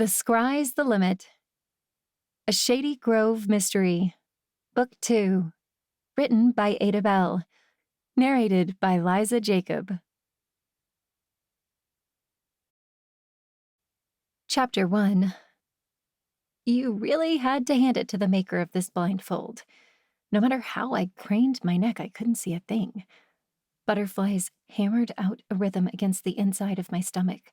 SCRY'S the Limit, a Shady Grove mystery, Book 2, written by Ada Bell, narrated by Liza Jacob. Chapter 1. You really had to hand it to the maker of this blindfold. No matter how I craned my neck, I couldn't see a thing. Butterflies hammered out a rhythm against the inside of my stomach.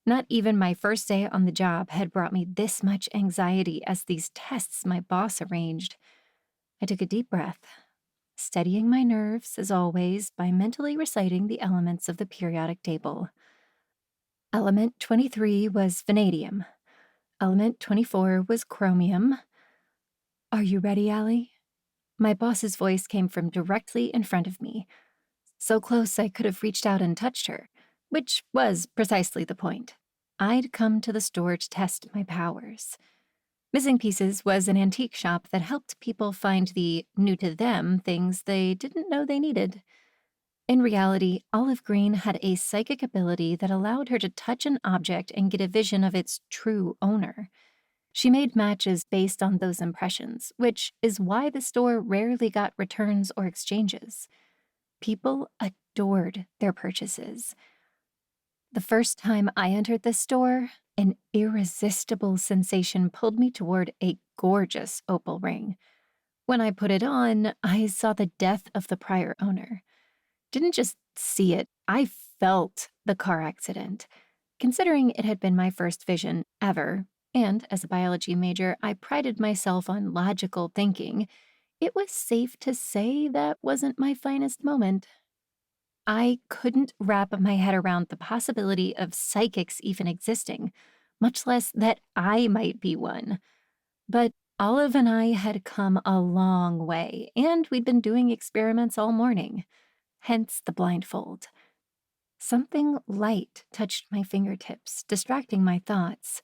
Not even my first day on the job had brought me this much anxiety as these tests my boss arranged. I took a deep breath, steadying my nerves, as always, by mentally reciting the elements of the periodic table. Element 23 was vanadium. Element 24 was chromium. Are you ready, Allie? My boss's voice came from directly in front of me, so close I could have reached out and touched her, which was precisely the point. I'd come to the store to test my powers. Missing Pieces was an antique shop that helped people find the new-to-them things they didn't know they needed. In reality, Olive Green had a psychic ability that allowed her to touch an object and get a vision of its true owner. She made matches based on those impressions, which is why the store rarely got returns or exchanges. People adored their purchases. The first time I entered the store, an irresistible sensation pulled me toward a gorgeous opal ring. When I put it on, I saw the death of the prior owner. Didn't just see it, I felt the car accident. Considering it had been my first vision ever, and as a biology major, I prided myself on logical thinking, it was safe to say that wasn't my finest moment. I couldn't wrap my head around the possibility of psychics even existing, much less that I might be one. But Olive and I had come a long way, and we'd been doing experiments all morning, hence the blindfold. Something light touched my fingertips, distracting my thoughts.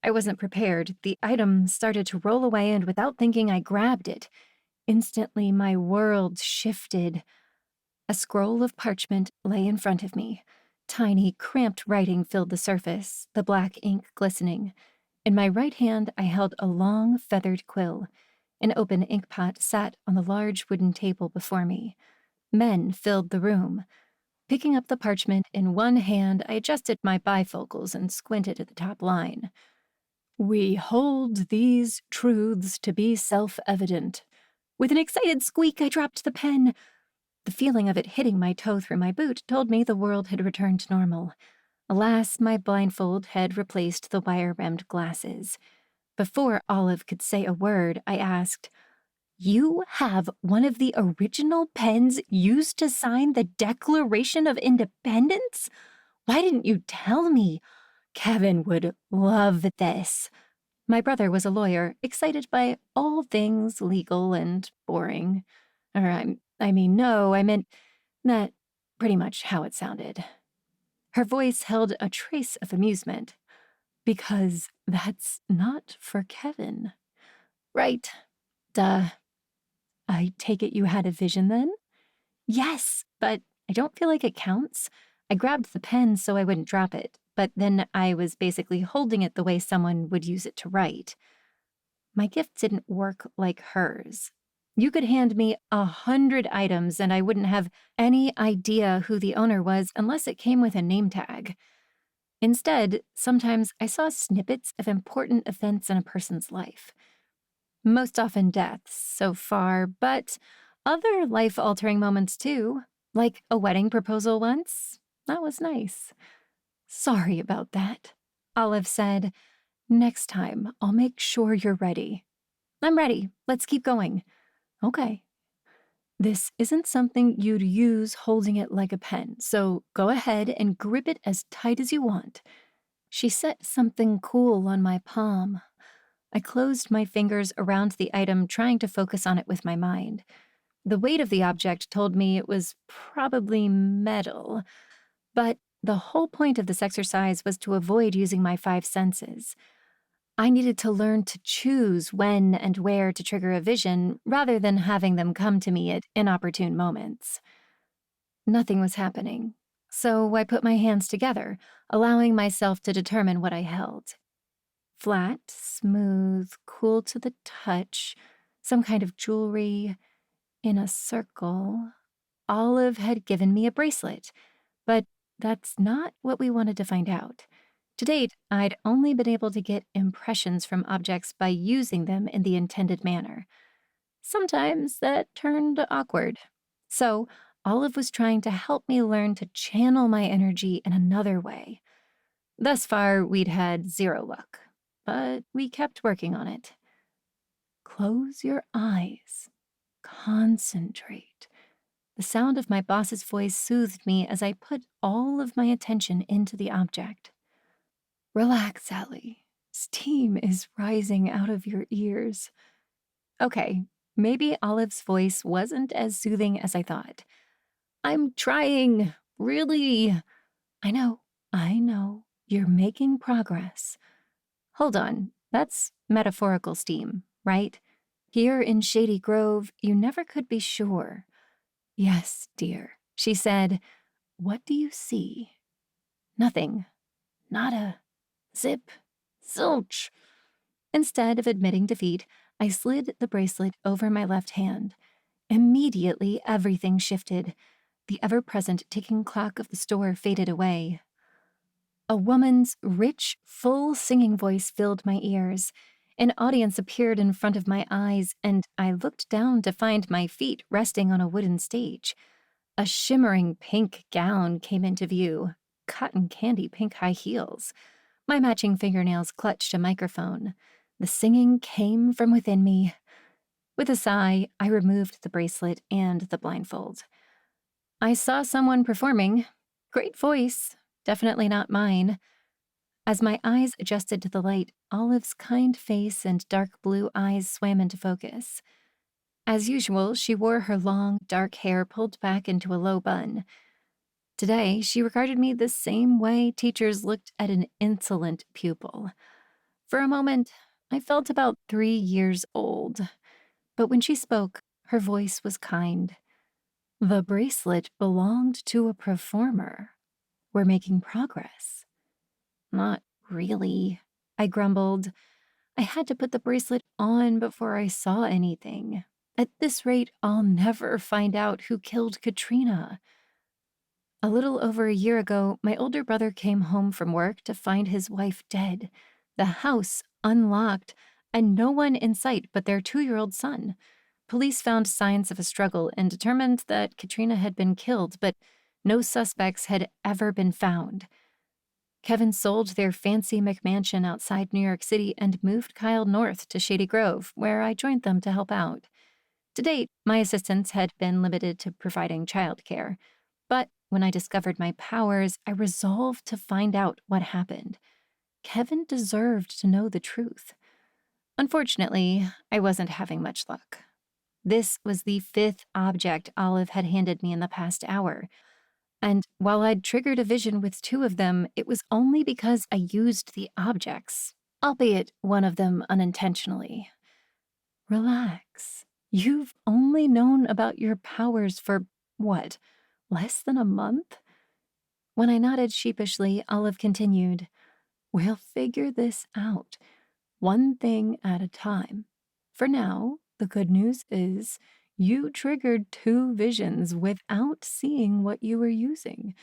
I wasn't prepared. The item started to roll away, and without thinking, I grabbed it. Instantly, my world shifted. A scroll of parchment lay in front of me. Tiny, cramped writing filled the surface, the black ink glistening. In my right hand, I held a long, feathered quill. An open inkpot sat on the large wooden table before me. Men filled the room. Picking up the parchment in one hand, I adjusted my bifocals and squinted at the top line. We hold these truths to be self-evident. With an excited squeak, I dropped the pen. The feeling of it hitting my toe through my boot told me the world had returned to normal. Alas, my blindfold had replaced the wire-rimmed glasses. Before Olive could say a word, I asked, "You have one of the original pens used to sign the Declaration of Independence? Why didn't you tell me? Kevin would love this." My brother was a lawyer, excited by all things legal and boring. I meant that pretty much how it sounded. Her voice held a trace of amusement. Because that's not for Kevin. Right. Duh. I take it you had a vision then? Yes, but I don't feel like it counts. I grabbed the pen so I wouldn't drop it, but then I was basically holding it the way someone would use it to write. My gift didn't work like hers. You could hand me 100 items and I wouldn't have any idea who the owner was unless it came with a name tag. Instead, sometimes I saw snippets of important events in a person's life. Most often deaths, so far, but other life-altering moments too, like a wedding proposal once. That was nice. Sorry about that, Olive said. Next time, I'll make sure you're ready. I'm ready. Let's keep going. Okay. This isn't something you'd use holding it like a pen, so go ahead and grip it as tight as you want. She set something cool on my palm. I closed my fingers around the item, trying to focus on it with my mind. The weight of the object told me it was probably metal, but the whole point of this exercise was to avoid using my 5 senses. I needed to learn to choose when and where to trigger a vision rather than having them come to me at inopportune moments. Nothing was happening, so I put my hands together, allowing myself to determine what I held. Flat, smooth, cool to the touch, some kind of jewelry in a circle. Olive had given me a bracelet, but that's not what we wanted to find out. To date, I'd only been able to get impressions from objects by using them in the intended manner. Sometimes that turned awkward. So, Olive was trying to help me learn to channel my energy in another way. Thus far, we'd had zero luck, but we kept working on it. Close your eyes. Concentrate. The sound of my boss's voice soothed me as I put all of my attention into the object. Relax, Ellie. Steam is rising out of your ears. Okay, maybe Olive's voice wasn't as soothing as I thought. I'm trying, really. I know. You're making progress. Hold on, that's metaphorical steam, right? Here in Shady Grove, you never could be sure. Yes, dear, she said. What do you see? Nothing. Nada. Zip. Zilch. Instead of admitting defeat, I slid the bracelet over my left hand. Immediately, everything shifted. The ever-present ticking clock of the store faded away. A woman's rich, full singing voice filled my ears. An audience appeared in front of my eyes, and I looked down to find my feet resting on a wooden stage. A shimmering pink gown came into view, cotton candy pink high heels. My matching fingernails clutched a microphone. The singing came from within me. With a sigh, I removed the bracelet and the blindfold. I saw someone performing. Great voice, definitely not mine. As my eyes adjusted to the light, Olive's kind face and dark blue eyes swam into focus. As usual, she wore her long, dark hair pulled back into a low bun. Today, she regarded me the same way teachers looked at an insolent pupil. For a moment, I felt about 3 years old. But when she spoke, her voice was kind. The bracelet belonged to a performer. We're making progress. Not really, I grumbled. I had to put the bracelet on before I saw anything. At this rate, I'll never find out who killed Katrina. A little over a year ago, my older brother came home from work to find his wife dead, the house unlocked, and no one in sight but their 2-year-old son. Police found signs of a struggle and determined that Katrina had been killed, but no suspects had ever been found. Kevin sold their fancy McMansion outside New York City and moved Kyle north to Shady Grove, where I joined them to help out. To date, my assistance had been limited to providing childcare, but when I discovered my powers, I resolved to find out what happened. Kevin deserved to know the truth. Unfortunately, I wasn't having much luck. This was the 5th object Olive had handed me in the past hour. And while I'd triggered a vision with 2 of them, it was only because I used the objects, albeit one of them unintentionally. Relax. You've only known about your powers for, what, less than a month? When I nodded sheepishly, Olive continued, We'll figure this out, one thing at a time. For now, the good news is you triggered 2 visions without seeing what you were using.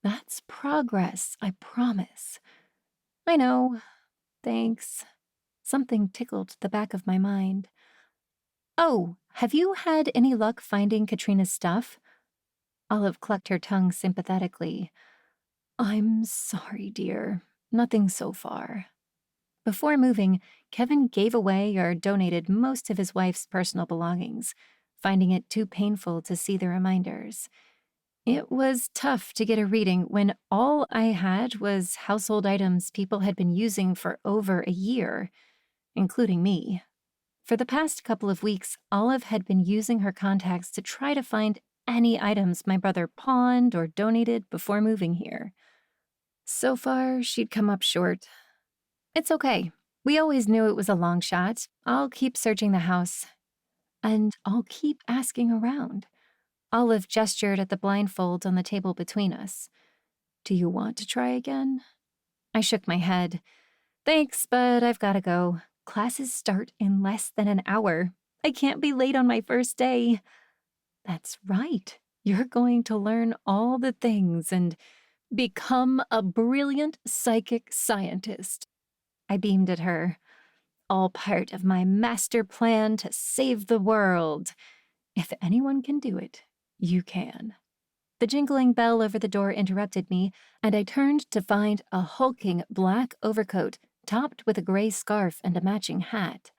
That's progress, I promise. I know. Thanks. Something tickled the back of my mind. Oh, have you had any luck finding Katrina's stuff? Olive clucked her tongue sympathetically. I'm sorry, dear. Nothing so far. Before moving, Kevin gave away or donated most of his wife's personal belongings, finding it too painful to see the reminders. It was tough to get a reading when all I had was household items people had been using for over a year, including me. For the past couple of weeks, Olive had been using her contacts to try to find any items my brother pawned or donated before moving here. So far, she'd come up short. It's okay. We always knew it was a long shot. I'll keep searching the house. And I'll keep asking around. Olive gestured at the blindfold on the table between us. Do you want to try again? I shook my head. Thanks, but I've gotta go. Classes start in less than an hour. I can't be late on my first day. That's right. You're going to learn all the things and become a brilliant psychic scientist. I beamed at her. All part of my master plan to save the world. If anyone can do it, you can. The jingling bell over the door interrupted me, and I turned to find a hulking black overcoat topped with a gray scarf and a matching hat.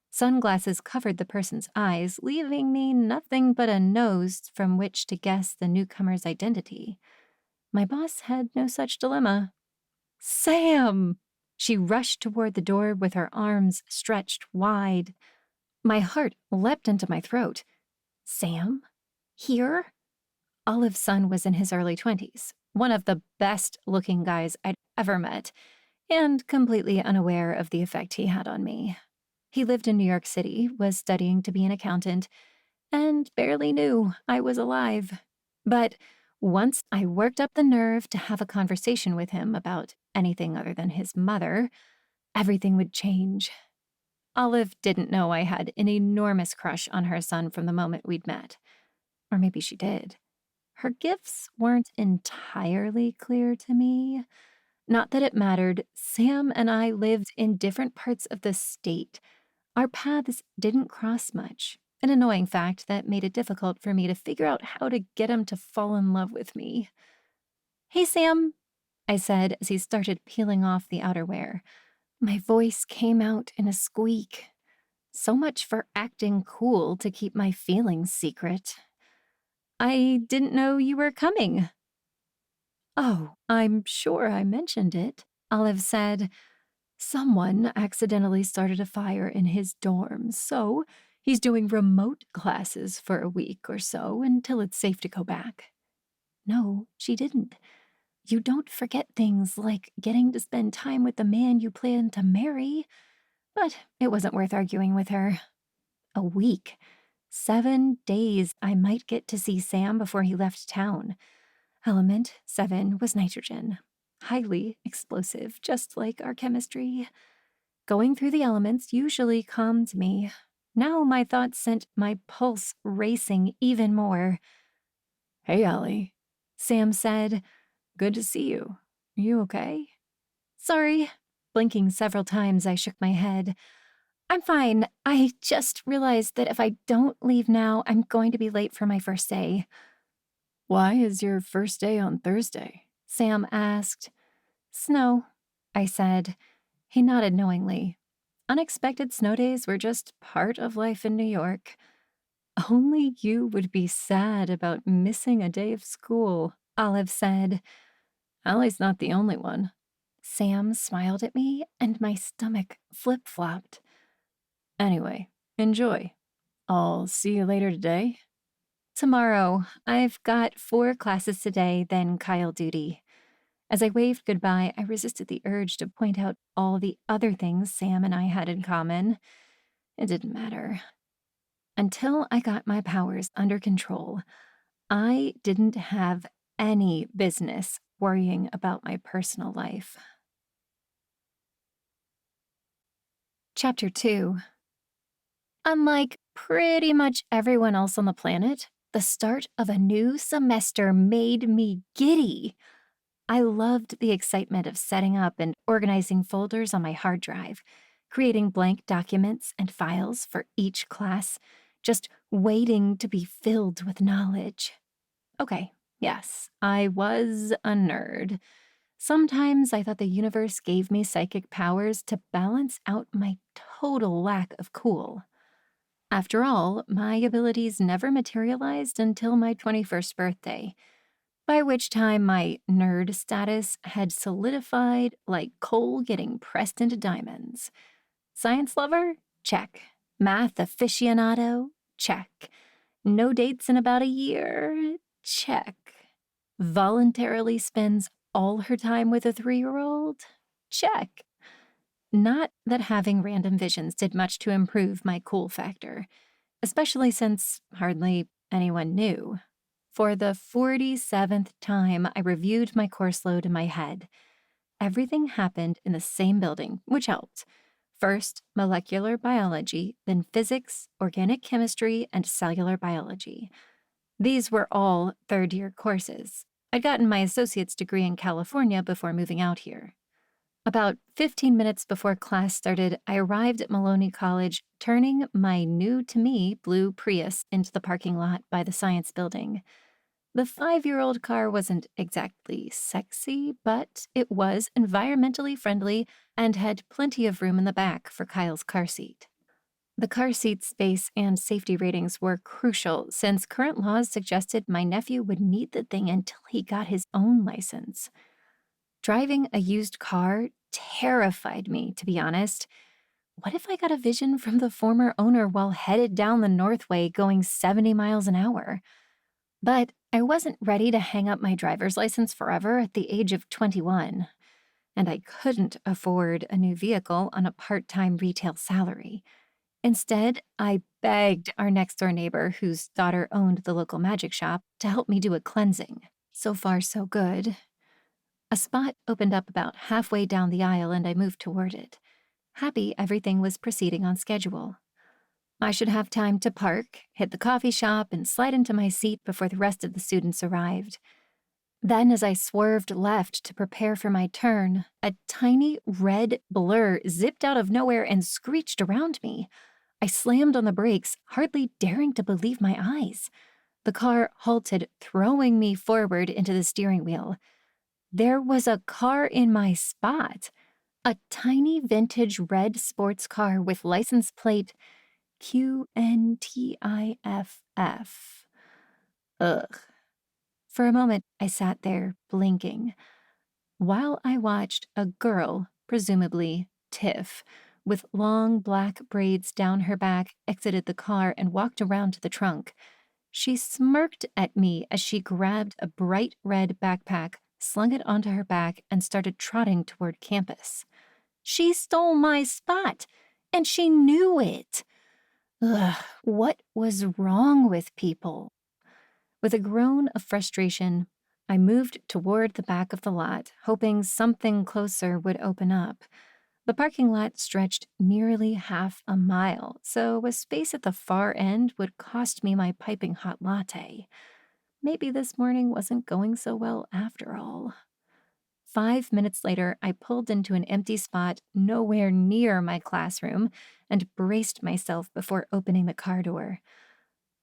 Sunglasses covered the person's eyes, leaving me nothing but a nose from which to guess the newcomer's identity. My boss had no such dilemma. Sam! She rushed toward the door with her arms stretched wide. My heart leapt into my throat. Sam? Here? Olive's son was in his early 20s, one of the best-looking guys I'd ever met, and completely unaware of the effect he had on me. He lived in New York City, was studying to be an accountant, and barely knew I was alive. But once I worked up the nerve to have a conversation with him about anything other than his mother, everything would change. Olive didn't know I had an enormous crush on her son from the moment we'd met. Or maybe she did. Her gifts weren't entirely clear to me. Not that it mattered. Sam and I lived in different parts of the state. Our paths didn't cross much, an annoying fact that made it difficult for me to figure out how to get him to fall in love with me. Hey, Sam, I said as he started peeling off the outerwear. My voice came out in a squeak. So much for acting cool to keep my feelings secret. I didn't know you were coming. Oh, I'm sure I mentioned it, Olive said. Someone accidentally started a fire in his dorm, so he's doing remote classes for a week or so until it's safe to go back. No, she didn't. You don't forget things like getting to spend time with the man you plan to marry. But it wasn't worth arguing with her. A week. 7 days I might get to see Sam before he left town. Element 7 was nitrogen. Highly explosive, just like our chemistry. Going through the elements usually calmed me. Now my thoughts sent my pulse racing even more. Hey, Allie, Sam said. Good to see you. Are you okay? Sorry. Blinking several times, I shook my head. I'm fine. I just realized that if I don't leave now, I'm going to be late for my first day. Why is your first day on Thursday? Sam asked. Snow, I said. He nodded knowingly. Unexpected snow days were just part of life in New York. Only you would be sad about missing a day of school, Olive said. Allie's not the only one. Sam smiled at me, and my stomach flip-flopped. Anyway, enjoy. I'll see you later today. Tomorrow. I've got 4 classes today, then Kyle duty. As I waved goodbye, I resisted the urge to point out all the other things Sam and I had in common. It didn't matter. Until I got my powers under control, I didn't have any business worrying about my personal life. Chapter 2. Unlike pretty much everyone else on the planet, the start of a new semester made me giddy. I loved the excitement of setting up and organizing folders on my hard drive, creating blank documents and files for each class, just waiting to be filled with knowledge. Okay, yes, I was a nerd. Sometimes I thought the universe gave me psychic powers to balance out my total lack of cool. After all, my abilities never materialized until my 21st birthday, by which time my nerd status had solidified like coal getting pressed into diamonds. Science lover? Check. Math aficionado? Check. No dates in about a year? Check. Voluntarily spends all her time with a 3-year-old? Check. Not that having random visions did much to improve my cool factor, especially since hardly anyone knew. For the 47th time, I reviewed my course load in my head. Everything happened in the same building, which helped. First, molecular biology, then physics, organic chemistry, and cellular biology. These were all third-year courses. I'd gotten my associate's degree in California before moving out here. About 15 minutes before class started, I arrived at Maloney College, turning my new-to-me blue Prius into the parking lot by the science building. The 5-year-old car wasn't exactly sexy, but it was environmentally friendly and had plenty of room in the back for Kyle's car seat. The car seat space and safety ratings were crucial since current laws suggested my nephew would need the thing until he got his own license. Driving a used car terrified me, to be honest. What if I got a vision from the former owner while headed down the Northway going 70 miles an hour? But I wasn't ready to hang up my driver's license forever at the age of 21, and I couldn't afford a new vehicle on a part-time retail salary. Instead, I begged our next-door neighbor, whose daughter owned the local magic shop, to help me do a cleansing. So far, so good. A spot opened up about halfway down the aisle, and I moved toward it, happy everything was proceeding on schedule. I should have time to park, hit the coffee shop, and slide into my seat before the rest of the students arrived. Then, as I swerved left to prepare for my turn, a tiny red blur zipped out of nowhere and screeched around me. I slammed on the brakes, hardly daring to believe my eyes. The car halted, throwing me forward into the steering wheel. There was a car in my spot. A tiny vintage red sports car with license plate QNTIFF. Ugh. For a moment, I sat there, blinking, while I watched a girl, presumably Tiff, with long black braids down her back, exited the car and walked around to the trunk. She smirked at me as she grabbed a bright red backpack, slung it onto her back, and started trotting toward campus. She stole my spot, and she knew it. Ugh, what was wrong with people? With a groan of frustration, I moved toward the back of the lot, hoping something closer would open up. The parking lot stretched nearly half a mile, so a space at the far end would cost me my piping hot latte. Maybe this morning wasn't going so well after all. 5 minutes later, I pulled into an empty spot nowhere near my classroom and braced myself before opening the car door.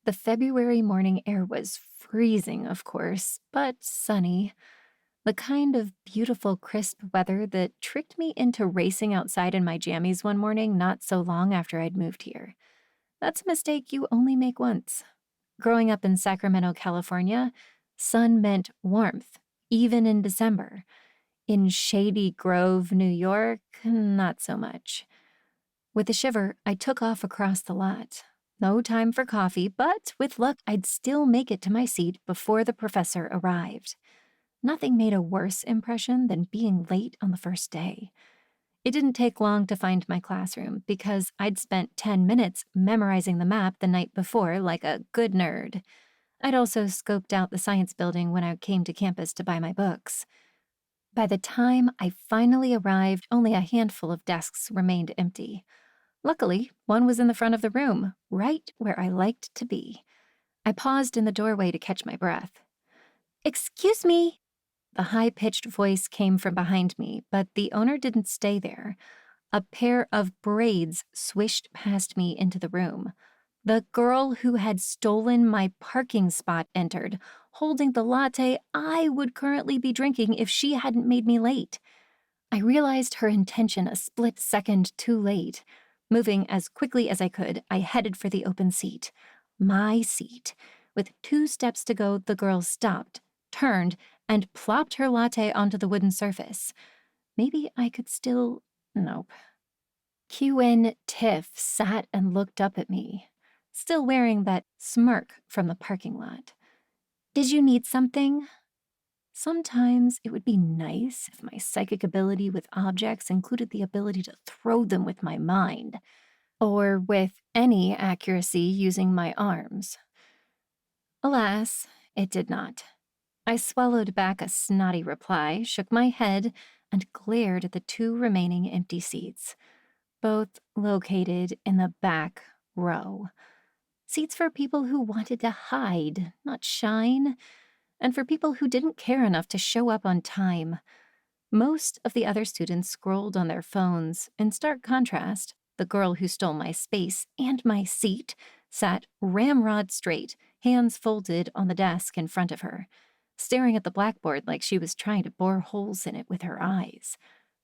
The February morning air was freezing, of course, but sunny. The kind of beautiful, crisp weather that tricked me into racing outside in my jammies one morning not so long after I'd moved here. That's a mistake you only make once. Growing up in Sacramento, California, sun meant warmth, even in December. In Shady Grove, New York, not so much. With a shiver, I took off across the lot. No time for coffee, but with luck, I'd still make it to my seat before the professor arrived. Nothing made a worse impression than being late on the first day. It didn't take long to find my classroom because I'd spent 10 minutes memorizing the map the night before like a good nerd. I'd also scoped out the science building when I came to campus to buy my books. By the time I finally arrived, only a handful of desks remained empty. Luckily, one was in the front of the room, right where I liked to be. I paused in the doorway to catch my breath. "Excuse me!" The high-pitched voice came from behind me, but the owner didn't stay there. A pair of braids swished past me into the room. The girl who had stolen my parking spot entered, holding the latte I would currently be drinking if she hadn't made me late. I realized her intention a split second too late. Moving as quickly as I could, I headed for the open seat. My seat. With 2 steps to go, the girl stopped, turned, and plopped her latte onto the wooden surface. Maybe I could still... Nope. QN Tiff sat and looked up at me, still wearing that smirk from the parking lot. "Did you need something?" Sometimes it would be nice if my psychic ability with objects included the ability to throw them with my mind, or with any accuracy using my arms. Alas, it did not. I swallowed back a snotty reply, shook my head, and glared at the 2 remaining empty seats, both located in the back row. Seats for people who wanted to hide, not shine, and for people who didn't care enough to show up on time. Most of the other students scrolled on their phones. In stark contrast, the girl who stole my space and my seat sat ramrod straight, hands folded on the desk in front of her, staring at the blackboard like she was trying to bore holes in it with her eyes.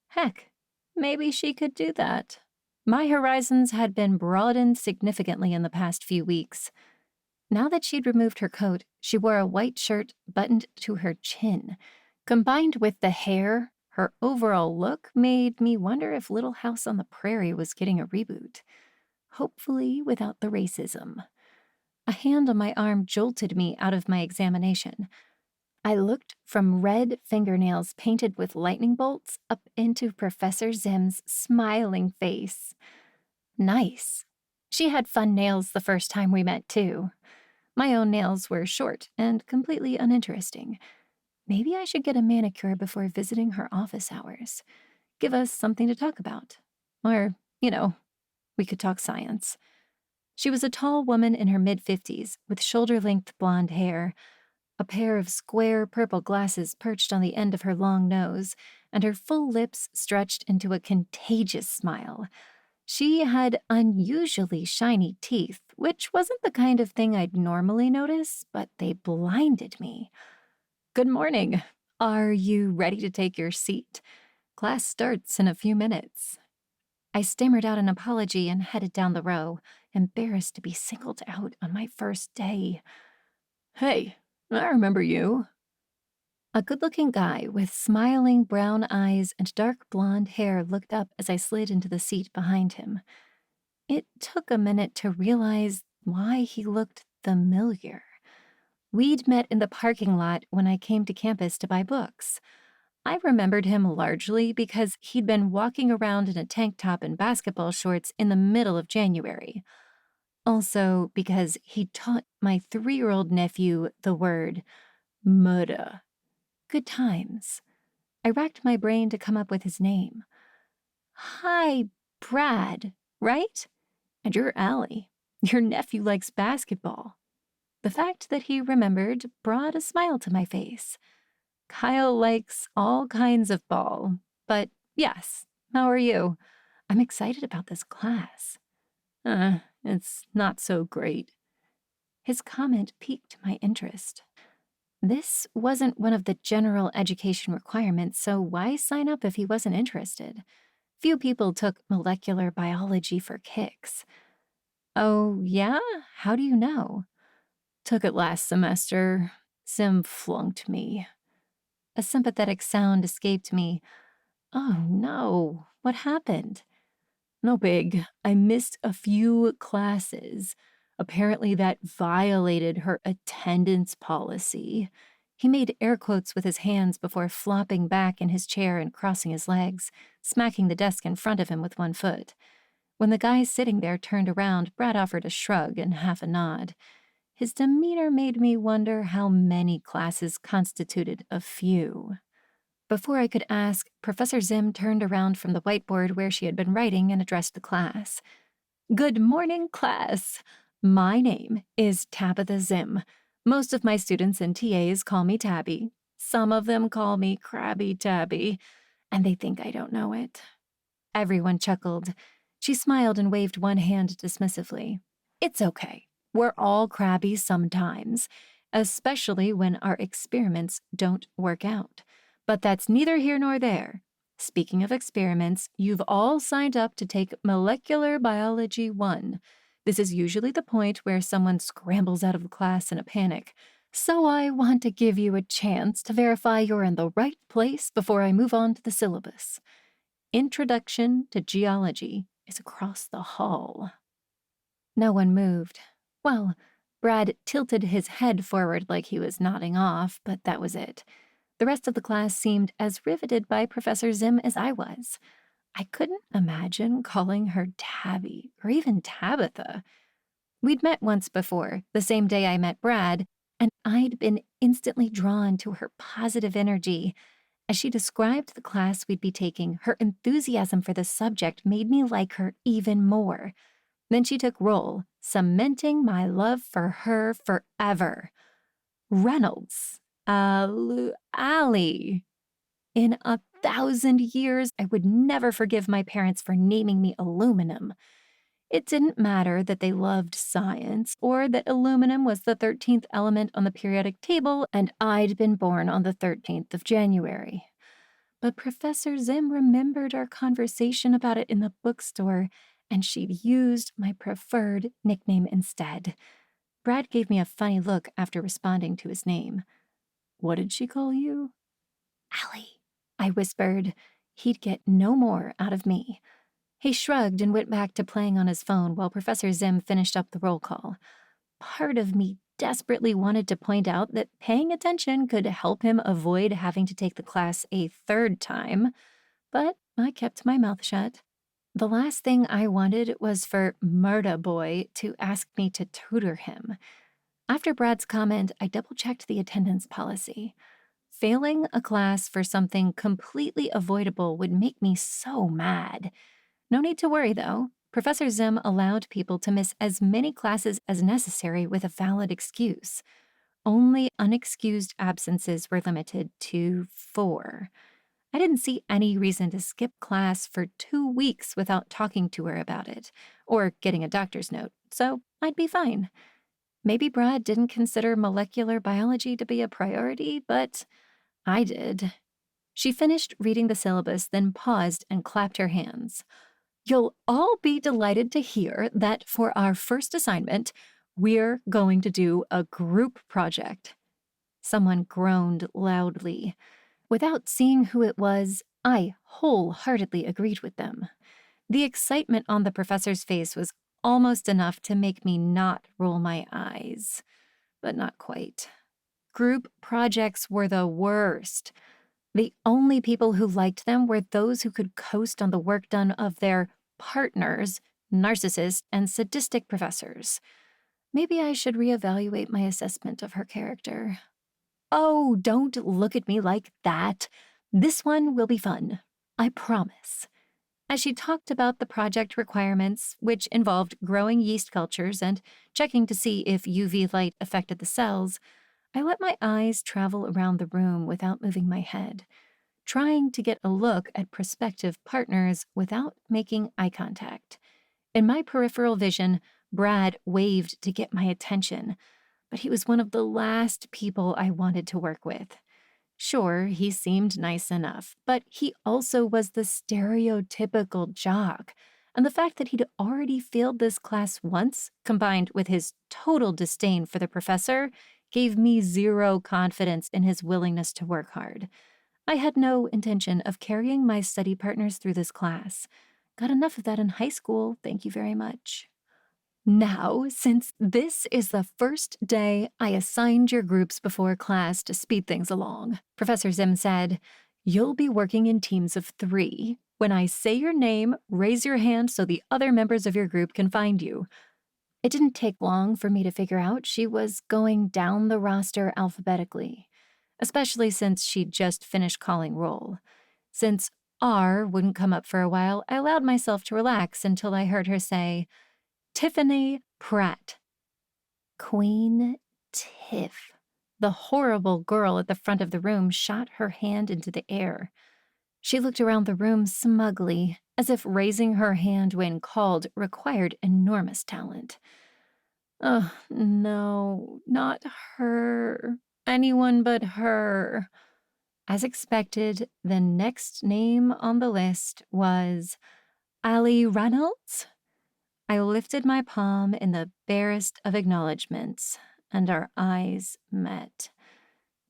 Heck, maybe she could do that. My horizons had been broadened significantly in the past few weeks. Now that she'd removed her coat, she wore a white shirt buttoned to her chin. Combined with the hair, her overall look made me wonder if Little House on the Prairie was getting a reboot. Hopefully without the racism. A hand on my arm jolted me out of my examination. I looked from red fingernails painted with lightning bolts up into Professor Zim's smiling face. Nice. She had fun nails the first time we met, too. My own nails were short and completely uninteresting. Maybe I should get a manicure before visiting her office hours. Give us something to talk about. Or, we could talk science. She was a tall woman in her mid-50s with shoulder-length blonde hair, a pair of square purple glasses perched on the end of her long nose, and her full lips stretched into a contagious smile. She had unusually shiny teeth, which wasn't the kind of thing I'd normally notice, but they blinded me. "Good morning. Are you ready to take your seat? Class starts in a few minutes." I stammered out an apology and headed down the row, embarrassed to be singled out on my first day. "Hey, I remember you." A good-looking guy with smiling brown eyes and dark blonde hair looked up as I slid into the seat behind him. It took a minute to realize why he looked familiar. We'd met in the parking lot when I came to campus to buy books. I remembered him largely because he'd been walking around in a tank top and basketball shorts in the middle of January. Also because he'd taught my 3-year-old nephew the word murder. Good times. I racked my brain to come up with his name. "Hi, Brad, right? And you're Allie. Your nephew likes basketball." The fact that he remembered brought a smile to my face. Kyle likes all kinds of ball, but yes, how are you? I'm excited about this class. It's not so great." His comment piqued my interest. This wasn't one of the general education requirements, so why sign up if he wasn't interested? Few people took molecular biology for kicks. "Oh, yeah? How do you know?" "Took it last semester. Sim flunked me." A sympathetic sound escaped me. Oh no, what happened? "No big. I missed a few classes. Apparently that violated her attendance policy." He made air quotes with his hands before flopping back in his chair and crossing his legs, smacking the desk in front of him with one foot. When the guy sitting there turned around, Brad offered a shrug and half a nod. His demeanor made me wonder how many classes constituted a few. Before I could ask, Professor Zim turned around from the whiteboard where she had been writing and addressed the class. "Good morning, class. My name is Tabitha Zim. Most of my students and TAs call me Tabby. Some of them call me Krabby Tabby, and they think I don't know it." Everyone chuckled. She smiled and waved one hand dismissively. "It's okay. We're all crabby sometimes, especially when our experiments don't work out. But that's neither here nor there. Speaking of experiments, you've all signed up to take Molecular Biology 1. This is usually the point where someone scrambles out of the class in a panic. So I want to give you a chance to verify you're in the right place before I move on to the syllabus. Introduction to Geology is across the hall." No one moved. Well, Brad tilted his head forward like he was nodding off, but that was it. The rest of the class seemed as riveted by Professor Zim as I was. I couldn't imagine calling her Tabby, or even Tabitha. We'd met once before, the same day I met Brad, and I'd been instantly drawn to her positive energy, As she described the class we'd be taking, her enthusiasm for the subject made me like her even more. Then she took roll, cementing my love for her forever. Reynolds. Allie. In 1,000 years, I would never forgive my parents for naming me aluminum. It didn't matter that they loved science or that aluminum was the 13th element on the periodic table and I'd been born on the 13th of January. But Professor Zim remembered our conversation about it in the bookstore, and she'd used my preferred nickname instead. Brad gave me a funny look after responding to his name. "What did she call you?" "Allie," I whispered. He'd get no more out of me. He shrugged and went back to playing on his phone while Professor Zim finished up the roll call. Part of me desperately wanted to point out that paying attention could help him avoid having to take the class a third time, but I kept my mouth shut. The last thing I wanted was for Murda Boy to ask me to tutor him. After Brad's comment, I double-checked the attendance policy. Failing a class for something completely avoidable would make me so mad. No need to worry, though. Professor Zim allowed people to miss as many classes as necessary with a valid excuse. Only unexcused absences were limited to 4. I didn't see any reason to skip class for 2 weeks without talking to her about it, or getting a doctor's note, so I'd be fine. Maybe Brad didn't consider molecular biology to be a priority, but I did. She finished reading the syllabus, then paused and clapped her hands. "You'll all be delighted to hear that for our first assignment, we're going to do a group project." Someone groaned loudly. Without seeing who it was, I wholeheartedly agreed with them. The excitement on the professor's face was almost enough to make me not roll my eyes. But not quite. Group projects were the worst. The only people who liked them were those who could coast on the work done of their partners, narcissists, and sadistic professors. Maybe I should reevaluate my assessment of her character. "Oh, don't look at me like that. This one will be fun. I promise." As she talked about the project requirements, which involved growing yeast cultures and checking to see if UV light affected the cells, I let my eyes travel around the room without moving my head, trying to get a look at prospective partners without making eye contact. In my peripheral vision, Brad waved to get my attention, but he was one of the last people I wanted to work with. Sure, he seemed nice enough, but he also was the stereotypical jock, and the fact that he'd already failed this class once, combined with his total disdain for the professor, gave me zero confidence in his willingness to work hard. I had no intention of carrying my study partners through this class. Got enough of that in high school, thank you very much. "Now, since this is the first day, I assigned your groups before class to speed things along," Professor Zim said. "You'll be working in teams of 3. When I say your name, raise your hand so the other members of your group can find you." It didn't take long for me to figure out she was going down the roster alphabetically, especially since she'd just finished calling roll. Since R wouldn't come up for a while, I allowed myself to relax until I heard her say, "Tiffany Pratt." Queen Tiff. The horrible girl at the front of the room shot her hand into the air. She looked around the room smugly, as if raising her hand when called required enormous talent. "Oh, no, not her. Anyone but her." As expected, the next name on the list was Allie Reynolds. I lifted my palm in the barest of acknowledgments, and our eyes met.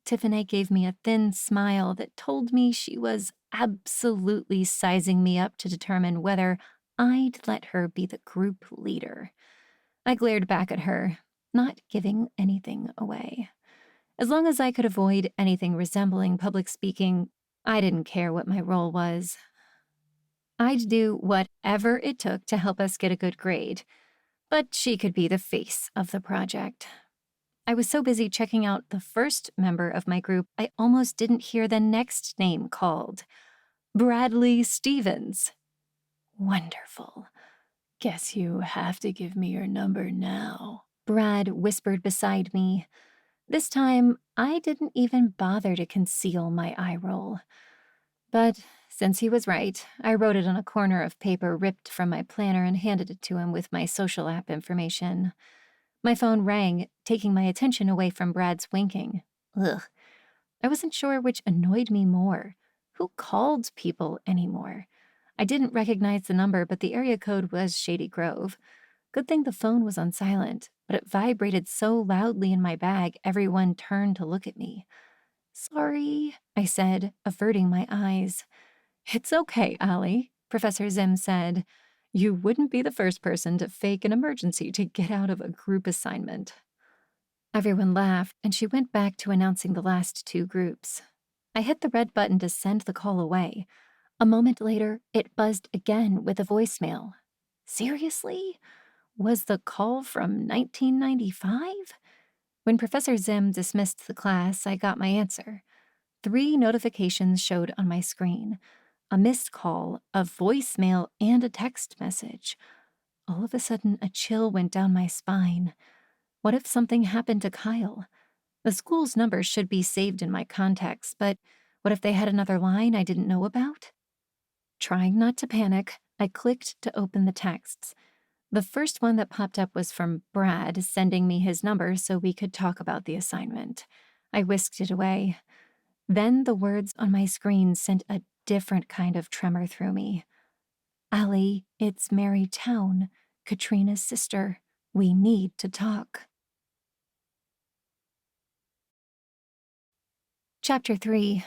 Tiffany gave me a thin smile that told me she was absolutely sizing me up to determine whether I'd let her be the group leader. I glared back at her, not giving anything away. As long as I could avoid anything resembling public speaking, I didn't care what my role was. I'd do whatever it took to help us get a good grade, but she could be the face of the project. I was so busy checking out the first member of my group, I almost didn't hear the next name called. Bradley Stevens. Wonderful. Guess you have to give me your number now, Brad whispered beside me. This time, I didn't even bother to conceal my eye roll. But since he was right, I wrote it on a corner of paper ripped from my planner and handed it to him with my social app information. My phone rang, taking my attention away from Brad's winking. Ugh. I wasn't sure which annoyed me more. Who called people anymore? I didn't recognize the number, but the area code was Shady Grove. Good thing the phone was on silent, but it vibrated so loudly in my bag, everyone turned to look at me. Sorry, I said, averting my eyes. It's okay, Allie, Professor Zim said. You wouldn't be the first person to fake an emergency to get out of a group assignment. Everyone laughed, and she went back to announcing the last two groups. I hit the red button to send the call away. A moment later, it buzzed again with a voicemail. Seriously? Was the call from 1995? When Professor Zim dismissed the class, I got my answer. 3 notifications showed on my screen. A missed call, a voicemail, and a text message. All of a sudden, a chill went down my spine. What if something happened to Kyle? The school's number should be saved in my contacts, but what if they had another line I didn't know about? Trying not to panic, I clicked to open the texts. The first one that popped up was from Brad, sending me his number so we could talk about the assignment. I whisked it away. Then the words on my screen sent a different kind of tremor through me. Allie, it's Mary Town, Katrina's sister. We need to talk. Chapter 3.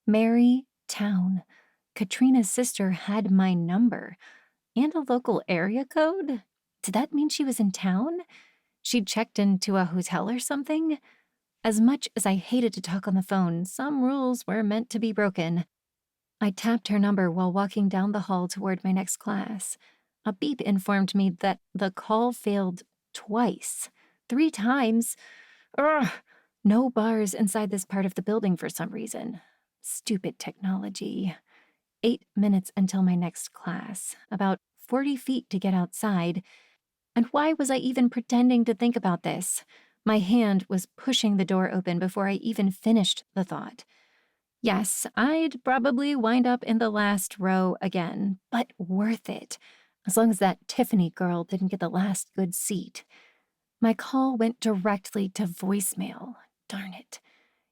Mary Town. Katrina's sister had my number. And a local area code? Did that mean she was in town? She'd checked into a hotel or something? As much as I hated to talk on the phone, some rules were meant to be broken. I tapped her number while walking down the hall toward my next class. A beep informed me that the call failed twice. 3 times. Ugh! No bars inside this part of the building for some reason. Stupid technology. 8 minutes until my next class. About 40 feet to get outside. And why was I even pretending to think about this? My hand was pushing the door open before I even finished the thought. Yes, I'd probably wind up in the last row again, but worth it, as long as that Tiffany girl didn't get the last good seat. My call went directly to voicemail. Darn it.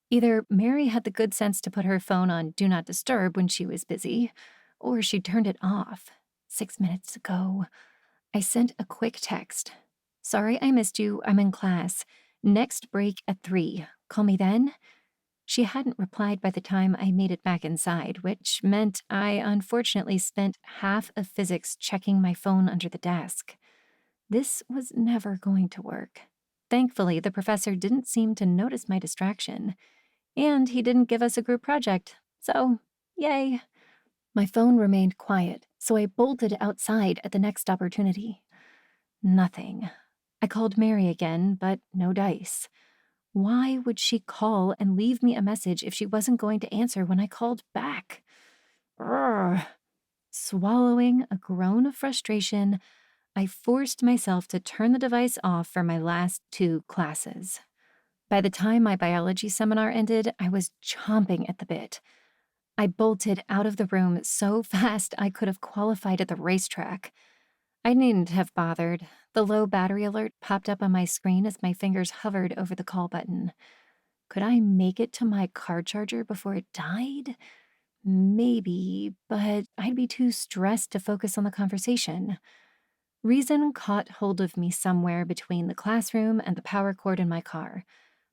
Either Mary had the good sense to put her phone on Do Not Disturb when she was busy, or she turned it off. 6 minutes to go. I sent a quick text. Sorry I missed you. I'm in class. Next break at 3. Call me then? She hadn't replied by the time I made it back inside, which meant I unfortunately spent half of physics checking my phone under the desk. This was never going to work. Thankfully, the professor didn't seem to notice my distraction, and he didn't give us a group project, so yay. My phone remained quiet, so I bolted outside at the next opportunity. Nothing. I called Mary again, but no dice. Why would she call and leave me a message if she wasn't going to answer when I called back? Urgh. Swallowing a groan of frustration, I forced myself to turn the device off for my last 2 classes. By the time my biology seminar ended, I was chomping at the bit. I bolted out of the room so fast I could have qualified at the racetrack. I needn't have bothered. The low battery alert popped up on my screen as my fingers hovered over the call button. Could I make it to my car charger before it died? Maybe, but I'd be too stressed to focus on the conversation. Reason caught hold of me somewhere between the classroom and the power cord in my car.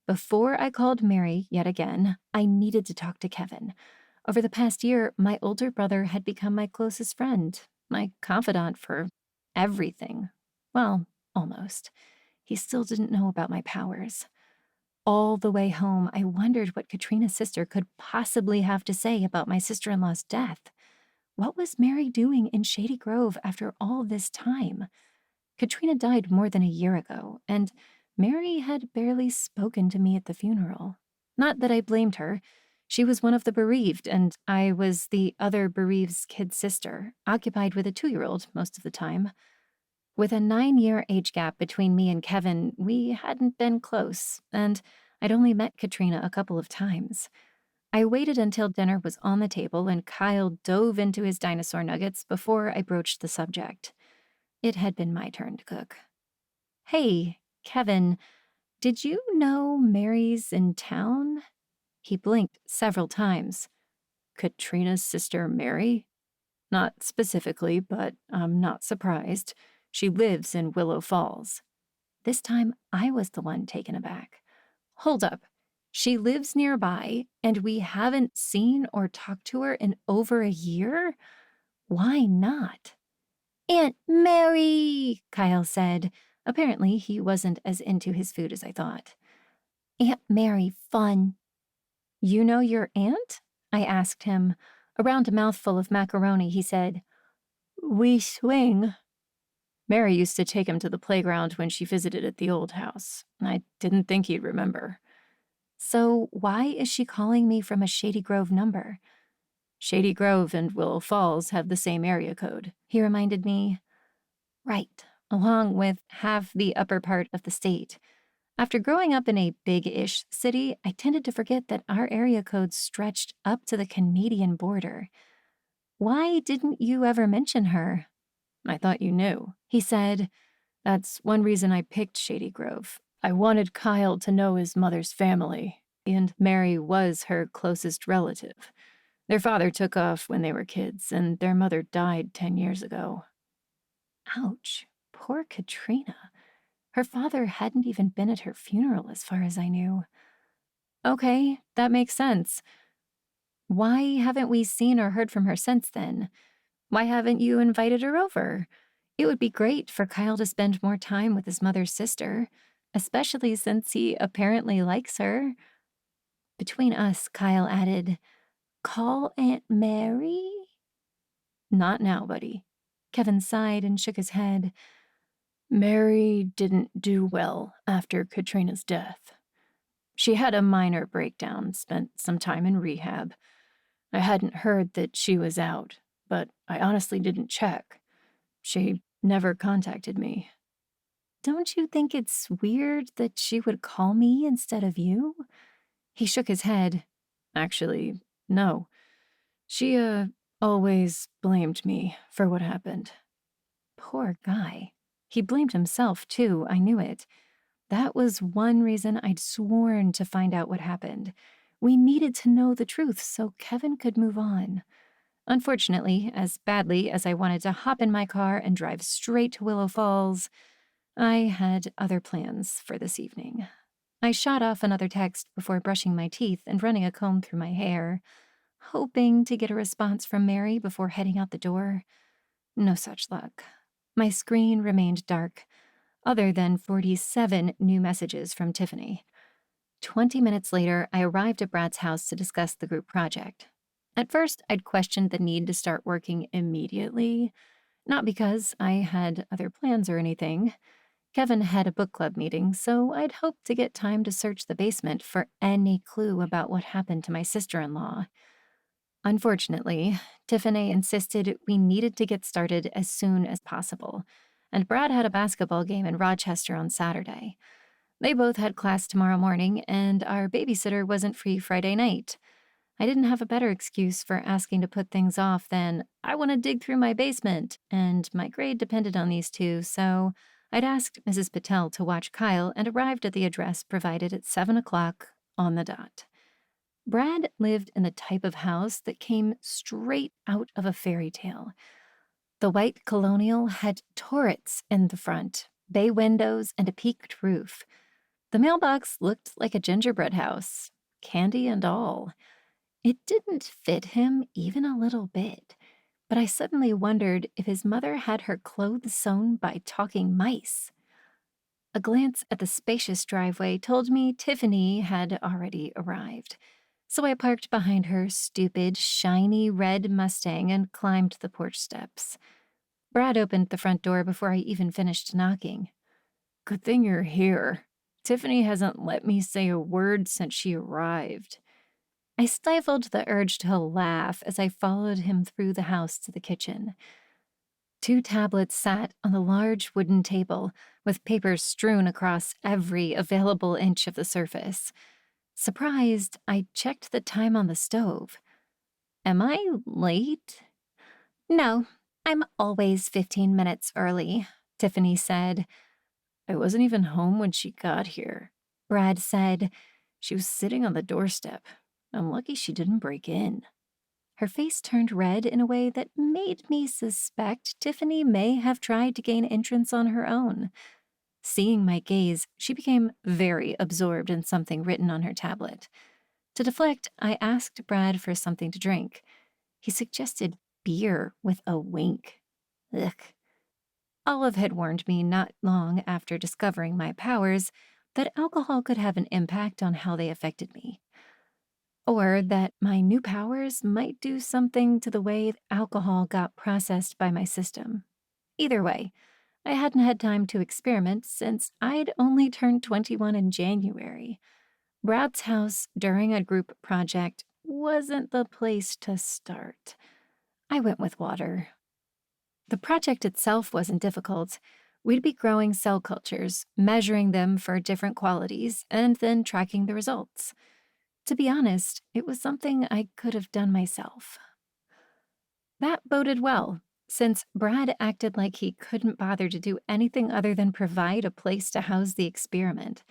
Before I called Mary yet again, I needed to talk to Kevin. Over the past year, my older brother had become my closest friend, my confidant for everything. Well, almost. He still didn't know about my powers. All the way home, I wondered what Katrina's sister could possibly have to say about my sister-in-law's death. What was Mary doing in Shady Grove after all this time? Katrina died more than a year ago, and Mary had barely spoken to me at the funeral. Not that I blamed her. She was one of the bereaved, and I was the other bereaved's kid sister, occupied with a 2-year-old most of the time. With a 9-year age gap between me and Kevin, we hadn't been close, and I'd only met Katrina a couple of times. I waited until dinner was on the table and Kyle dove into his dinosaur nuggets before I broached the subject. It had been my turn to cook. "Hey, Kevin, did you know Mary's in town?" He blinked several times. "Katrina's sister Mary?" "Not specifically, but I'm not surprised. She lives in Willow Falls." This time, I was the one taken aback. "Hold up. She lives nearby, and we haven't seen or talked to her in over a year? Why not?" "Aunt Mary," Kyle said. Apparently, he wasn't as into his food as I thought. "Aunt Mary, fun." "You know your aunt?" I asked him. Around a mouthful of macaroni, he said, "We swing." Mary used to take him to the playground when she visited at the old house. I didn't think he'd remember. "So why is she calling me from a Shady Grove number?" "Shady Grove and Willow Falls have the same area code," he reminded me. Right, along with half the upper part of the state. After growing up in a big-ish city, I tended to forget that our area code stretched up to the Canadian border. "Why didn't you ever mention her?" "I thought you knew," he said. "That's one reason I picked Shady Grove. I wanted Kyle to know his mother's family, and Mary was her closest relative. Their father took off when they were kids, and their mother died 10 years ago." Ouch, poor Katrina. Her father hadn't even been at her funeral as far as I knew. Okay, that makes sense. Why haven't we seen or heard from her since then? Why haven't you invited her over? It would be great for Kyle to spend more time with his mother's sister, especially since he apparently likes her. Between us, Kyle added, "Call Aunt Mary?" "Not now, buddy." Kevin sighed and shook his head. "Mary didn't do well after Katrina's death. She had a minor breakdown, spent some time in rehab. I hadn't heard that she was out, but I honestly didn't check. She never contacted me." "Don't you think it's weird that she would call me instead of you?" He shook his head. "Actually, no. She, always blamed me for what happened." Poor guy. He blamed himself, too, I knew it. That was one reason I'd sworn to find out what happened. We needed to know the truth so Kevin could move on. Unfortunately, as badly as I wanted to hop in my car and drive straight to Willow Falls, I had other plans for this evening. I shot off another text before brushing my teeth and running a comb through my hair, hoping to get a response from Mary before heading out the door. No such luck. My screen remained dark, other than 47 new messages from Tiffany. 20 minutes later, I arrived at Brad's house to discuss the group project. At first, I'd questioned the need to start working immediately, not because I had other plans or anything. Kevin had a book club meeting, so I'd hoped to get time to search the basement for any clue about what happened to my sister-in-law. Unfortunately, Tiffany insisted we needed to get started as soon as possible, and Brad had a basketball game in Rochester on Saturday. They both had class tomorrow morning, and our babysitter wasn't free Friday night. I didn't have a better excuse for asking to put things off than, "I want to dig through my basement," and my grade depended on these two, so I'd asked Mrs. Patel to watch Kyle and arrived at the address provided at 7 o'clock on the dot. Brad lived in the type of house that came straight out of a fairy tale. The white colonial had turrets in the front, bay windows, and a peaked roof. The mailbox looked like a gingerbread house, candy and all. It didn't fit him even a little bit, but I suddenly wondered if his mother had her clothes sewn by talking mice. A glance at the spacious driveway told me Tiffany had already arrived, so I parked behind her stupid, shiny red Mustang and climbed the porch steps. Brad opened the front door before I even finished knocking. "Good thing you're here," Tiffany hasn't let me say a word since she arrived. I stifled the urge to laugh as I followed him through the house to the kitchen. 2 tablets sat on the large wooden table, with papers strewn across every available inch of the surface. Surprised, I checked the time on the stove. Am I late? No, I'm always 15 minutes early, Tiffany said. I wasn't even home when she got here, Brad said. She was sitting on the doorstep. I'm lucky she didn't break in. Her face turned red in a way that made me suspect Tiffany may have tried to gain entrance on her own. Seeing my gaze, she became very absorbed in something written on her tablet. To deflect, I asked Brad for something to drink. He suggested beer with a wink. Ugh. Olive had warned me not long after discovering my powers that alcohol could have an impact on how they affected me, or that my new powers might do something to the way alcohol got processed by my system. Either way, I hadn't had time to experiment since I'd only turned 21 in January. Brad's house during a group project wasn't the place to start. I went with water. The project itself wasn't difficult. We'd be growing cell cultures, measuring them for different qualities, and then tracking the results. To be honest, it was something I could have done myself. That boded well, since Brad acted like he couldn't bother to do anything other than provide a place to house the experiment.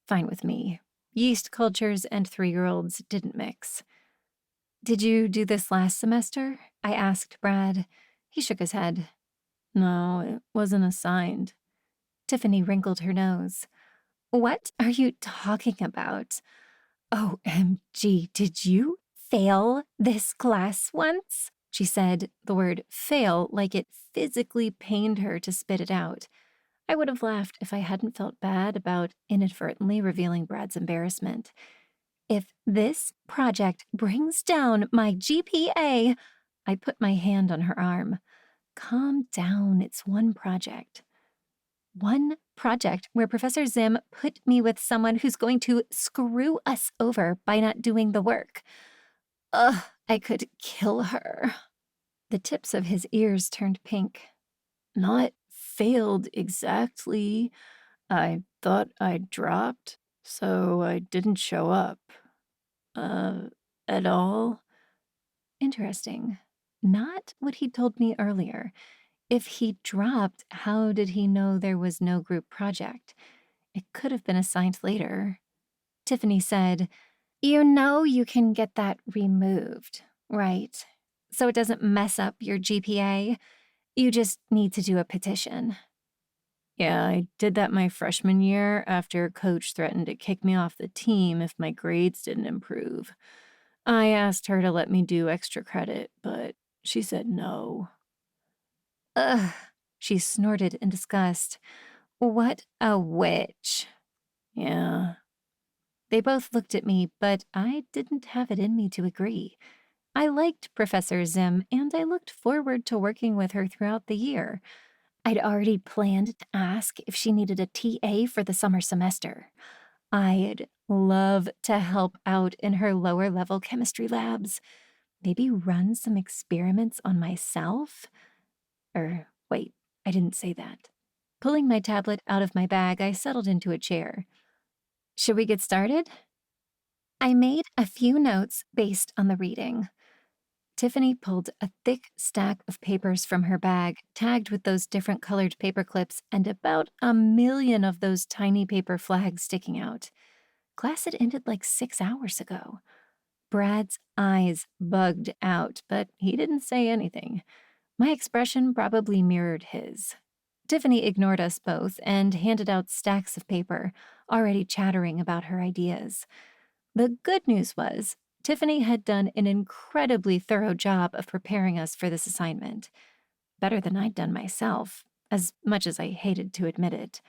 Fine with me. Yeast cultures and 3-year-olds didn't mix. Did you do this last semester? I asked Brad. He shook his head. No, it wasn't assigned. Tiffany wrinkled her nose. What are you talking about? OMG, did you fail this class once? She said the word fail like it physically pained her to spit it out. I would have laughed if I hadn't felt bad about inadvertently revealing Brad's embarrassment. If this project brings down my GPA, I put my hand on her arm. Calm down, it's one project. One project where Professor Zim put me with someone who's going to screw us over by not doing the work. Ugh, I could kill her. The tips of his ears turned pink. Not failed exactly. I thought I dropped, so I didn't show up. At all? Interesting. Not what he told me earlier. If he dropped, how did he know there was no group project? It could have been assigned later. Tiffany said, You know you can get that removed, right? So it doesn't mess up your GPA. You just need to do a petition. Yeah, I did that my freshman year after Coach threatened to kick me off the team if my grades didn't improve. I asked her to let me do extra credit, but she said no. Ugh, she snorted in disgust. What a witch. Yeah. They both looked at me, but I didn't have it in me to agree. I liked Professor Zim, and I looked forward to working with her throughout the year. I'd already planned to ask if she needed a TA for the summer semester. I'd love to help out in her lower-level chemistry labs. Maybe run some experiments on myself? Wait, I didn't say that. Pulling my tablet out of my bag, I settled into a chair. Should we get started? I made a few notes based on the reading. Tiffany pulled a thick stack of papers from her bag, tagged with those different colored paper clips and about 1,000,000 of those tiny paper flags sticking out. Class had ended like 6 hours ago. Brad's eyes bugged out, but he didn't say anything. My expression probably mirrored his. Tiffany ignored us both and handed out stacks of paper, already chattering about her ideas. The good news was, Tiffany had done an incredibly thorough job of preparing us for this assignment. Better than I'd done myself, as much as I hated to admit it.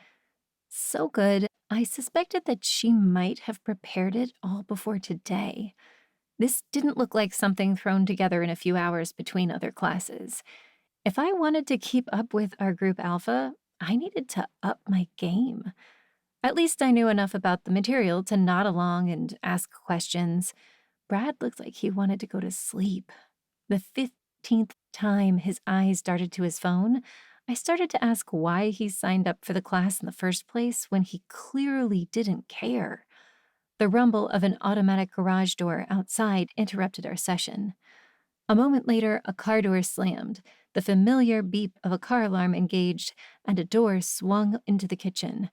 So good, I suspected that she might have prepared it all before today. This didn't look like something thrown together in a few hours between other classes. If I wanted to keep up with our group alpha, I needed to up my game. At least I knew enough about the material to nod along and ask questions. Brad looked like he wanted to go to sleep. The 15th time his eyes darted to his phone, I started to ask why he signed up for the class in the first place when he clearly didn't care. The rumble of an automatic garage door outside interrupted our session. A moment later, a car door slammed, the familiar beep of a car alarm engaged, and a door swung into the kitchen.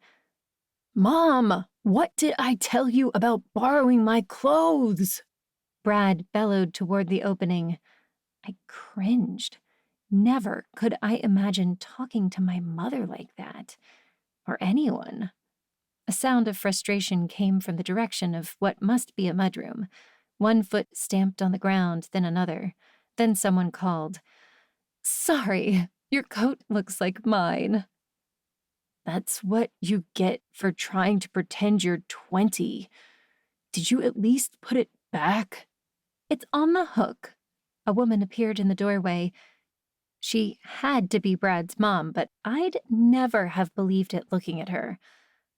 "Mom, what did I tell you about borrowing my clothes?" Brad bellowed toward the opening. I cringed. Never could I imagine talking to my mother like that, or anyone. A sound of frustration came from the direction of what must be a mudroom. One foot stamped on the ground, then another. Then someone called, "Sorry, your coat looks like mine." "That's what you get for trying to pretend you're 20. Did you at least put it back?" "It's on the hook." A woman appeared in the doorway. She had to be Brad's mom, but I'd never have believed it looking at her,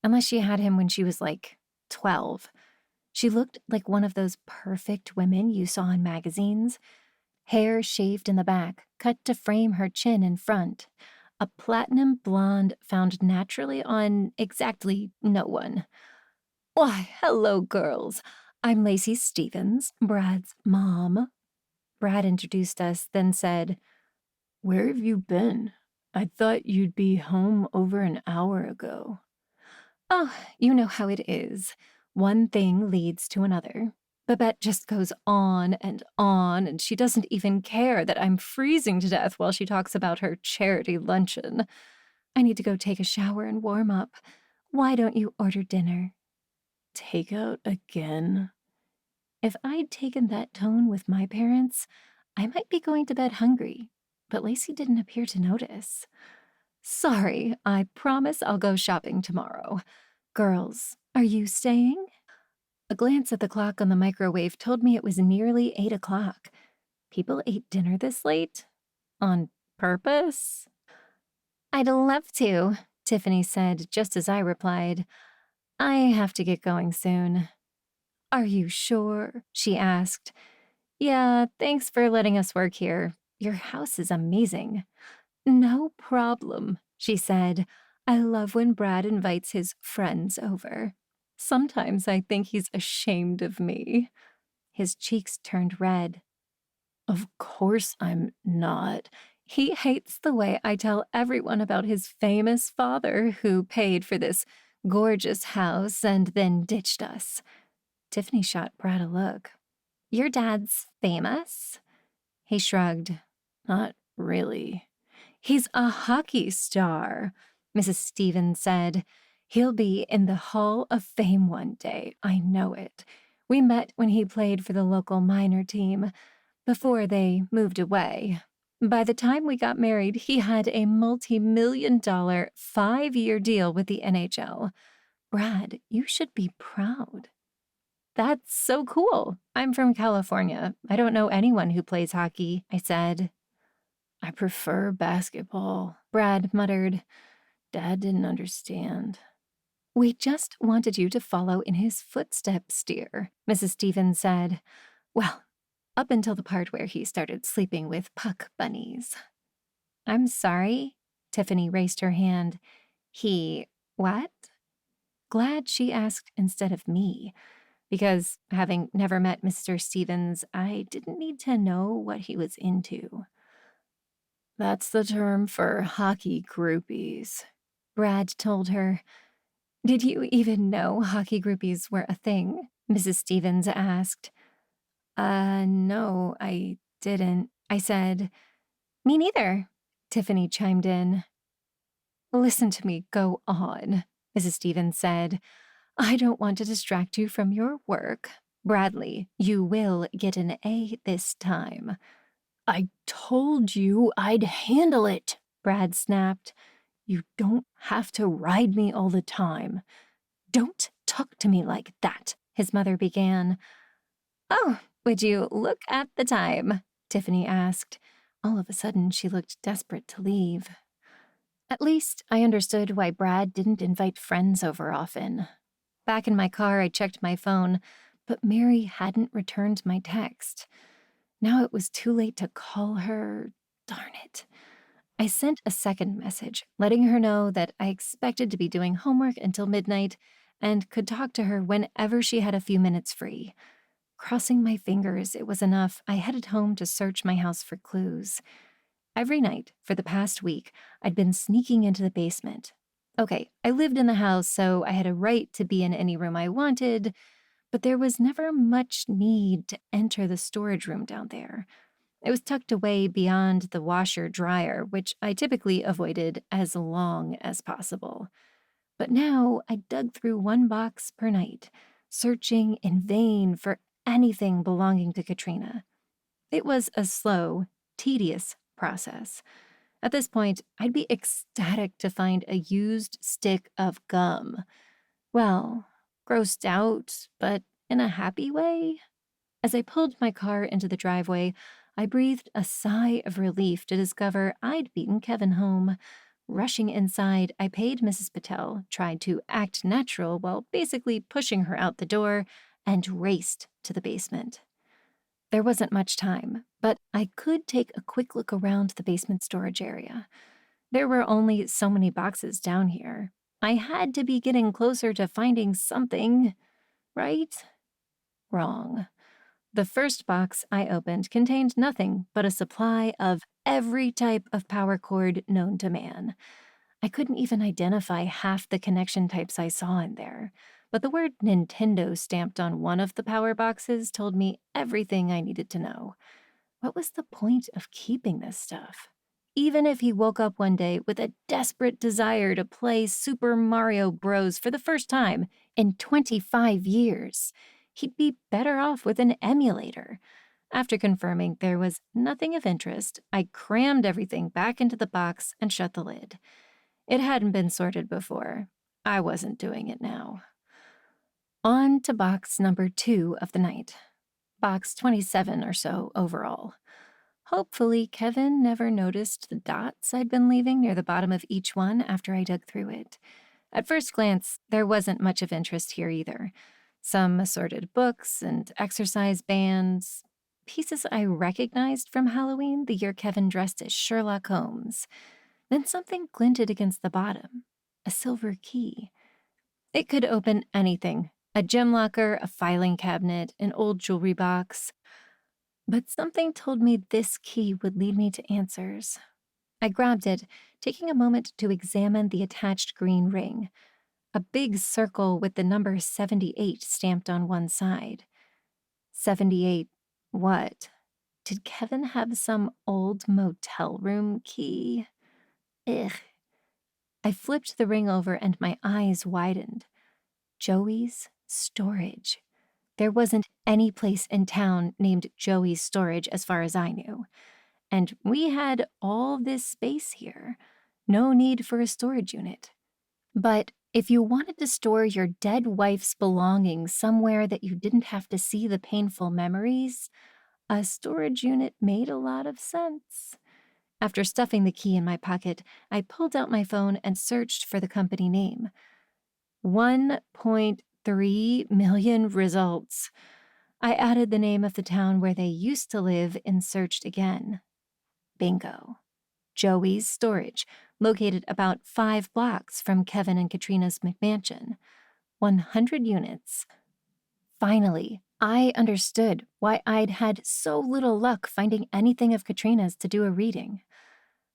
unless she had him when she was like 12. She looked like one of those perfect women you saw in magazines. Hair shaved in the back, cut to frame her chin in front. A platinum blonde found naturally on exactly no one. "Why, hello, girls. I'm Lacey Stevens, Brad's mom." Brad introduced us, then said, "Where have you been? I thought you'd be home over an hour ago." "Oh, you know how it is. One thing leads to another. Babette just goes on, and she doesn't even care that I'm freezing to death while she talks about her charity luncheon. I need to go take a shower and warm up. Why don't you order dinner?" "Takeout again?" If I'd taken that tone with my parents, I might be going to bed hungry, but Lacey didn't appear to notice. "Sorry, I promise I'll go shopping tomorrow. Girls, are you staying?" A glance at the clock on the microwave told me it was nearly 8 o'clock. People ate dinner this late? On purpose? "I'd love to," Tiffany said, just as I replied, "I have to get going soon." "Are you sure?" she asked. "Yeah, thanks for letting us work here. Your house is amazing." "No problem," she said. "I love when Brad invites his friends over. Sometimes I think he's ashamed of me." His cheeks turned red. "Of course I'm not. He hates the way I tell everyone about his famous father who paid for this gorgeous house and then ditched us." Tiffany shot Brad a look. "Your dad's famous?" He shrugged. "Not really." "He's a hockey star," Mrs. Stevens said. "He'll be in the Hall of Fame one day, I know it. We met when he played for the local minor team, before they moved away. By the time we got married, he had a multi-million-dollar 5-year deal with the NHL. Brad, you should be proud." "That's so cool. I'm from California. I don't know anyone who plays hockey," I said. "I prefer basketball," Brad muttered. "Dad didn't understand." "We just wanted you to follow in his footsteps, dear," Mrs. Stevens said. "Well, up until the part where he started sleeping with puck bunnies." "I'm sorry." Tiffany raised her hand. What?" Glad she asked instead of me, because, having never met Mr. Stevens, I didn't need to know what he was into. "That's the term for hockey groupies," Brad told her. "Did you even know hockey groupies were a thing?" Mrs. Stevens asked. No, I didn't," I said. "Me neither," Tiffany chimed in. "Listen to me go on," Mrs. Stevens said. "I don't want to distract you from your work. Bradley, you will get an A this time." "I told you I'd handle it," Brad snapped. "You don't have to ride me all the time." "Don't talk to me like that," his mother began. "Oh, would you look at the time?" Tiffany asked. All of a sudden, she looked desperate to leave. At least I understood why Brad didn't invite friends over often. Back in my car, I checked my phone, but Mary hadn't returned my text. Now it was too late to call her. Darn it. I sent a second message, letting her know that I expected to be doing homework until midnight and could talk to her whenever she had a few minutes free. Crossing my fingers it was enough, I headed home to search my house for clues. Every night for the past week, I'd been sneaking into the basement. Okay, I lived in the house, so I had a right to be in any room I wanted, but there was never much need to enter the storage room down there. It was tucked away beyond the washer-dryer, which I typically avoided as long as possible. But now I dug through one box per night, searching in vain for anything belonging to Katrina. It was a slow, tedious process. At this point, I'd be ecstatic to find a used stick of gum. Well, grossed out, but in a happy way. As I pulled my car into the driveway, I breathed a sigh of relief to discover I'd beaten Kevin home. Rushing inside, I paid Mrs. Patel, tried to act natural while basically pushing her out the door, and raced to the basement. There wasn't much time, but I could take a quick look around the basement storage area. There were only so many boxes down here. I had to be getting closer to finding something, right? Wrong. The first box I opened contained nothing but a supply of every type of power cord known to man. I couldn't even identify half the connection types I saw in there, but the word Nintendo stamped on one of the power boxes told me everything I needed to know. What was the point of keeping this stuff? Even if he woke up one day with a desperate desire to play Super Mario Bros. For the first time in 25 years, he'd be better off with an emulator. After confirming there was nothing of interest, I crammed everything back into the box and shut the lid. It hadn't been sorted before. I wasn't doing it now. On to box number 2 of the night. Box 27 or so overall. Hopefully, Kevin never noticed the dots I'd been leaving near the bottom of each one after I dug through it. At first glance, there wasn't much of interest here either. Some assorted books and exercise bands, pieces I recognized from Halloween the year Kevin dressed as Sherlock Holmes. Then something glinted against the bottom, a silver key. It could open anything, a gem locker, a filing cabinet, an old jewelry box. But something told me this key would lead me to answers. I grabbed it, taking a moment to examine the attached green ring. A big circle with the number 78 stamped on one side. 78 what? Did Kevin have some old motel room key? Ugh. I flipped the ring over and my eyes widened. Joey's storage. There wasn't any place in town named Joey's Storage as far as I knew. And we had all this space here. No need for a storage unit. But if you wanted to store your dead wife's belongings somewhere that you didn't have to see the painful memories, a storage unit made a lot of sense. After stuffing the key in my pocket, I pulled out my phone and searched for the company name. 1.3 million results. I added the name of the town where they used to live and searched again. Bingo. Joey's Storage, located about 5 blocks from Kevin and Katrina's McMansion. 100 units. Finally, I understood why I'd had so little luck finding anything of Katrina's to do a reading.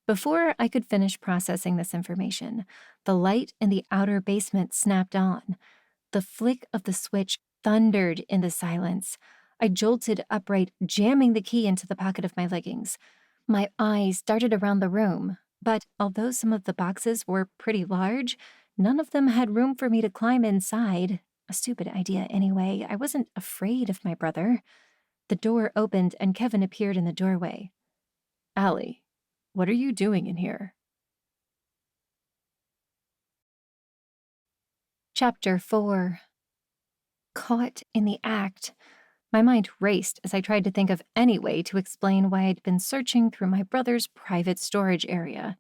Before I could finish processing this information, the light in the outer basement snapped on. The flick of the switch thundered in the silence. I jolted upright, jamming the key into the pocket of my leggings. My eyes darted around the room, but although some of the boxes were pretty large, none of them had room for me to climb inside. A stupid idea anyway. I wasn't afraid of my brother. The door opened and Kevin appeared in the doorway. "Allie, what are you doing in here?" Chapter 4. Caught in the act. My mind raced as I tried to think of any way to explain why I'd been searching through my brother's private storage area.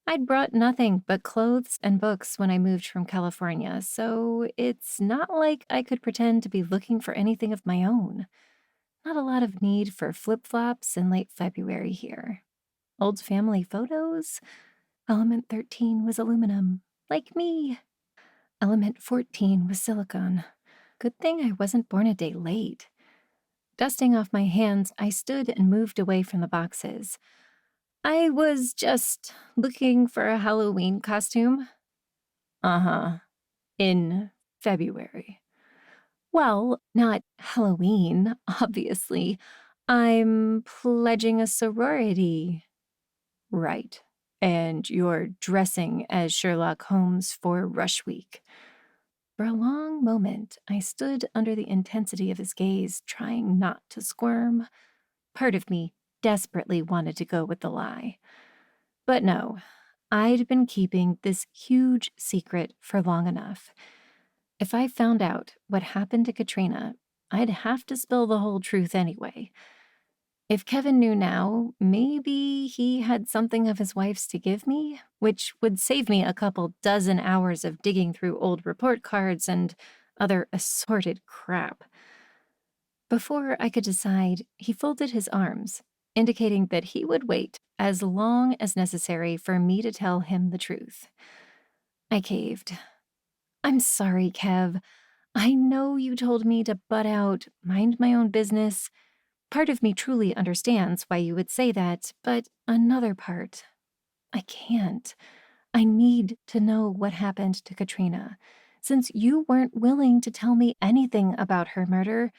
I'd brought nothing but clothes and books when I moved from California, so it's not like I could pretend to be looking for anything of my own. Not a lot of need for flip-flops in late February here. Old family photos? Element 13 was aluminum, like me. Element 14 was silicone. Good thing I wasn't born a day late. Dusting off my hands, I stood and moved away from the boxes. I was just looking for a Halloween costume. Uh-huh. In February. Well, not Halloween, obviously. I'm pledging a sorority. Right. And you're dressing as Sherlock Holmes for Rush Week. For a long moment, I stood under the intensity of his gaze, trying not to squirm. Part of me desperately wanted to go with the lie. But no, I'd been keeping this huge secret for long enough. If I found out what happened to Katrina, I'd have to spill the whole truth anyway. If Kevin knew now, maybe he had something of his wife's to give me, which would save me a couple dozen hours of digging through old report cards and other assorted crap. Before I could decide, he folded his arms, indicating that he would wait as long as necessary for me to tell him the truth. I caved. I'm sorry, Kev. I know you told me to butt out, mind my own business. Part of me truly understands why you would say that, but another part, I can't. I need to know what happened to Katrina. Since you weren't willing to tell me anything about her murder,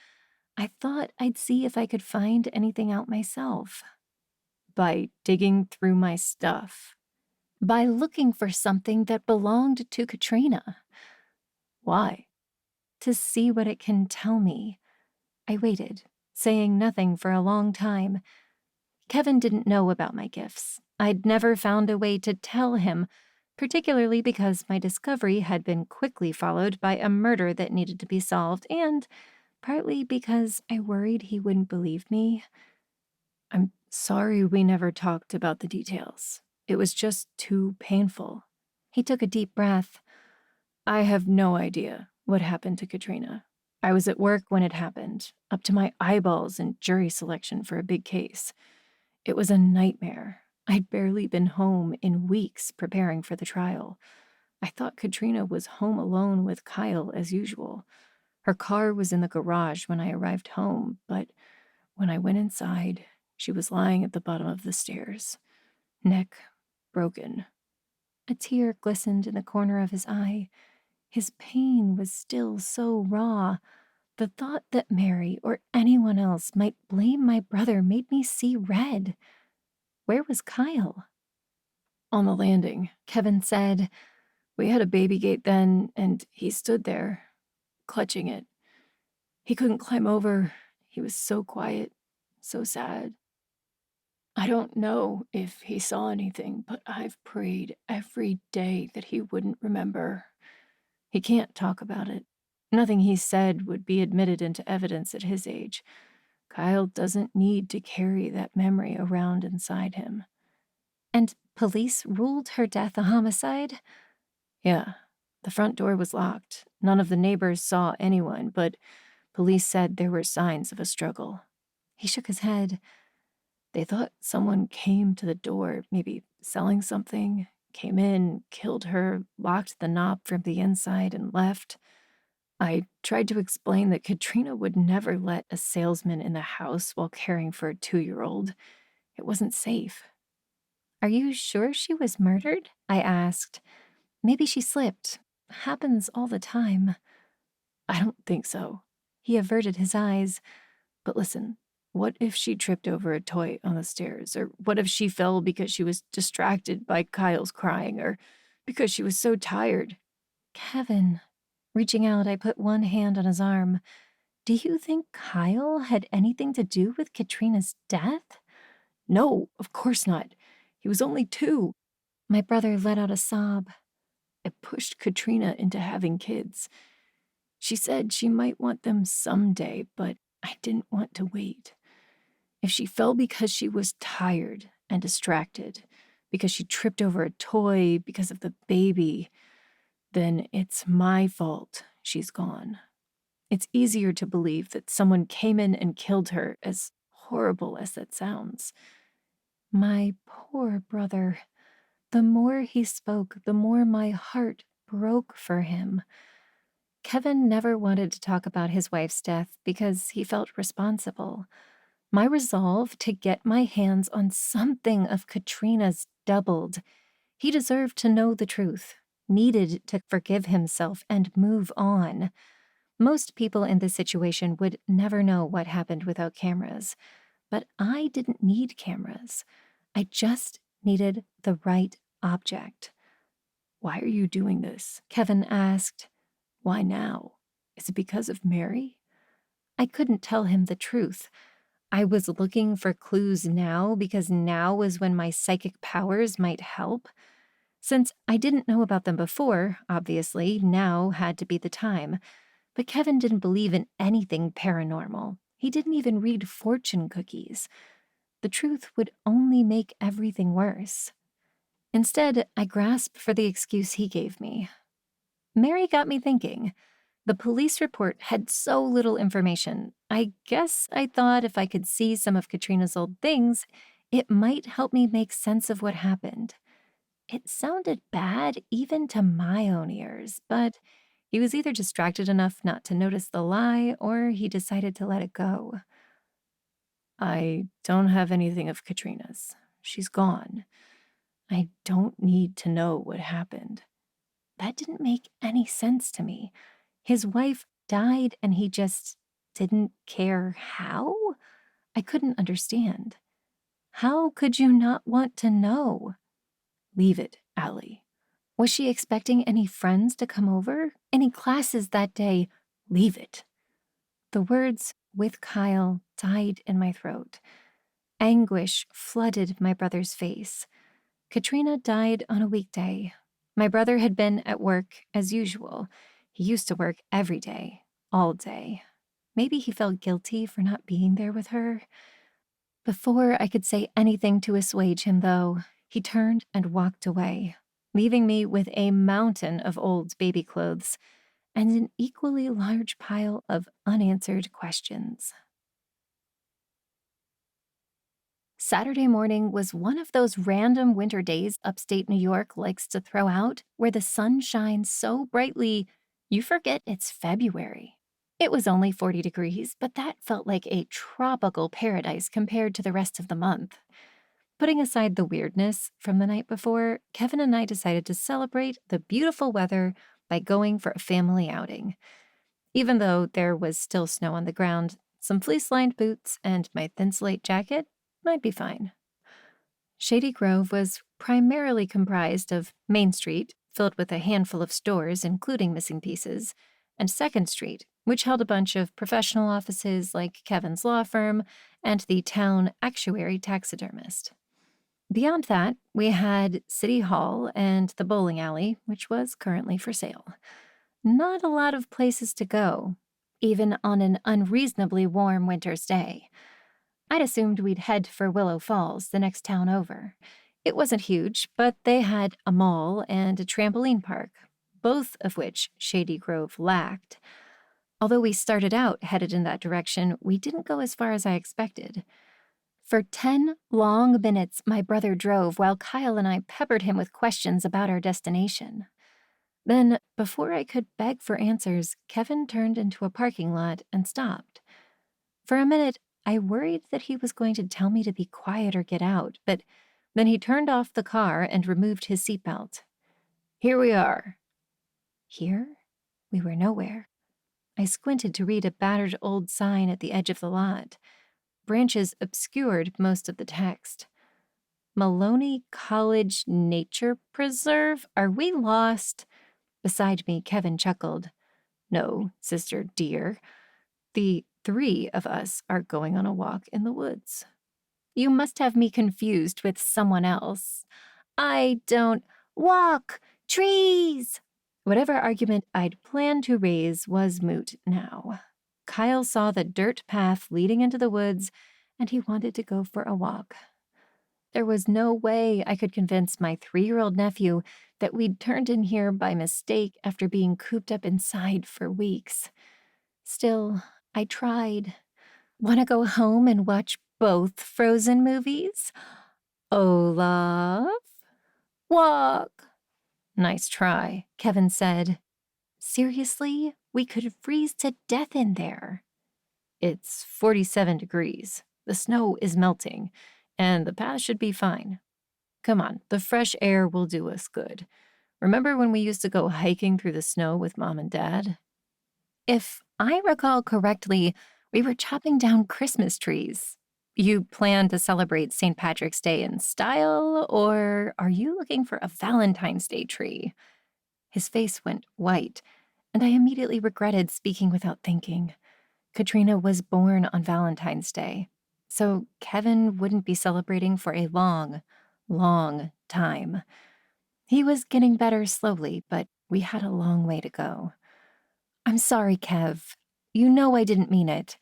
I thought I'd see if I could find anything out myself. By digging through my stuff. By looking for something that belonged to Katrina. Why? To see what it can tell me. I waited, saying nothing for a long time. Kevin didn't know about my gifts. I'd never found a way to tell him, particularly because my discovery had been quickly followed by a murder that needed to be solved, and partly because I worried he wouldn't believe me. I'm sorry we never talked about the details. It was just too painful. He took a deep breath. I have no idea what happened to Katrina. I was at work when it happened, up to my eyeballs in jury selection for a big case. It was a nightmare. I'd barely been home in weeks preparing for the trial. I thought Katrina was home alone with Kyle as usual. Her car was in the garage when I arrived home, but when I went inside, she was lying at the bottom of the stairs, neck broken. A tear glistened in the corner of his eye. His pain was still so raw. The thought that Mary or anyone else might blame my brother made me see red. Where was Kyle? On the landing, Kevin said. We had a baby gate then, and he stood there, clutching it. He couldn't climb over. He was so quiet, so sad. I don't know if he saw anything, but I've prayed every day that he wouldn't remember. He can't talk about it. Nothing he said would be admitted into evidence at his age. Kyle doesn't need to carry that memory around inside him. And police ruled her death a homicide? Yeah. The front door was locked. None of the neighbors saw anyone, but police said there were signs of a struggle. He shook his head. They thought someone came to the door, maybe selling something, came in, killed her, locked the knob from the inside, and left. I tried to explain that Katrina would never let a salesman in the house while caring for a 2-year-old. It wasn't safe. Are you sure she was murdered? I asked. Maybe she slipped. Happens all the time. I don't think so. He averted his eyes. But listen, what if she tripped over a toy on the stairs? Or what if she fell because she was distracted by Kyle's crying? Or because she was so tired? Kevin. Reaching out, I put one hand on his arm. Do you think Kyle had anything to do with Katrina's death? No, of course not. He was only 2. My brother let out a sob. I pushed Katrina into having kids. She said she might want them someday, but I didn't want to wait. If she fell because she was tired and distracted, because she tripped over a toy because of the baby, then it's my fault she's gone. It's easier to believe that someone came in and killed her, as horrible as that sounds. My poor brother. The more he spoke, the more my heart broke for him. Kevin never wanted to talk about his wife's death because he felt responsible. My resolve to get my hands on something of Katrina's doubled. He deserved to know the truth, needed to forgive himself and move on. Most people in this situation would never know what happened without cameras, but I didn't need cameras. I just needed the right object. "Why are you doing this?" Kevin asked. "Why now? Is it because of Mary?" I couldn't tell him the truth. I was looking for clues now because now was when my psychic powers might help. Since I didn't know about them before, obviously, now had to be the time. But Kevin didn't believe in anything paranormal. He didn't even read fortune cookies. The truth would only make everything worse. Instead, I grasped for the excuse he gave me. Mary got me thinking. The police report had so little information. I guess I thought if I could see some of Katrina's old things, it might help me make sense of what happened. It sounded bad even to my own ears, but he was either distracted enough not to notice the lie or he decided to let it go. "I don't have anything of Katrina's. She's gone. I don't need to know what happened." That didn't make any sense to me. His wife died and he just didn't care how? I couldn't understand. How could you not want to know? "Leave it, Allie." Was she expecting any friends to come over? Any classes that day? "Leave it." The words "with Kyle" died in my throat. Anguish flooded my brother's face. Katrina died on a weekday. My brother had been at work as usual. He used to work every day, all day. Maybe he felt guilty for not being there with her. Before I could say anything to assuage him, though, he turned and walked away, leaving me with a mountain of old baby clothes and an equally large pile of unanswered questions. Saturday morning was one of those random winter days upstate New York likes to throw out, where the sun shines so brightly you forget it's February. It was only 40 degrees, but that felt like a tropical paradise compared to the rest of the month. Putting aside the weirdness from the night before, Kevin and I decided to celebrate the beautiful weather by going for a family outing. Even though there was still snow on the ground, some fleece-lined boots and my thin slate jacket might be fine. Shady Grove was primarily comprised of Main Street, filled with a handful of stores, including missing pieces, and Second Street, which held a bunch of professional offices like Kevin's law firm and the town actuary taxidermist. Beyond that, we had City Hall and the bowling alley, which was currently for sale. Not a lot of places to go, even on an unreasonably warm winter's day. I'd assumed we'd head for Willow Falls, the next town over. It wasn't huge, but they had a mall and a trampoline park, both of which Shady Grove lacked. Although we started out headed in that direction, we didn't go as far as I expected. For 10 long minutes, my brother drove while Kyle and I peppered him with questions about our destination. Then, before I could beg for answers, Kevin turned into a parking lot and stopped. For a minute, I worried that he was going to tell me to be quiet or get out, but then he turned off the car and removed his seatbelt. "Here we are." Here? We were nowhere. I squinted to read a battered old sign at the edge of the lot. Branches obscured most of the text. "Maloney College Nature Preserve? Are we lost?" Beside me, Kevin chuckled. "No, sister dear. The 3 of us are going on a walk in the woods." "You must have me confused with someone else." "I don't walk trees." Whatever argument I'd planned to raise was moot now. Kyle saw the dirt path leading into the woods, and he wanted to go for a walk. There was no way I could convince my 3-year-old nephew that we'd turned in here by mistake after being cooped up inside for weeks. Still, I tried. Want to go home and watch both Frozen movies? Olaf? Walk! Nice try, Kevin said. Seriously? We could freeze to death in there. It's 47 degrees. The snow is melting, and the path should be fine. Come on, the fresh air will do us good. Remember when we used to go hiking through the snow with Mom and Dad? If I recall correctly, we were chopping down Christmas trees. You plan to celebrate St. Patrick's Day in style, or are you looking for a Valentine's Day tree? His face went white, and I immediately regretted speaking without thinking. Katrina was born on Valentine's Day, so Kevin wouldn't be celebrating for a long, long time. He was getting better slowly, but we had a long way to go. I'm sorry, Kev. You know I didn't mean it.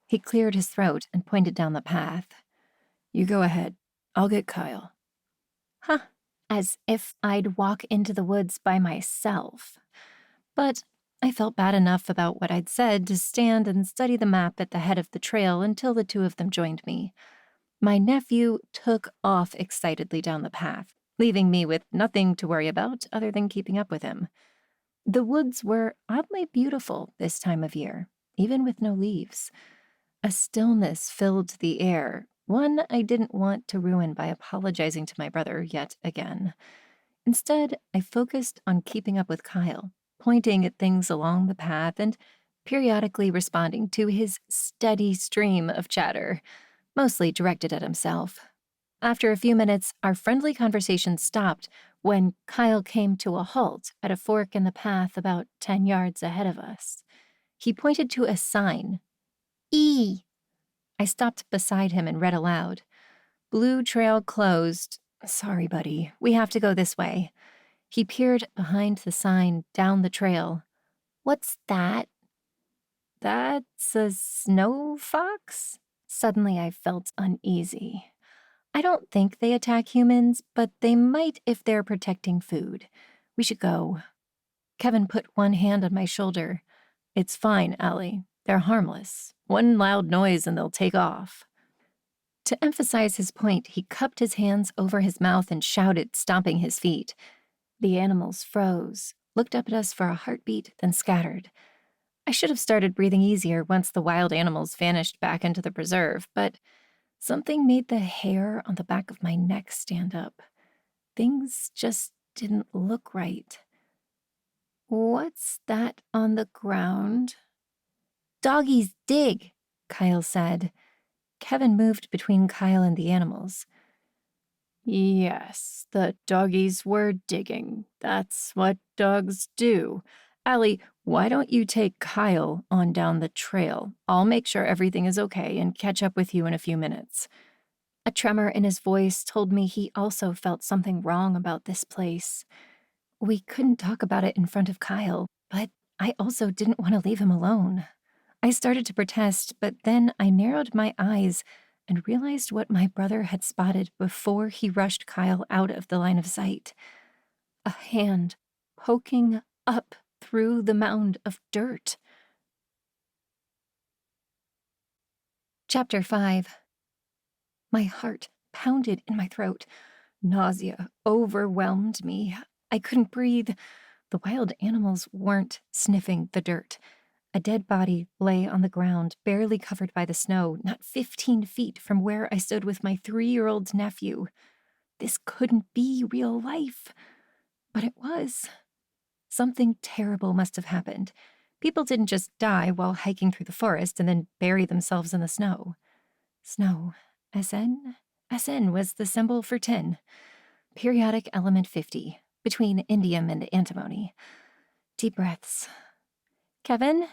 He cleared his throat and pointed down the path. You go ahead. I'll get Kyle. Huh. As if I'd walk into the woods by myself. But I felt bad enough about what I'd said to stand and study the map at the head of the trail until the two of them joined me. My nephew took off excitedly down the path, leaving me with nothing to worry about other than keeping up with him. The woods were oddly beautiful this time of year, even with no leaves. A stillness filled the air, one I didn't want to ruin by apologizing to my brother yet again. Instead, I focused on keeping up with Kyle, pointing at things along the path and periodically responding to his steady stream of chatter, mostly directed at himself. After a few minutes, our friendly conversation stopped when Kyle came to a halt at a fork in the path about 10 yards ahead of us. He pointed to a sign. E. I stopped beside him and read aloud. Blue trail closed. Sorry, buddy. We have to go this way. He peered behind the sign down the trail. What's that? That's a snow fox? Suddenly I felt uneasy. I don't think they attack humans, but they might if they're protecting food. We should go. Kevin put one hand on my shoulder. It's fine, Allie. They're harmless. One loud noise and they'll take off. To emphasize his point, he cupped his hands over his mouth and shouted, stomping his feet. The animals froze, looked up at us for a heartbeat, then scattered. I should have started breathing easier once the wild animals vanished back into the preserve, but something made the hair on the back of my neck stand up. Things just didn't look right. What's that on the ground? Doggies dig, Kyle said. Kevin moved between Kyle and the animals. Yes, the doggies were digging. That's what dogs do. Allie, why don't you take Kyle on down the trail? I'll make sure everything is okay and catch up with you in a few minutes. A tremor in his voice told me he also felt something wrong about this place. We couldn't talk about it in front of Kyle, but I also didn't want to leave him alone. I started to protest, but then I narrowed my eyes and realized what my brother had spotted before he rushed Kyle out of the line of sight. A hand poking up through the mound of dirt. Chapter 5. My heart pounded in my throat. Nausea overwhelmed me. I couldn't breathe. The wild animals weren't sniffing the dirt. A dead body lay on the ground, barely covered by the snow, not 15 feet from where I stood with my 3-year-old nephew. This couldn't be real life. But it was. Something terrible must have happened. People didn't just die while hiking through the forest and then bury themselves in the snow. Snow. SN? SN was the symbol for tin. Periodic element 50, between indium and antimony. Deep breaths. Kevin?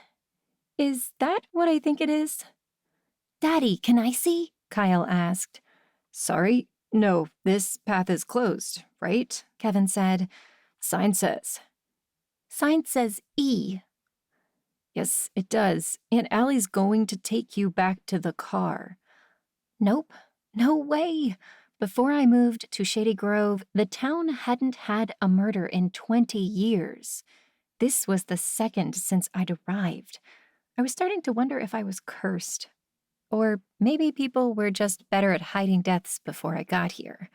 Is that what I think it is? Daddy, can I see? Kyle asked. Sorry, no, this path is closed, right? Kevin said. Sign says. Sign says E. Yes, it does. Aunt Allie's going to take you back to the car. Nope, no way. Before I moved to Shady Grove, the town hadn't had a murder in 20 years. This was the second since I'd arrived. I was starting to wonder if I was cursed. Or maybe people were just better at hiding deaths before I got here.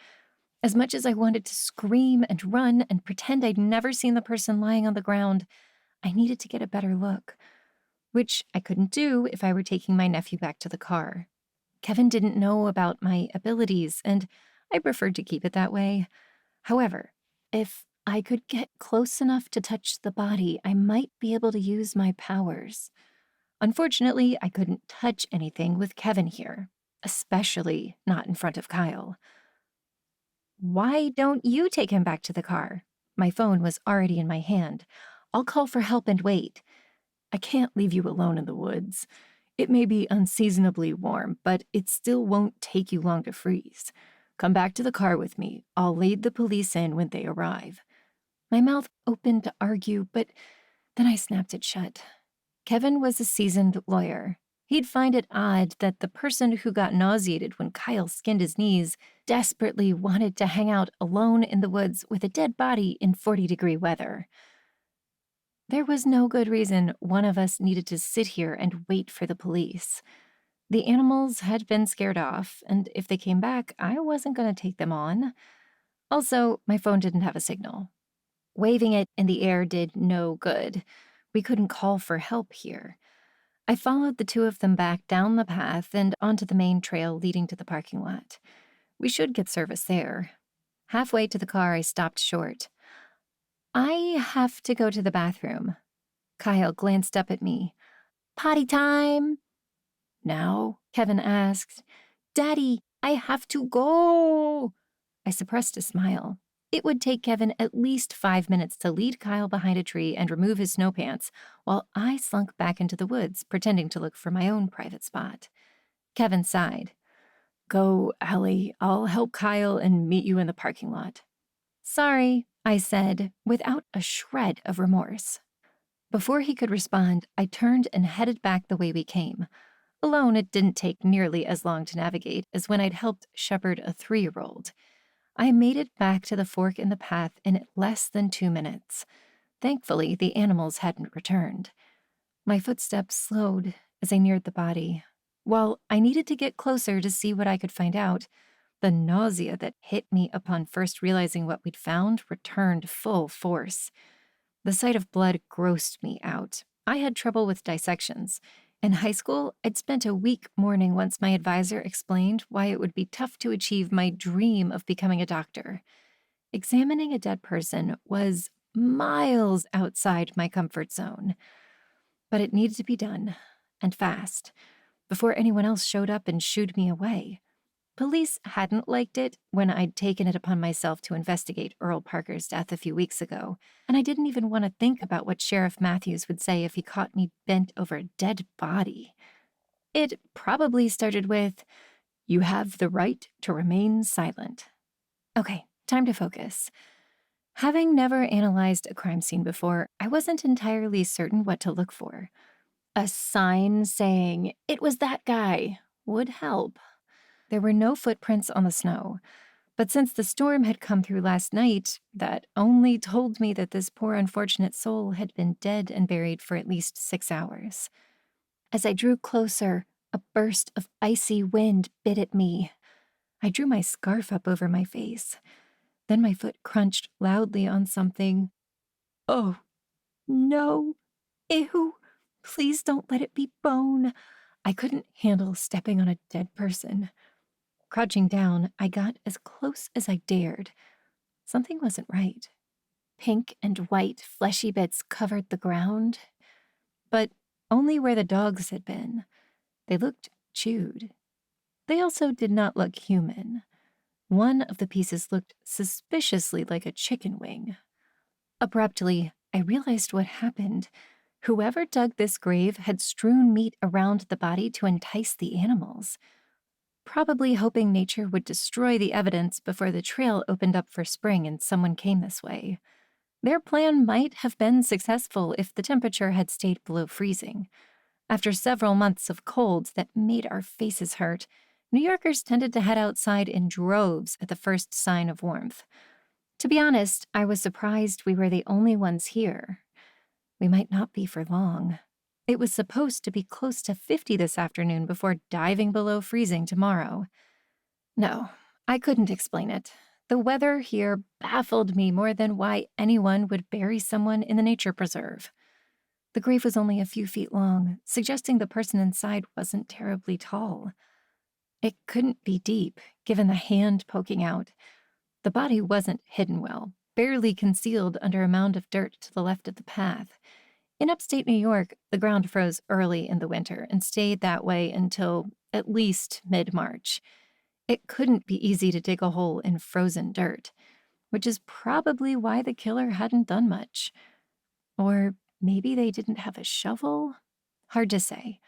As much as I wanted to scream and run and pretend I'd never seen the person lying on the ground, I needed to get a better look, which I couldn't do if I were taking my nephew back to the car. Kevin didn't know about my abilities, and I preferred to keep it that way. However, if I could get close enough to touch the body, I might be able to use my powers. Unfortunately, I couldn't touch anything with Kevin here, especially not in front of Kyle. Why don't you take him back to the car? My phone was already in my hand. I'll call for help and wait. I can't leave you alone in the woods. It may be unseasonably warm, but it still won't take you long to freeze. Come back to the car with me. I'll lead the police in when they arrive. My mouth opened to argue, but then I snapped it shut. Kevin was a seasoned lawyer. He'd find it odd that the person who got nauseated when Kyle skinned his knees desperately wanted to hang out alone in the woods with a dead body in 40-degree weather. There was no good reason one of us needed to sit here and wait for the police. The animals had been scared off, and if they came back, I wasn't going to take them on. Also, my phone didn't have a signal. Waving it in the air did no good. We couldn't call for help here. I followed the two of them back down the path and onto the main trail leading to the parking lot. We should get service there. Halfway to the car, I stopped short. I have to go to the bathroom. Kyle glanced up at me. Potty time? Now? Kevin asked. Daddy, I have to go. I suppressed a smile. It would take Kevin at least 5 minutes to lead Kyle behind a tree and remove his snow pants, while I slunk back into the woods, pretending to look for my own private spot. Kevin sighed. Go, Allie. I'll help Kyle and meet you in the parking lot. Sorry, I said, without a shred of remorse. Before he could respond, I turned and headed back the way we came. Alone, it didn't take nearly as long to navigate as when I'd helped shepherd a 3-year-old. I made it back to the fork in the path in less than 2 minutes. Thankfully, the animals hadn't returned. My footsteps slowed as I neared the body. While I needed to get closer to see what I could find out, the nausea that hit me upon first realizing what we'd found returned full force. The sight of blood grossed me out. I had trouble with dissections. In high school, I'd spent a week mourning once my advisor explained why it would be tough to achieve my dream of becoming a doctor. Examining a dead person was miles outside my comfort zone. But it needed to be done, and fast, before anyone else showed up and shooed me away. Police hadn't liked it when I'd taken it upon myself to investigate Earl Parker's death a few weeks ago, and I didn't even want to think about what Sheriff Matthews would say if he caught me bent over a dead body. It probably started with, "You have the right to remain silent." Okay, time to focus. Having never analyzed a crime scene before, I wasn't entirely certain what to look for. A sign saying, "It was that guy," would help. There were no footprints on the snow, but since the storm had come through last night, that only told me that this poor unfortunate soul had been dead and buried for at least 6 hours. As I drew closer, a burst of icy wind bit at me. I drew my scarf up over my face. Then my foot crunched loudly on something. Oh, no. Ew. Please don't let it be bone. I couldn't handle stepping on a dead person. Crouching down, I got as close as I dared. Something wasn't right. Pink and white fleshy bits covered the ground, but only where the dogs had been. They looked chewed. They also did not look human. One of the pieces looked suspiciously like a chicken wing. Abruptly, I realized what happened. Whoever dug this grave had strewn meat around the body to entice the animals, probably hoping nature would destroy the evidence before the trail opened up for spring and someone came this way. Their plan might have been successful if the temperature had stayed below freezing. After several months of cold that made our faces hurt, New Yorkers tended to head outside in droves at the first sign of warmth. To be honest, I was surprised we were the only ones here. We might not be for long. It was supposed to be close to 50 this afternoon before diving below freezing tomorrow. No, I couldn't explain it. The weather here baffled me more than why anyone would bury someone in the nature preserve. The grave was only a few feet long, suggesting the person inside wasn't terribly tall. It couldn't be deep, given the hand poking out. The body wasn't hidden well, barely concealed under a mound of dirt to the left of the path. In upstate New York, the ground froze early in the winter and stayed that way until at least mid-March. It couldn't be easy to dig a hole in frozen dirt, which is probably why the killer hadn't done much. Or maybe they didn't have a shovel? Hard to say.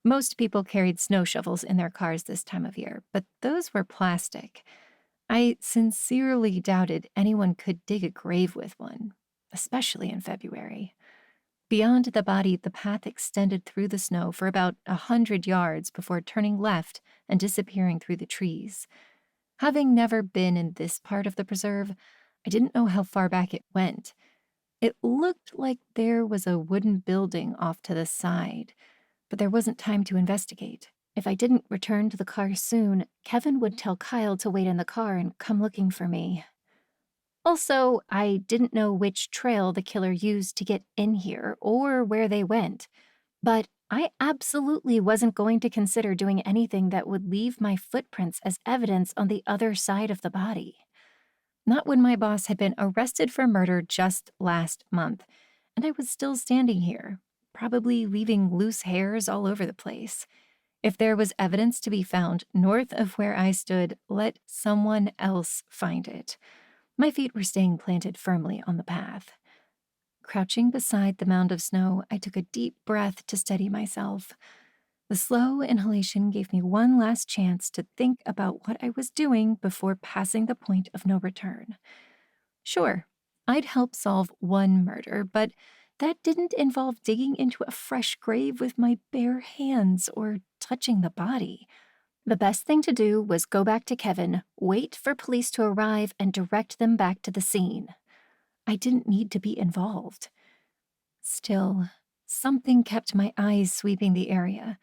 Most people carried snow shovels in their cars this time of year, but those were plastic. I sincerely doubted anyone could dig a grave with one, especially in February. Beyond the body, the path extended through the snow for about 100 yards before turning left and disappearing through the trees. Having never been in this part of the preserve, I didn't know how far back it went. It looked like there was a wooden building off to the side, but there wasn't time to investigate. If I didn't return to the car soon, Kevin would tell Kyle to wait in the car and come looking for me. Also, I didn't know which trail the killer used to get in here or where they went, but I absolutely wasn't going to consider doing anything that would leave my footprints as evidence on the other side of the body. Not when my boss had been arrested for murder just last month, and I was still standing here, probably leaving loose hairs all over the place. If there was evidence to be found north of where I stood, let someone else find it. My feet were staying planted firmly on the path. Crouching beside the mound of snow, I took a deep breath to steady myself. The slow inhalation gave me one last chance to think about what I was doing before passing the point of no return. Sure, I'd help solve one murder, but that didn't involve digging into a fresh grave with my bare hands or touching the body. The best thing to do was go back to Kevin, wait for police to arrive, and direct them back to the scene. I didn't need to be involved. Still, something kept my eyes sweeping the area.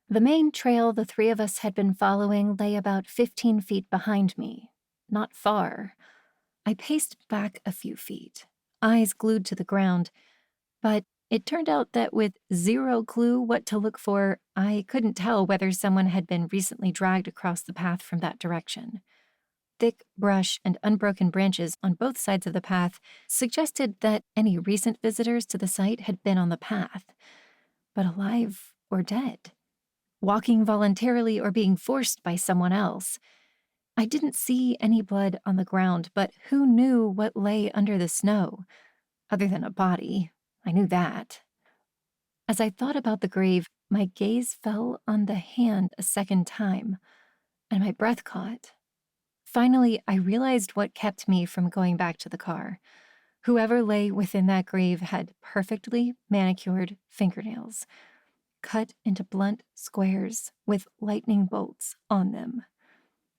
The main trail the three of us had been following lay about 15 feet behind me. Not far. I paced back a few feet, eyes glued to the ground, but it turned out that with zero clue what to look for, I couldn't tell whether someone had been recently dragged across the path from that direction. Thick brush and unbroken branches on both sides of the path suggested that any recent visitors to the site had been on the path, but alive or dead, walking voluntarily or being forced by someone else. I didn't see any blood on the ground, but who knew what lay under the snow? Other than a body, I knew that. As I thought about the grave, my gaze fell on the hand a second time, and my breath caught. Finally, I realized what kept me from going back to the car. Whoever lay within that grave had perfectly manicured fingernails, cut into blunt squares with lightning bolts on them.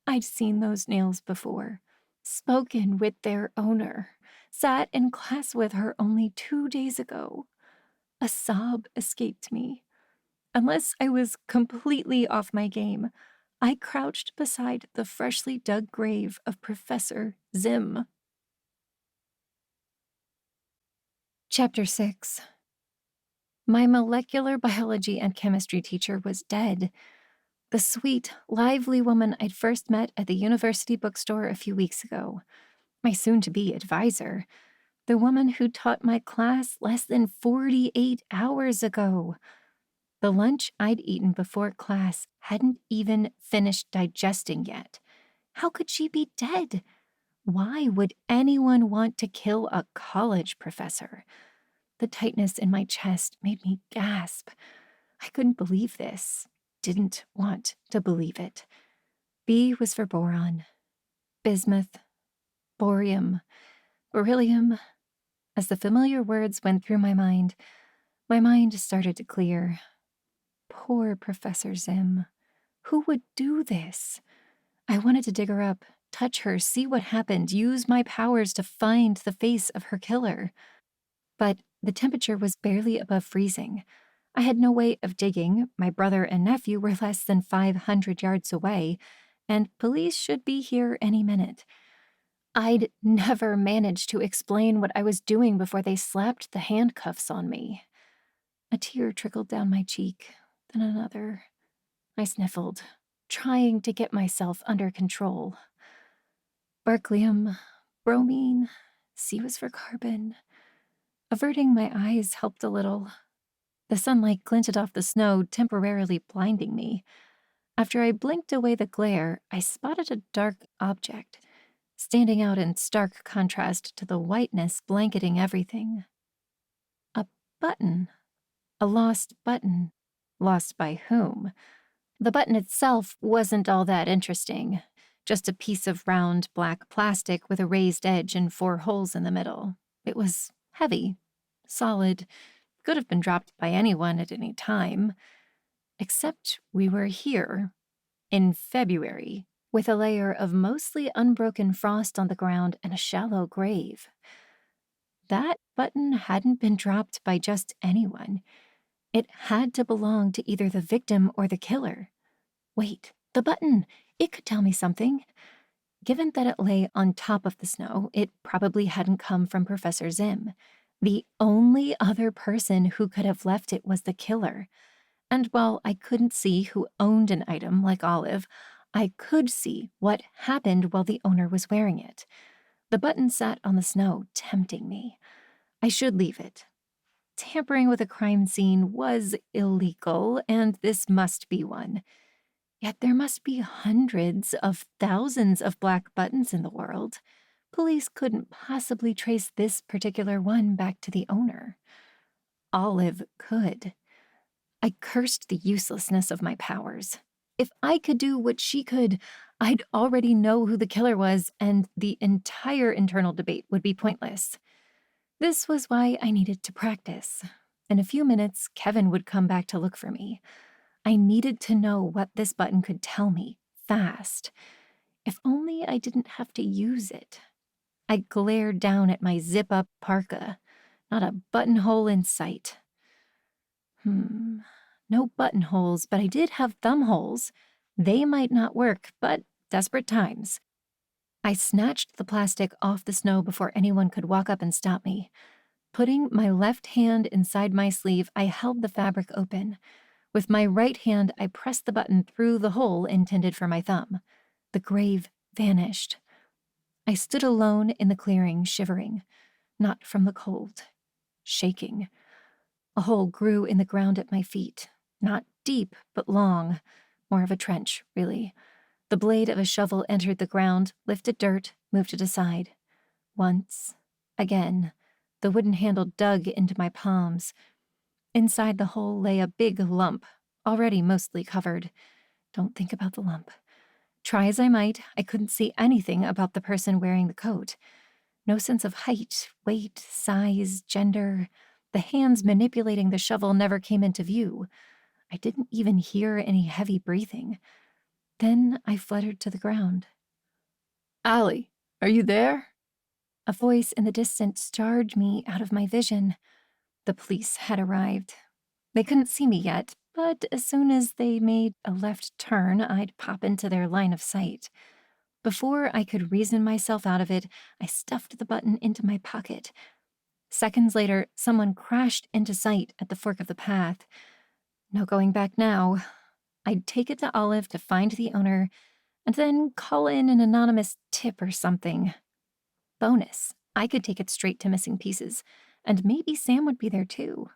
I'd seen those nails before, spoken with their owner, sat in class with her only 2 days ago. A sob escaped me. Unless I was completely off my game, I crouched beside the freshly dug grave of Professor Zim. Chapter 6. My molecular biology and chemistry teacher was dead. The sweet, lively woman I'd first met at the university bookstore a few weeks ago. My soon-to-be advisor. The woman who taught my class less than 48 hours ago. The lunch I'd eaten before class hadn't even finished digesting yet. How could she be dead? Why would anyone want to kill a college professor? The tightness in my chest made me gasp. I couldn't believe this. Didn't want to believe it. B was for boron, bismuth, borium, beryllium. As the familiar words went through my mind started to clear. Poor Professor Zim. Who would do this? I wanted to dig her up, touch her, see what happened, use my powers to find the face of her killer. But the temperature was barely above freezing. I had no way of digging. My brother and nephew were less than 500 yards away, and police should be here any minute. I'd never managed to explain what I was doing before they slapped the handcuffs on me. A tear trickled down my cheek, then another. I sniffled, trying to get myself under control. Berkelium, bromine, C was for carbon. Averting my eyes helped a little. The sunlight glinted off the snow, temporarily blinding me. After I blinked away the glare, I spotted a dark object, standing out in stark contrast to the whiteness blanketing everything. A button. A lost button. Lost by whom? The button itself wasn't all that interesting. Just a piece of round black plastic with a raised edge and 4 holes in the middle. It was heavy, solid, could have been dropped by anyone at any time. Except we were here, in February, with a layer of mostly unbroken frost on the ground and a shallow grave. That button hadn't been dropped by just anyone. It had to belong to either the victim or the killer. Wait, the button! It could tell me something. Given that it lay on top of the snow, it probably hadn't come from Professor Zim. The only other person who could have left it was the killer. And while I couldn't see who owned an item like Olive, I could see what happened while the owner was wearing it. The button sat on the snow, tempting me. I should leave it. Tampering with a crime scene was illegal, and this must be one. Yet there must be hundreds of thousands of black buttons in the world. Police couldn't possibly trace this particular one back to the owner. Olive could. I cursed the uselessness of my powers. If I could do what she could, I'd already know who the killer was, and the entire internal debate would be pointless. This was why I needed to practice. In a few minutes, Kevin would come back to look for me. I needed to know what this button could tell me, fast. If only I didn't have to use it. I glared down at my zip-up parka. Not a buttonhole in sight. No buttonholes, but I did have thumbholes. They might not work, but desperate times. I snatched the plastic off the snow before anyone could walk up and stop me. Putting my left hand inside my sleeve, I held the fabric open. With my right hand, I pressed the button through the hole intended for my thumb. The grave vanished. I stood alone in the clearing, shivering, not from the cold, shaking. A hole grew in the ground at my feet, not deep, but long, more of a trench, really. The blade of a shovel entered the ground, lifted dirt, moved it aside. Once, again, the wooden handle dug into my palms. Inside the hole lay a big lump, already mostly covered. Don't think about the lump. Try as I might, I couldn't see anything about the person wearing the coat. No sense of height, weight, size, gender. The hands manipulating the shovel never came into view. I didn't even hear any heavy breathing. Then I fluttered to the ground. "Allie, are you there?" A voice in the distance jarred me out of my vision. The police had arrived. They couldn't see me yet, but as soon as they made a left turn, I'd pop into their line of sight. Before I could reason myself out of it, I stuffed the button into my pocket. Seconds later, someone crashed into sight at the fork of the path. No going back now. I'd take it to Olive to find the owner, and then call in an anonymous tip or something. Bonus, I could take it straight to missing pieces, and maybe Sam would be there too.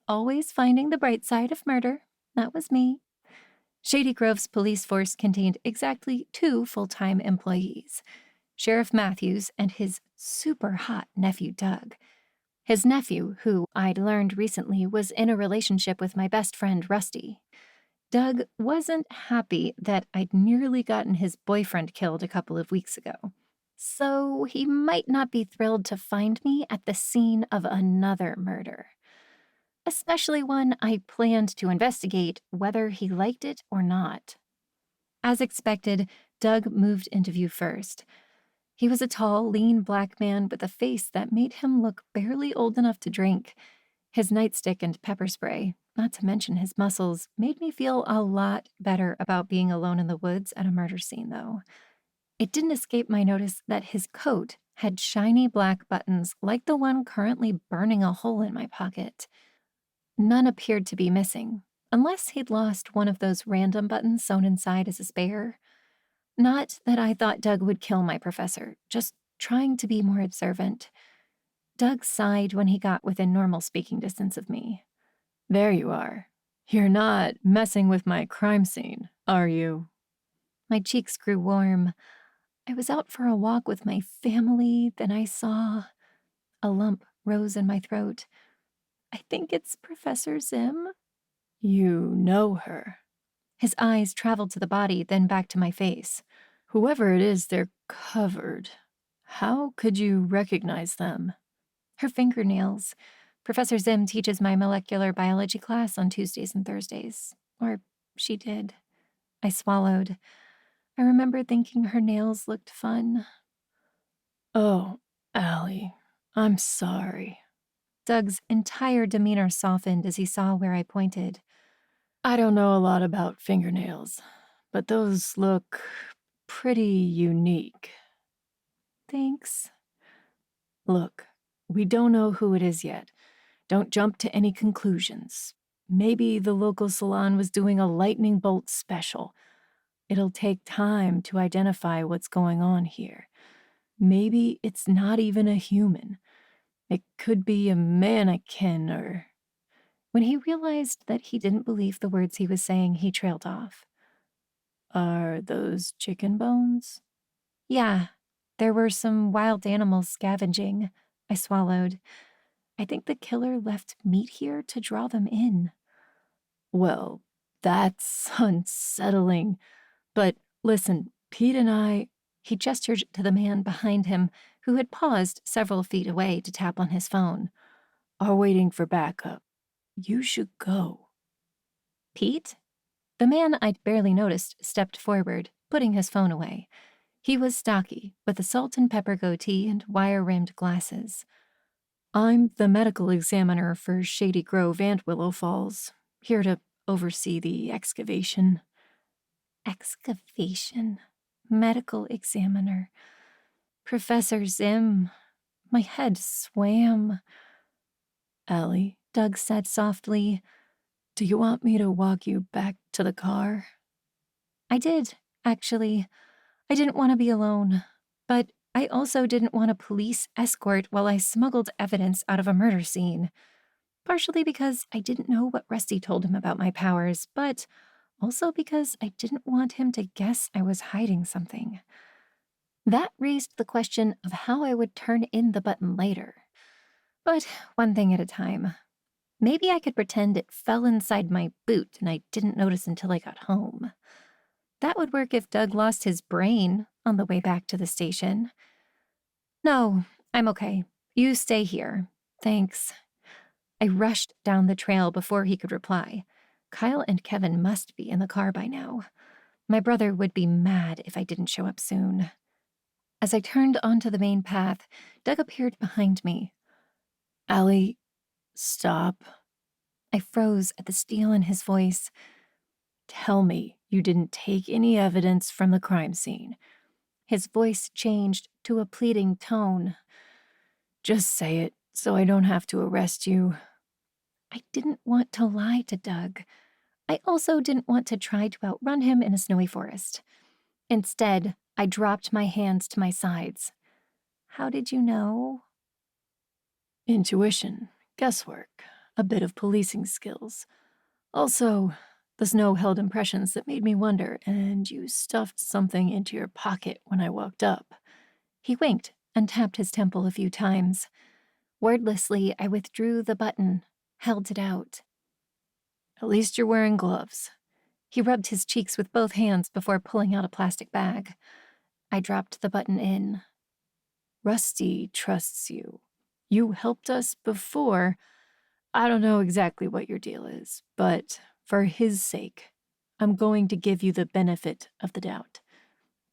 Always finding the bright side of murder. That was me. Shady Grove's police force contained exactly 2 full-time employees, Sheriff Matthews and his super hot nephew Doug. His nephew, who I'd learned recently was in a relationship with my best friend Rusty. Doug wasn't happy that I'd nearly gotten his boyfriend killed a couple of weeks ago, so he might not be thrilled to find me at the scene of another murder. Especially one I planned to investigate whether he liked it or not. As expected, Doug moved into view first. He was a tall, lean black man with a face that made him look barely old enough to drink. His nightstick and pepper spray, not to mention his muscles, made me feel a lot better about being alone in the woods at a murder scene, though. It didn't escape my notice that his coat had shiny black buttons like the one currently burning a hole in my pocket. None appeared to be missing, unless he'd lost one of those random buttons sewn inside as a spare. Not that I thought Doug would kill my professor, just trying to be more observant. Doug sighed when he got within normal speaking distance of me. There you are. You're not messing with my crime scene, are you? My cheeks grew warm. I was out for a walk with my family, then I saw... A lump rose in my throat. I think it's Professor Zim. You know her. His eyes traveled to the body, then back to my face. Whoever it is, they're covered. How could you recognize them? Her fingernails. Professor Zim teaches my molecular biology class on Tuesdays and Thursdays. Or she did. I swallowed. I remember thinking her nails looked fun. Oh, Allie, I'm sorry. Doug's entire demeanor softened as he saw where I pointed. I don't know a lot about fingernails, but those look pretty unique. Thanks. Look, we don't know who it is yet. Don't jump to any conclusions. Maybe the local salon was doing a lightning bolt special. It'll take time to identify what's going on here. Maybe it's not even a human. It could be a mannequin or... When he realized that he didn't believe the words he was saying, he trailed off. Are those chicken bones? Yeah, there were some wild animals scavenging. I swallowed. I think the killer left meat here to draw them in. Well, that's unsettling. But listen, Pete and I... He gestured to the man behind him, who had paused several feet away to tap on his phone. Are waiting for backup. You should go. Pete? The man I'd barely noticed stepped forward, putting his phone away. He was stocky, with a salt and pepper goatee and wire-rimmed glasses. I'm the medical examiner for Shady Grove and Willow Falls, here to oversee the excavation. Excavation? Medical examiner. Professor Zim. My head swam. Allie, Doug said softly, do you want me to walk you back to the car? I did, actually. I didn't want to be alone, but I also didn't want a police escort while I smuggled evidence out of a murder scene. Partially because I didn't know what Rusty told him about my powers, but also because I didn't want him to guess I was hiding something. That raised the question of how I would turn in the button later. But one thing at a time. Maybe I could pretend it fell inside my boot and I didn't notice until I got home. That would work if Doug lost his brain on the way back to the station. No, I'm okay. You stay here. Thanks. I rushed down the trail before he could reply. Kyle and Kevin must be in the car by now. My brother would be mad if I didn't show up soon. As I turned onto the main path, Doug appeared behind me. Allie, stop. I froze at the steel in his voice. Tell me you didn't take any evidence from the crime scene. His voice changed to a pleading tone. Just say it so I don't have to arrest you. I didn't want to lie to Doug. I also didn't want to try to outrun him in a snowy forest. Instead, I dropped my hands to my sides. How did you know? Intuition, guesswork, a bit of policing skills. Also, the snow held impressions that made me wonder, and you stuffed something into your pocket when I walked up. He winked and tapped his temple a few times. Wordlessly, I withdrew the button, held it out. At least you're wearing gloves. He rubbed his cheeks with both hands before pulling out a plastic bag. I dropped the button in. Rusty trusts you. You helped us before. I don't know exactly what your deal is, but for his sake, I'm going to give you the benefit of the doubt.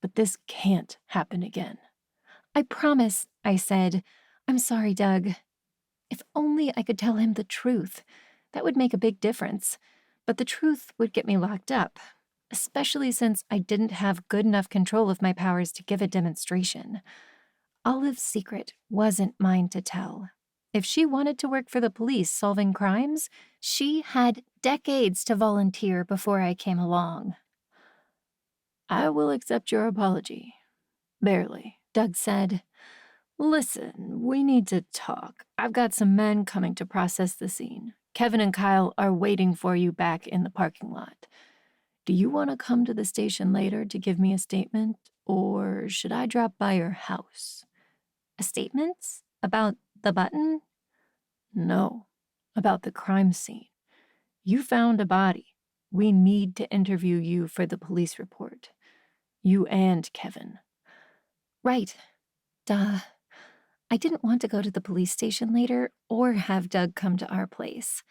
But this can't happen again. I promise, I said. I'm sorry, Doug. If only I could tell him the truth. That would make a big difference. But the truth would get me locked up, especially since I didn't have good enough control of my powers to give a demonstration. Olive's secret wasn't mine to tell. If she wanted to work for the police solving crimes, she had decades to volunteer before I came along. I will accept your apology. Barely, Doug said. Listen, we need to talk. I've got some men coming to process the scene. Kevin and Kyle are waiting for you back in the parking lot. Do you want to come to the station later to give me a statement, or should I drop by your house? A statement? About the button? No, about the crime scene. You found a body. We need to interview you for the police report. You and Kevin. Right. Duh. I didn't want to go to the police station later or have Doug come to our place.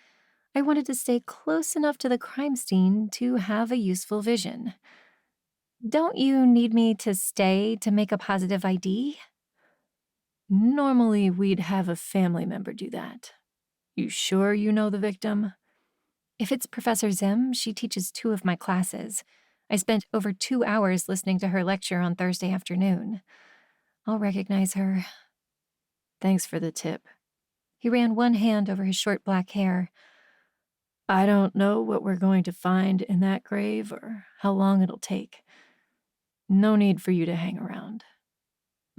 I wanted to stay close enough to the crime scene to have a useful vision. Don't you need me to stay to make a positive ID? Normally, we'd have a family member do that. You sure you know the victim? If it's Professor Zim, she teaches 2 of my classes. I spent over 2 hours listening to her lecture on Thursday afternoon. I'll recognize her. Thanks for the tip. He ran one hand over his short black hair. I don't know what we're going to find in that grave or how long it'll take. No need for you to hang around.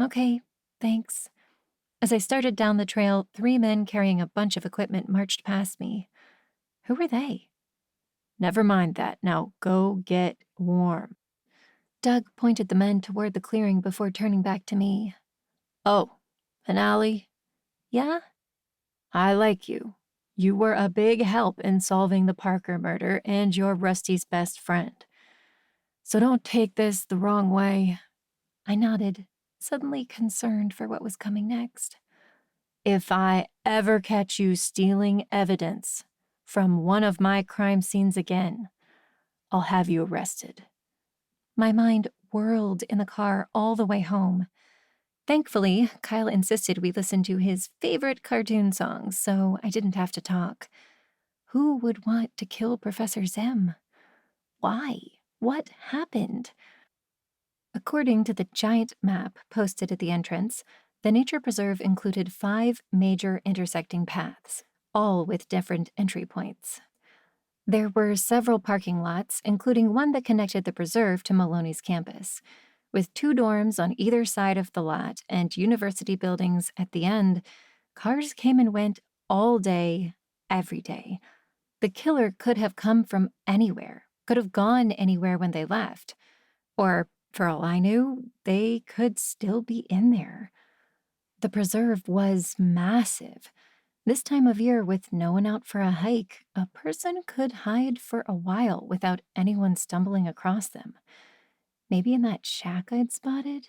Okay, thanks. As I started down the trail, 3 men carrying a bunch of equipment marched past me. Who were they? Never mind that. Now go get warm. Doug pointed the men toward the clearing before turning back to me. Oh, and Allie? Yeah? I like you. You were a big help in solving the Parker murder and you're Rusty's best friend. So don't take this the wrong way. I nodded, suddenly concerned for what was coming next. If I ever catch you stealing evidence from one of my crime scenes again, I'll have you arrested. My mind whirled in the car all the way home. Thankfully, Kyle insisted we listen to his favorite cartoon songs, so I didn't have to talk. Who would want to kill Professor Zim? Why? What happened? According to the giant map posted at the entrance, the nature preserve included 5 major intersecting paths, all with different entry points. There were several parking lots, including one that connected the preserve to Maloney's campus, with 2 dorms on either side of the lot and university buildings at the end. Cars came and went all day, every day. The killer could have come from anywhere, could have gone anywhere when they left. Or, for all I knew, they could still be in there. The preserve was massive. This time of year, with no one out for a hike, a person could hide for a while without anyone stumbling across them. Maybe in that shack I'd spotted?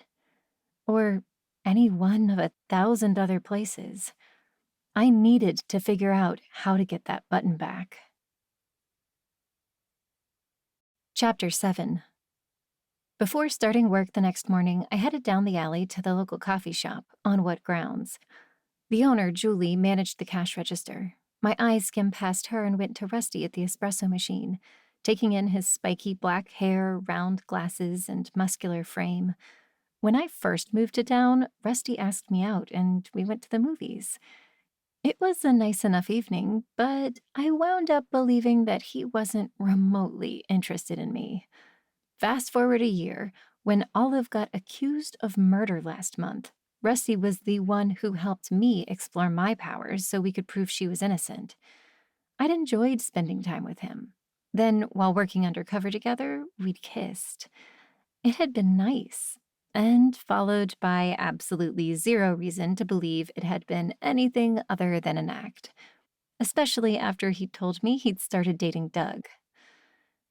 Or any one of 1,000 other places. I needed to figure out how to get that button back. Chapter 7. Before starting work the next morning, I headed down the alley to the local coffee shop, on what grounds. The owner, Julie, managed the cash register. My eyes skimmed past her and went to Rusty at the espresso machine, taking in his spiky black hair, round glasses, and muscular frame. When I first moved to town, Rusty asked me out, and we went to the movies. It was a nice enough evening, but I wound up believing that he wasn't remotely interested in me. Fast forward a year, when Olive got accused of murder last month, Rusty was the one who helped me explore my powers so we could prove she was innocent. I'd enjoyed spending time with him. Then, while working undercover together, we'd kissed. It had been nice, and followed by absolutely zero reason to believe it had been anything other than an act, especially after he'd told me he'd started dating Doug.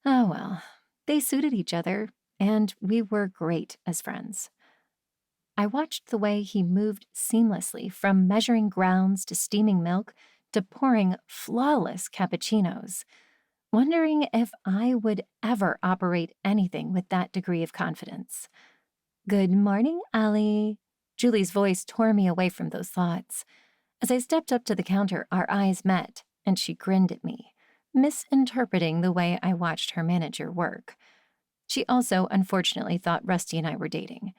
Oh well, they suited each other, and we were great as friends. I watched the way he moved seamlessly from measuring grounds to steaming milk to pouring flawless cappuccinos. wondering if I would ever operate anything with that degree of confidence. Good morning, Allie. Julie's voice tore me away from those thoughts. As I stepped up to the counter, our eyes met, and she grinned at me, misinterpreting the way I watched her manager work. She also, unfortunately, thought Rusty and I were dating,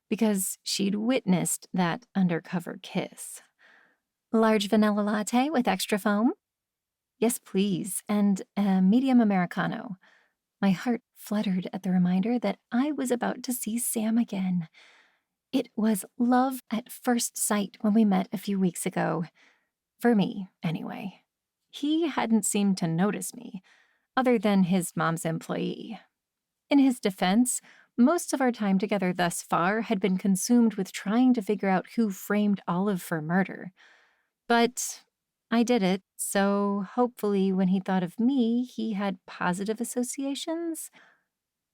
because she'd witnessed that undercover kiss. Large vanilla latte with extra foam? Yes, please, and a medium Americano. My heart fluttered at the reminder that I was about to see Sam again. It was love at first sight when we met a few weeks ago. For me, anyway. He hadn't seemed to notice me, other than his mom's employee. In his defense, most of our time together thus far had been consumed with trying to figure out who framed Olive for murder. But I did it, so hopefully when he thought of me, he had positive associations.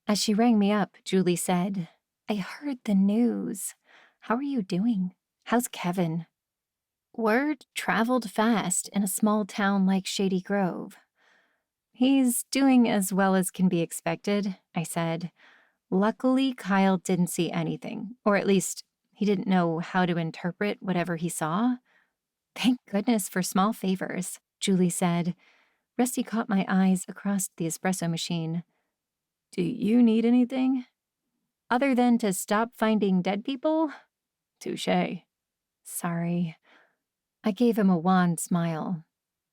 As she rang me up, Julie said, I heard the news. How are you doing? How's Kevin? Word traveled fast in a small town like Shady Grove. He's doing as well as can be expected, I said. Luckily, Kyle didn't see anything, or at least he didn't know how to interpret whatever he saw. Thank goodness for small favors, Julie said. Rusty caught my eyes across the espresso machine. Do you need anything? Other than to stop finding dead people? Touché. Sorry. I gave him a wan smile.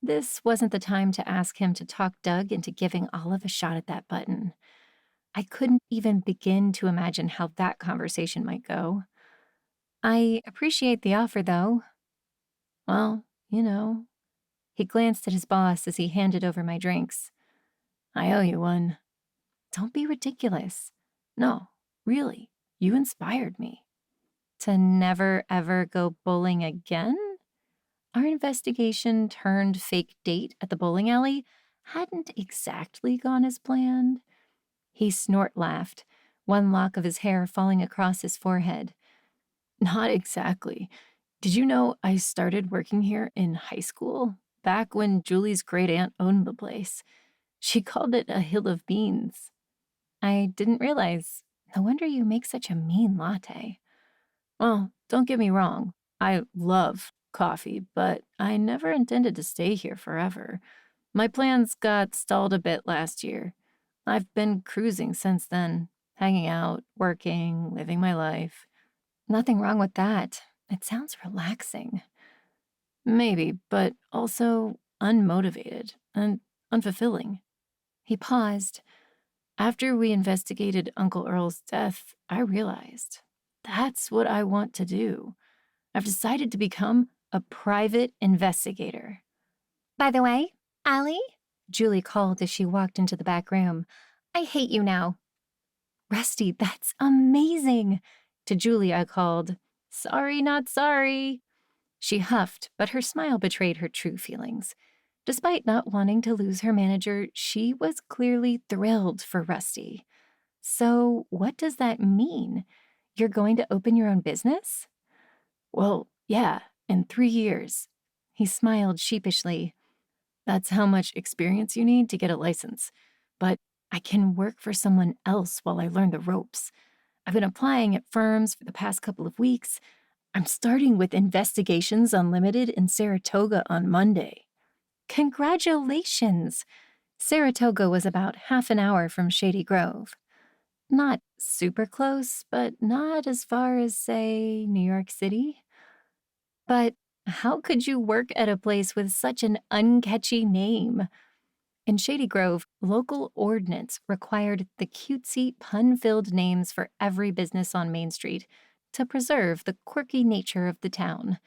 This wasn't the time to ask him to talk Doug into giving Olive a shot at that button. I couldn't even begin to imagine how that conversation might go. I appreciate the offer, though. Well, you know. He glanced at his boss as he handed over my drinks. I owe you one. Don't be ridiculous. No, really, you inspired me. To never ever go bowling again? Our investigation turned fake date at the bowling alley hadn't exactly gone as planned. He snort laughed, one lock of his hair falling across his forehead. Not exactly. Did you know I started working here in high school, back when Julie's great aunt owned the place? She called it a hill of beans. I didn't realize. No wonder you make such a mean latte. Well, don't get me wrong. I love coffee, but I never intended to stay here forever. My plans got stalled a bit last year. I've been cruising since then, hanging out, working, living my life. Nothing wrong with that. It sounds relaxing. Maybe, but also unmotivated and unfulfilling. He paused. After we investigated Uncle Earl's death, I realized that's what I want to do. I've decided to become a private investigator. By the way, Allie, Julie called as she walked into the back room. I hate you now. Rusty, that's amazing. To Julie, I called, Sorry, not sorry. She huffed, but her smile betrayed her true feelings. Despite not wanting to lose her manager, she was clearly thrilled for Rusty. So, what does that mean? You're going to open your own business? Well, yeah, in 3 years. He smiled sheepishly. That's how much experience you need to get a license. But I can work for someone else while I learn the ropes. I've been applying at firms for the past couple of weeks. I'm starting with Investigations Unlimited in Saratoga on Monday. Congratulations! Saratoga was about half an hour from Shady Grove. Not super close, but not as far as, say, New York City. But how could you work at a place with such an uncatchy name? In Shady Grove, local ordinance required the cutesy, pun-filled names for every business on Main Street to preserve the quirky nature of the town.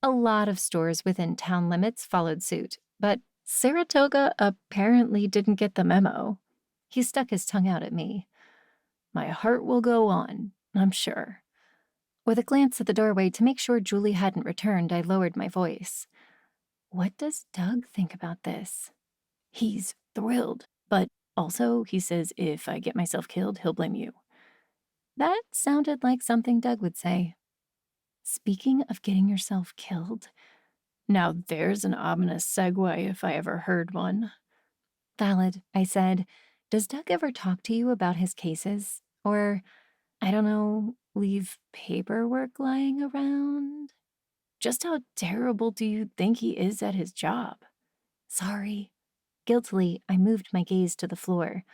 A lot of stores within town limits followed suit, but Saratoga apparently didn't get the memo. He stuck his tongue out at me. My heart will go on, I'm sure. With a glance at the doorway to make sure Julie hadn't returned, I lowered my voice. What does Doug think about this? He's thrilled, but also he says if I get myself killed, he'll blame you. That sounded like something Doug would say. Speaking of getting yourself killed, now there's an ominous segue if I ever heard one. Valid, I said. Does Doug ever talk to you about his cases? Or, I don't know, leave paperwork lying around? Just how terrible do you think he is at his job? Sorry. Guiltily, I moved my gaze to the floor.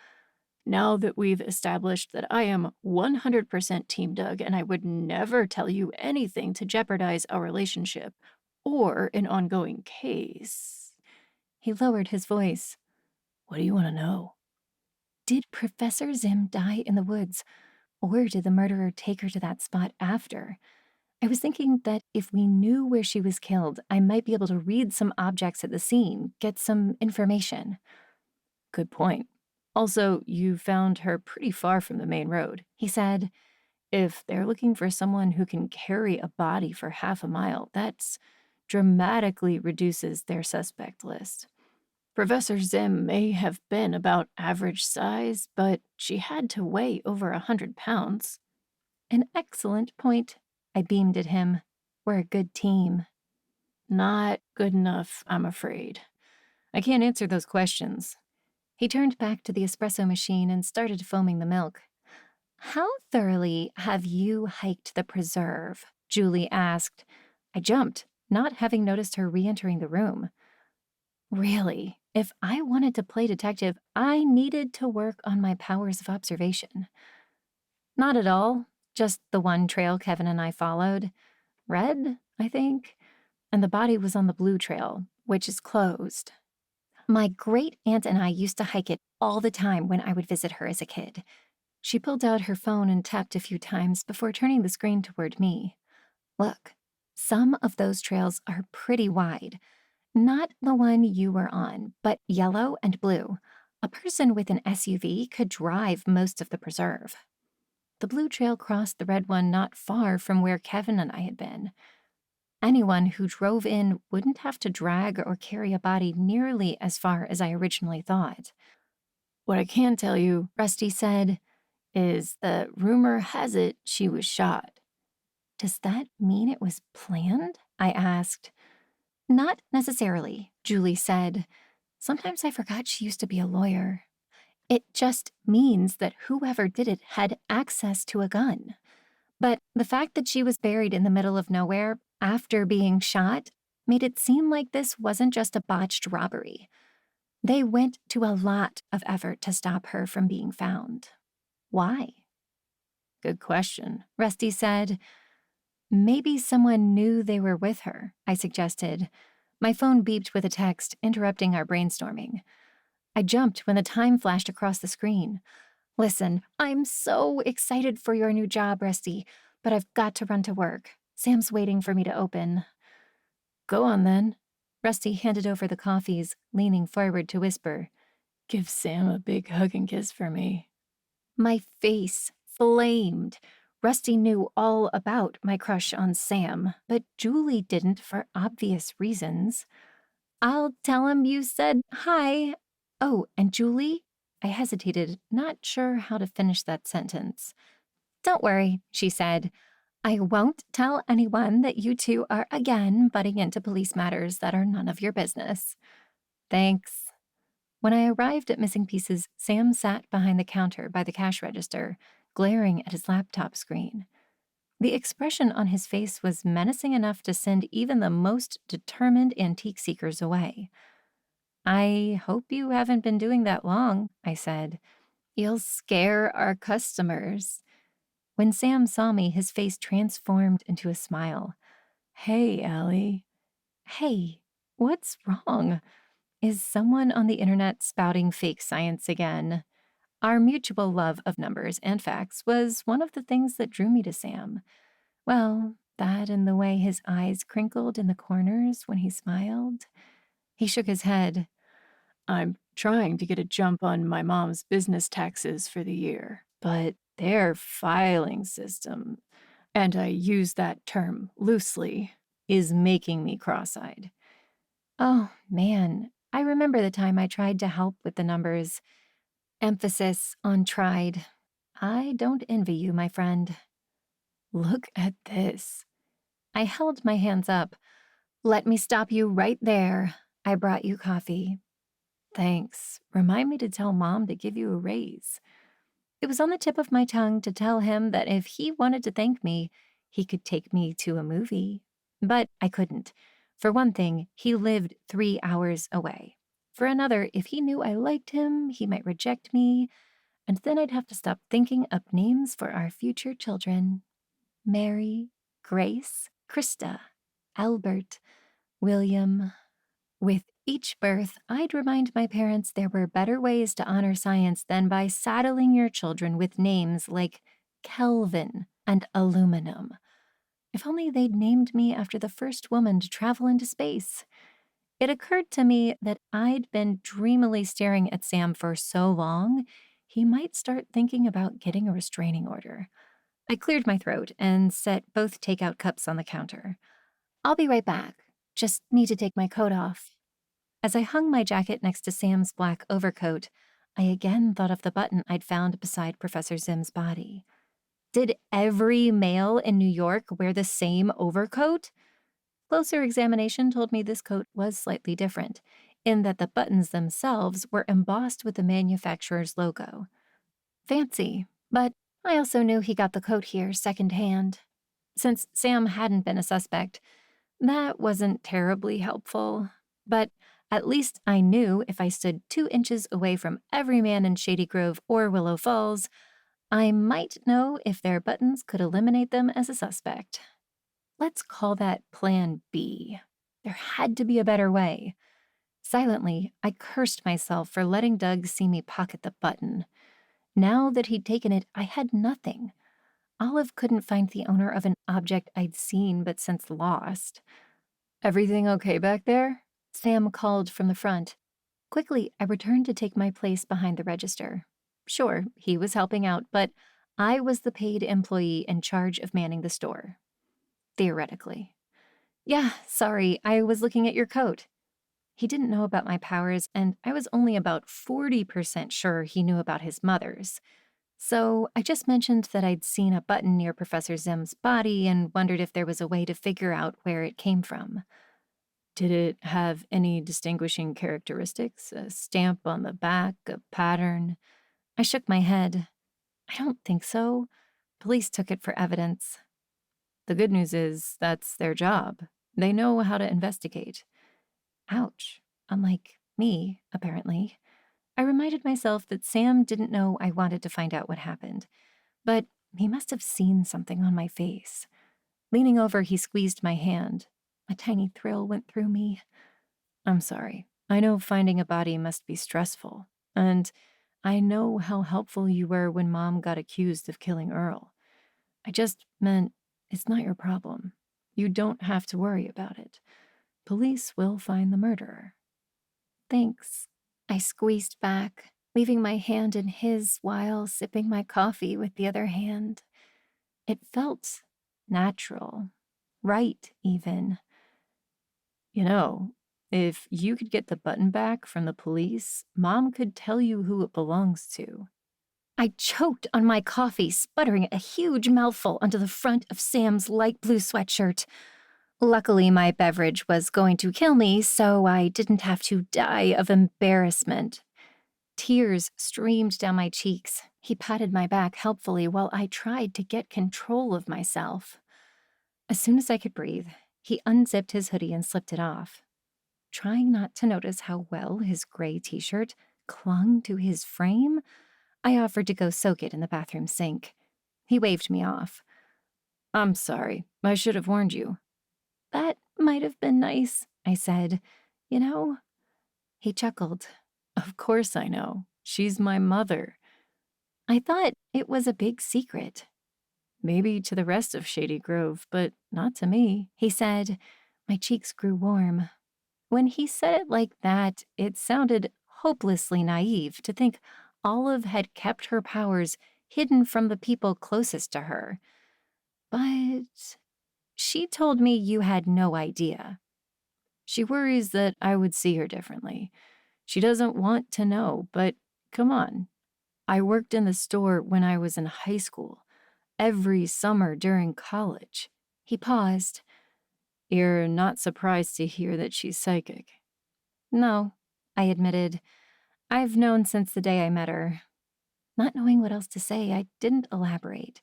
Now that we've established that I am 100% Team Doug and I would never tell you anything to jeopardize our relationship or an ongoing case. He lowered his voice. What do you want to know? Did Professor Zim die in the woods, or did the murderer take her to that spot after? I was thinking that if we knew where she was killed, I might be able to read some objects at the scene, get some information. Good point. Also, you found her pretty far from the main road, he said. If they're looking for someone who can carry a body for half a mile, that dramatically reduces their suspect list. Professor Zim may have been about average size, but she had to weigh over 100 pounds. An excellent point. I beamed at him. We're a good team. Not good enough, I'm afraid. I can't answer those questions. He turned back to the espresso machine and started foaming the milk. How thoroughly have you hiked the preserve? Julie asked. I jumped, not having noticed her re-entering the room. Really, if I wanted to play detective, I needed to work on my powers of observation. Not at all, just the one trail Kevin and I followed. Red, I think, and the body was on the blue trail, which is closed. My great-aunt and I used to hike it all the time when I would visit her as a kid. She pulled out her phone and tapped a few times before turning the screen toward me. Look, some of those trails are pretty wide. Not the one you were on, but yellow and blue. A person with an SUV could drive most of the preserve. The blue trail crossed the red one not far from where Kevin and I had been. Anyone who drove in wouldn't have to drag or carry a body nearly as far as I originally thought. What I can tell you, Rusty said, is that rumor has it she was shot. Does that mean it was planned? I asked. Not necessarily, Julie said. Sometimes I forgot she used to be a lawyer. It just means that whoever did it had access to a gun. But the fact that she was buried in the middle of nowhere after being shot made it seem like this wasn't just a botched robbery. They went to a lot of effort to stop her from being found. Why? Good question, Rusty said. Maybe someone knew they were with her, I suggested. My phone beeped with a text, interrupting our brainstorming. I jumped when the time flashed across the screen. Listen, I'm so excited for your new job, Rusty, but I've got to run to work. Sam's waiting for me to open. Go on, then. Rusty handed over the coffees, leaning forward to whisper, Give Sam a big hug and kiss for me. My face flamed. Rusty knew all about my crush on Sam, but Julie didn't for obvious reasons. I'll tell him you said hi. Oh, and Julie? I hesitated, not sure how to finish that sentence. Don't worry, she said. I won't tell anyone that you two are again butting into police matters that are none of your business. Thanks. When I arrived at Missing Pieces, Sam sat behind the counter by the cash register, glaring at his laptop screen. The expression on his face was menacing enough to send even the most determined antique seekers away. I hope you haven't been doing that long, I said. You'll scare our customers. When Sam saw me, his face transformed into a smile. Hey, Allie. Hey, what's wrong? Is someone on the internet spouting fake science again? Our mutual love of numbers and facts was one of the things that drew me to Sam. Well, that and the way his eyes crinkled in the corners when he smiled. He shook his head. I'm trying to get a jump on my mom's business taxes for the year, but their filing system, and I use that term loosely, is making me cross-eyed. Oh, man, I remember the time I tried to help with the numbers. Emphasis on tried. I don't envy you, my friend. Look at this. I held my hands up. Let me stop you right there. I brought you coffee. Thanks. Remind me to tell Mom to give you a raise. It was on the tip of my tongue to tell him that if he wanted to thank me, he could take me to a movie. But I couldn't. For one thing, he lived 3 hours away. For another, if he knew I liked him, he might reject me, and then I'd have to stop thinking up names for our future children. Mary, Grace, Krista, Albert, William. With each birth, I'd remind my parents there were better ways to honor science than by saddling your children with names like Kelvin and aluminum. If only they'd named me after the first woman to travel into space. It occurred to me that I'd been dreamily staring at Sam for so long, he might start thinking about getting a restraining order. I cleared my throat and set both takeout cups on the counter. I'll be right back. Just need to take my coat off. As I hung my jacket next to Sam's black overcoat, I again thought of the button I'd found beside Professor Zim's body. Did every male in New York wear the same overcoat? Closer examination told me this coat was slightly different, in that the buttons themselves were embossed with the manufacturer's logo. Fancy, but I also knew he got the coat here secondhand. Since Sam hadn't been a suspect, that wasn't terribly helpful, but at least I knew if I stood 2 inches away from every man in Shady Grove or Willow Falls, I might know if their buttons could eliminate them as a suspect. Let's call that Plan B. There had to be a better way. Silently, I cursed myself for letting Doug see me pocket the button. Now that he'd taken it, I had nothing. Olive couldn't find the owner of an object I'd seen but since lost. "Everything okay back there?" Sam called from the front. Quickly, I returned to take my place behind the register. Sure, he was helping out, but I was the paid employee in charge of manning the store. Theoretically. "Yeah, sorry, I was looking at your coat." He didn't know about my powers, and I was only about 40% sure he knew about his mother's. So I just mentioned that I'd seen a button near Professor Zim's body and wondered if there was a way to figure out where it came from. "Did it have any distinguishing characteristics? A stamp on the back, a pattern?" I shook my head. "I don't think so. Police took it for evidence." "The good news is that's their job. They know how to investigate." Ouch. Unlike me, apparently. I reminded myself that Sam didn't know I wanted to find out what happened, but he must have seen something on my face. Leaning over, he squeezed my hand. A tiny thrill went through me. "I'm sorry. I know finding a body must be stressful, and I know how helpful you were when Mom got accused of killing Earl. I just meant it's not your problem. You don't have to worry about it. Police will find the murderer." "Thanks." I squeezed back, leaving my hand in his while sipping my coffee with the other hand. It felt natural, right even. You know, if you could get the button back from the police, Mom could tell you who it belongs to. I choked on my coffee, sputtering a huge mouthful onto the front of Sam's light blue sweatshirt. Luckily, my beverage was going to kill me, so I didn't have to die of embarrassment. Tears streamed down my cheeks. He patted my back helpfully while I tried to get control of myself. As soon as I could breathe, he unzipped his hoodie and slipped it off. Trying not to notice how well his gray t-shirt clung to his frame, I offered to go soak it in the bathroom sink. He waved me off. "I'm sorry. I should have warned you." "That might have been nice," I said. "You know?" He chuckled. "Of course I know. She's my mother." "I thought it was a big secret." "Maybe to the rest of Shady Grove, but not to me," he said. My cheeks grew warm. When he said it like that, it sounded hopelessly naive to think Olive had kept her powers hidden from the people closest to her. But she told me you had no idea. "She worries that I would see her differently. She doesn't want to know, but come on. I worked in the store when I was in high school, every summer during college." He paused. "You're not surprised to hear that she's psychic?" "No," I admitted. I've known since the day I met her. Not knowing what else to say, I didn't elaborate.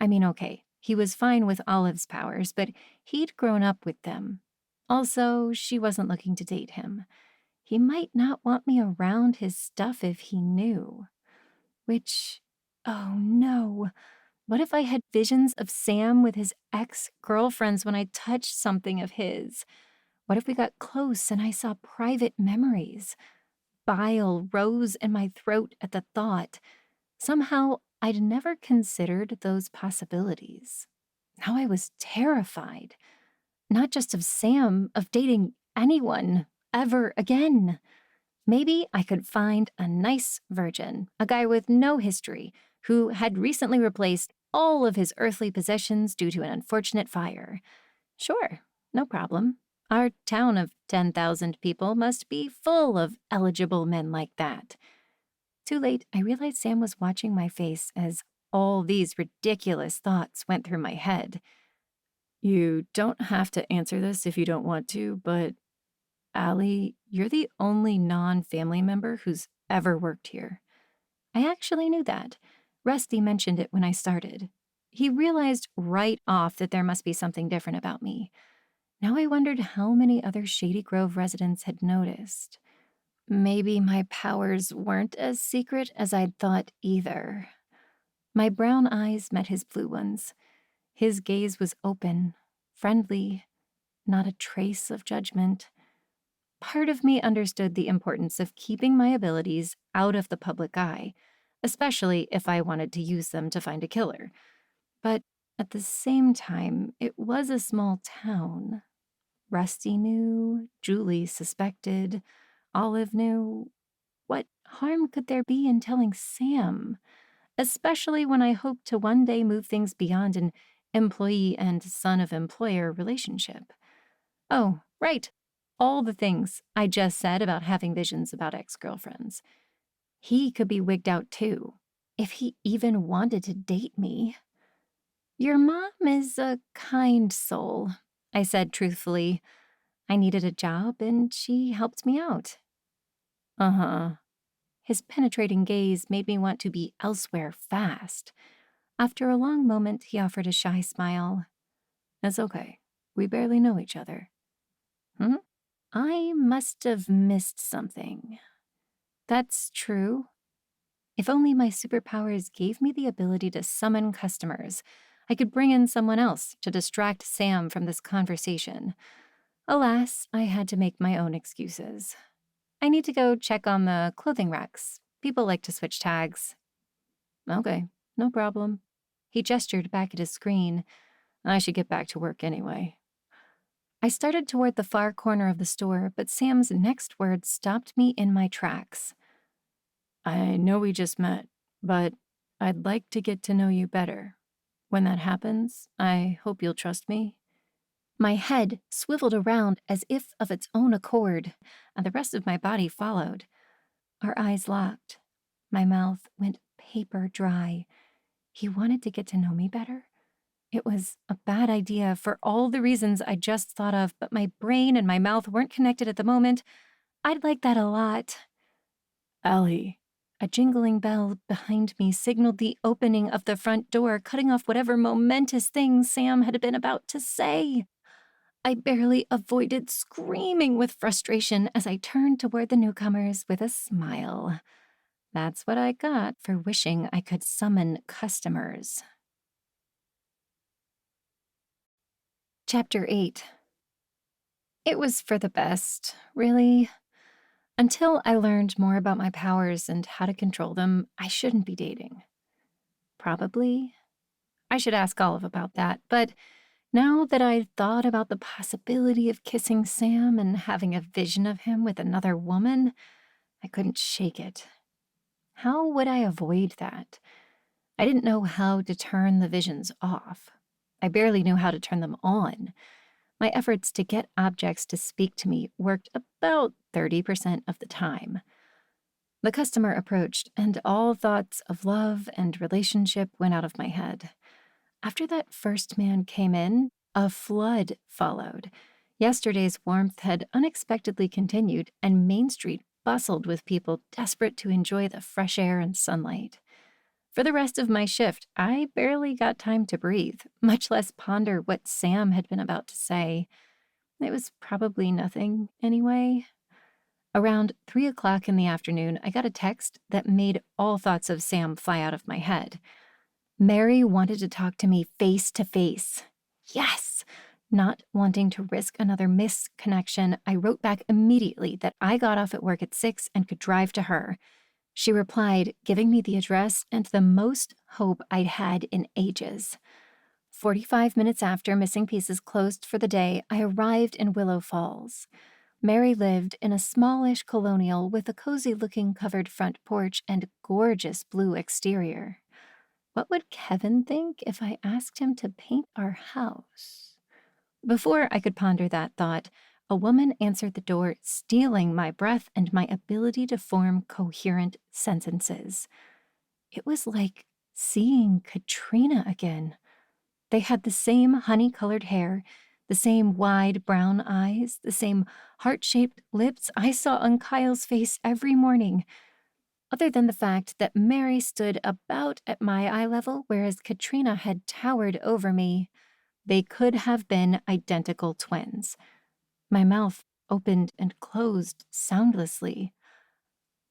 I mean, okay, he was fine with Olive's powers, but he'd grown up with them. Also, she wasn't looking to date him. He might not want me around his stuff if he knew. Which, oh no. What if I had visions of Sam with his ex-girlfriends when I touched something of his? What if we got close and I saw private memories? Bile rose in my throat at the thought. Somehow, I'd never considered those possibilities. Now I was terrified. Not just of Sam, of dating anyone ever again. Maybe I could find a nice virgin, a guy with no history, who had recently replaced all of his earthly possessions due to an unfortunate fire. Sure, no problem. Our town of 10,000 people must be full of eligible men like that. Too late, I realized Sam was watching my face as all these ridiculous thoughts went through my head. You don't have to answer this if you don't want to, but Allie, you're the only non-family member who's ever worked here. I actually knew that. Rusty mentioned it when I started. He realized right off that there must be something different about me. Now I wondered how many other Shady Grove residents had noticed. Maybe my powers weren't as secret as I'd thought either. My brown eyes met his blue ones. His gaze was open, friendly, not a trace of judgment. Part of me understood the importance of keeping my abilities out of the public eye, especially if I wanted to use them to find a killer. But at the same time, it was a small town. Rusty knew, Julie suspected, Olive knew. What harm could there be in telling Sam? Especially when I hoped to one day move things beyond an employee and son of employer relationship. Oh, right. All the things I just said about having visions about ex-girlfriends. He could be wigged out too, if he even wanted to date me. Your mom is a kind soul, I said truthfully. I needed a job and she helped me out. Uh-huh. His penetrating gaze made me want to be elsewhere fast. After a long moment, he offered a shy smile. That's okay. We barely know each other. I must have missed something. That's true. If only my superpowers gave me the ability to summon customers, I could bring in someone else to distract Sam from this conversation. Alas, I had to make my own excuses. I need to go check on the clothing racks. People like to switch tags. Okay, no problem. He gestured back at his screen. I should get back to work anyway. I started toward the far corner of the store, but Sam's next words stopped me in my tracks. I know we just met, but I'd like to get to know you better. When that happens, I hope you'll trust me. My head swiveled around as if of its own accord, and the rest of my body followed. Our eyes locked. My mouth went paper dry. He wanted to get to know me better? It was a bad idea for all the reasons I just thought of, but my brain and my mouth weren't connected at the moment. I'd like that a lot. Allie. A jingling bell behind me signaled the opening of the front door, cutting off whatever momentous thing Sam had been about to say. I barely avoided screaming with frustration as I turned toward the newcomers with a smile. That's what I got for wishing I could summon customers. Chapter 8. It was for the best, really. Until I learned more about my powers and how to control them, I shouldn't be dating. Probably. I should ask Olive about that, but now that I'd thought about the possibility of kissing Sam and having a vision of him with another woman, I couldn't shake it. How would I avoid that? I didn't know how to turn the visions off. I barely knew how to turn them on. My efforts to get objects to speak to me worked about 30% of the time. The customer approached, and all thoughts of love and relationship went out of my head. After that first man came in, a flood followed. Yesterday's warmth had unexpectedly continued, and Main Street bustled with people desperate to enjoy the fresh air and sunlight. For the rest of my shift, I barely got time to breathe, much less ponder what Sam had been about to say. It was probably nothing anyway. Around 3 o'clock in the afternoon, I got a text that made all thoughts of Sam fly out of my head. Mary wanted to talk to me face to face. Yes! Not wanting to risk another missed connection, I wrote back immediately that I got off at work at 6 and could drive to her. She replied, giving me the address and the most hope I'd had in ages. 45 minutes after Missing Pieces closed for the day, I arrived in Willow Falls. Mary lived in a smallish colonial with a cozy-looking covered front porch and gorgeous blue exterior. What would Kevin think if I asked him to paint our house? Before I could ponder that thought, a woman answered the door, stealing my breath and my ability to form coherent sentences. It was like seeing Katrina again. They had the same honey-colored hair, the same wide brown eyes, the same heart-shaped lips I saw on Kyle's face every morning. Other than the fact that Mary stood about at my eye level, whereas Katrina had towered over me, they could have been identical twins. My mouth opened and closed soundlessly.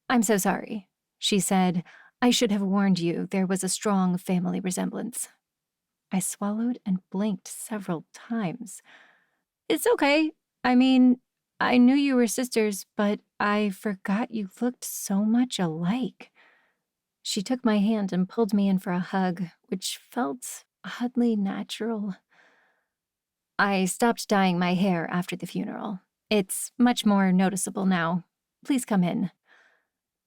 "I'm so sorry," she said. "I should have warned you there was a strong family resemblance." I swallowed and blinked several times. "It's okay. I mean, I knew you were sisters, but I forgot you looked so much alike." She took my hand and pulled me in for a hug, which felt oddly natural. "I stopped dyeing my hair after the funeral. It's much more noticeable now. Please come in."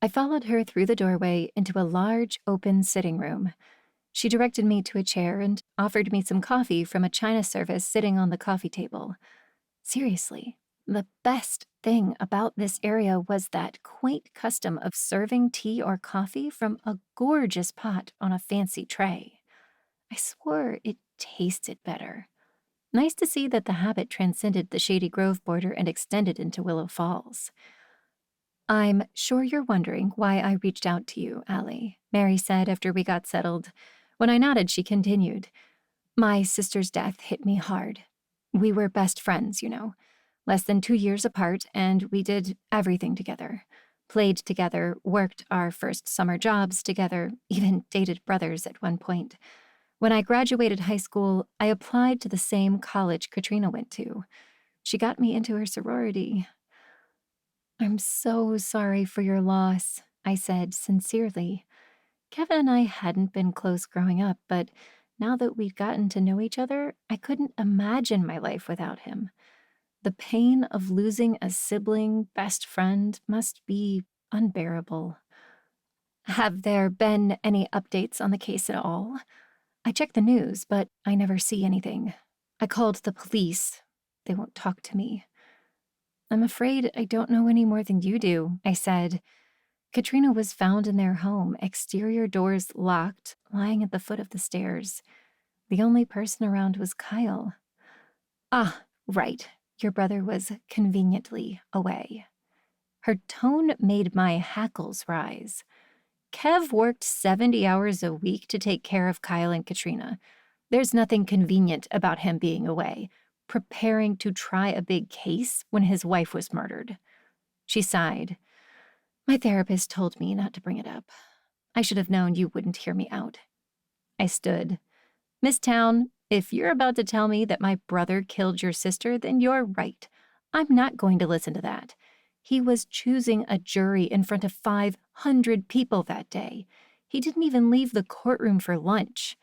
I followed her through the doorway into a large, open sitting room. She directed me to a chair and offered me some coffee from a china service sitting on the coffee table. Seriously, the best thing about this area was that quaint custom of serving tea or coffee from a gorgeous pot on a fancy tray. I swore it tasted better. Nice to see that the habit transcended the Shady Grove border and extended into Willow Falls. "I'm sure you're wondering why I reached out to you, Allie," Mary said after we got settled. When I nodded, she continued, "My sister's death hit me hard. We were best friends, less than 2 years apart, and we did everything together. Played together, worked our first summer jobs together, even dated brothers at one point. When I graduated high school, I applied to the same college Katrina went to. She got me into her sorority." "I'm so sorry for your loss," I said sincerely. Kevin and I hadn't been close growing up, but now that we'd gotten to know each other, I couldn't imagine my life without him. The pain of losing a sibling, best friend, must be unbearable. "Have there been any updates on the case at all? I check the news, but I never see anything. I called the police. They won't talk to me." "I'm afraid I don't know any more than you do," I said. Katrina was found in their home, exterior doors locked, lying at the foot of the stairs. The only person around was Kyle. "Ah, right. Your brother was conveniently away." Her tone made my hackles rise. Kev worked 70 hours a week to take care of Kyle and Katrina. There's nothing convenient about him being away, preparing to try a big case when his wife was murdered. She sighed. "My therapist told me not to bring it up. I should have known you wouldn't hear me out." I stood. "Miss Town, if you're about to tell me that my brother killed your sister, then you're right. I'm not going to listen to that. He was choosing a jury in front of 500 people that day. He didn't even leave the courtroom for lunch.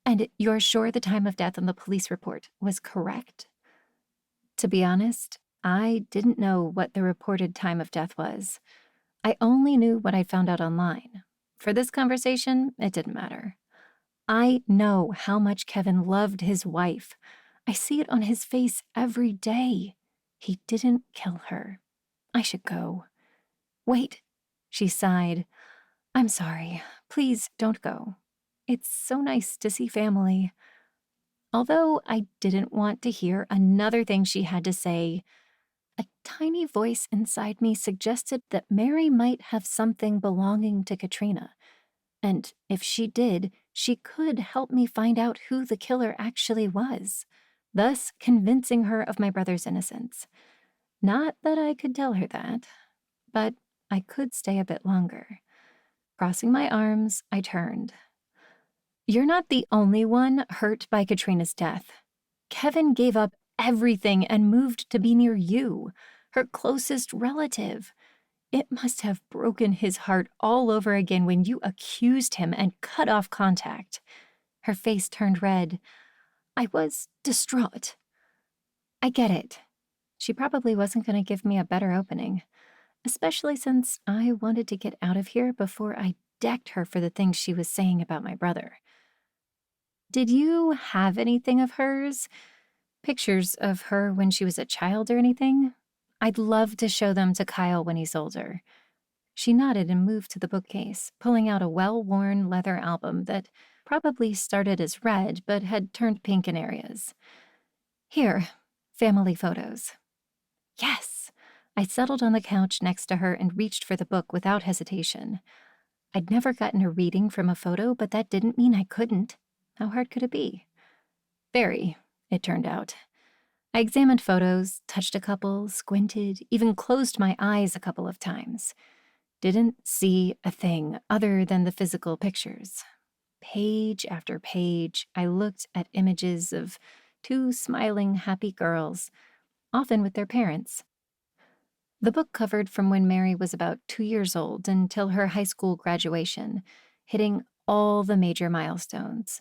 And you're sure the time of death on the police report was correct?" To be honest, I didn't know what the reported time of death was. I only knew what I found out online. For this conversation, it didn't matter. I know how much Kevin loved his wife. I see it on his face every day. He didn't kill her. I should go. "Wait," she sighed. "I'm sorry. Please don't go. It's so nice to see family." Although I didn't want to hear another thing she had to say, a tiny voice inside me suggested that Mary might have something belonging to Katrina, and if she did, she could help me find out who the killer actually was, thus convincing her of my brother's innocence. Not that I could tell her that, but I could stay a bit longer. Crossing my arms, I turned. You're not the only one hurt by Katrina's death. Kevin gave up everything and moved to be near you, her closest relative. It must have broken his heart all over again when you accused him and cut off contact. Her face turned red. I was distraught. I get it. She probably wasn't going to give me a better opening, especially since I wanted to get out of here before I decked her for the things she was saying about my brother. Did you have anything of hers? Pictures of her when she was a child or anything? I'd love to show them to Kyle when he's older. She nodded and moved to the bookcase, pulling out a well-worn leather album that probably started as red but had turned pink in areas. Here, family photos. Yes! I settled on the couch next to her and reached for the book without hesitation. I'd never gotten a reading from a photo, but that didn't mean I couldn't. How hard could it be? Very, it turned out. I examined photos, touched a couple, squinted, even closed my eyes a couple of times. Didn't see a thing other than the physical pictures. Page after page, I looked at images of two smiling, happy girls, often with their parents. The book covered from when Mary was about 2 years old until her high school graduation, hitting all the major milestones.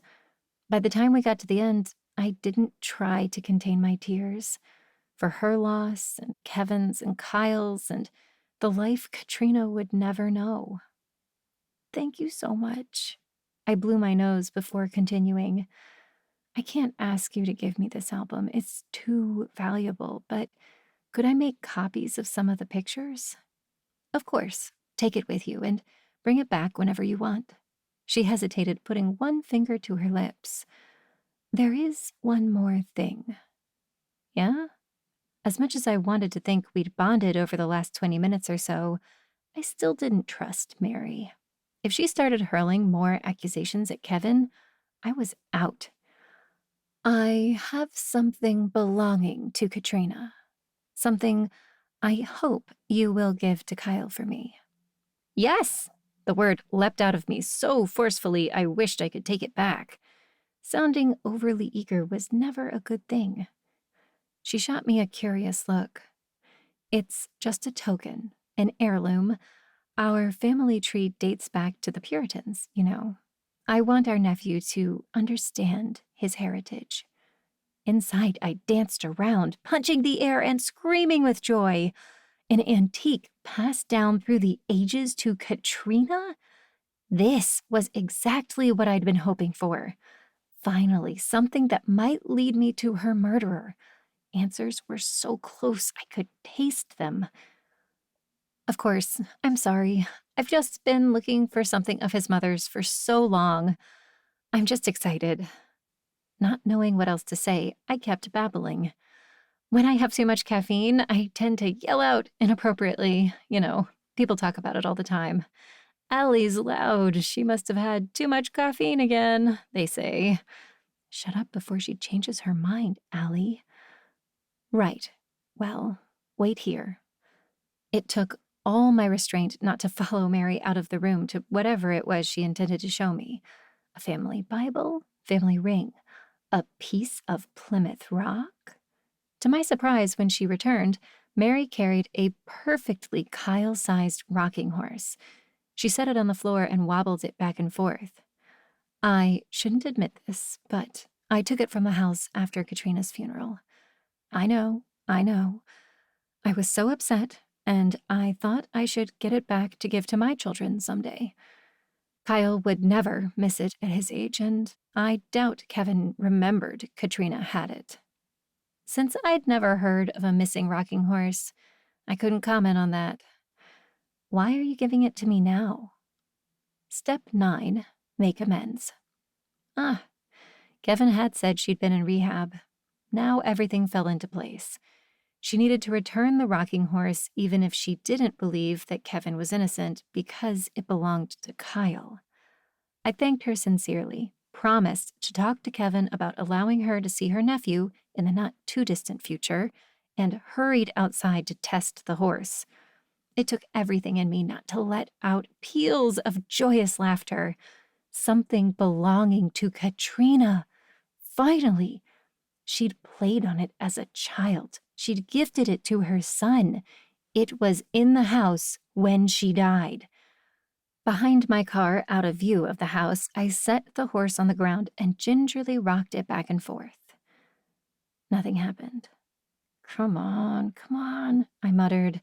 By the time we got to the end, I didn't try to contain my tears. For her loss, and Kevin's and Kyle's, and the life Katrina would never know. Thank you so much. I blew my nose before continuing. I can't ask you to give me this album. It's too valuable, but could I make copies of some of the pictures? Of course. Take it with you and bring it back whenever you want. She hesitated, putting one finger to her lips. There is one more thing. Yeah? As much as I wanted to think we'd bonded over the last 20 minutes or so, I still didn't trust Mary. If she started hurling more accusations at Kevin, I was out. I have something belonging to Katrina. Something I hope you will give to Kyle for me. Yes! The word leapt out of me so forcefully I wished I could take it back. Sounding overly eager was never a good thing. She shot me a curious look. It's just a token, an heirloom. Our family tree dates back to the Puritans, you know. I want our nephew to understand his heritage. Inside, I danced around, punching the air and screaming with joy. An antique passed down through the ages to Katrina? This was exactly what I'd been hoping for. Finally, something that might lead me to her murderer. Answers were so close I could taste them. Of course, I'm sorry. I've just been looking for something of his mother's for so long. I'm just excited. Not knowing what else to say, I kept babbling. When I have too much caffeine, I tend to yell out inappropriately. You know, people talk about it all the time. Allie's loud. She must have had too much caffeine again, they say. Shut up before she changes her mind, Allie. Right. Well, wait here. It took all my restraint not to follow Mary out of the room to whatever it was she intended to show me. A family Bible, family ring, a piece of Plymouth Rock. To my surprise, when she returned, Mary carried a perfectly Kyle-sized rocking horse. She set it on the floor and wobbled it back and forth. I shouldn't admit this, but I took it from the house after Katrina's funeral. I know. I was so upset, and I thought I should get it back to give to my children someday. Kyle would never miss it at his age, and I doubt Kevin remembered Katrina had it. Since I'd never heard of a missing rocking horse, I couldn't comment on that. Why are you giving it to me now? Step 9, make amends. Kevin had said she'd been in rehab. Now everything fell into place. She needed to return the rocking horse even if she didn't believe that Kevin was innocent because it belonged to Kyle. I thanked her sincerely, promised to talk to Kevin about allowing her to see her nephew in the not-too-distant future, and hurried outside to test the horse. It took everything in me not to let out peals of joyous laughter. Something belonging to Katrina. Finally! She'd played on it as a child. She'd gifted it to her son. It was in the house when she died. Behind my car, out of view of the house, I set the horse on the ground and gingerly rocked it back and forth. Nothing happened. Come on, I muttered.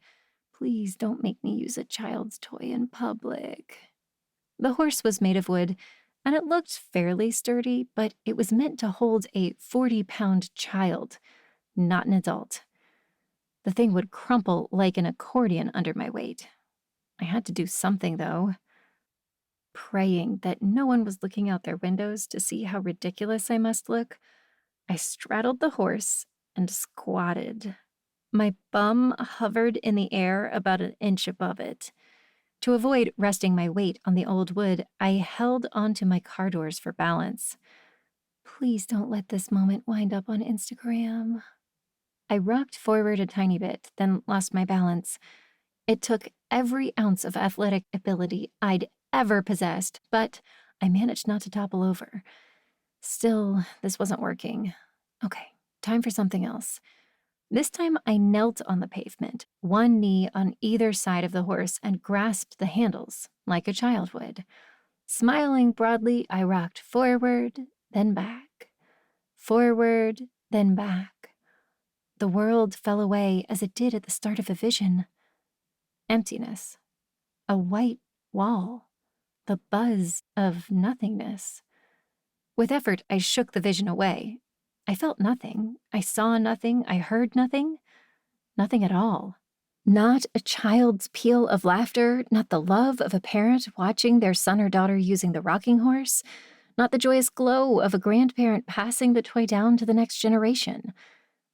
Please don't make me use a child's toy in public. The horse was made of wood, and it looked fairly sturdy, but it was meant to hold a 40-pound child, not an adult. The thing would crumple like an accordion under my weight. I had to do something, though. Praying that no one was looking out their windows to see how ridiculous I must look, I straddled the horse and squatted. My bum hovered in the air about an inch above it. To avoid resting my weight on the old wood, I held onto my car doors for balance. Please don't let this moment wind up on Instagram. I rocked forward a tiny bit, then lost my balance. It took every ounce of athletic ability I'd ever possessed, but I managed not to topple over. Still, this wasn't working. Okay, time for something else. This time I knelt on the pavement, one knee on either side of the horse, and grasped the handles like a child would. Smiling broadly, I rocked forward, then back. Forward, then back. The world fell away as it did at the start of a vision. Emptiness. A white wall. The buzz of nothingness. With effort, I shook the vision away. I felt nothing. I saw nothing. I heard nothing. Nothing at all. Not a child's peal of laughter, not the love of a parent watching their son or daughter using the rocking horse, not the joyous glow of a grandparent passing the toy down to the next generation.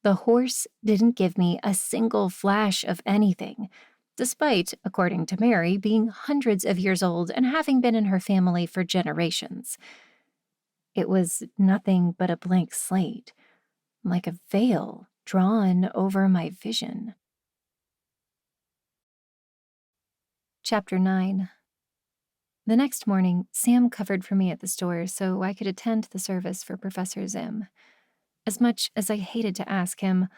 The horse didn't give me a single flash of anything, despite, according to Mary, being hundreds of years old and having been in her family for generations. It was nothing but a blank slate, like a veil drawn over my vision. Chapter 9. The next morning, Sam covered for me at the store so I could attend the service for Professor Zim. As much as I hated to ask him,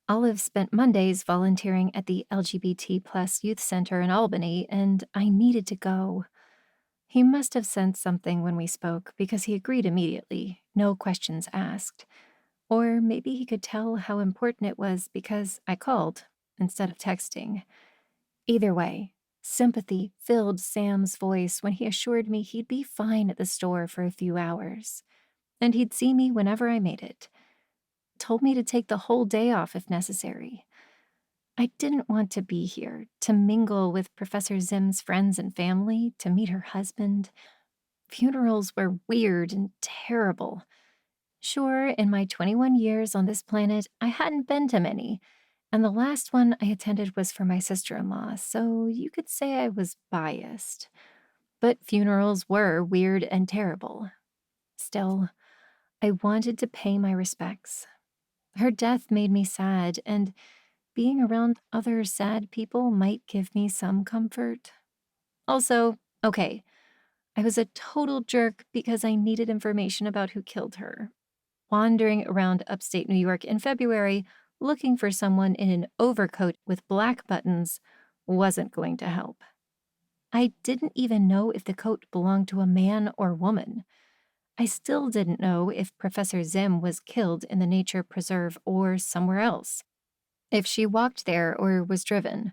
Olive spent Mondays volunteering at the LGBT+ Youth Center in Albany, and I needed to go. He must have sensed something when we spoke because he agreed immediately, no questions asked. Or maybe he could tell how important it was because I called instead of texting. Either way, sympathy filled Sam's voice when he assured me he'd be fine at the store for a few hours, and he'd see me whenever I made it. Told me to take the whole day off if necessary. I didn't want to be here, to mingle with Professor Zim's friends and family, to meet her husband. Funerals were weird and terrible. Sure, in my 21 years on this planet, I hadn't been to many, and the last one I attended was for my sister-in-law, so you could say I was biased. But funerals were weird and terrible. Still, I wanted to pay my respects. Her death made me sad, and being around other sad people might give me some comfort. Also, okay, I was a total jerk because I needed information about who killed her. Wandering around upstate New York in February, looking for someone in an overcoat with black buttons wasn't going to help. I didn't even know if the coat belonged to a man or woman. I still didn't know if Professor Zim was killed in the nature preserve or somewhere else. If she walked there or was driven.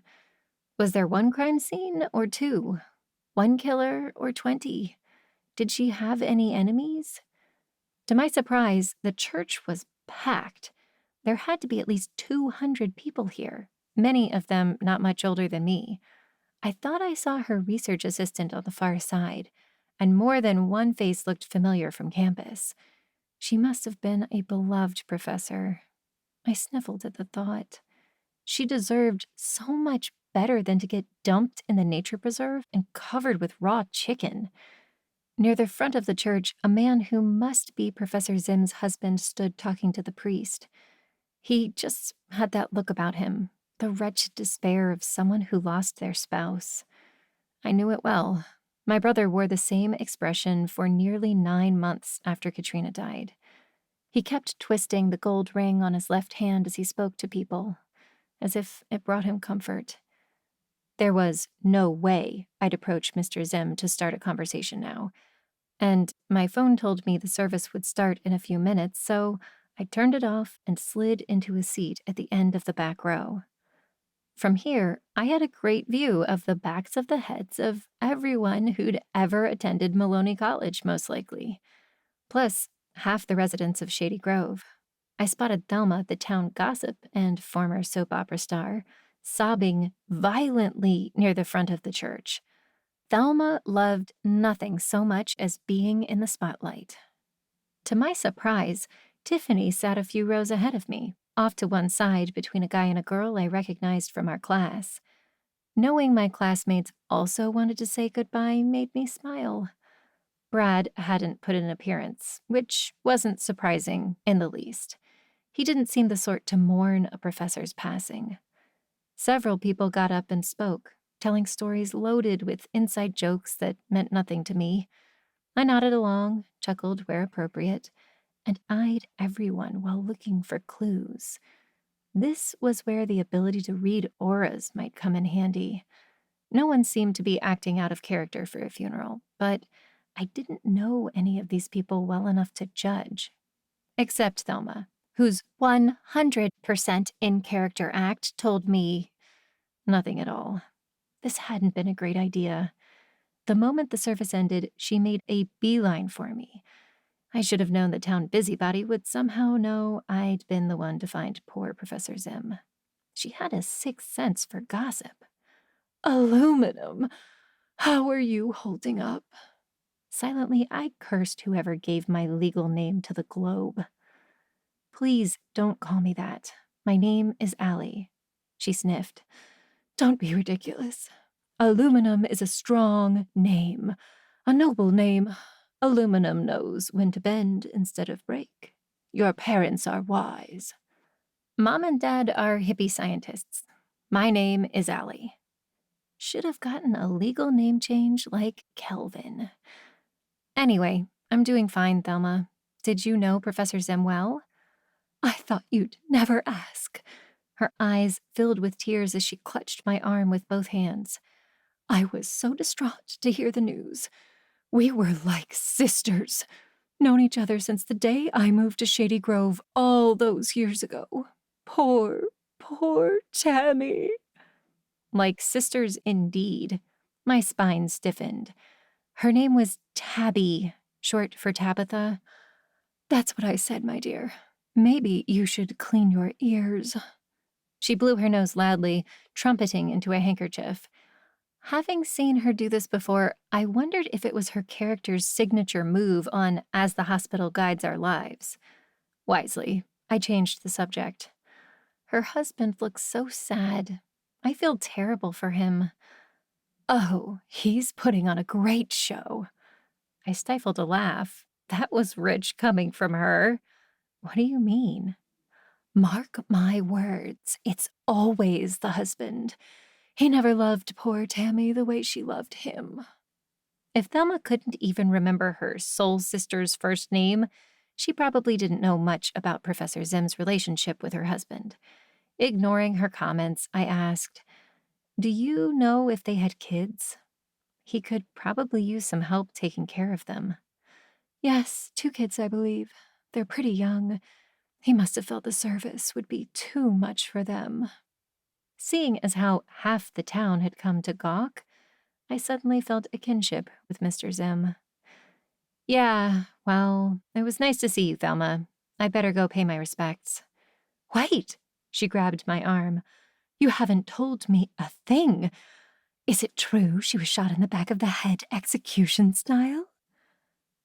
Was there one crime scene or two? One killer or 20? Did she have any enemies? To my surprise, the church was packed. There had to be at least 200 people here, many of them not much older than me. I thought I saw her research assistant on the far side, and more than one face looked familiar from campus. She must have been a beloved professor. I sniffled at the thought. She deserved so much better than to get dumped in the nature preserve and covered with raw chicken. Near the front of the church, a man who must be Professor Zim's husband stood talking to the priest. He just had that look about him, the wretched despair of someone who lost their spouse. I knew it well. My brother wore the same expression for nearly 9 months after Katrina died. He kept twisting the gold ring on his left hand as he spoke to people, as if it brought him comfort. There was no way I'd approach Mr. Zim to start a conversation now, and my phone told me the service would start in a few minutes, so I turned it off and slid into a seat at the end of the back row. From here, I had a great view of the backs of the heads of everyone who'd ever attended Maloney College, most likely. Plus, half the residents of Shady Grove. I spotted Thelma, the town gossip and former soap opera star, sobbing violently near the front of the church. Thelma loved nothing so much as being in the spotlight. To my surprise, Tiffany sat a few rows ahead of me, off to one side between a guy and a girl I recognized from our class. Knowing my classmates also wanted to say goodbye made me smile. Brad hadn't put in an appearance, which wasn't surprising in the least. He didn't seem the sort to mourn a professor's passing. Several people got up and spoke, telling stories loaded with inside jokes that meant nothing to me. I nodded along, chuckled where appropriate, and eyed everyone while looking for clues. This was where the ability to read auras might come in handy. No one seemed to be acting out of character for a funeral, but I didn't know any of these people well enough to judge. Except Thelma, whose 100% in-character act told me nothing at all. This hadn't been a great idea. The moment the service ended, she made a beeline for me. I should have known the town busybody would somehow know I'd been the one to find poor Professor Zim. She had a sixth sense for gossip. Aluminum! How are you holding up? Silently, I cursed whoever gave my legal name to the globe. Please don't call me that. My name is Allie. She sniffed. Don't be ridiculous. Aluminum is a strong name, a noble name. Aluminum knows when to bend instead of break. Your parents are wise. Mom and Dad are hippie scientists. My name is Allie. Should have gotten a legal name change like Kelvin. Anyway, I'm doing fine, Thelma. Did you know Professor Zim well? I thought you'd never ask. Her eyes filled with tears as she clutched my arm with both hands. I was so distraught to hear the news. We were like sisters, known each other since the day I moved to Shady Grove all those years ago. Poor, poor Tammy. Like sisters indeed. My spine stiffened. Her name was Tabby, short for Tabitha. That's what I said, my dear. Maybe you should clean your ears. She blew her nose loudly, trumpeting into a handkerchief. Having seen her do this before, I wondered if it was her character's signature move on As the Hospital Guides Our Lives. Wisely, I changed the subject. Her husband looks so sad. I feel terrible for him. Oh, he's putting on a great show. I stifled a laugh. That was rich coming from her. What do you mean? Mark my words, it's always the husband. He never loved poor Tammy the way she loved him. If Thelma couldn't even remember her soul sister's first name, she probably didn't know much about Professor Zim's relationship with her husband. Ignoring her comments, I asked, Do you know if they had kids? He could probably use some help taking care of them. Yes, 2 kids, I believe. They're pretty young. He must have felt the service would be too much for them. Seeing as how half the town had come to gawk, I suddenly felt a kinship with Mr. Zim. Yeah, well, it was nice to see you, Thelma. I better go pay my respects. Wait! She grabbed my arm. You haven't told me a thing. Is it true she was shot in the back of the head execution style?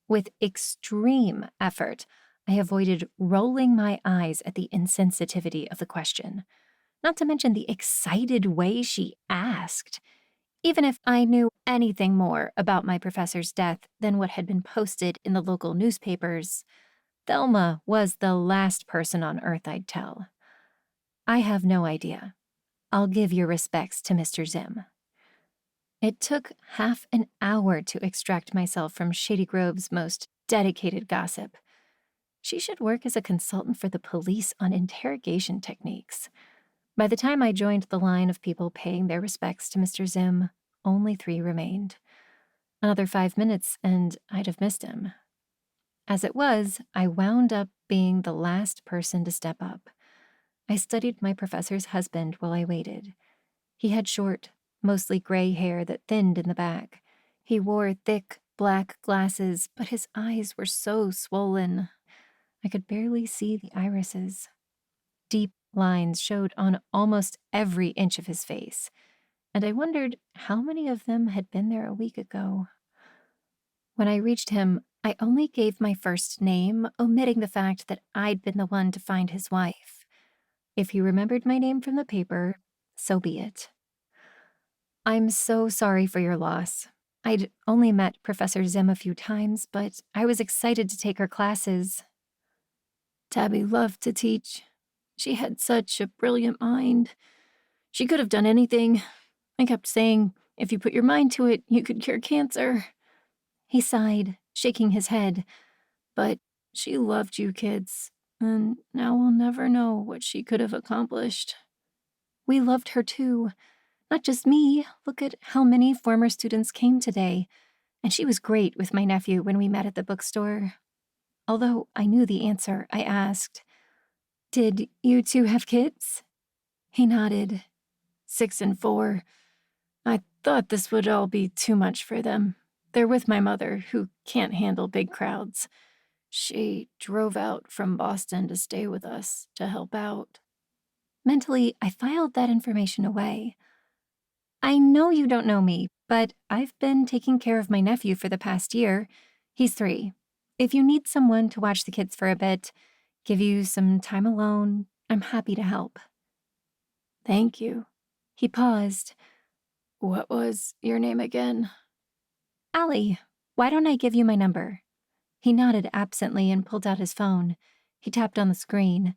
With extreme effort, I avoided rolling my eyes at the insensitivity of the question. not to mention the excited way she asked. Even if I knew anything more about my professor's death than what had been posted in the local newspapers, Thelma was the last person on earth I'd tell. I have no idea. I'll give your respects to Mr. Zim. It took half an hour to extract myself from Shady Grove's most dedicated gossip. She should work as a consultant for the police on interrogation techniques. By the time I joined the line of people paying their respects to Mr. Zim, only 3 remained. Another 5 minutes, and I'd have missed him. As it was, I wound up being the last person to step up. I studied my professor's husband while I waited. He had short, mostly gray hair that thinned in the back. He wore thick, black glasses, but his eyes were so swollen. I could barely see the irises. Deep lines showed on almost every inch of his face, and I wondered how many of them had been there a week ago. When I reached him, I only gave my first name, omitting the fact that I'd been the one to find his wife. If he remembered my name from the paper, so be it. I'm so sorry for your loss. I'd only met Professor Zim a few times, but I was excited to take her classes. Tabby loved to teach. She had such a brilliant mind. She could have done anything. I kept saying, if you put your mind to it, you could cure cancer. He sighed, shaking his head. But she loved you kids, and now we'll never know what she could have accomplished. We loved her too. Not just me. Look at how many former students came today. And she was great with my nephew when we met at the bookstore. Although I knew the answer, I asked, "Did you two have kids?" He nodded. 6 and 4. I thought this would all be too much for them. They're with my mother, who can't handle big crowds. She drove out from Boston to stay with us, to help out. Mentally, I filed that information away. I know you don't know me, but I've been taking care of my nephew for the past year. He's 3. If you need someone to watch the kids for a bit, give you some time alone, I'm happy to help. Thank you. He paused. What was your name again? Allie. Why don't I give you my number? He nodded absently and pulled out his phone. He tapped on the screen.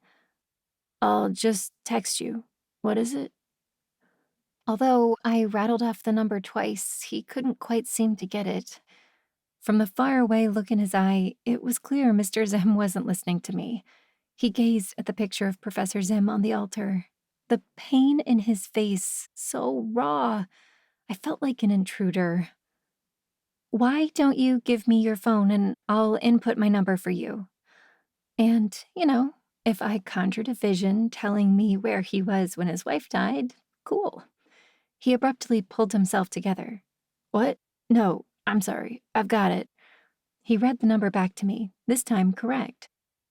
I'll just text you. What is it? Although I rattled off the number twice, he couldn't quite seem to get it. From the faraway look in his eye, it was clear Mr. Zim wasn't listening to me. He gazed at the picture of Professor Zim on the altar. The pain in his face, so raw. I felt like an intruder. Why don't you give me your phone and I'll input my number for you? And, if I conjured a vision telling me where he was when his wife died, cool. He abruptly pulled himself together. What? No, I'm sorry. I've got it. He read the number back to me, this time correct.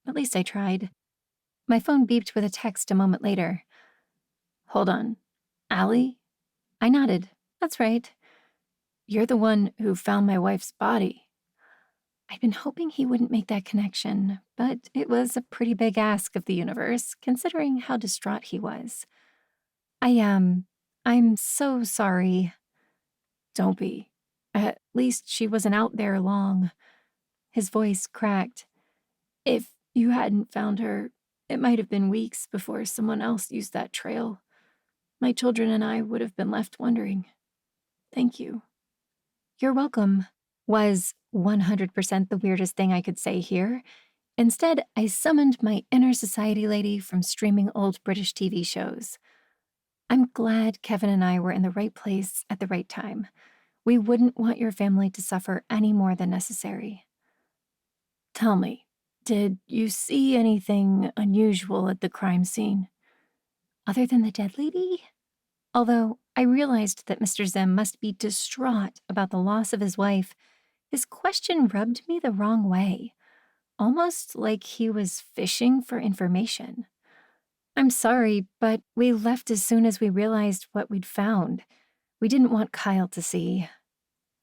At least I tried. My phone beeped with a text a moment later. Hold on. Allie? I nodded. That's right. You're the one who found my wife's body. I'd been hoping he wouldn't make that connection, but it was a pretty big ask of the universe, considering how distraught he was. I'm so sorry. Don't be. At least she wasn't out there long. His voice cracked. If you hadn't found her, it might have been weeks before someone else used that trail. My children and I would have been left wondering. Thank you. You're welcome, was 100% the weirdest thing I could say here. Instead, I summoned my inner society lady from streaming old British TV shows. I'm glad Kevin and I were in the right place at the right time. We wouldn't want your family to suffer any more than necessary. Tell me, did you see anything unusual at the crime scene? Other than the dead lady? Although I realized that Mr. Zim must be distraught about the loss of his wife, his question rubbed me the wrong way, almost like he was fishing for information. I'm sorry, but we left as soon as we realized what we'd found. We didn't want Kyle to see.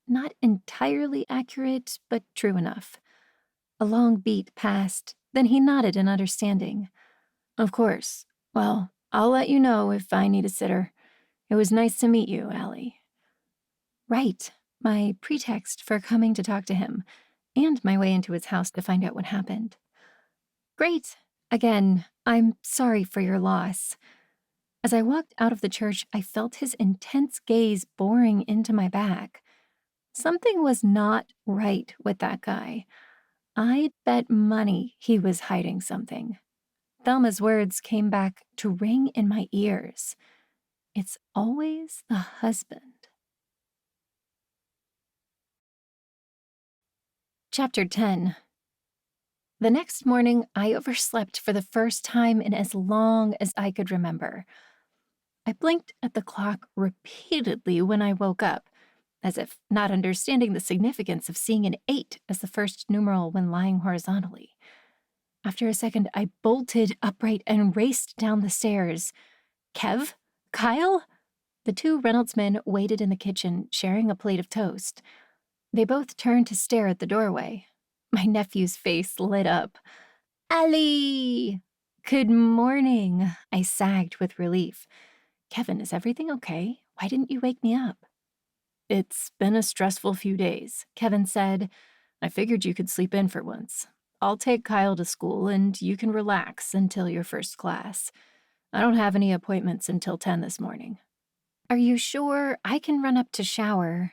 Not entirely accurate, but true enough. A long beat passed, then he nodded in understanding. Of course. Well, I'll let you know if I need a sitter. It was nice to meet you, Allie. Right, my pretext for coming to talk to him, and my way into his house to find out what happened. Great. Again, I'm sorry for your loss. As I walked out of the church, I felt his intense gaze boring into my back. Something was not right with that guy. I'd bet money he was hiding something. Thelma's words came back to ring in my ears. It's always the husband. Chapter 10. The next morning, I overslept for the first time in as long as I could remember. I blinked at the clock repeatedly when I woke up, as if not understanding the significance of seeing an 8 as the first numeral when lying horizontally. After a second, I bolted upright and raced down the stairs. Kev? Kyle? The two Reynolds men waited in the kitchen, sharing a plate of toast. They both turned to stare at the doorway. My nephew's face lit up. Allie! Good morning, I sagged with relief. Kevin, is everything okay? Why didn't you wake me up? It's been a stressful few days, Kevin said. I figured you could sleep in for once. I'll take Kyle to school and you can relax until your first class. I don't have any appointments until 10 this morning. Are you sure? I can run up to shower.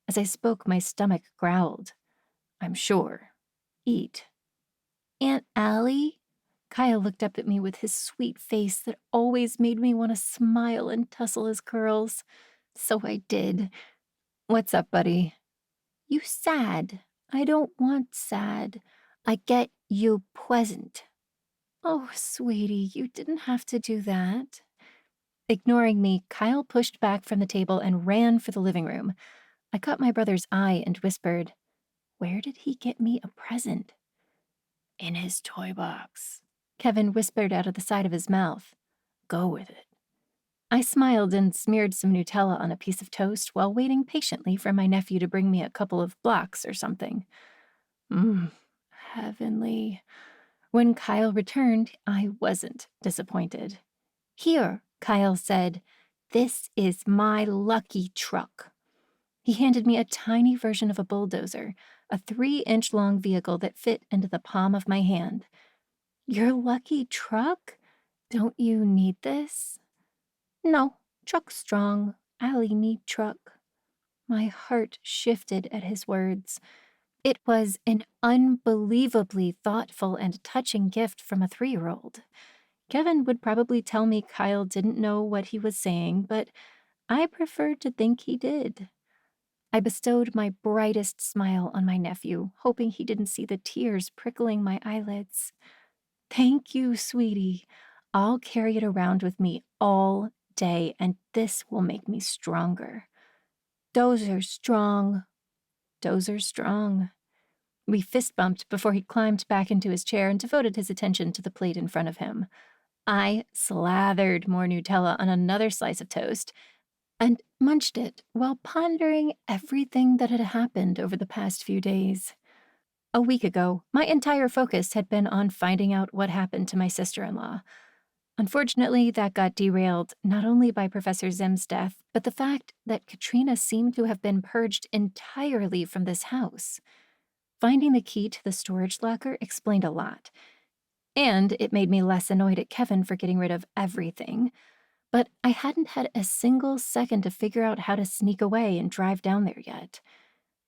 As I spoke, my stomach growled. I'm sure. Eat. Aunt Allie? Kyle looked up at me with his sweet face that always made me want to smile and tussle his curls. So I did. What's up, buddy? You sad. I don't want sad. I get you pleasant. Oh, sweetie, you didn't have to do that. Ignoring me, Kyle pushed back from the table and ran for the living room. I caught my brother's eye and whispered, "Where did he get me a present?" In his toy box, Kevin whispered out of the side of his mouth. Go with it. I smiled and smeared some Nutella on a piece of toast while waiting patiently for my nephew to bring me a couple of blocks or something. Heavenly. When Kyle returned, I wasn't disappointed. Here, Kyle said, this is my lucky truck. He handed me a tiny version of a bulldozer, a 3-inch long vehicle that fit into the palm of my hand. Your lucky truck? Don't you need this? No, truck's strong. Allie need truck. My heart shifted at his words. It was an unbelievably thoughtful and touching gift from a 3-year-old. Kevin would probably tell me Kyle didn't know what he was saying, but I preferred to think he did. I bestowed my brightest smile on my nephew, hoping he didn't see the tears prickling my eyelids. Thank you, sweetie. I'll carry it around with me all day, and this will make me stronger. Dozer strong. Dozer strong. We fist bumped before he climbed back into his chair and devoted his attention to the plate in front of him. I slathered more Nutella on another slice of toast and munched it while pondering everything that had happened over the past few days. A week ago, my entire focus had been on finding out what happened to my sister-in-law. Unfortunately, that got derailed not only by Professor Zim's death, but the fact that Katrina seemed to have been purged entirely from this house. Finding the key to the storage locker explained a lot. And it made me less annoyed at Kevin for getting rid of everything. But I hadn't had a single second to figure out how to sneak away and drive down there yet.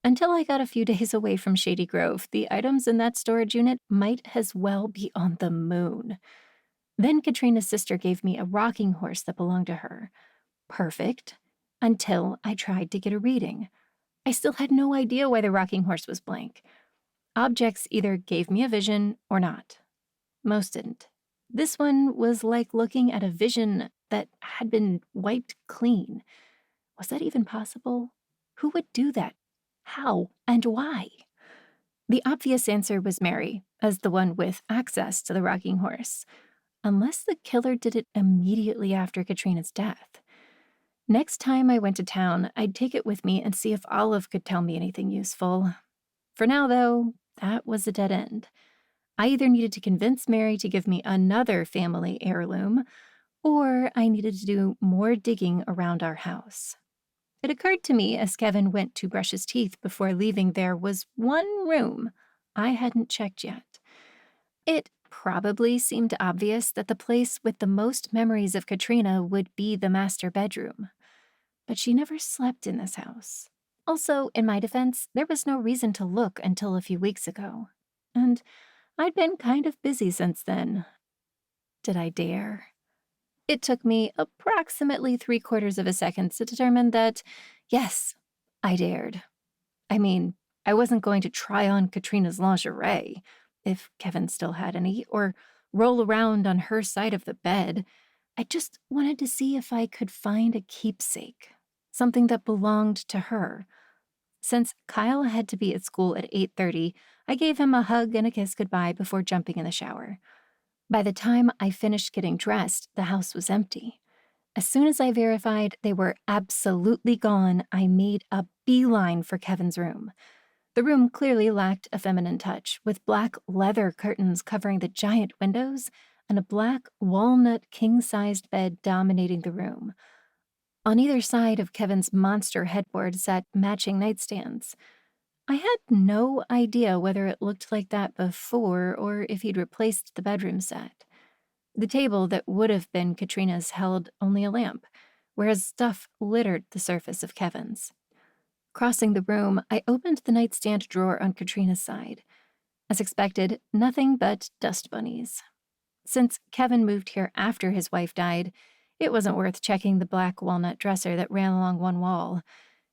Until I got a few days away from Shady Grove, the items in that storage unit might as well be on the moon. Then Katrina's sister gave me a rocking horse that belonged to her. Perfect. Until I tried to get a reading. I still had no idea why the rocking horse was blank. Objects either gave me a vision or not. Most didn't. This one was like looking at a vision that had been wiped clean. Was that even possible? Who would do that? How and why? The obvious answer was Mary, as the one with access to the rocking horse. Unless the killer did it immediately after Katrina's death. Next time I went to town, I'd take it with me and see if Olive could tell me anything useful. For now, though, that was a dead end. I either needed to convince Mary to give me another family heirloom, or I needed to do more digging around our house. It occurred to me as Kevin went to brush his teeth before leaving there was one room I hadn't checked yet. It probably seemed obvious that the place with the most memories of Katrina would be the master bedroom. But she never slept in this house. Also, in my defense, there was no reason to look until a few weeks ago. And I'd been kind of busy since then. Did I dare? It took me approximately 3/4 of a second to determine that, yes, I dared. I mean, I wasn't going to try on Katrina's lingerie, if Kevin still had any, or roll around on her side of the bed. I just wanted to see if I could find a keepsake, something that belonged to her. Since Kyle had to be at school at 8:30, I gave him a hug and a kiss goodbye before jumping in the shower. By the time I finished getting dressed, the house was empty. As soon as I verified they were absolutely gone, I made a beeline for Kevin's room. The room clearly lacked a feminine touch, with black leather curtains covering the giant windows and a black walnut king-sized bed dominating the room. On either side of Kevin's monster headboard sat matching nightstands. I had no idea whether it looked like that before or if he'd replaced the bedroom set. The table that would have been Katrina's held only a lamp, whereas stuff littered the surface of Kevin's. Crossing the room, I opened the nightstand drawer on Katrina's side. As expected, nothing but dust bunnies. Since Kevin moved here after his wife died, it wasn't worth checking the black walnut dresser that ran along one wall.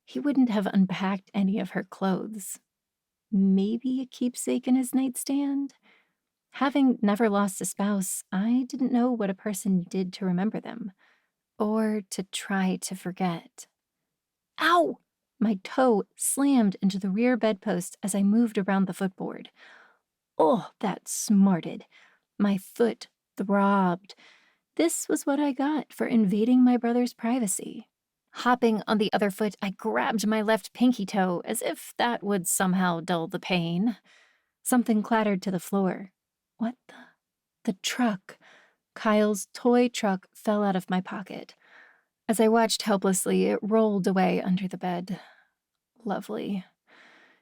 He wouldn't have unpacked any of her clothes. Maybe a keepsake in his nightstand? Having never lost a spouse, I didn't know what a person did to remember them, or to try to forget. Ow! My toe slammed into the rear bedpost as I moved around the footboard. Oh, that smarted. My foot throbbed. This was what I got for invading my brother's privacy. Hopping on the other foot, I grabbed my left pinky toe as if that would somehow dull the pain. Something clattered to the floor. What the? The truck. Kyle's toy truck fell out of my pocket. As I watched helplessly, it rolled away under the bed. Lovely.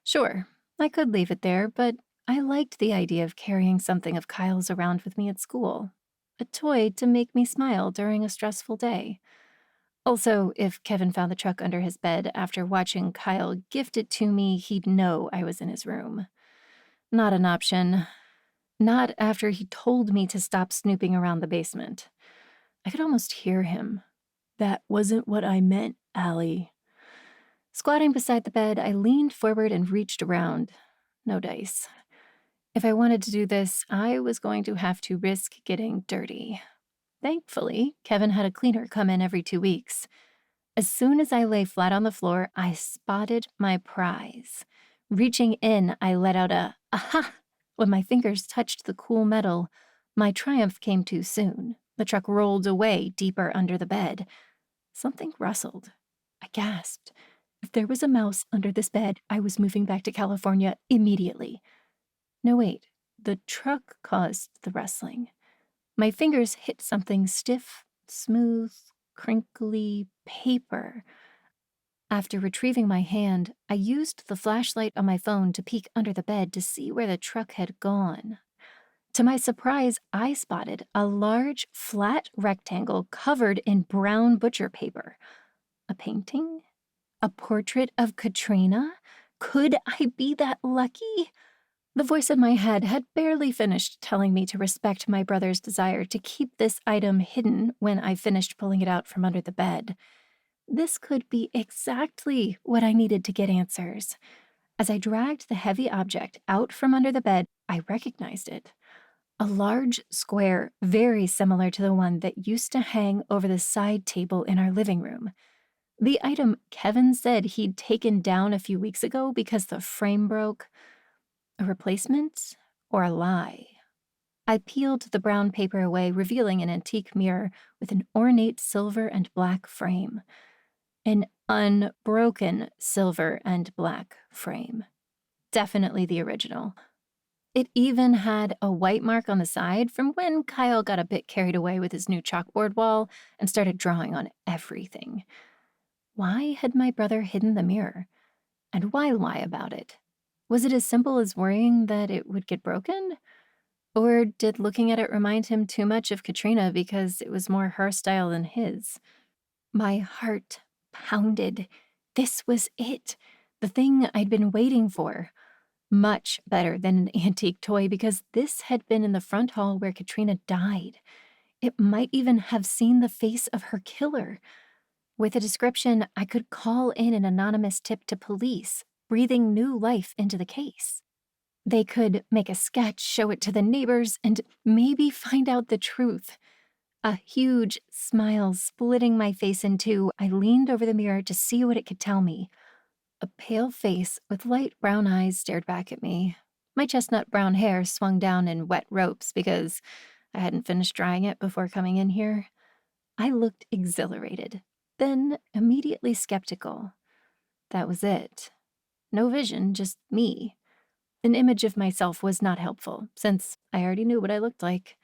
Sure, I could leave it there, but I liked the idea of carrying something of Kyle's around with me at school. A toy to make me smile during a stressful day. Also, if Kevin found the truck under his bed after watching Kyle gift it to me, he'd know I was in his room. Not an option. Not after he told me to stop snooping around the basement. I could almost hear him. That wasn't what I meant, Allie. Squatting beside the bed, I leaned forward and reached around. No dice. If I wanted to do this, I was going to have to risk getting dirty. Thankfully, Kevin had a cleaner come in every 2 weeks. As soon as I lay flat on the floor, I spotted my prize. Reaching in, I let out a aha. When my fingers touched the cool metal, my triumph came too soon. The truck rolled away deeper under the bed. Something rustled. I gasped. If there was a mouse under this bed, I was moving back to California immediately. No, wait. The truck caused the rustling. My fingers hit something stiff, smooth, crinkly paper. After retrieving my hand, I used the flashlight on my phone to peek under the bed to see where the truck had gone. To my surprise, I spotted a large, flat rectangle covered in brown butcher paper. A painting? A portrait of Katrina? Could I be that lucky? The voice in my head had barely finished telling me to respect my brother's desire to keep this item hidden when I finished pulling it out from under the bed. This could be exactly what I needed to get answers. As I dragged the heavy object out from under the bed, I recognized it. A large square, very similar to the one that used to hang over the side table in our living room. The item Kevin said he'd taken down a few weeks ago because the frame broke. A replacement or a lie? I peeled the brown paper away, revealing an antique mirror with an ornate silver and black frame. An unbroken silver and black frame. Definitely the original. It even had a white mark on the side from when Kyle got a bit carried away with his new chalkboard wall and started drawing on everything. Why had my brother hidden the mirror? And why lie about it? Was it as simple as worrying that it would get broken? Or did looking at it remind him too much of Katrina because it was more her style than his? My heart pounded. This was it, the thing I'd been waiting for. Much better than an antique toy because this had been in the front hall where Katrina died. It might even have seen the face of her killer. With a description, I could call in an anonymous tip to police, breathing new life into the case. They could make a sketch, show it to the neighbors, and maybe find out the truth. A huge smile splitting my face in two, I leaned over the mirror to see what it could tell me. A pale face with light brown eyes stared back at me. My chestnut brown hair swung down in wet ropes because I hadn't finished drying it before coming in here. I looked exhilarated, then immediately skeptical. That was it. No vision, just me. An image of myself was not helpful, since I already knew what I looked like.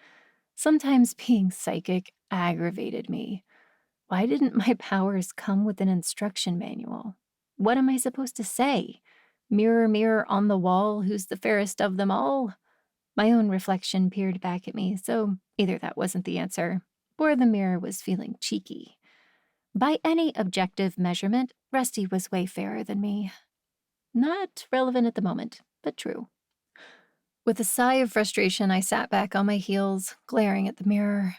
Sometimes being psychic aggravated me. Why didn't my powers come with an instruction manual? What am I supposed to say? Mirror, mirror on the wall, who's the fairest of them all? My own reflection peered back at me, so either that wasn't the answer, or the mirror was feeling cheeky. By any objective measurement, Rusty was way fairer than me. Not relevant at the moment, but true. With a sigh of frustration, I sat back on my heels, glaring at the mirror.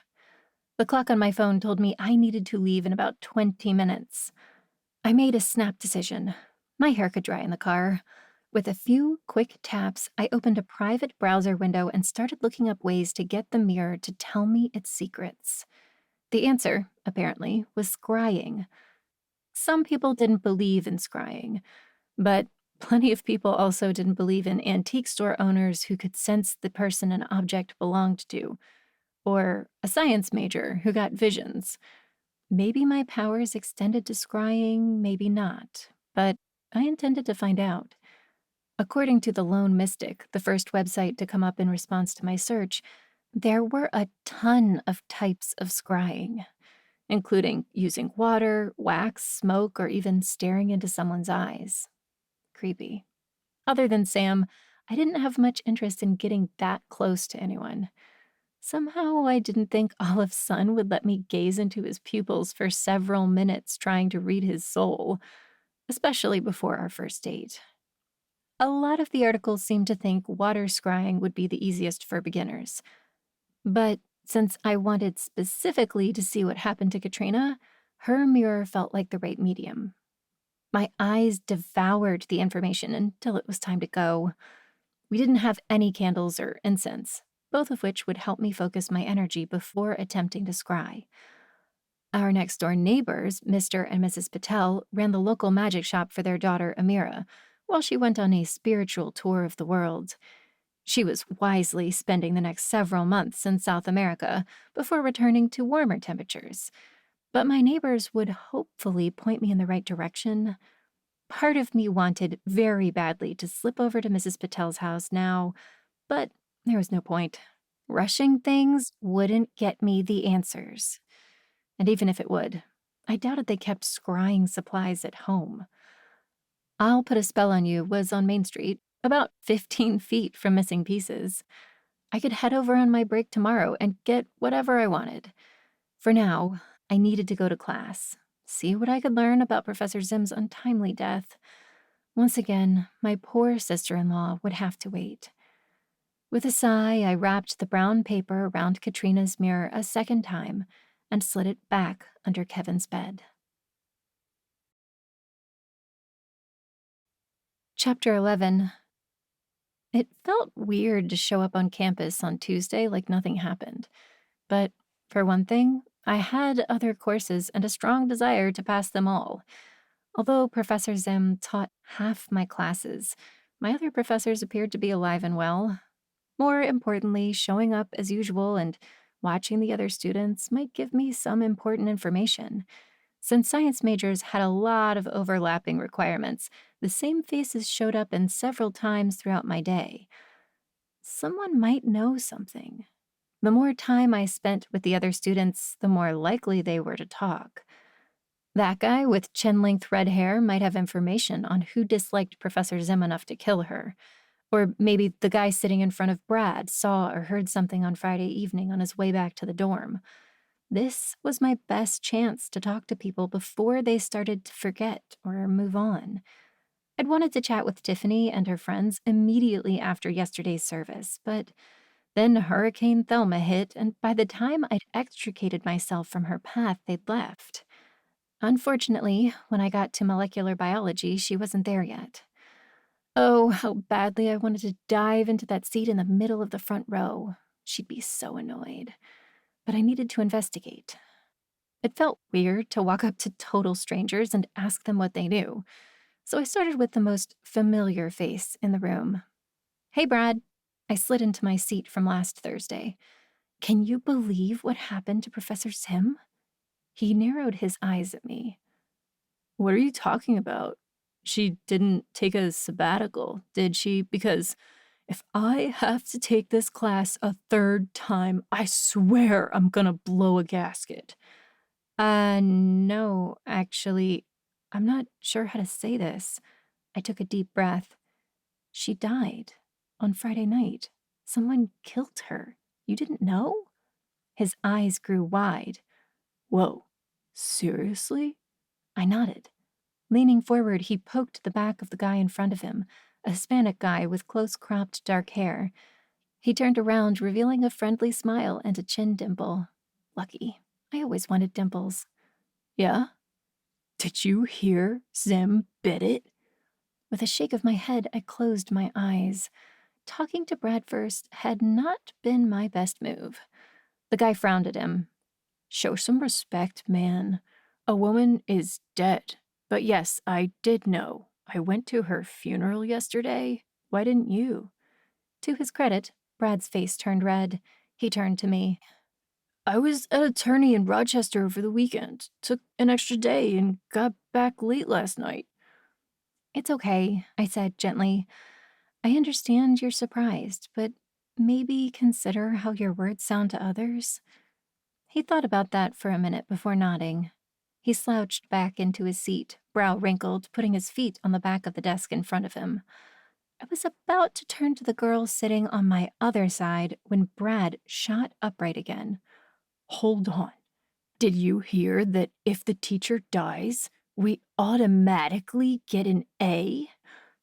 The clock on my phone told me I needed to leave in about 20 minutes. I made a snap decision. My hair could dry in the car. With a few quick taps, I opened a private browser window and started looking up ways to get the mirror to tell me its secrets. The answer, apparently, was scrying. Some people didn't believe in scrying, but plenty of people also didn't believe in antique store owners who could sense the person an object belonged to, or a science major who got visions. Maybe my powers extended to scrying, maybe not, but I intended to find out. According to the Lone Mystic, the first website to come up in response to my search, there were a ton of types of scrying, including using water, wax, smoke, or even staring into someone's eyes. Creepy. Other than Sam, I didn't have much interest in getting that close to anyone. Somehow I didn't think Olive's son would let me gaze into his pupils for several minutes trying to read his soul, especially before our first date. A lot of the articles seemed to think water scrying would be the easiest for beginners. But since I wanted specifically to see what happened to Katrina, her mirror felt like the right medium. My eyes devoured the information until it was time to go. We didn't have any candles or incense, both of which would help me focus my energy before attempting to scry. Our next-door neighbors, Mr. and Mrs. Patel, ran the local magic shop for their daughter, Amira, while she went on a spiritual tour of the world. She was wisely spending the next several months in South America before returning to warmer temperatures. But my neighbors would hopefully point me in the right direction. Part of me wanted very badly to slip over to Mrs. Patel's house now, but there was no point. Rushing things wouldn't get me the answers. And even if it would, I doubted they kept scrying supplies at home. I'll Put a Spell on You was on Main Street, about 15 feet from missing pieces. I could head over on my break tomorrow and get whatever I wanted. For now, I needed to go to class, see what I could learn about Professor Zim's untimely death. Once again, my poor sister-in-law would have to wait. With a sigh, I wrapped the brown paper around Katrina's mirror a second time and slid it back under Kevin's bed. Chapter 11. It felt weird to show up on campus on Tuesday like nothing happened. But for one thing, I had other courses and a strong desire to pass them all. Although Professor Zim taught half my classes, my other professors appeared to be alive and well. More importantly, showing up as usual and watching the other students might give me some important information. Since science majors had a lot of overlapping requirements, the same faces showed up in several times throughout my day. Someone might know something. The more time I spent with the other students, the more likely they were to talk. That guy with chin-length red hair might have information on who disliked Professor Zim enough to kill her. Or maybe the guy sitting in front of Brad saw or heard something on Friday evening on his way back to the dorm. This was my best chance to talk to people before they started to forget or move on. I'd wanted to chat with Tiffany and her friends immediately after yesterday's service, but then Hurricane Thelma hit, and by the time I'd extricated myself from her path, they'd left. Unfortunately, when I got to molecular biology, she wasn't there yet. Oh, how badly I wanted to dive into that seat in the middle of the front row. She'd be so annoyed. But I needed to investigate. It felt weird to walk up to total strangers and ask them what they knew, so I started with the most familiar face in the room. Hey, Brad. I slid into my seat from last Thursday. Can you believe what happened to Professor Sim? He narrowed his eyes at me. What are you talking about? She didn't take a sabbatical, did she? Because if I have to take this class a third time, I swear I'm gonna blow a gasket. No, actually, I'm not sure how to say this. I took a deep breath. She died on Friday night. Someone killed her. You didn't know? His eyes grew wide. Whoa, seriously? I nodded. Leaning forward, he poked the back of the guy in front of him, a Hispanic guy with close-cropped dark hair. He turned around, revealing a friendly smile and a chin dimple. Lucky. I always wanted dimples. Yeah? Did you hear Zim bit it? With a shake of my head, I closed my eyes. Talking to Brad first had not been my best move. The guy frowned at him. Show some respect, man. A woman is dead. But yes, I did know. I went to her funeral yesterday. Why didn't you? To his credit, Brad's face turned red. He turned to me. I was at a tourney in Rochester over the weekend. Took an extra day and got back late last night. It's okay, I said gently. I understand you're surprised, but maybe consider how your words sound to others. He thought about that for a minute before nodding. He slouched back into his seat, brow wrinkled, putting his feet on the back of the desk in front of him. I was about to turn to the girl sitting on my other side when Brad shot upright again. Hold on. Did you hear that if the teacher dies, we automatically get an A?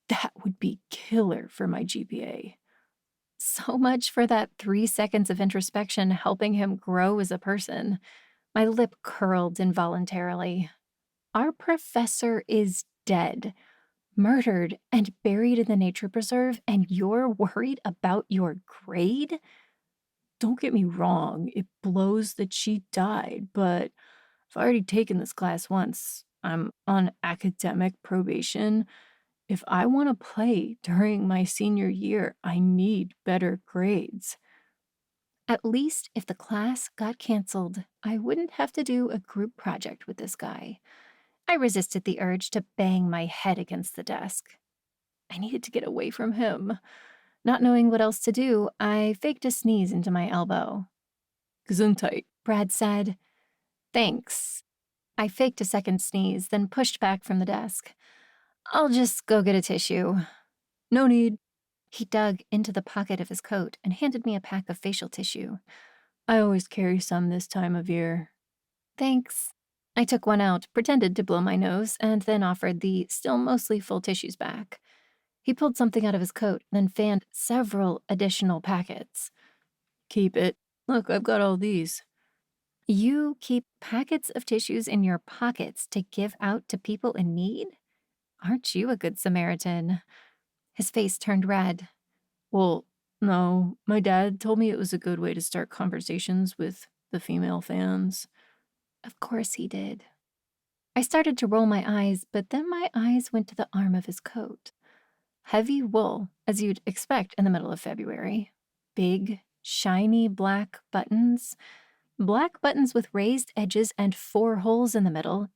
That would be killer for my GPA. So much for that 3 seconds of introspection helping him grow as a person. My lip curled involuntarily. Our professor is dead, murdered, and buried in the nature preserve, and you're worried about your grade? Don't get me wrong, it blows that she died, but I've already taken this class once. I'm on academic probation. If I want to play during my senior year, I need better grades. At least if the class got canceled, I wouldn't have to do a group project with this guy. I resisted the urge to bang my head against the desk. I needed to get away from him. Not knowing what else to do, I faked a sneeze into my elbow. Gesundheit, Brad said. Thanks. I faked a second sneeze, then pushed back from the desk. I'll just go get a tissue. no need. He dug into the pocket of his coat and handed me a pack of facial tissue. I always carry some this time of year. Thanks. I took one out, pretended to blow my nose, and then offered the still mostly full tissues back. He pulled something out of his coat, then fanned several additional packets. Keep it. Look, I've got all these. You keep packets of tissues in your pockets to give out to people in need? Aren't you a good Samaritan? His face turned red. Well, no, my dad told me it was a good way to start conversations with the female fans. Of course he did. I started to roll my eyes, but then my eyes went to the arm of his coat. Heavy wool, as you'd expect in the middle of February. Big, shiny black buttons. Black buttons with raised edges and 4 holes in the middle,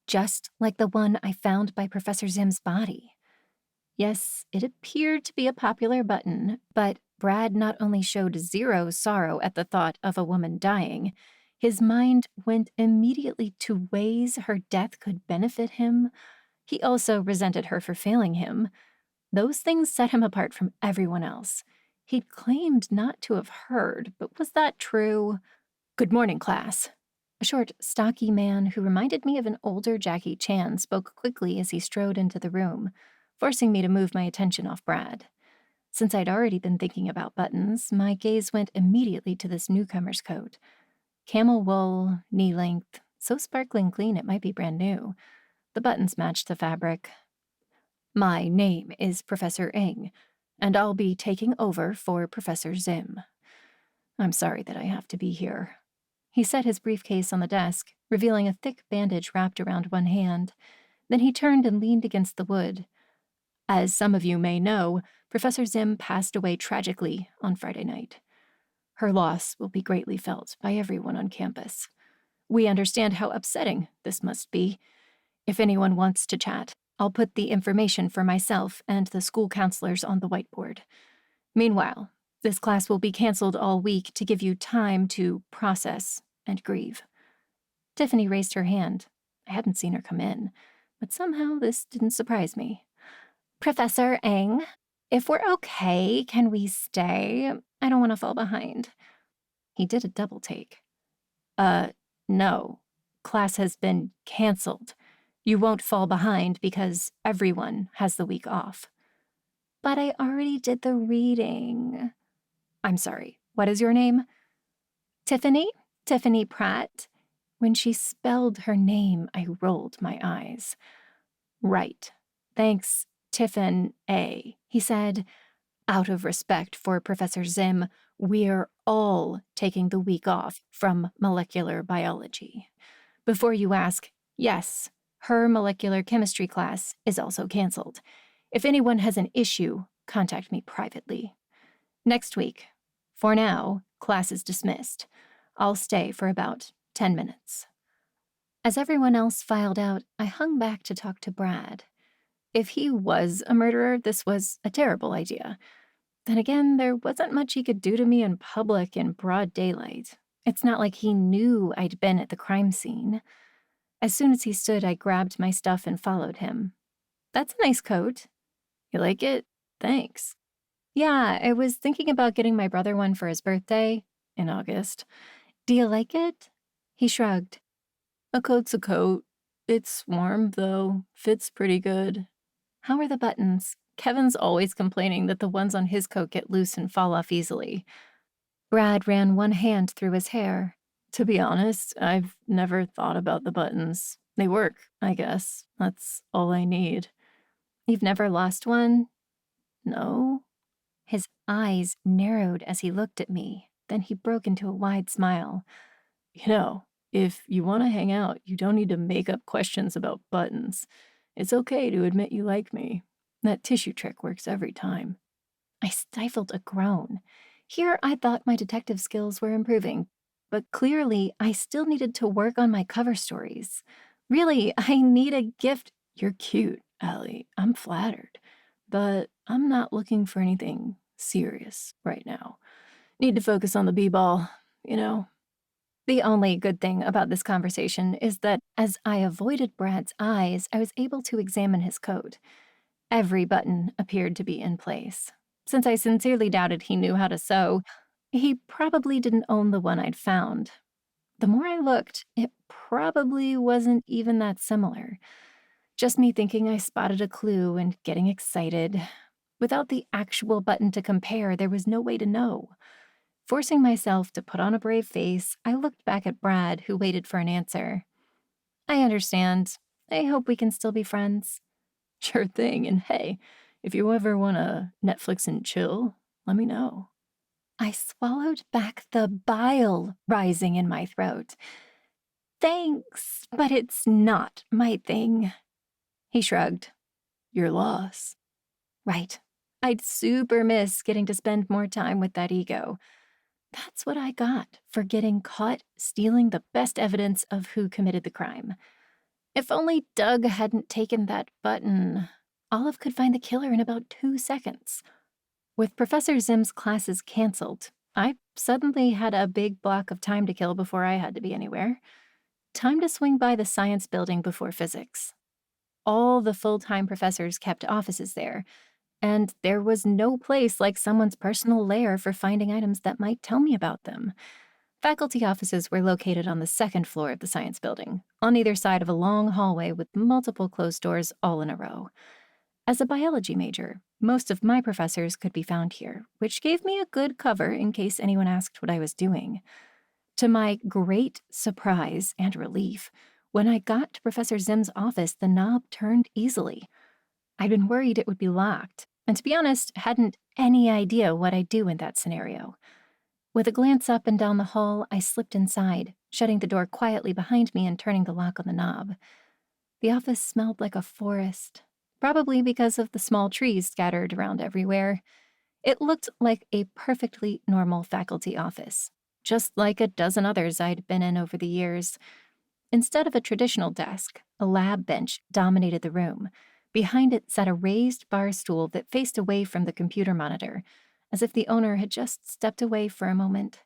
just like the one I found by Professor Zim's body. Yes, it appeared to be a popular button, but Brad not only showed zero sorrow at the thought of a woman dying, his mind went immediately to ways her death could benefit him. He also resented her for failing him. Those things set him apart from everyone else. He'd claimed not to have heard, but was that true? "Good morning, class." A short, stocky man who reminded me of an older Jackie Chan spoke quickly as he strode into the room, forcing me to move my attention off Brad. Since I'd already been thinking about buttons, my gaze went immediately to this newcomer's coat. Camel wool, knee-length, so sparkling clean it might be brand new. The buttons matched the fabric. "My name is Professor Ng, and I'll be taking over for Professor Zim. I'm sorry that I have to be here." He set his briefcase on the desk, revealing a thick bandage wrapped around one hand. Then he turned and leaned against the wood. "As some of you may know, Professor Zim passed away tragically on Friday night. Her loss will be greatly felt by everyone on campus. We understand how upsetting this must be. If anyone wants to chat, I'll put the information for myself and the school counselors on the whiteboard. Meanwhile, this class will be canceled all week to give you time to process and grieve." Tiffany raised her hand. I hadn't seen her come in, but somehow this didn't surprise me. "Professor Ng, if we're okay, can we stay? I don't want to fall behind." He did a double take. No. Class has been canceled. You won't fall behind because everyone has the week off." "But I already did the reading." "I'm sorry. What is your name?" "Tiffany. Tiffany Pratt." When she spelled her name, I rolled my eyes. "Right. Thanks, Tiffin A," he said. "Out of respect for Professor Zim, we're all taking the week off from molecular biology. Before you ask, yes, her molecular chemistry class is also canceled. If anyone has an issue, contact me privately. Next week. For now, class is dismissed. I'll stay for about 10 minutes." As everyone else filed out, I hung back to talk to Brad. If he was a murderer, this was a terrible idea. Then again, there wasn't much he could do to me in public in broad daylight. It's not like he knew I'd been at the crime scene. As soon as he stood, I grabbed my stuff and followed him. "That's a nice coat." "You like it? Thanks." "Yeah, I was thinking about getting my brother one for his birthday in August. Do you like it?" He shrugged. "A coat's a coat. It's warm, though. Fits pretty good." "How are the buttons?" Kevin's always complaining that the ones on his coat get loose and fall off easily. Brad ran one hand through his hair. "To be honest, I've never thought about the buttons. They work, I guess. That's all I need." "You've never lost one?" "No." His eyes narrowed as he looked at me. Then he broke into a wide smile. "You know, if you want to hang out, you don't need to make up questions about buttons. It's okay to admit you like me. That tissue trick works every time." I stifled a groan. Here I thought my detective skills were improving, but clearly I still needed to work on my cover stories. Really, I need a gift. "You're cute, Allie. I'm flattered. But I'm not looking for anything serious right now. Need to focus on the b-ball, you know." The only good thing about this conversation is that as I avoided Brad's eyes, I was able to examine his coat. Every button appeared to be in place. Since I sincerely doubted he knew how to sew, he probably didn't own the one I'd found. The more I looked, it probably wasn't even that similar. Just me thinking I spotted a clue and getting excited. Without the actual button to compare, there was no way to know. Forcing myself to put on a brave face, I looked back at Brad, who waited for an answer. "I understand. I hope we can still be friends." "Sure thing, and hey, if you ever want to Netflix and chill, let me know." I swallowed back the bile rising in my throat. "Thanks, but it's not my thing." He shrugged. "Your loss." Right. I'd super miss getting to spend more time with that ego. That's what I got for getting caught stealing the best evidence of who committed the crime. If only Doug hadn't taken that button. Olive could find the killer in about 2 seconds. With Professor Zim's classes canceled, I suddenly had a big block of time to kill before I had to be anywhere. Time to swing by the science building before physics. All the full-time professors kept offices there, and there was no place like someone's personal lair for finding items that might tell me about them. Faculty offices were located on the second floor of the science building, on either side of a long hallway with multiple closed doors all in a row. As a biology major, most of my professors could be found here, which gave me a good cover in case anyone asked what I was doing. To my great surprise and relief, when I got to Professor Zim's office, the knob turned easily. I'd been worried it would be locked, and to be honest, hadn't any idea what I'd do in that scenario. With a glance up and down the hall, I slipped inside, shutting the door quietly behind me and turning the lock on the knob. The office smelled like a forest, probably because of the small trees scattered around everywhere. It looked like a perfectly normal faculty office, just like a dozen others I'd been in over the years. Instead of a traditional desk, a lab bench dominated the room. Behind it sat a raised bar stool that faced away from the computer monitor, as if the owner had just stepped away for a moment.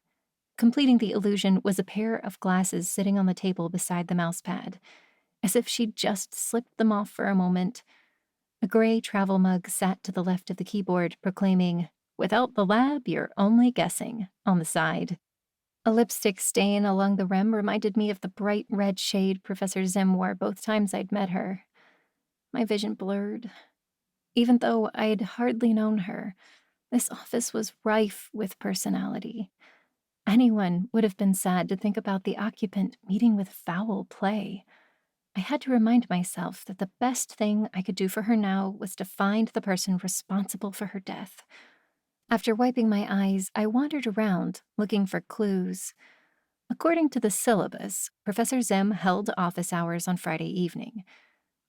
Completing the illusion was a pair of glasses sitting on the table beside the mousepad, as if she'd just slipped them off for a moment. A gray travel mug sat to the left of the keyboard, proclaiming, "Without the lab, you're only guessing," on the side. A lipstick stain along the rim reminded me of the bright red shade Professor Zim wore both times I'd met her. My vision blurred. Even though I'd hardly known her, this office was rife with personality. Anyone would have been sad to think about the occupant meeting with foul play. I had to remind myself that the best thing I could do for her now was to find the person responsible for her death. After wiping my eyes, I wandered around, looking for clues. According to the syllabus, Professor Zim held office hours on Friday evening.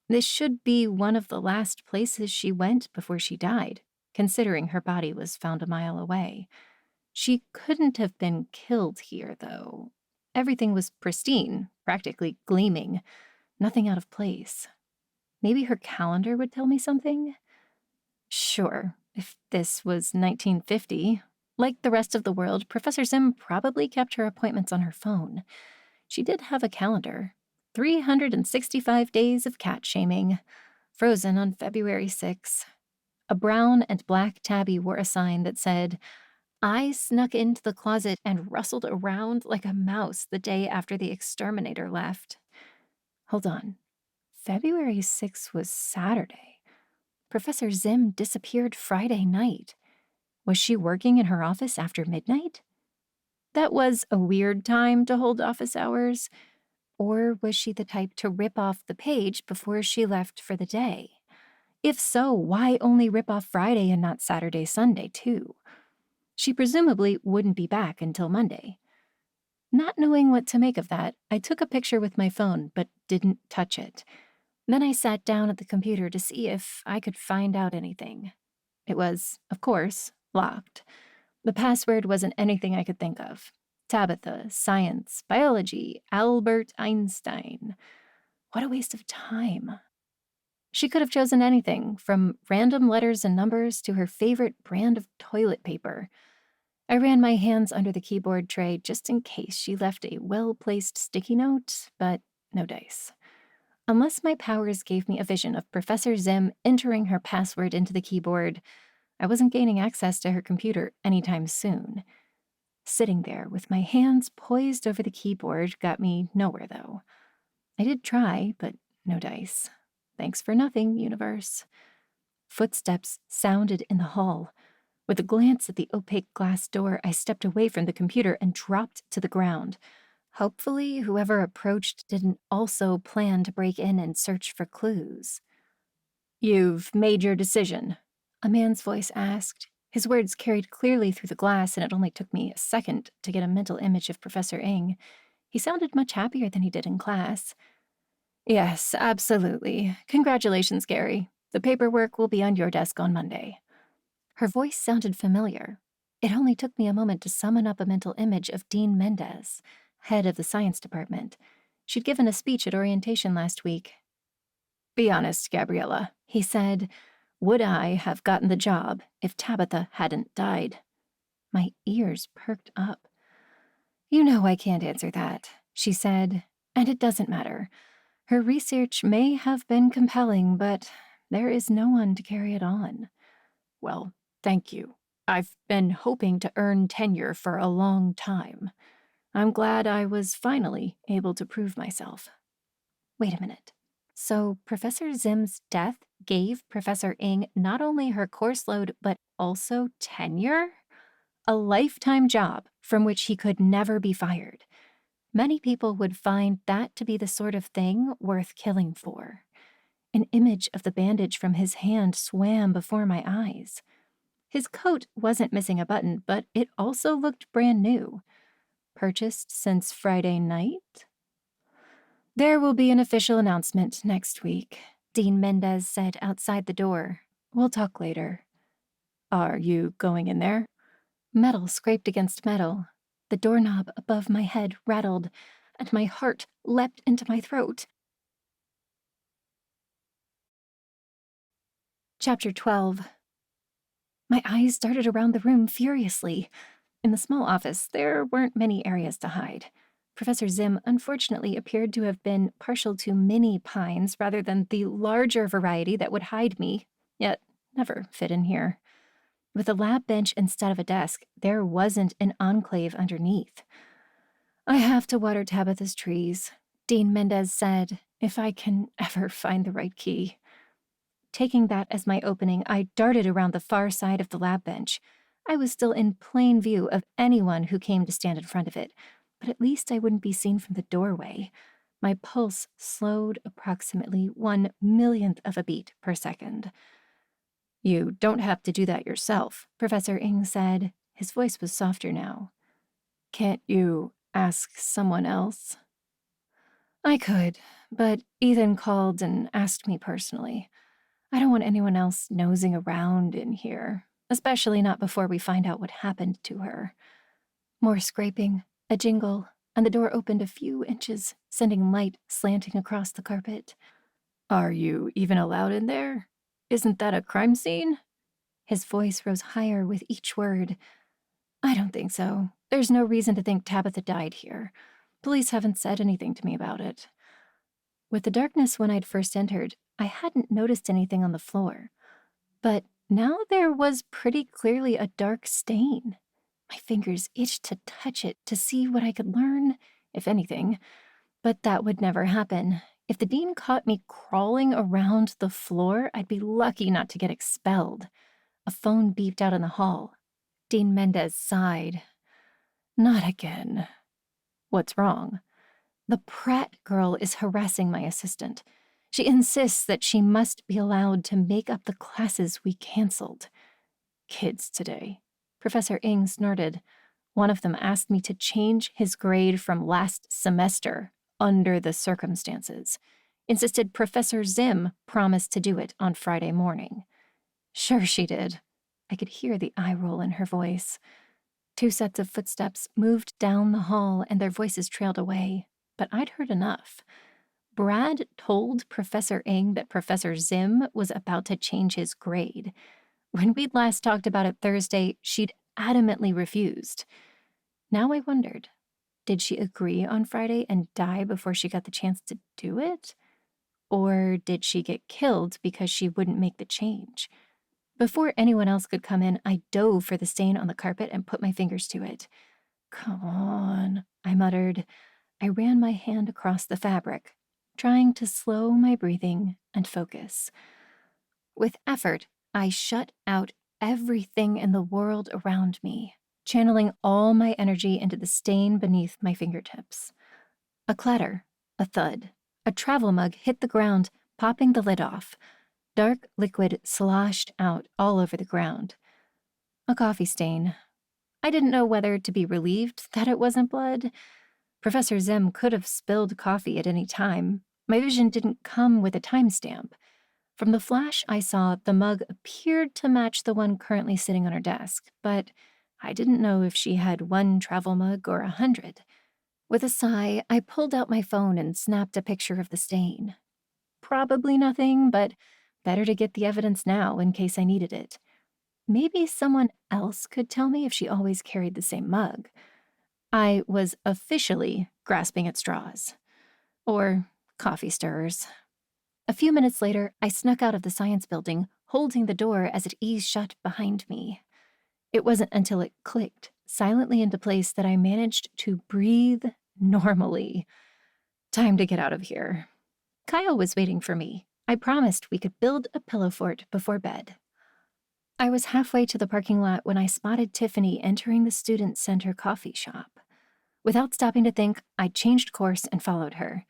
This should be one of the last places she went before she died, considering her body was found a mile away. She couldn't have been killed here, though. Everything was pristine, practically gleaming. Nothing out of place. Maybe her calendar would tell me something? Sure, if this was 1950. Like the rest of the world, Professor Zim probably kept her appointments on her phone. She did have a calendar. 365 days of cat shaming. Frozen on February 6. A brown and black tabby wore a sign that said, "I snuck into the closet and rustled around like a mouse the day after the exterminator left." Hold on. February 6th was Saturday. Professor Zim disappeared Friday night. Was she working in her office after midnight? That was a weird time to hold office hours. Or was she the type to rip off the page before she left for the day? If so, why only rip off Friday and not Saturday, Sunday, too? She presumably wouldn't be back until Monday. Not knowing what to make of that, I took a picture with my phone but didn't touch it. Then I sat down at the computer to see if I could find out anything. It was, of course, locked. The password wasn't anything I could think of. Tabitha, science, biology, Albert Einstein. What a waste of time. She could have chosen anything, from random letters and numbers to her favorite brand of toilet paper. I ran my hands under the keyboard tray just in case she left a well-placed sticky note, but no dice. Unless my powers gave me a vision of Professor Zim entering her password into the keyboard, I wasn't gaining access to her computer anytime soon. Sitting there with my hands poised over the keyboard got me nowhere, though. I did try, but no dice. Thanks for nothing, universe. Footsteps sounded in the hall. With a glance at the opaque glass door, I stepped away from the computer and dropped to the ground. Hopefully, whoever approached didn't also plan to break in and search for clues. "You've made your decision?" a man's voice asked. His words carried clearly through the glass, and it only took me a second to get a mental image of Professor Ing. He sounded much happier than he did in class. "Yes, absolutely. Congratulations, Gary. The paperwork will be on your desk on Monday." Her voice sounded familiar. It only took me a moment to summon up a mental image of Dean Mendez, head of the science department. She'd given a speech at orientation last week. "Be honest, Gabriella," he said. Would I have gotten the job if Tabitha hadn't died? My ears perked up. You know I can't answer that, she said, and it doesn't matter. Her research may have been compelling, but there is no one to carry it on. Well, thank you. I've been hoping to earn tenure for a long time. I'm glad I was finally able to prove myself. Wait a minute. So Professor Zim's death gave Professor Ing not only her course load, but also tenure? A lifetime job from which he could never be fired. Many people would find that to be the sort of thing worth killing for. An image of the bandage from his hand swam before my eyes. His coat wasn't missing a button, but it also looked brand new. Purchased since Friday night? There will be an official announcement next week, Dean Mendez said outside the door. We'll talk later. Are you going in there? Metal scraped against metal. The doorknob above my head rattled, and my heart leapt into my throat. Chapter 12. My eyes darted around the room furiously. In the small office, there weren't many areas to hide. Professor Zim unfortunately appeared to have been partial to mini pines rather than the larger variety that would hide me, yet never fit in here. With a lab bench instead of a desk, there wasn't an enclave underneath. I have to water Tabitha's trees, Dean Mendez said, if I can ever find the right key. Taking that as my opening, I darted around the far side of the lab bench. I was still in plain view of anyone who came to stand in front of it, but at least I wouldn't be seen from the doorway. My pulse slowed approximately 1/1,000,000th of a beat per second. You don't have to do that yourself, Professor Ing said. His voice was softer now. Can't you ask someone else? I could, but Ethan called and asked me personally. I don't want anyone else nosing around in here, especially not before we find out what happened to her. More scraping, a jingle, and the door opened a few inches, sending light slanting across the carpet. Are you even allowed in there? Isn't that a crime scene? His voice rose higher with each word. I don't think so. There's no reason to think Tabitha died here. Police haven't said anything to me about it. With the darkness when I'd first entered, I hadn't noticed anything on the floor. But now there was pretty clearly a dark stain. My fingers itched to touch it to see what I could learn, if anything. But that would never happen. If the dean caught me crawling around the floor, I'd be lucky not to get expelled. A phone beeped out in the hall. Dean Mendez sighed. Not again. What's wrong? The Pratt girl is harassing my assistant. She insists that she must be allowed to make up the classes we canceled. Kids today. Professor Ing snorted. One of them asked me to change his grade from last semester under the circumstances. Insisted Professor Zim promised to do it on Friday morning. Sure she did. I could hear the eye roll in her voice. 2 sets of footsteps moved down the hall and their voices trailed away, but I'd heard enough. Brad told Professor Ing that Professor Zim was about to change his grade. When we'd last talked about it Thursday, she'd adamantly refused. Now I wondered, did she agree on Friday and die before she got the chance to do it? Or did she get killed because she wouldn't make the change? Before anyone else could come in, I dove for the stain on the carpet and put my fingers to it. Come on, I muttered. I ran my hand across the fabric, trying to slow my breathing and focus. With effort, I shut out everything in the world around me, channeling all my energy into the stain beneath my fingertips. A clatter, a thud. A travel mug hit the ground, popping the lid off. Dark liquid sloshed out all over the ground. A coffee stain. I didn't know whether to be relieved that it wasn't blood. Professor Zim could have spilled coffee at any time. My vision didn't come with a timestamp. From the flash I saw, the mug appeared to match the one currently sitting on her desk, but I didn't know if she had 1 travel mug or 100. With a sigh, I pulled out my phone and snapped a picture of the stain. Probably nothing, but Better to get the evidence now in case I needed it. Maybe someone else could tell me if she always carried the same mug. I was officially grasping at straws. Or coffee stirrers. A few minutes later, I snuck out of the science building, holding the door as it eased shut behind me. It wasn't until it clicked silently into place that I managed to breathe normally. Time to get out of here. Kyle was waiting for me. I promised we could build a pillow fort before bed. I was halfway to the parking lot when I spotted Tiffany entering the student center coffee shop. Without stopping to think, I changed course and followed her.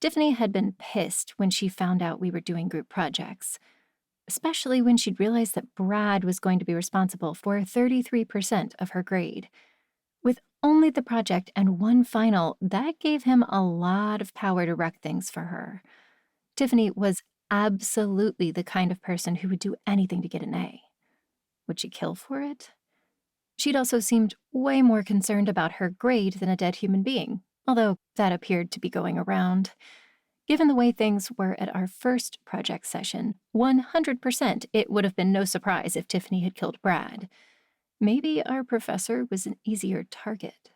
Tiffany had been pissed when she found out we were doing group projects, especially when she'd realized that Brad was going to be responsible for 33% of her grade. With only the project and one final, that gave him a lot of power to wreck things for her. Tiffany was absolutely the kind of person who would do anything to get an A. Would she kill for it? She'd also seemed way more concerned about her grade than a dead human being, although that appeared to be going around. Given the way things were at our first project session, 100% it would have been no surprise if Tiffany had killed Brad. Maybe our professor was an easier target.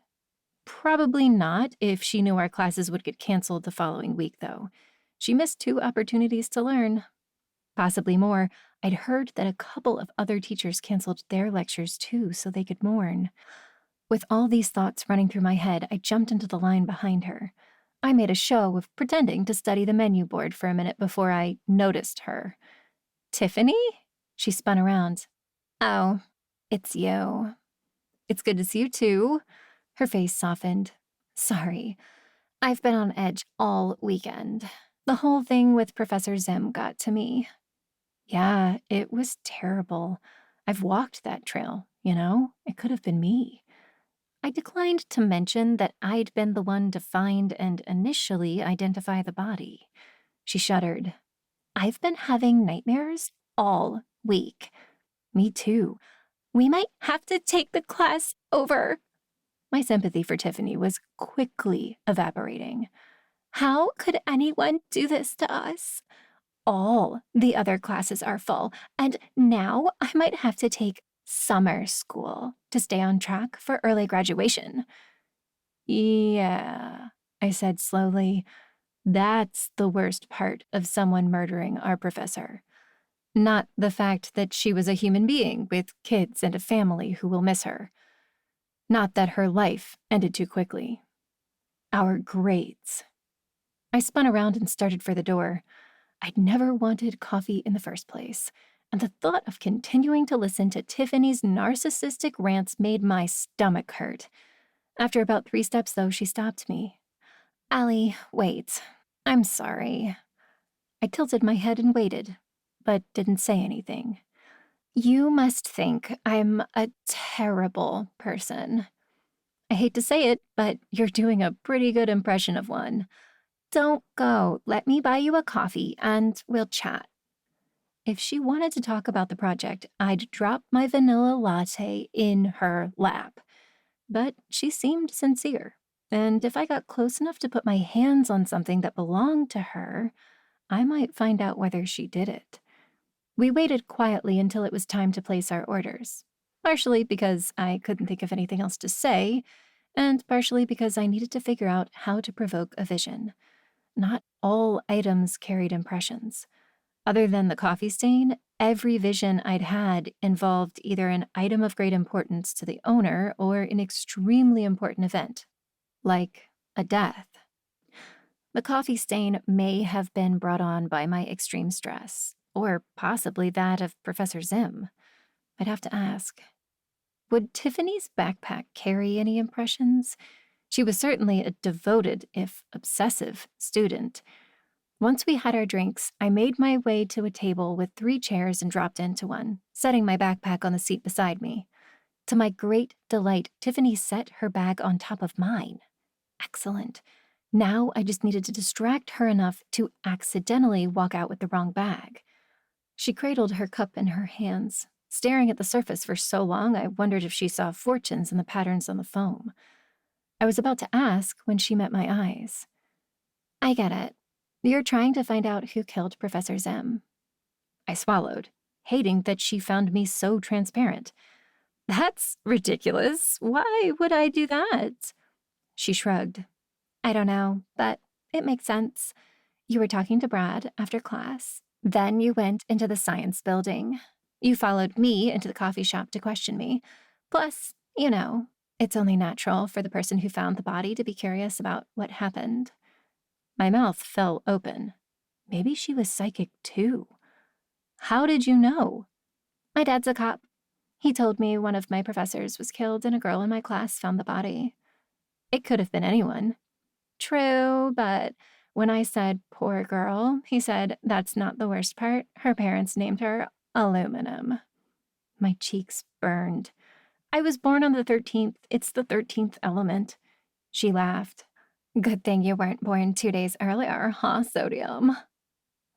Probably not if she knew our classes would get canceled the following week, though. She missed 2 opportunities to learn. Possibly more. I'd heard that a couple of other teachers canceled their lectures too so they could mourn. With all these thoughts running through my head, I jumped into the line behind her. I made a show of pretending to study the menu board for a minute before I noticed her. "Tiffany?" She spun around. "Oh, it's you. It's good to see you too." Her face softened. "Sorry. I've been on edge all weekend. The whole thing with Professor Zim got to me." "Yeah, it was terrible. I've walked that trail, you know? It could have been me." I declined to mention that I'd been the one to find and initially identify the body. She shuddered. "I've been having nightmares all week." "Me too. We might have to take the class over." My sympathy for Tiffany was quickly evaporating. "How could anyone do this to us? All the other classes are full, and now I might have to take summer school to stay on track for early graduation." "Yeah," I said slowly. "That's the worst part of someone murdering our professor. Not the fact that she was a human being with kids and a family who will miss her. Not that her life ended too quickly. Our grades." I spun around and started for the door. I'd never wanted coffee in the first place, and the thought of continuing to listen to Tiffany's narcissistic rants made my stomach hurt. After about 3 steps, though, she stopped me. "Allie, wait. I'm sorry." I tilted my head and waited, but didn't say anything. "You must think I'm a terrible person. I hate to say it, but you're doing a pretty good impression of one. Don't go. Let me buy you a coffee, and we'll chat." If she wanted to talk about the project, I'd drop my vanilla latte in her lap. But she seemed sincere, and if I got close enough to put my hands on something that belonged to her, I might find out whether she did it. We waited quietly until it was time to place our orders, partially because I couldn't think of anything else to say, and partially because I needed to figure out how to provoke a vision. Not all items carried impressions. Other than the coffee stain, every vision I'd had involved either an item of great importance to the owner or an extremely important event, like a death. The coffee stain may have been brought on by my extreme stress, or possibly that of Professor Zim. I'd have to ask. Would Tiffany's backpack carry any impressions? She was certainly a devoted, if obsessive, student. Once we had our drinks, I made my way to a table with 3 chairs and dropped into one, setting my backpack on the seat beside me. To my great delight, Tiffany set her bag on top of mine. Excellent. Now I just needed to distract her enough to accidentally walk out with the wrong bag. She cradled her cup in her hands, staring at the surface for so long I wondered if she saw fortunes in the patterns on the foam. I was about to ask when she met my eyes. "I get it. You're trying to find out who killed Professor Zim." I swallowed, hating that she found me so transparent. That's ridiculous. Why would I do that? She shrugged. I don't know, but it makes sense. You were talking to Brad after class. Then you went into the science building. You followed me into the coffee shop to question me. Plus, it's only natural for the person who found the body to be curious about what happened. My mouth fell open. Maybe she was psychic too. How did you know? My dad's a cop. He told me one of my professors was killed and a girl in my class found the body. It could have been anyone. True, but when I said, poor girl, he said, that's not the worst part. Her parents named her Aluminum. My cheeks burned. I was born on the 13th. It's the 13th element. She laughed. Good thing you weren't born 2 days earlier, huh, Sodium?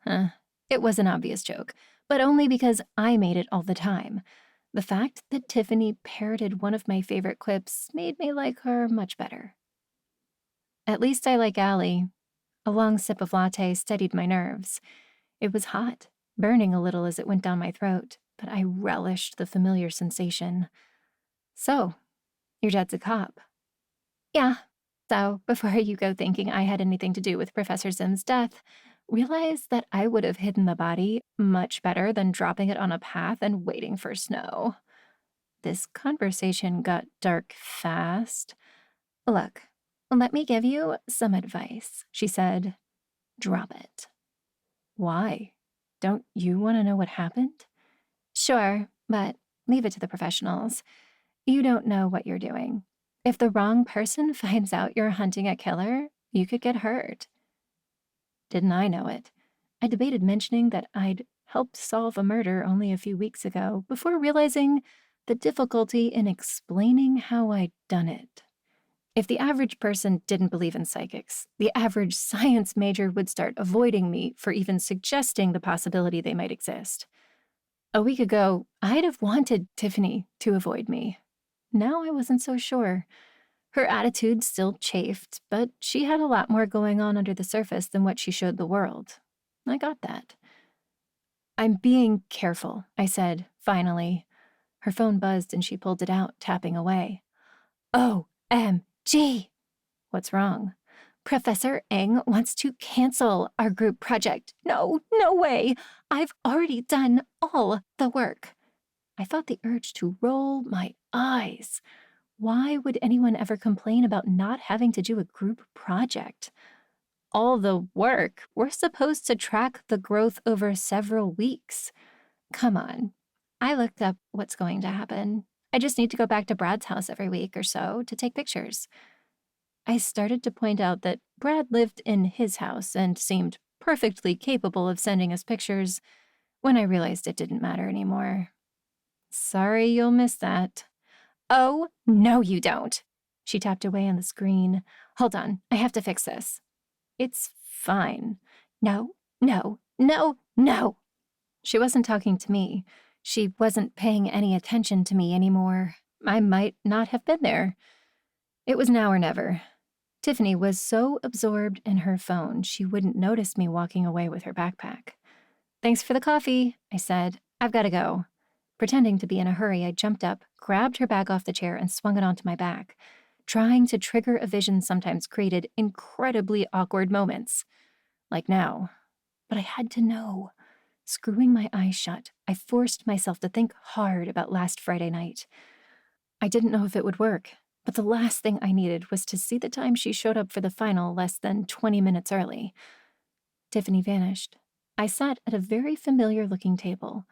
It was an obvious joke, but only because I made it all the time. The fact that Tiffany parroted one of my favorite quips made me like her much better. At least I like Allie. A long sip of latte steadied my nerves. It was hot, burning a little as it went down my throat, but I relished the familiar sensation. So, your dad's a cop. Yeah. So, before you go thinking I had anything to do with Professor Zim's death, realize that I would have hidden the body much better than dropping it on a path and waiting for snow. This conversation got dark fast. Look, let me give you some advice, she said. Drop it. Why? Don't you want to know what happened? Sure, but leave it to the professionals. You don't know what you're doing. If the wrong person finds out you're hunting a killer, you could get hurt. Didn't I know it? I debated mentioning that I'd helped solve a murder only a few weeks ago before realizing the difficulty in explaining how I'd done it. If the average person didn't believe in psychics, the average science major would start avoiding me for even suggesting the possibility they might exist. A week ago, I'd have wanted Tiffany to avoid me. Now I wasn't so sure. Her attitude still chafed, but she had a lot more going on under the surface than what she showed the world. I got that. I'm being careful, I said, finally. Her phone buzzed and she pulled it out, tapping away. OMG! What's wrong? Professor Eng wants to cancel our group project. No way! I've already done all the work. I felt the urge to roll my eyes. Why would anyone ever complain about not having to do a group project? All the work. We're supposed to track the growth over several weeks. Come on. I looked up what's going to happen. I just need to go back to Brad's house every week or so to take pictures. I started to point out that Brad lived in his house and seemed perfectly capable of sending us pictures when I realized it didn't matter anymore. Sorry you'll miss that. Oh, no you don't. She tapped away on the screen. Hold on, I have to fix this. It's fine. No. She wasn't talking to me. She wasn't paying any attention to me anymore. I might not have been there. It was now or never. Tiffany was so absorbed in her phone she wouldn't notice me walking away with her backpack. Thanks for the coffee, I said. I've got to go. Pretending to be in a hurry, I jumped up, grabbed her bag off the chair, and swung it onto my back. Trying to trigger a vision sometimes created incredibly awkward moments. Like now. But I had to know. Screwing my eyes shut, I forced myself to think hard about last Friday night. I didn't know if it would work, but the last thing I needed was to see the time she showed up for the final less than 20 minutes early. Tiffany vanished. I sat at a very familiar-looking table.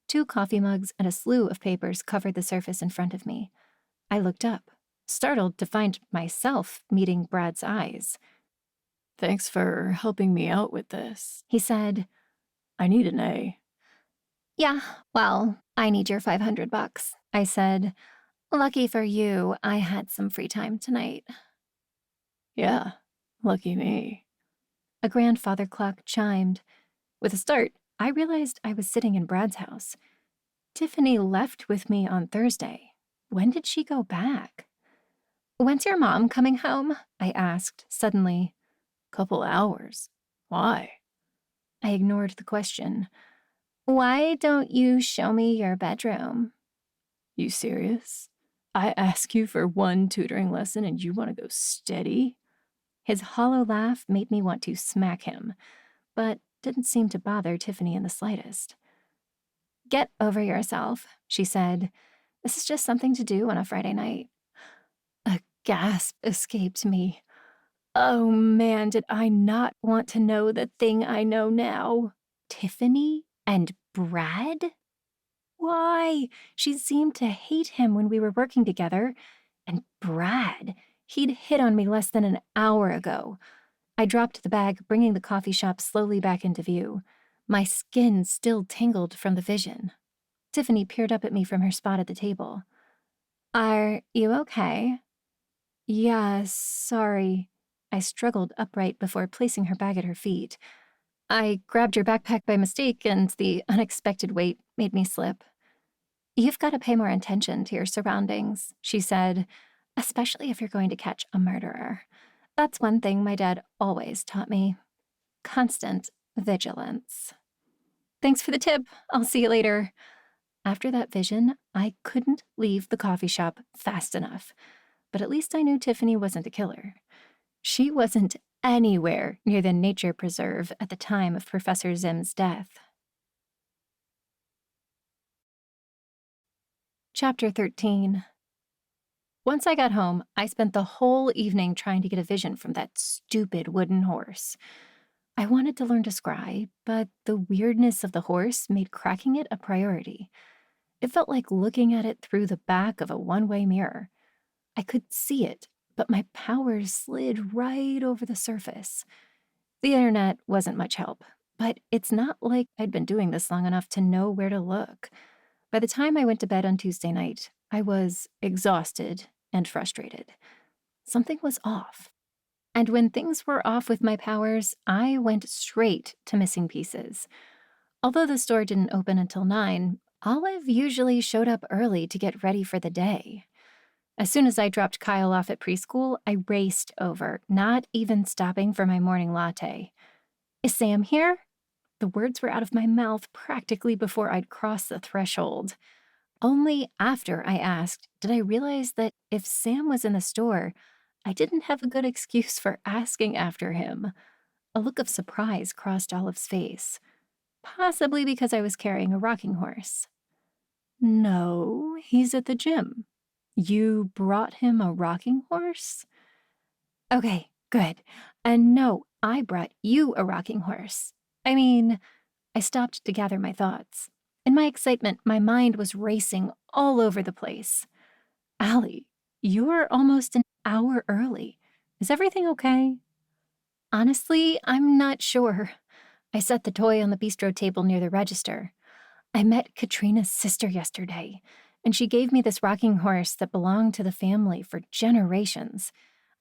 2 coffee mugs and a slew of papers covered the surface in front of me. I looked up, startled to find myself meeting Brad's eyes. Thanks for helping me out with this, he said. I need an A. Yeah, well, I need your $500, I said. Lucky for you, I had some free time tonight. Yeah, lucky me. A grandfather clock chimed. With a start, I realized I was sitting in Brad's house. Tiffany left with me on Thursday. When did she go back? When's your mom coming home? I asked, suddenly. Couple hours. Why? I ignored the question. Why don't you show me your bedroom? You serious? I ask you for one tutoring lesson and you want to go steady? His hollow laugh made me want to smack him, but didn't seem to bother Tiffany in the slightest. Get over yourself, she said. This is just something to do on a Friday night. A gasp escaped me. Oh man, did I not want to know the thing I know now? Tiffany and Brad? Why? She seemed to hate him when we were working together. And Brad, he'd hit on me less than an hour ago. I dropped the bag, bringing the coffee shop slowly back into view. My skin still tingled from the vision. Tiffany peered up at me from her spot at the table. Are you okay? Yeah, sorry. I struggled upright before placing her bag at her feet. I grabbed your backpack by mistake, and the unexpected weight made me slip. You've got to pay more attention to your surroundings, she said, especially if you're going to catch a murderer. That's one thing my dad always taught me. Constant vigilance. Thanks for the tip. I'll see you later. After that vision, I couldn't leave the coffee shop fast enough. But at least I knew Tiffany wasn't a killer. She wasn't anywhere near the nature preserve at the time of Professor Zim's death. Chapter 13. Once I got home, I spent the whole evening trying to get a vision from that stupid wooden horse. I wanted to learn to scry, but the weirdness of the horse made cracking it a priority. It felt like looking at it through the back of a one-way mirror. I could see it, but my powers slid right over the surface. The internet wasn't much help, but it's not like I'd been doing this long enough to know where to look. By the time I went to bed on Tuesday night, I was exhausted and frustrated. Something was off. And when things were off with my powers, I went straight to missing pieces. Although the store didn't open until 9, Olive usually showed up early to get ready for the day. As soon as I dropped Kyle off at preschool, I raced over, not even stopping for my morning latte. Is Sam here? The words were out of my mouth practically before I'd crossed the threshold. Only after I asked did I realize that if Sam was in the store, I didn't have a good excuse for asking after him. A look of surprise crossed Olive's face, possibly because I was carrying a rocking horse. No, he's at the gym. You brought him a rocking horse? Okay, good. And no, I brought you a rocking horse. I stopped to gather my thoughts. In my excitement, my mind was racing all over the place. Allie, you're almost an hour early. Is everything okay? Honestly, I'm not sure. I set the toy on the bistro table near the register. I met Katrina's sister yesterday, and she gave me this rocking horse that belonged to the family for generations.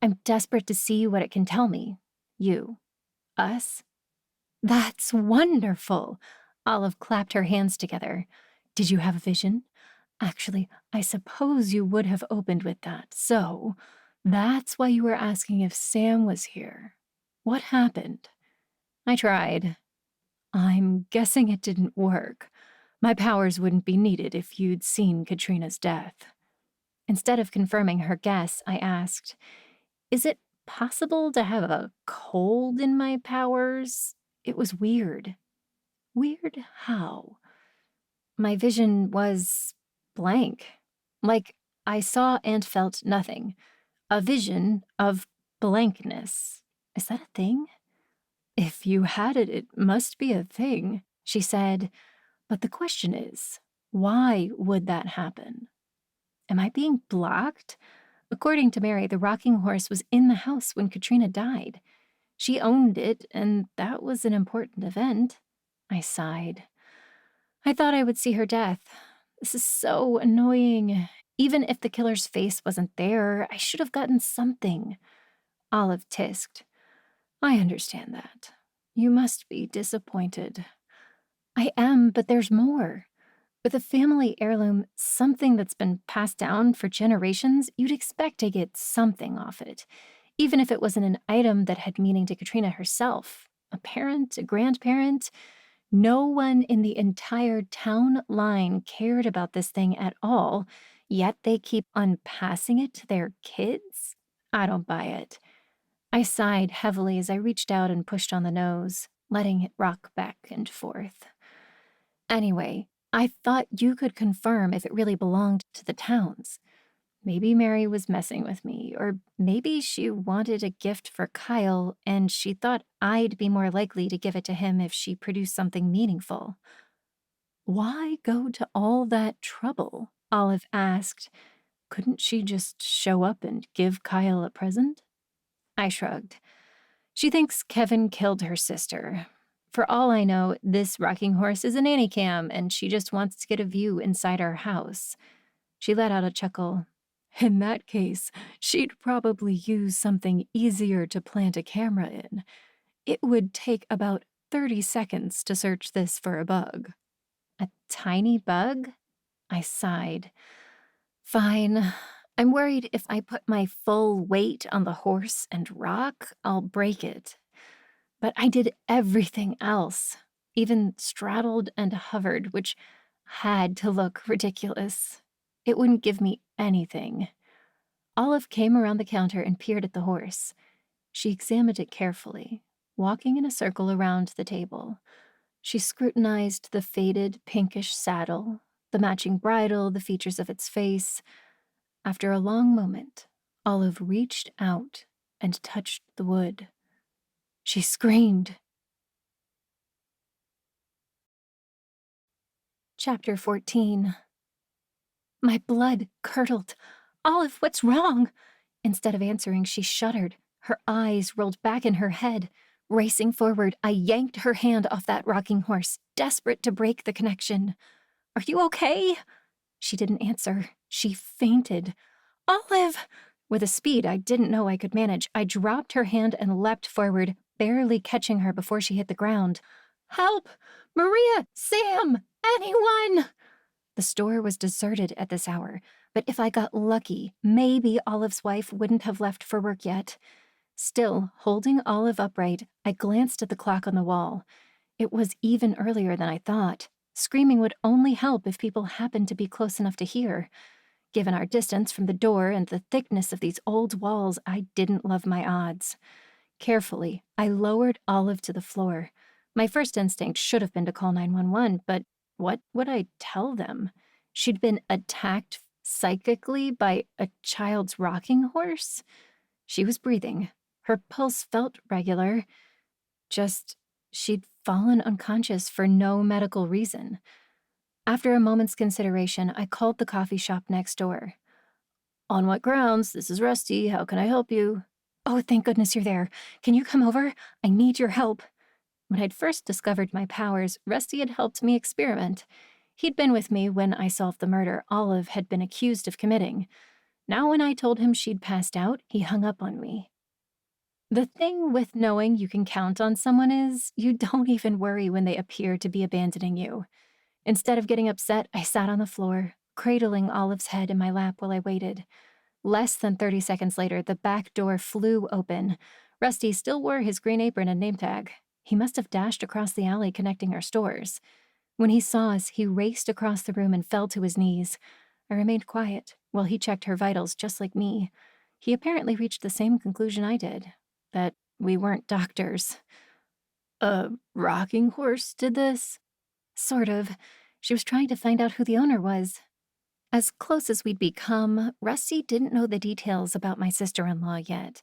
I'm desperate to see what it can tell me. You. Us. That's wonderful. Olive clapped her hands together. Did you have a vision? Actually, I suppose you would have opened with that. So, that's why you were asking if Sam was here. What happened? I tried. I'm guessing it didn't work. My powers wouldn't be needed if you'd seen Katrina's death. Instead of confirming her guess, I asked, is it possible to have a cold in my powers? It was weird. Weird how? My vision was blank. Like I saw and felt nothing. A vision of blankness. Is that a thing? If you had it, it must be a thing, she said. But the question is, why would that happen? Am I being blocked? According to Mary, the rocking horse was in the house when Katrina died. She owned it, and that was an important event. I sighed. I thought I would see her death. This is so annoying. Even if the killer's face wasn't there, I should have gotten something. Olive tisked. I understand that. You must be disappointed. I am, but there's more. With a family heirloom, something that's been passed down for generations, you'd expect to get something off it, even if it wasn't an item that had meaning to Katrina herself. A parent, a grandparent. No one in the entire town line cared about this thing at all, yet they keep on passing it to their kids? I don't buy it. I sighed heavily as I reached out and pushed on the nose, letting it rock back and forth. Anyway, I thought you could confirm if it really belonged to the towns. Maybe Mary was messing with me, or maybe she wanted a gift for Kyle and she thought I'd be more likely to give it to him if she produced something meaningful. Why go to all that trouble? Olive asked. Couldn't she just show up and give Kyle a present? I shrugged. She thinks Kevin killed her sister. For all I know, this rocking horse is a nanny cam and she just wants to get a view inside our house. She let out a chuckle. In that case, she'd probably use something easier to plant a camera in. It would take about 30 seconds to search this for a bug. A tiny bug? I sighed. Fine. I'm worried if I put my full weight on the horse and rock, I'll break it. But I did everything else, even straddled and hovered, which had to look ridiculous. It wouldn't give me anything. Olive came around the counter and peered at the horse. She examined it carefully, walking in a circle around the table. She scrutinized the faded pinkish saddle, the matching bridle, the features of its face. After a long moment, Olive reached out and touched the wood. She screamed. Chapter 14. My blood curdled. Olive, what's wrong? Instead of answering, she shuddered. Her eyes rolled back in her head. Racing forward, I yanked her hand off that rocking horse, desperate to break the connection. Are you okay? She didn't answer. She fainted. Olive! With a speed I didn't know I could manage, I dropped her hand and leapt forward, barely catching her before she hit the ground. Help! Maria! Sam! Anyone! The store was deserted at this hour, but if I got lucky, maybe Olive's wife wouldn't have left for work yet. Still, holding Olive upright, I glanced at the clock on the wall. It was even earlier than I thought. Screaming would only help if people happened to be close enough to hear. Given our distance from the door and the thickness of these old walls, I didn't love my odds. Carefully, I lowered Olive to the floor. My first instinct should have been to call 911, but what would I tell them? She'd been attacked psychically by a child's rocking horse? She was breathing. Her pulse felt regular. Just, she'd fallen unconscious for no medical reason. After a moment's consideration, I called the coffee shop next door. On what grounds? This is Rusty. How can I help you? Oh, thank goodness you're there. Can you come over? I need your help. When I'd first discovered my powers, Rusty had helped me experiment. He'd been with me when I solved the murder Olive had been accused of committing. Now when I told him she'd passed out, he hung up on me. The thing with knowing you can count on someone is you don't even worry when they appear to be abandoning you. Instead of getting upset, I sat on the floor, cradling Olive's head in my lap while I waited. Less than 30 seconds later, the back door flew open. Rusty still wore his green apron and name tag. He must have dashed across the alley connecting our stores. When he saw us, he raced across the room and fell to his knees. I remained quiet while he checked her vitals just like me. He apparently reached the same conclusion I did, that we weren't doctors. A rocking horse did this? Sort of. She was trying to find out who the owner was. As close as we'd become, Rusty didn't know the details about my sister-in-law yet.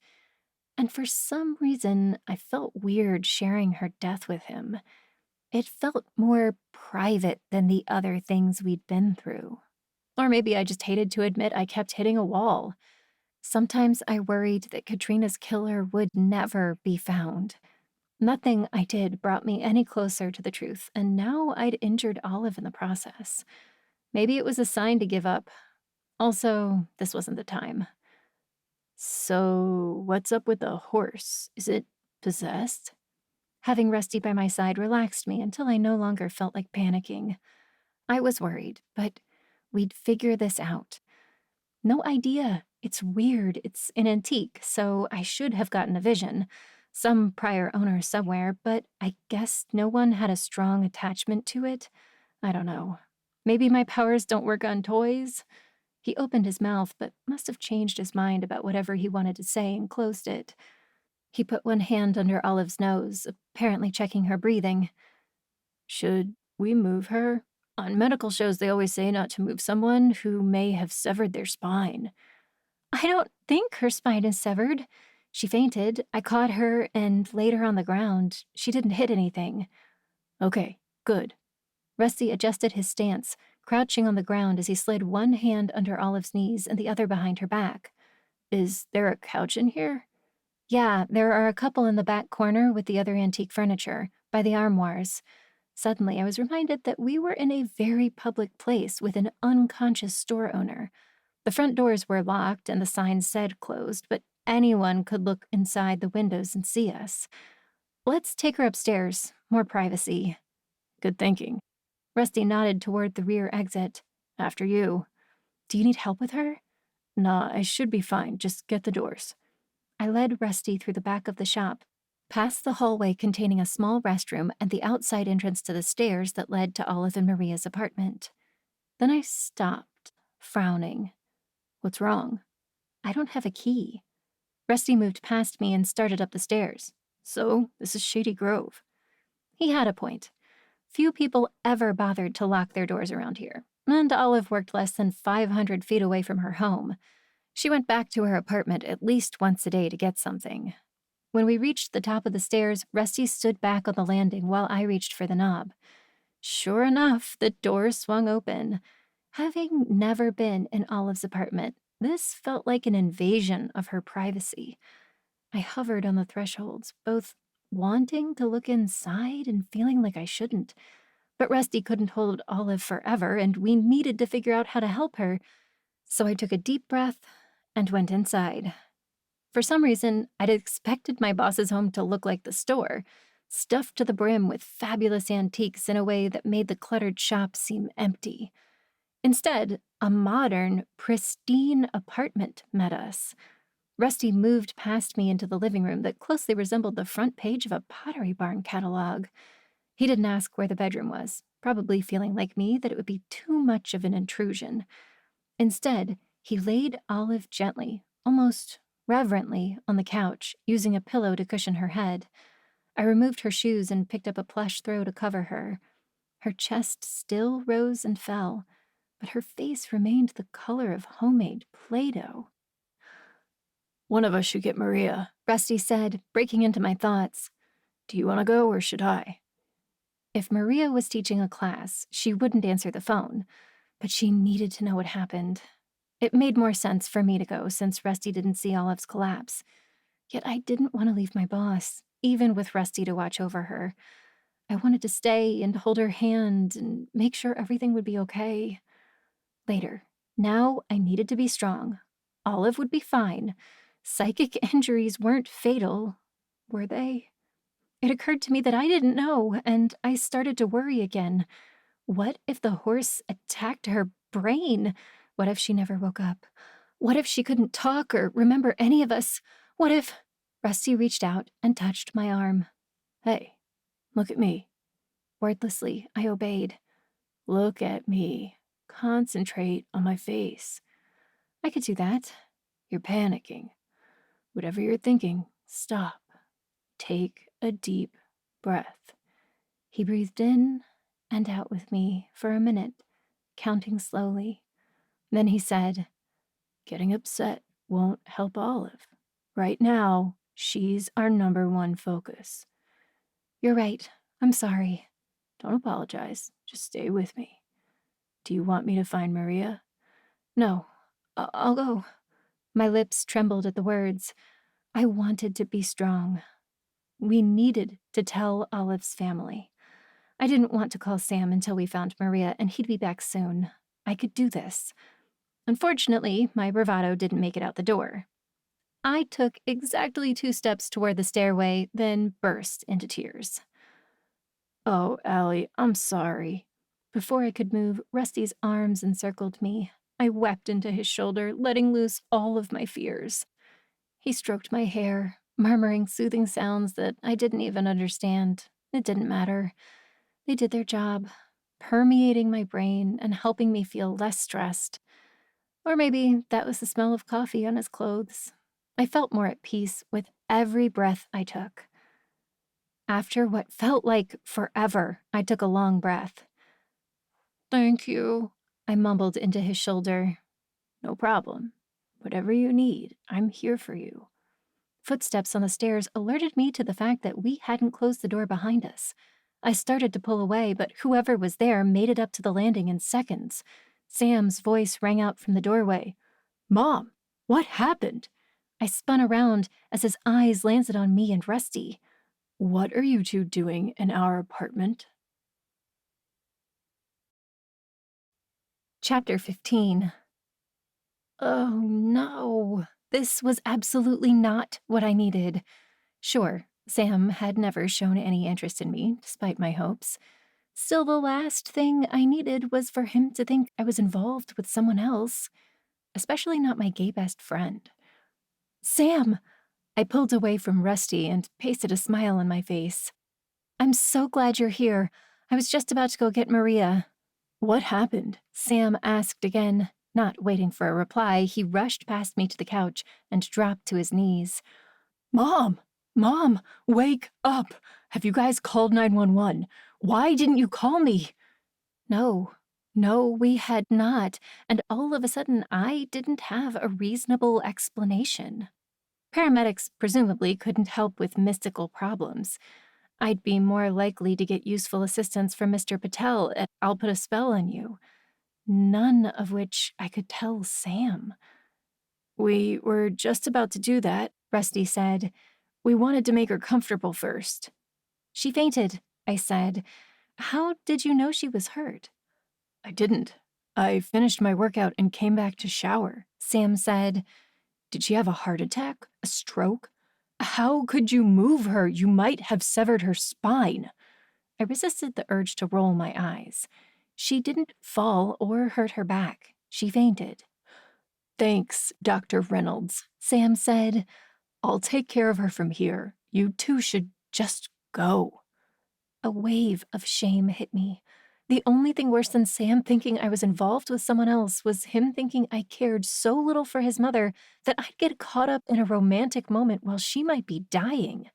And for some reason, I felt weird sharing her death with him. It felt more private than the other things we'd been through. Or maybe I just hated to admit I kept hitting a wall. Sometimes I worried that Katrina's killer would never be found. Nothing I did brought me any closer to the truth, and now I'd injured Olive in the process. Maybe it was a sign to give up. Also, this wasn't the time. So, what's up with the horse? Is it possessed? Having Rusty by my side relaxed me until I no longer felt like panicking. I was worried, but we'd figure this out. No idea. It's weird. It's an antique, so I should have gotten a vision. Some prior owner somewhere, but I guess no one had a strong attachment to it. I don't know. Maybe my powers don't work on toys? He opened his mouth, but must have changed his mind about whatever he wanted to say and closed it. He put one hand under Olive's nose, apparently checking her breathing. Should we move her? On medical shows, they always say not to move someone who may have severed their spine. I don't think her spine is severed. She fainted. I caught her and laid her on the ground. She didn't hit anything. Okay, good. Rusty adjusted his stance, crouching on the ground as he slid one hand under Olive's knees and the other behind her back. Is there a couch in here? Yeah, there are a couple in the back corner with the other antique furniture, by the armoires. Suddenly, I was reminded that we were in a very public place with an unconscious store owner. The front doors were locked and the sign said closed, but anyone could look inside the windows and see us. Let's take her upstairs. More privacy. Good thinking. Rusty nodded toward the rear exit. After you. Do you need help with her? Nah, I should be fine. Just get the doors. I led Rusty through the back of the shop, past the hallway containing a small restroom and the outside entrance to the stairs that led to Olive and Maria's apartment. Then I stopped, frowning. What's wrong? I don't have a key. Rusty moved past me and started up the stairs. So, this is Shady Grove. He had a point. Few people ever bothered to lock their doors around here, and Olive worked less than 500 feet away from her home. She went back to her apartment at least once a day to get something. When we reached the top of the stairs, Rusty stood back on the landing while I reached for the knob. Sure enough, the door swung open. Having never been in Olive's apartment, this felt like an invasion of her privacy. I hovered on the thresholds, both wanting to look inside and feeling like I shouldn't. But Rusty couldn't hold Olive forever, and we needed to figure out how to help her. So I took a deep breath and went inside. For some reason, I'd expected my boss's home to look like the store, stuffed to the brim with fabulous antiques in a way that made the cluttered shop seem empty. Instead, a modern, pristine apartment met us. Rusty moved past me into the living room that closely resembled the front page of a Pottery Barn catalog. He didn't ask where the bedroom was, probably feeling like me that it would be too much of an intrusion. Instead, he laid Olive gently, almost reverently, on the couch, using a pillow to cushion her head. I removed her shoes and picked up a plush throw to cover her. Her chest still rose and fell, but her face remained the color of homemade Play-Doh. One of us should get Maria, Rusty said, breaking into my thoughts. Do you want to go or should I? If Maria was teaching a class, she wouldn't answer the phone, but she needed to know what happened. It made more sense for me to go since Rusty didn't see Olive's collapse. Yet I didn't want to leave my boss, even with Rusty to watch over her. I wanted to stay and hold her hand and make sure everything would be okay. Later. Now I needed to be strong. Olive would be fine. Psychic injuries weren't fatal, were they? It occurred to me that I didn't know, and I started to worry again. What if the horse attacked her brain? What if she never woke up? What if she couldn't talk or remember any of us? What if... Rusty reached out and touched my arm. Hey, look at me. Wordlessly, I obeyed. Look at me. Concentrate on my face. I could do that. You're panicking. Whatever you're thinking, stop. Take a deep breath. He breathed in and out with me for a minute, counting slowly. Then he said, Getting upset won't help Olive. Right now, she's our number one focus. You're right. I'm sorry. Don't apologize. Just stay with me. Do you want me to find Maria? No. I'll go. My lips trembled at the words. I wanted to be strong. We needed to tell Olive's family. I didn't want to call Sam until we found Maria, and he'd be back soon. I could do this. Unfortunately, my bravado didn't make it out the door. I took exactly 2 steps toward the stairway, then burst into tears. Oh, Allie, I'm sorry. Before I could move, Rusty's arms encircled me. I wept into his shoulder, letting loose all of my fears. He stroked my hair. murmuring soothing sounds that I didn't even understand. It didn't matter. They did their job, permeating my brain and helping me feel less stressed. Or maybe that was the smell of coffee on his clothes. I felt more at peace with every breath I took. After what felt like forever, I took a long breath. "Thank you," I mumbled into his shoulder. "No problem. Whatever you need, I'm here for you." Footsteps on the stairs alerted me to the fact that we hadn't closed the door behind us. I started to pull away, but whoever was there made it up to the landing in seconds. Sam's voice rang out from the doorway. "Mom, what happened?" I spun around as his eyes landed on me and Rusty. "What are you two doing in our apartment?" Chapter 15. Oh no, this was absolutely not what I needed. Sure, Sam had never shown any interest in me, despite my hopes. Still, the last thing I needed was for him to think I was involved with someone else, especially not my gay best friend. "Sam!" I pulled away from Rusty and pasted a smile on my face. "I'm so glad you're here. I was just about to go get Maria." "What happened?" Sam asked again. Not waiting for a reply, he rushed past me to the couch and dropped to his knees. "Mom! Mom! Wake up! Have you guys called 911? Why didn't you call me?" No, we had not, and all of a sudden I didn't have a reasonable explanation. Paramedics presumably couldn't help with mystical problems. I'd be more likely to get useful assistance from Mr. Patel at "I'll put a spell on you," none of which I could tell Sam. "We were just about to do that," Rusty said. "We wanted to make her comfortable first." "She fainted," I said. "How did you know she was hurt?" "I didn't. I finished my workout and came back to shower," Sam said. "Did she have a heart attack? A stroke? How could you move her? You might have severed her spine." I resisted the urge to roll my eyes. "She didn't fall or hurt her back. She fainted." "Thanks, Dr. Reynolds," Sam said. "I'll take care of her from here. You two should just go." A wave of shame hit me. The only thing worse than Sam thinking I was involved with someone else was him thinking I cared so little for his mother that I'd get caught up in a romantic moment while she might be dying.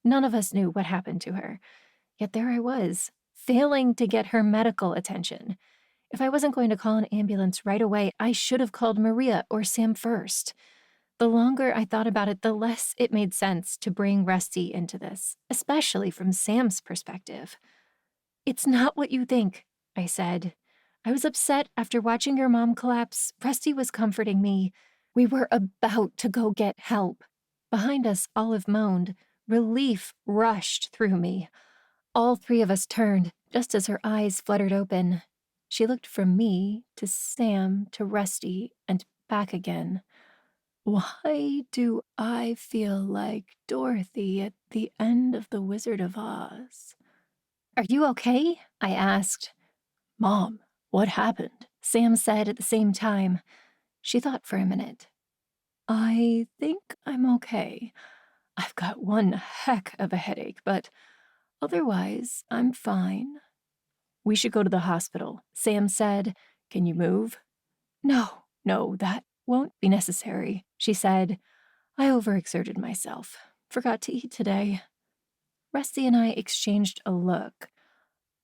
None of us knew what happened to her. Yet there I was, failing to get her medical attention. If I wasn't going to call an ambulance right away, I should have called Maria or Sam first. The longer I thought about it, the less it made sense to bring Rusty into this, especially from Sam's perspective. "It's not what you think," I said. "I was upset after watching your mom collapse. Rusty was comforting me. We were about to go get help." Behind us, Olive moaned. Relief rushed through me. All three of us turned, just as her eyes fluttered open. She looked from me to Sam to Rusty and back again. "Why do I feel like Dorothy at the end of The Wizard of Oz?" "Are you okay?" I asked. "Mom, what happened?" Sam said at the same time. She thought for a minute. "I think I'm okay. I've got one heck of a headache, but otherwise I'm fine." "We should go to the hospital," Sam said. "Can you move?" No, that won't be necessary," she said. "I overexerted myself. Forgot to eat today." Rusty and I exchanged a look.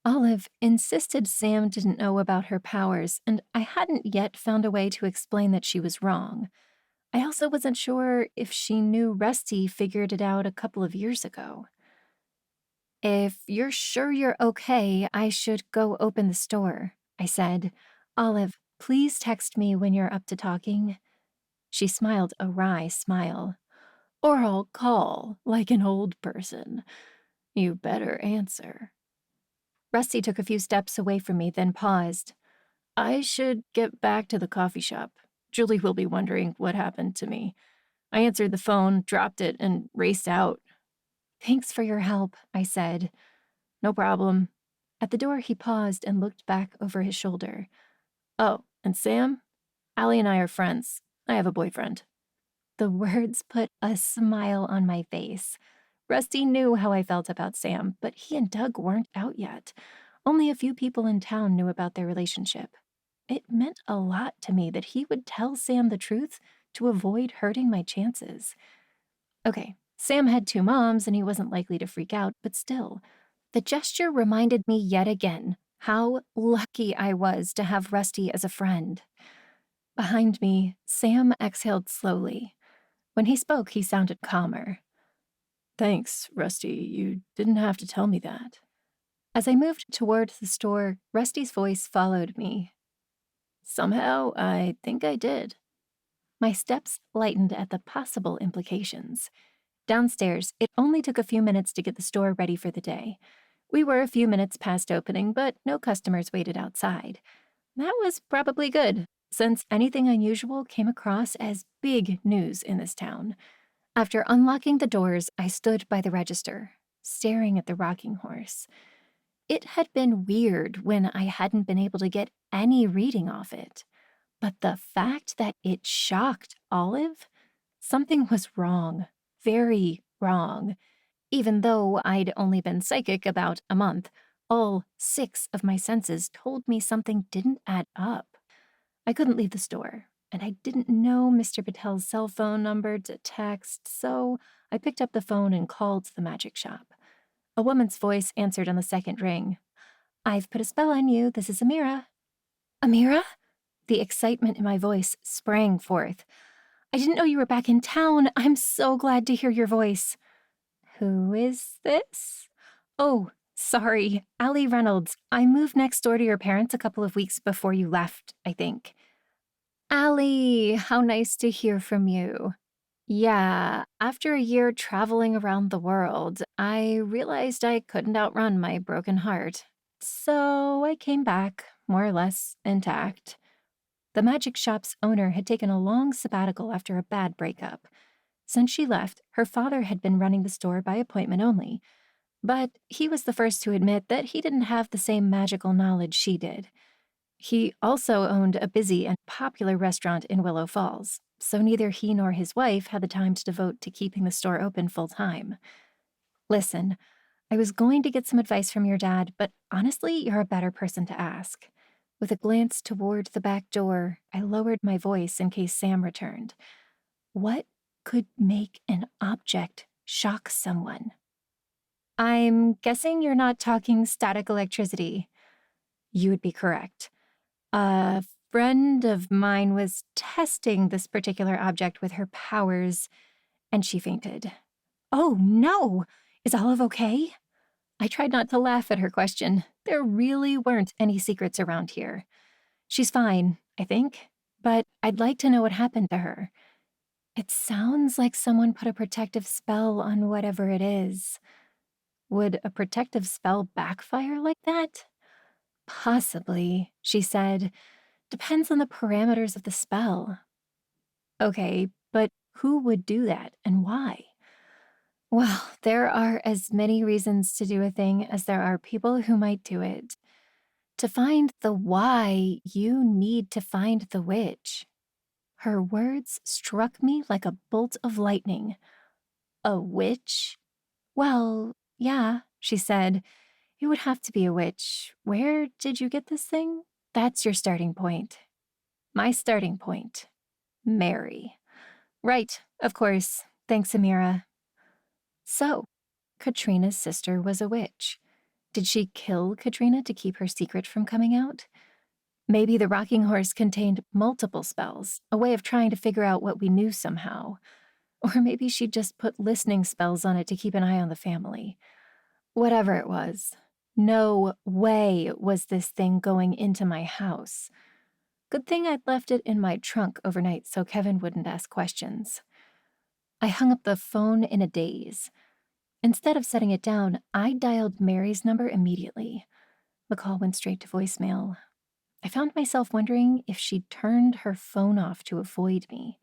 Olive insisted Sam didn't know about her powers, and I hadn't yet found a way to explain that she was wrong. I also wasn't sure if she knew Rusty figured it out a couple of years ago. "If you're sure you're okay, I should go open the store," I said. "Olive, please text me when you're up to talking." She smiled a wry smile. "Or I'll call, like an old person. You better answer." Rusty took a few steps away from me, then paused. "I should get back to the coffee shop. Julie will be wondering what happened to me." I answered the phone, dropped it, and raced out. "Thanks for your help," I said. "No problem." At the door, he paused and looked back over his shoulder. "Oh, and Sam? Allie and I are friends. I have a boyfriend." The words put a smile on my face. Rusty knew how I felt about Sam, but he and Doug weren't out yet. Only a few people in town knew about their relationship. It meant a lot to me that he would tell Sam the truth to avoid hurting my chances. Okay, Sam had 2 moms and he wasn't likely to freak out, but still. The gesture reminded me yet again how lucky I was to have Rusty as a friend. Behind me, Sam exhaled slowly. When he spoke, he sounded calmer. Thanks, Rusty. You didn't have to tell me that. As I moved toward the store, Rusty's voice followed me. Somehow, I think I did. My steps lightened at the possible implications. Downstairs, it only took a few minutes to get the store ready for the day. We were a few minutes past opening, but no customers waited outside. That was probably good, since anything unusual came across as big news in this town. After unlocking the doors, I stood by the register, staring at the rocking horse. It had been weird when I hadn't been able to get any reading off it. But the fact that it shocked Olive, something was wrong, very wrong. Even though I'd only been psychic about a month, all 6 of my senses told me something didn't add up. I couldn't leave the store, and I didn't know Mr. Patel's cell phone number to text, so I picked up the phone and called the magic shop. A woman's voice answered on the second ring. "I've put a spell on you. This is Amira." "Amira?" The excitement in my voice sprang forth. "I didn't know you were back in town. I'm so glad to hear your voice." "Who is this?" "Oh, sorry, Allie Reynolds. I moved next door to your parents a couple of weeks before you left, I think." "Allie, how nice to hear from you." "Yeah, after a year traveling around the world, I realized I couldn't outrun my broken heart. So I came back, more or less intact." The magic shop's owner had taken a long sabbatical after a bad breakup. Since she left, her father had been running the store by appointment only. But he was the first to admit that he didn't have the same magical knowledge she did. He also owned a busy and popular restaurant in Willow Falls, so neither he nor his wife had the time to devote to keeping the store open full-time. "Listen, I was going to get some advice from your dad, but honestly, you're a better person to ask." With a glance toward the back door, I lowered my voice in case Sam returned. What could make an object shock someone? "I'm guessing you're not talking static electricity." You would be correct. A friend of mine was testing this particular object with her powers, and she fainted. "Oh, no! Is Olive okay?" I tried not to laugh at her question. There really weren't any secrets around here. "She's fine, I think, but I'd like to know what happened to her." "It sounds like someone put a protective spell on whatever it is." "Would a protective spell backfire like that?" "Possibly," she said. "Depends on the parameters of the spell." "Okay, but who would do that and why?" "Well, there are as many reasons to do a thing as there are people who might do it. To find the why, you need to find the witch." Her words struck me like a bolt of lightning. "A witch?" "Well, yeah," she said. "It would have to be a witch. Where did you get this thing?" "That's your starting point." "My starting point. Mary." "Right, of course. Thanks, Amira." So, Katrina's sister was a witch. Did she kill Katrina to keep her secret from coming out? Maybe the rocking horse contained multiple spells, a way of trying to figure out what we knew somehow. Or maybe she just put listening spells on it to keep an eye on the family. Whatever it was, no way was this thing going into my house. Good thing I'd left it in my trunk overnight so Kevin wouldn't ask questions. I hung up the phone in a daze. Instead of setting it down, I dialed Mary's number immediately. The call went straight to voicemail. I found myself wondering if she'd turned her phone off to avoid me.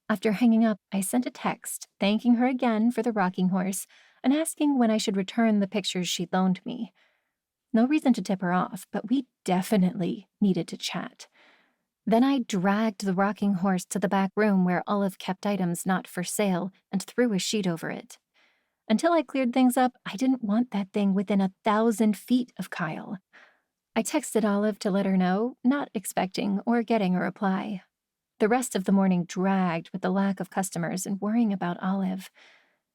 After hanging up, I sent a text thanking her again for the rocking horse and asking when I should return the pictures she'd loaned me. No reason to tip her off, but we definitely needed to chat. Then I dragged the rocking horse to the back room where Olive kept items not for sale and threw a sheet over it. Until I cleared things up, I didn't want that thing within 1,000 feet of Kyle. I texted Olive to let her know, not expecting or getting a reply. The rest of the morning dragged with the lack of customers and worrying about Olive.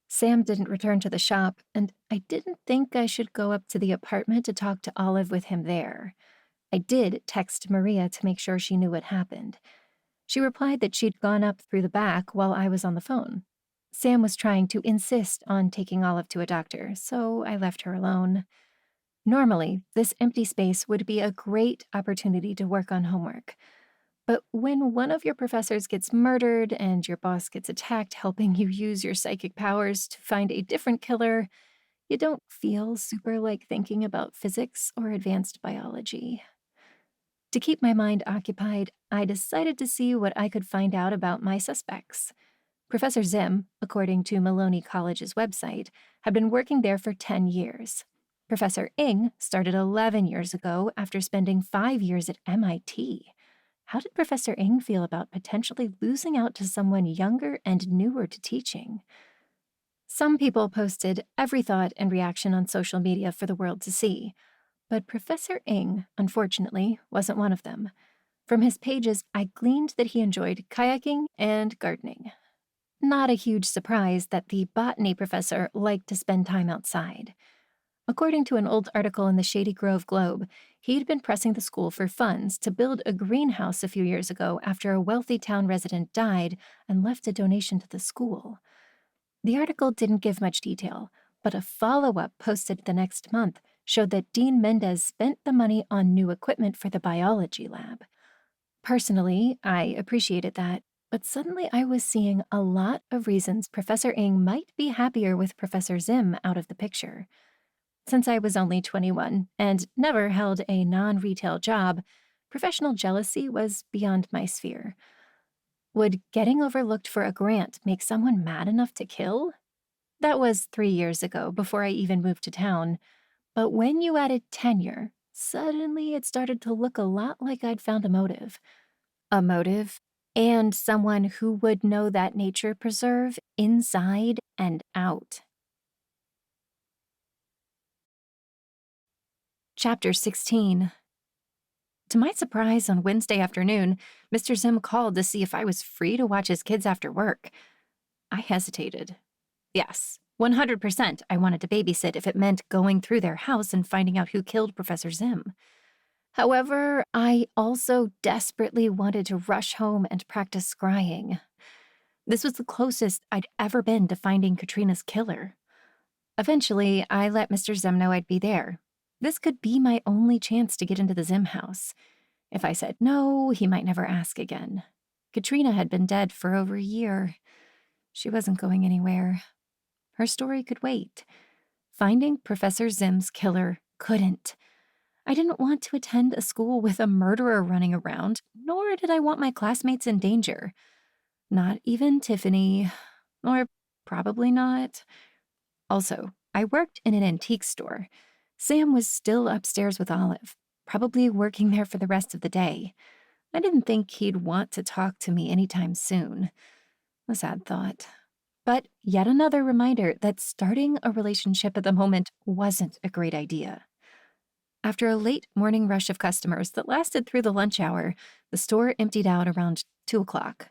Sam didn't return to the shop, and I didn't think I should go up to the apartment to talk to Olive with him there. I did text Maria to make sure she knew what happened. She replied that she'd gone up through the back while I was on the phone. Sam was trying to insist on taking Olive to a doctor, so I left her alone. Normally, this empty space would be a great opportunity to work on homework. But when one of your professors gets murdered and your boss gets attacked helping you use your psychic powers to find a different killer, you don't feel super like thinking about physics or advanced biology. To keep my mind occupied, I decided to see what I could find out about my suspects. Professor Zim, according to Maloney College's website, had been working there for 10 years. Professor Ing started 11 years ago after spending 5 years at MIT. How did Professor Ing feel about potentially losing out to someone younger and newer to teaching? Some people posted every thought and reaction on social media for the world to see, but Professor Ing, unfortunately, wasn't one of them. From his pages, I gleaned that he enjoyed kayaking and gardening. Not a huge surprise that the botany professor liked to spend time outside. According to an old article in the Shady Grove Globe, he'd been pressing the school for funds to build a greenhouse a few years ago after a wealthy town resident died and left a donation to the school. The article didn't give much detail, but a follow-up posted the next month showed that Dean Mendez spent the money on new equipment for the biology lab. Personally, I appreciated that, but suddenly I was seeing a lot of reasons Professor Ing might be happier with Professor Zim out of the picture. Since I was only 21 and never held a non-retail job, professional jealousy was beyond my sphere. Would getting overlooked for a grant make someone mad enough to kill? That was 3 years ago, before I even moved to town. But when you added tenure, suddenly it started to look a lot like I'd found a motive. A motive, and someone who would know that nature preserve inside and out. Chapter 16. To my surprise, on Wednesday afternoon, Mr. Zim called to see if I was free to watch his kids after work. I hesitated. Yes, 100% I wanted to babysit if it meant going through their house and finding out who killed Professor Zim. However, I also desperately wanted to rush home and practice scrying. This was the closest I'd ever been to finding Katrina's killer. Eventually, I let Mr. Zim know I'd be there. This could be my only chance to get into the Zim house. If I said no, he might never ask again. Katrina had been dead for over a year. She wasn't going anywhere. Her story could wait. Finding Professor Zim's killer couldn't. I didn't want to attend a school with a murderer running around, nor did I want my classmates in danger. Not even Tiffany, or probably not. Also, I worked in an antique store. Sam was still upstairs with Olive, probably working there for the rest of the day. I didn't think he'd want to talk to me anytime soon. A sad thought. But yet another reminder that starting a relationship at the moment wasn't a great idea. After a late morning rush of customers that lasted through the lunch hour, the store emptied out around 2 o'clock.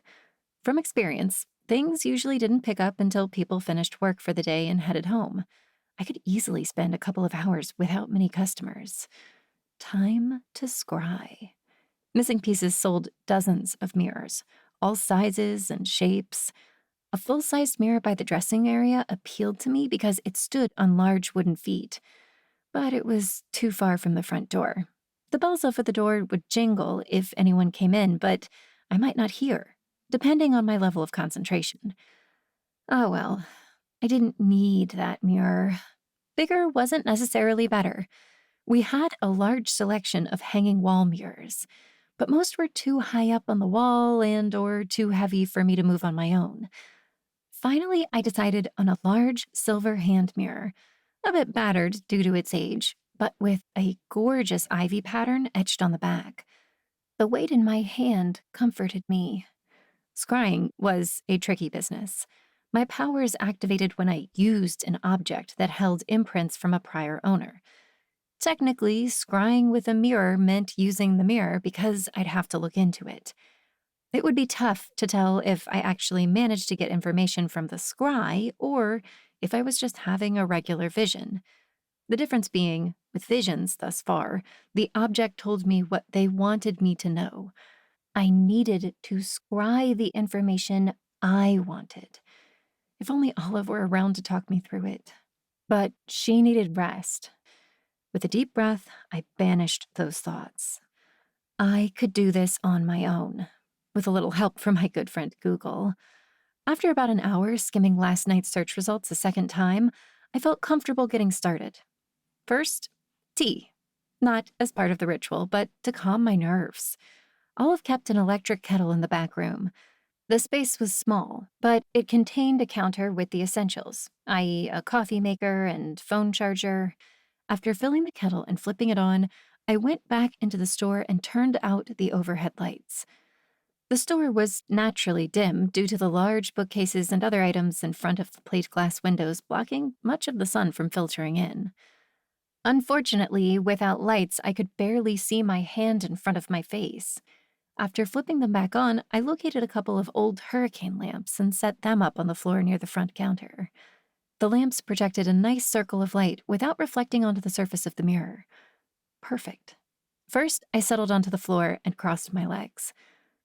From experience, things usually didn't pick up until people finished work for the day and headed home. I could easily spend a couple of hours without many customers. Time to scry. Missing Pieces sold dozens of mirrors, all sizes and shapes. A full-sized mirror by the dressing area appealed to me because it stood on large wooden feet. But it was too far from the front door. The bells over the door would jingle if anyone came in, but I might not hear, depending on my level of concentration. Oh well, I didn't need that mirror. Bigger wasn't necessarily better. We had a large selection of hanging wall mirrors, but most were too high up on the wall or too heavy for me to move on my own. Finally, I decided on a large silver hand mirror, a bit battered due to its age, but with a gorgeous ivy pattern etched on the back. The weight in my hand comforted me. Scrying was a tricky business. My powers activated when I used an object that held imprints from a prior owner. Technically, scrying with a mirror meant using the mirror because I'd have to look into it. It would be tough to tell if I actually managed to get information from the scry or if I was just having a regular vision. The difference being, with visions thus far, the object told me what they wanted me to know. I needed to scry the information I wanted. If only Olive were around to talk me through it. But she needed rest. With a deep breath, I banished those thoughts. I could do this on my own, with a little help from my good friend Google. After about an hour skimming last night's search results a second time, I felt comfortable getting started. First, tea. Not as part of the ritual, but to calm my nerves. Olive kept an electric kettle in the back room. The space was small, but it contained a counter with the essentials, i.e., a coffee maker and phone charger. After filling the kettle and flipping it on, I went back into the store and turned out the overhead lights. The store was naturally dim due to the large bookcases and other items in front of the plate glass windows blocking much of the sun from filtering in. Unfortunately, without lights, I could barely see my hand in front of my face. After flipping them back on, I located a couple of old hurricane lamps and set them up on the floor near the front counter. The lamps projected a nice circle of light without reflecting onto the surface of the mirror. Perfect. First, I settled onto the floor and crossed my legs.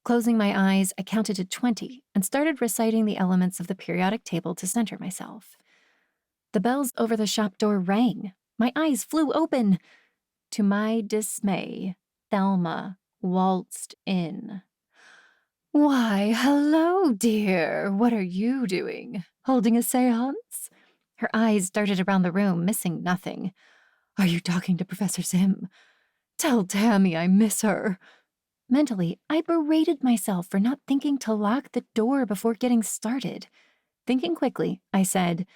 Closing my eyes, I counted to 20 and started reciting the elements of the periodic table to center myself. The bells over the shop door rang. My eyes flew open. To my dismay, Thelma waltzed in. "Why, hello, dear. What are you doing? Holding a seance?" Her eyes darted around the room, missing nothing. "Are you talking to Professor Sim? Tell Tammy I miss her." Mentally, I berated myself for not thinking to lock the door before getting started. Thinking quickly, I said,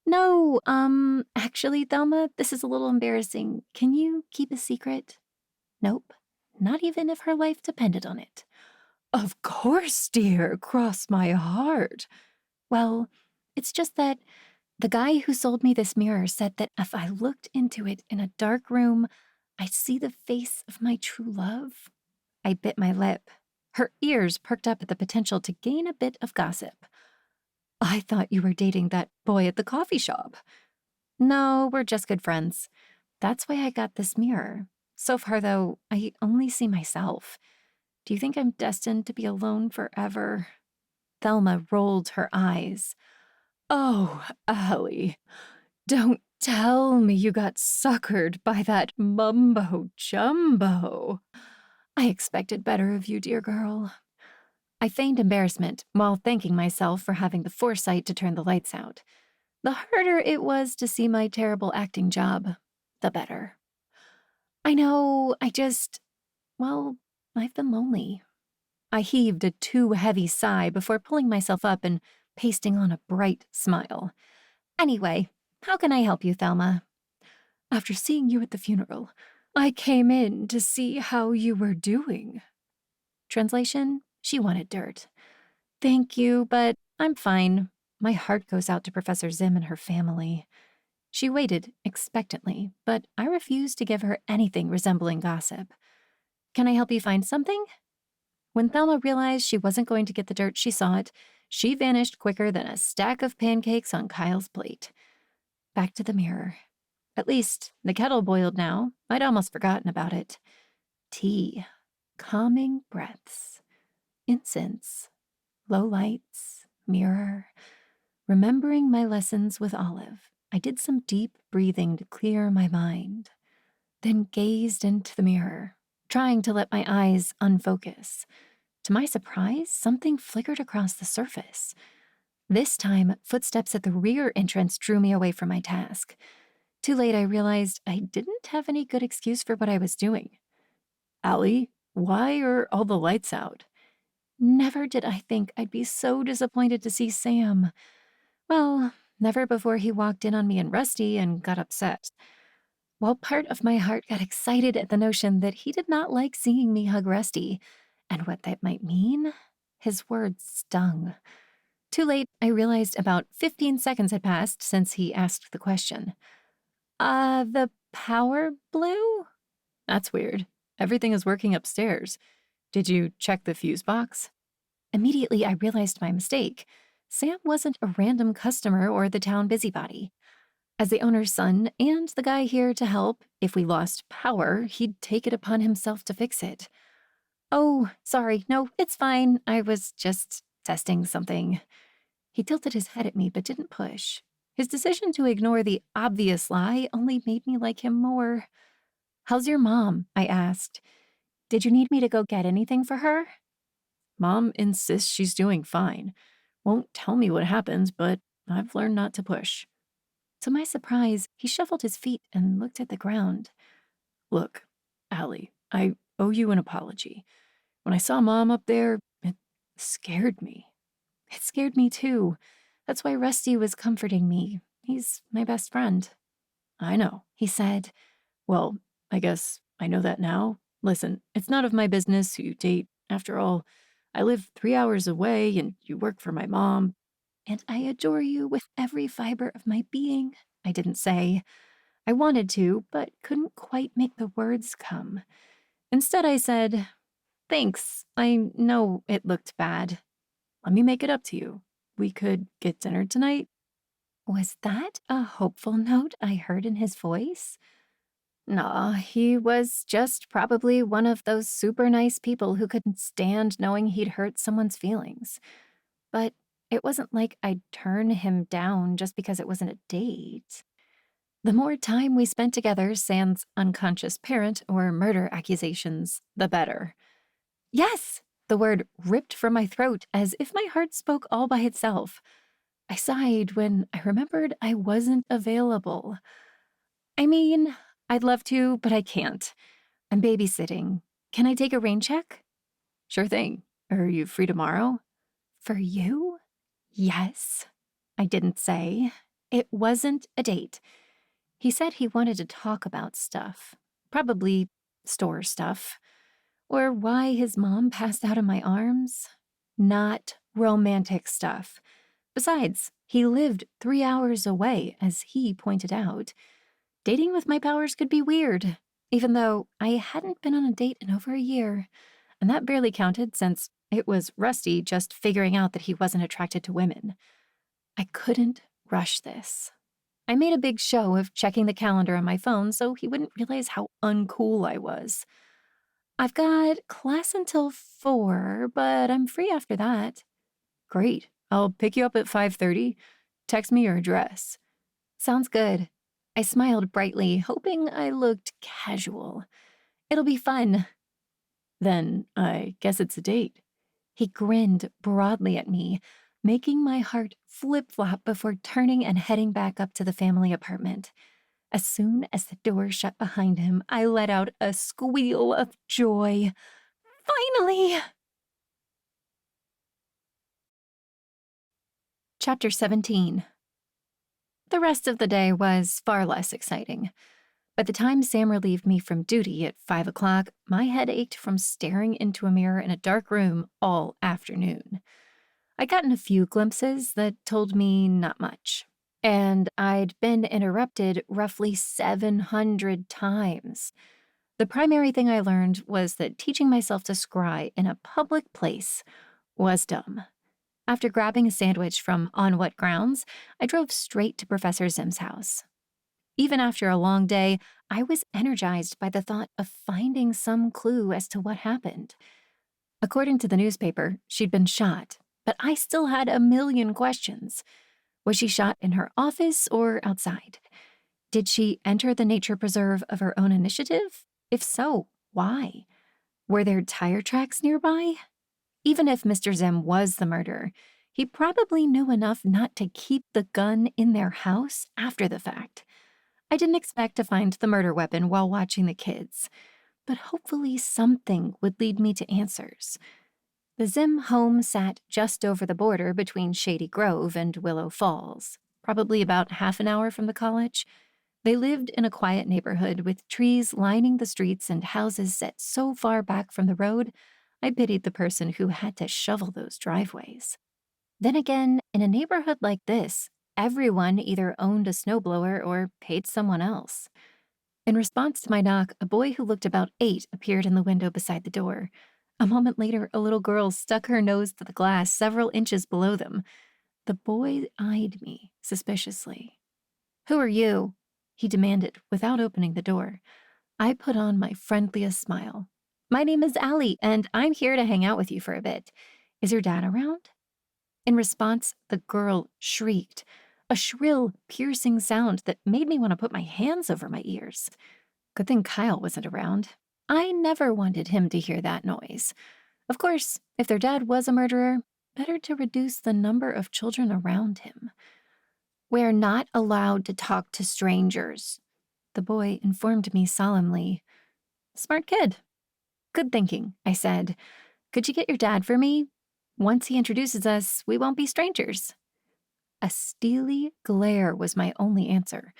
"No, actually, Thelma, this is a little embarrassing. Can you keep a secret?" Nope, not even if her life depended on it. "Of course, dear, cross my heart." Well, it's just that the guy who sold me this mirror said that if I looked into it in a dark room, I'd see the face of my true love. I bit my lip. Her ears perked up at the potential to gain a bit of gossip. "I thought you were dating that boy at the coffee shop." "No, we're just good friends. That's why I got this mirror. So far, though, I only see myself. Do you think I'm destined to be alone forever?" Thelma rolled her eyes. "Oh, Allie, don't tell me you got suckered by that mumbo-jumbo. I expected better of you, dear girl." I feigned embarrassment while thanking myself for having the foresight to turn the lights out. The harder it was to see my terrible acting job, the better. "I know, well, I've been lonely." I heaved a too heavy sigh before pulling myself up and pasting on a bright smile. "Anyway, how can I help you, Thelma?" "After seeing you at the funeral, I came in to see how you were doing." Translation, she wanted dirt. "Thank you, but I'm fine. My heart goes out to Professor Zim and her family." She waited expectantly, but I refused to give her anything resembling gossip. "Can I help you find something?" When Thelma realized she wasn't going to get the dirt she sought, she vanished quicker than a stack of pancakes on Kyle's plate. Back to the mirror. At least, the kettle boiled now. I'd almost forgotten about it. Tea. Calming breaths. Incense. Low lights. Mirror. Remembering my lessons with Olive, I did some deep breathing to clear my mind. Then gazed into the mirror, trying to let my eyes unfocus. To my surprise, something flickered across the surface. This time, footsteps at the rear entrance drew me away from my task. Too late, I realized I didn't have any good excuse for what I was doing. "Allie, why are all the lights out?" Never did I think I'd be so disappointed to see Sam. Well, never before he walked in on me and Rusty and got upset. While part of my heart got excited at the notion that he did not like seeing me hug Rusty, and what that might mean, his words stung. Too late, I realized about 15 seconds had passed since he asked the question. The power blew? That's weird. Everything is working upstairs. Did you check the fuse box? Immediately, I realized my mistake. Sam wasn't a random customer or the town busybody. As the owner's son and the guy here to help, if we lost power, he'd take it upon himself to fix it. Oh, sorry, no, it's fine. I was just testing something. He tilted his head at me but didn't push. His decision to ignore the obvious lie only made me like him more. How's your mom? I asked. Did you need me to go get anything for her? Mom insists she's doing fine. Won't tell me what happens, but I've learned not to push. To my surprise, he shuffled his feet and looked at the ground. Look, Allie, I owe you an apology. When I saw Mom up there, it scared me. It scared me too. That's why Rusty was comforting me. He's my best friend. I know, He said. Well, I guess I know that now. Listen, it's none of my business who you date. After all, I live 3 hours away and you work for my mom. And I adore you with every fiber of my being, I didn't say. I wanted to, but couldn't quite make the words come. Instead, I said, thanks. I know it looked bad. Let me make it up to you. We could get dinner tonight. Was that a hopeful note I heard in his voice? Nah, he was just probably one of those super nice people who couldn't stand knowing he'd hurt someone's feelings. But it wasn't like I'd turn him down just because it wasn't a date. The more time we spent together, sans unconscious parent or murder accusations, the better. Yes! The word ripped from my throat as if my heart spoke all by itself. I sighed when I remembered I wasn't available. I mean, I'd love to, but I can't. I'm babysitting. Can I take a rain check? Sure thing. Are you free tomorrow? For you? Yes. I didn't say. It wasn't a date. He said he wanted to talk about stuff. Probably store stuff. Or why his mom passed out in my arms. Not romantic stuff. Besides, he lived 3 hours away, as he pointed out. Dating with my powers could be weird, even though I hadn't been on a date in over a year, and that barely counted since it was Rusty just figuring out that he wasn't attracted to women. I couldn't rush this. I made a big show of checking the calendar on my phone so he wouldn't realize how uncool I was. I've got class until 4, but I'm free after that. Great. I'll pick you up at 5:30. Text me your address. Sounds good. I smiled brightly, hoping I looked casual. It'll be fun. Then I guess it's a date. He grinned broadly at me, making my heart flip-flop before turning and heading back up to the family apartment. As soon as the door shut behind him, I let out a squeal of joy. Finally! Chapter 17. The rest of the day was far less exciting. By the time Sam relieved me from duty at 5 o'clock, my head ached from staring into a mirror in a dark room all afternoon. I'd gotten a few glimpses that told me not much, and I'd been interrupted roughly 700 times. The primary thing I learned was that teaching myself to scry in a public place was dumb. After grabbing a sandwich from On What Grounds, I drove straight to Professor Zim's house. Even after a long day, I was energized by the thought of finding some clue as to what happened. According to the newspaper, she'd been shot, but I still had a million questions. Was she shot in her office or outside? Did she enter the nature preserve of her own initiative? If so, why? Were there tire tracks nearby? Even if Mr. Zim was the murderer, he probably knew enough not to keep the gun in their house after the fact. I didn't expect to find the murder weapon while watching the kids, but hopefully something would lead me to answers. The Zim home sat just over the border between Shady Grove and Willow Falls, probably about half an hour from the college. They lived in a quiet neighborhood with trees lining the streets and houses set so far back from the road, I pitied the person who had to shovel those driveways. Then again, in a neighborhood like this, everyone either owned a snowblower or paid someone else. In response to my knock, a boy who looked about 8 appeared in the window beside the door. A moment later, a little girl stuck her nose to the glass several inches below them. The boy eyed me suspiciously. "Who are you?" he demanded without opening the door. I put on my friendliest smile. "My name is Allie, and I'm here to hang out with you for a bit. Is your dad around?" In response, the girl shrieked, a shrill, piercing sound that made me want to put my hands over my ears. Good thing Kyle wasn't around. I never wanted him to hear that noise. Of course, if their dad was a murderer, better to reduce the number of children around him. "We're not allowed to talk to strangers," the boy informed me solemnly. "Smart kid." "Good thinking," I said. "Could you get your dad for me? Once he introduces us, we won't be strangers." A steely glare was my only answer.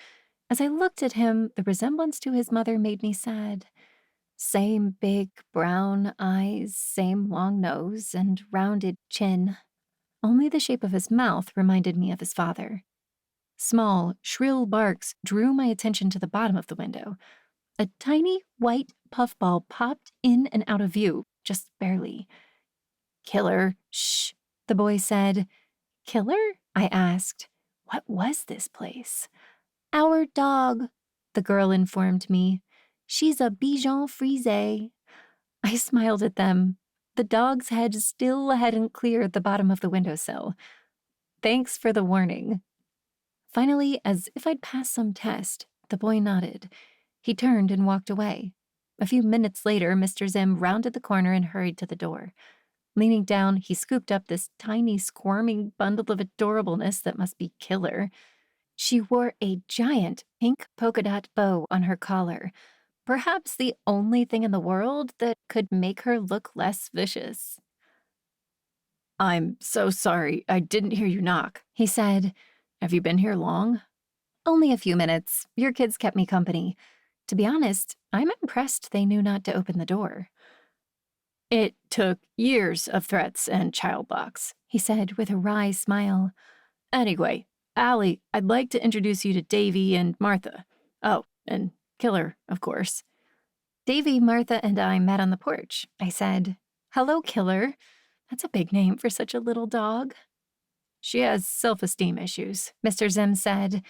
As I looked at him, the resemblance to his mother made me sad. Same big brown eyes, same long nose, and rounded chin. Only the shape of his mouth reminded me of his father. Small, shrill barks drew my attention to the bottom of the window. A tiny white puffball popped in and out of view, just barely. "Killer, shh," the boy said. "Killer?" I asked. What was this place? "Our dog," the girl informed me. "She's a Bichon Frise." I smiled at them. The dog's head still hadn't cleared the bottom of the windowsill. "Thanks for the warning." Finally, as if I'd passed some test, the boy nodded. He turned and walked away. A few minutes later, Mr. Zim rounded the corner and hurried to the door. Leaning down, he scooped up this tiny, squirming bundle of adorableness that must be Killer. She wore a giant pink polka dot bow on her collar, perhaps the only thing in the world that could make her look less vicious. "I'm so sorry, I didn't hear you knock," he said. "Have you been here long?" "Only a few minutes. Your kids kept me company. To be honest, I'm impressed they knew not to open the door." "It took years of threats and child locks," he said with a wry smile. "Anyway, Allie, I'd like to introduce you to Davy and Martha. Oh, and Killer, of course." "Davy, Martha, and I met on the porch," I said. "Hello, Killer. That's a big name for such a little dog." "She has self-esteem issues," Mr. Zim said.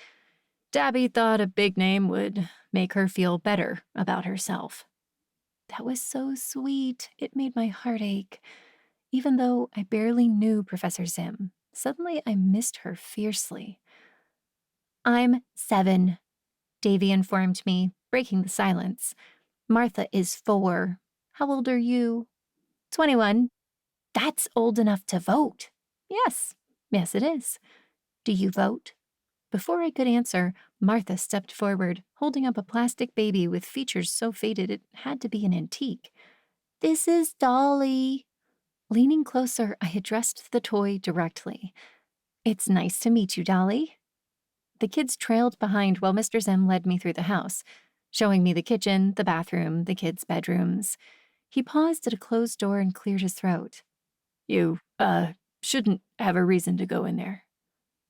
"Dabby thought a big name would make her feel better about herself." That was so sweet, it made my heart ache. Even though I barely knew Professor Zim, suddenly I missed her fiercely. "I'm 7, Davy informed me, breaking the silence. "Martha is 4. How old are you?" 21. "That's old enough to vote." Yes, it is." "Do you vote?" Before I could answer, Martha stepped forward, holding up a plastic baby with features so faded it had to be an antique. "This is Dolly." Leaning closer, I addressed the toy directly. "It's nice to meet you, Dolly." The kids trailed behind while Mr. Zim led me through the house, showing me the kitchen, the bathroom, the kids' bedrooms. He paused at a closed door and cleared his throat. "You, shouldn't have a reason to go in there."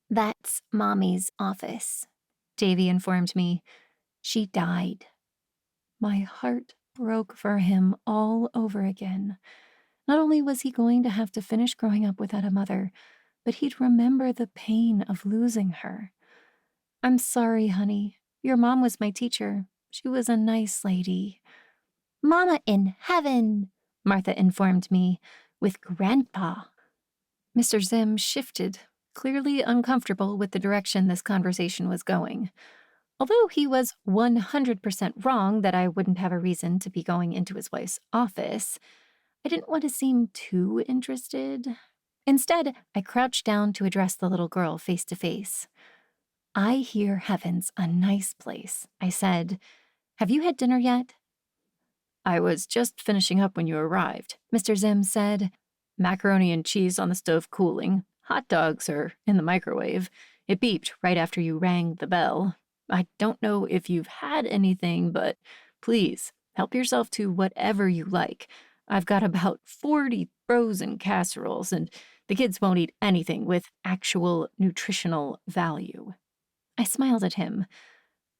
"That's Mommy's office," Davy informed me. "She died." My heart broke for him all over again. Not only was he going to have to finish growing up without a mother, but he'd remember the pain of losing her. "I'm sorry, honey. Your mom was my teacher. She was a nice lady." "Mama in heaven," Martha informed me, "with Grandpa." Mr. Zim shifted, clearly uncomfortable with the direction this conversation was going. Although he was 100% wrong that I wouldn't have a reason to be going into his wife's office, I didn't want to seem too interested. Instead, I crouched down to address the little girl face to face. "I hear heaven's a nice place," I said. "Have you had dinner yet?" "I was just finishing up when you arrived," Mr. Zim said. "Macaroni and cheese on the stove cooling. Hot dogs are in the microwave. It beeped right after you rang the bell." I don't know if you've had anything, but please help yourself to whatever you like. I've got about 40 frozen casseroles, and the kids won't eat anything with actual nutritional value." I smiled at him.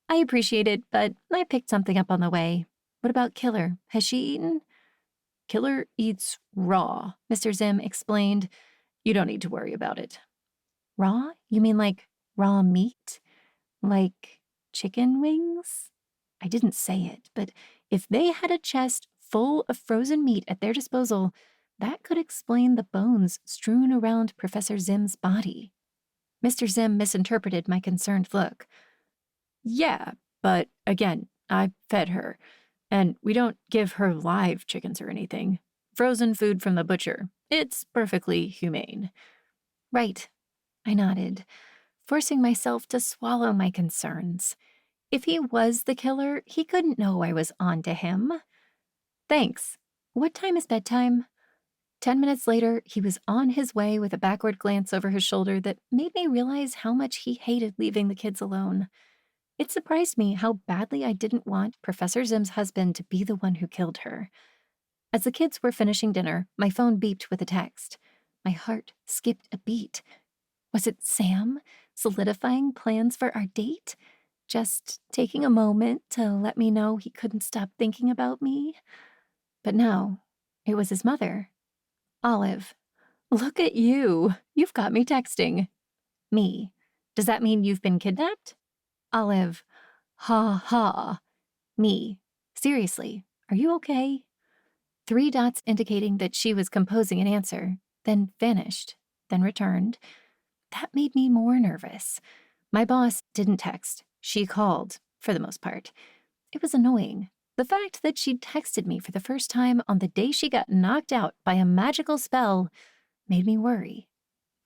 "I appreciate it, but I picked something up on the way. What about Killer? Has she eaten?" "Killer eats raw," Mr. Zim explained. "You don't need to worry about it." "Raw? You mean like raw meat? Like chicken wings?" I didn't say it, but if they had a chest full of frozen meat at their disposal, that could explain the bones strewn around Professor Zim's body. Mr. Zim misinterpreted my concerned look. "Yeah, but again, I fed her, and we don't give her live chickens or anything. Frozen food from the butcher. It's perfectly humane." "Right," I nodded, forcing myself to swallow my concerns. If he was the killer, he couldn't know I was on to him. "Thanks. What time is bedtime?" 10 minutes later, he was on his way with a backward glance over his shoulder that made me realize how much he hated leaving the kids alone. It surprised me how badly I didn't want Professor Zim's husband to be the one who killed her. As the kids were finishing dinner, my phone beeped with a text. My heart skipped a beat. Was it Sam, solidifying plans for our date? Just taking a moment to let me know he couldn't stop thinking about me? But no, it was his mother. "Olive, look at you. You've got me texting." "Me. Does that mean you've been kidnapped?" Olive. "Ha ha." "Me. Seriously, are you okay?" 3 dots indicating that she was composing an answer, then vanished, then returned. That made me more nervous. My boss didn't text. She called, for the most part. It was annoying. The fact that she'd texted me for the first time on the day she got knocked out by a magical spell made me worry.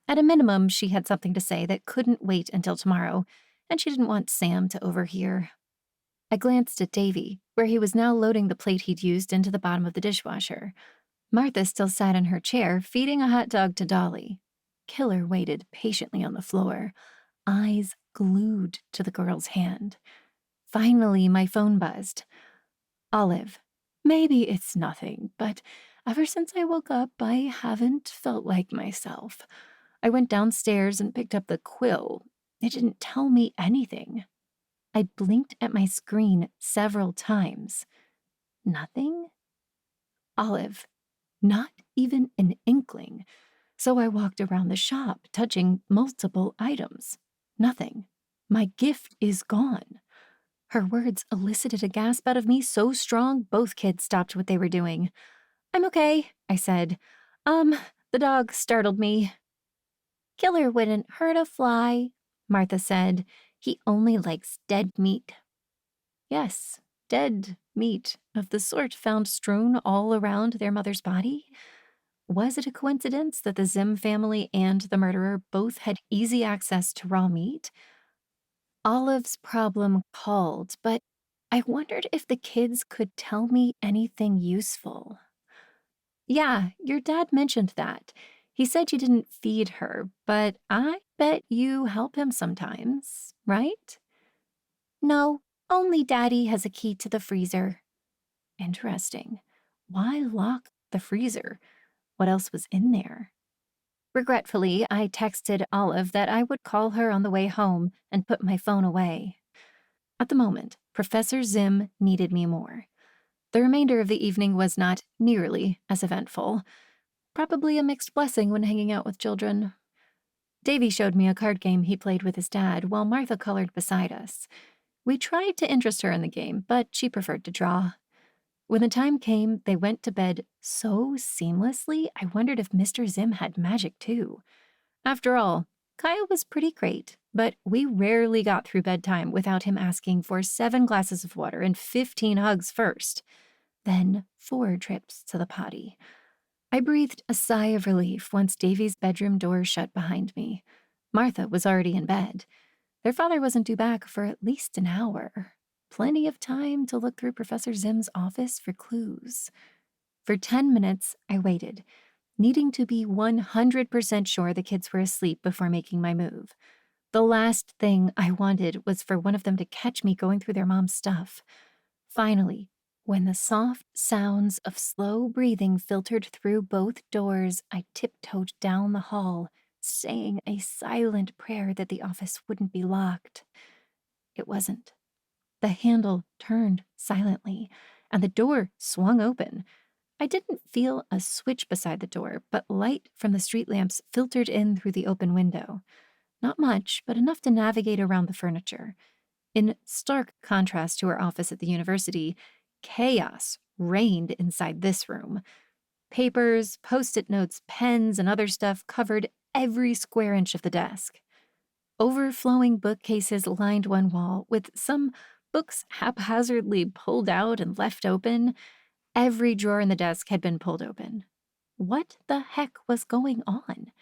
At a minimum, she had something to say that couldn't wait until tomorrow, and she didn't want Sam to overhear. I glanced at Davy, where he was now loading the plate he'd used into the bottom of the dishwasher. Martha still sat in her chair, feeding a hot dog to Dolly. Killer waited patiently on the floor, eyes glued to the girl's hand. Finally, my phone buzzed. "Olive, maybe it's nothing, but ever since I woke up, I haven't felt like myself. I went downstairs and picked up the quill. It didn't tell me anything." I blinked at my screen several times. Nothing? "Olive, not even an inkling." So I walked around the shop, touching multiple items. Nothing. "My gift is gone." Her words elicited a gasp out of me so strong both kids stopped what they were doing. "I'm okay," I said. The dog startled me." "Killer wouldn't hurt a fly," Martha said. "He only likes dead meat." Yes, dead meat of the sort found strewn all around their mother's body. Was it a coincidence that the Zim family and the murderer both had easy access to raw meat? Olive's problem called, but I wondered if the kids could tell me anything useful. "Yeah, your dad mentioned that. He said you didn't feed her, but I bet you help him sometimes, right?" "No, only Daddy has a key to the freezer." Interesting. Why lock the freezer? What else was in there? Regretfully, I texted Olive that I would call her on the way home and put my phone away. At the moment, Professor Zim needed me more. The remainder of the evening was not nearly as eventful. Probably a mixed blessing when hanging out with children. Davy showed me a card game he played with his dad while Martha colored beside us. We tried to interest her in the game, but she preferred to draw. When the time came, they went to bed so seamlessly, I wondered if Mr. Zim had magic too. After all, Kyle was pretty great, but we rarely got through bedtime without him asking for 7 glasses of water and 15 hugs first, then 4 trips to the potty. I breathed a sigh of relief once Davy's bedroom door shut behind me. Martha was already in bed. Their father wasn't due back for at least an hour. Plenty of time to look through Professor Zim's office for clues. For 10 minutes, I waited, needing to be 100% sure the kids were asleep before making my move. The last thing I wanted was for one of them to catch me going through their mom's stuff. Finally, when the soft sounds of slow breathing filtered through both doors, I tiptoed down the hall, saying a silent prayer that the office wouldn't be locked. It wasn't. The handle turned silently, and the door swung open. I didn't feel a switch beside the door, but light from the street lamps filtered in through the open window. Not much, but enough to navigate around the furniture. In stark contrast to our office at the university, chaos reigned inside this room. Papers, post-it notes, pens, and other stuff covered every square inch of the desk. Overflowing bookcases lined one wall, with some books haphazardly pulled out and left open. Every drawer in the desk had been pulled open. What the heck was going on?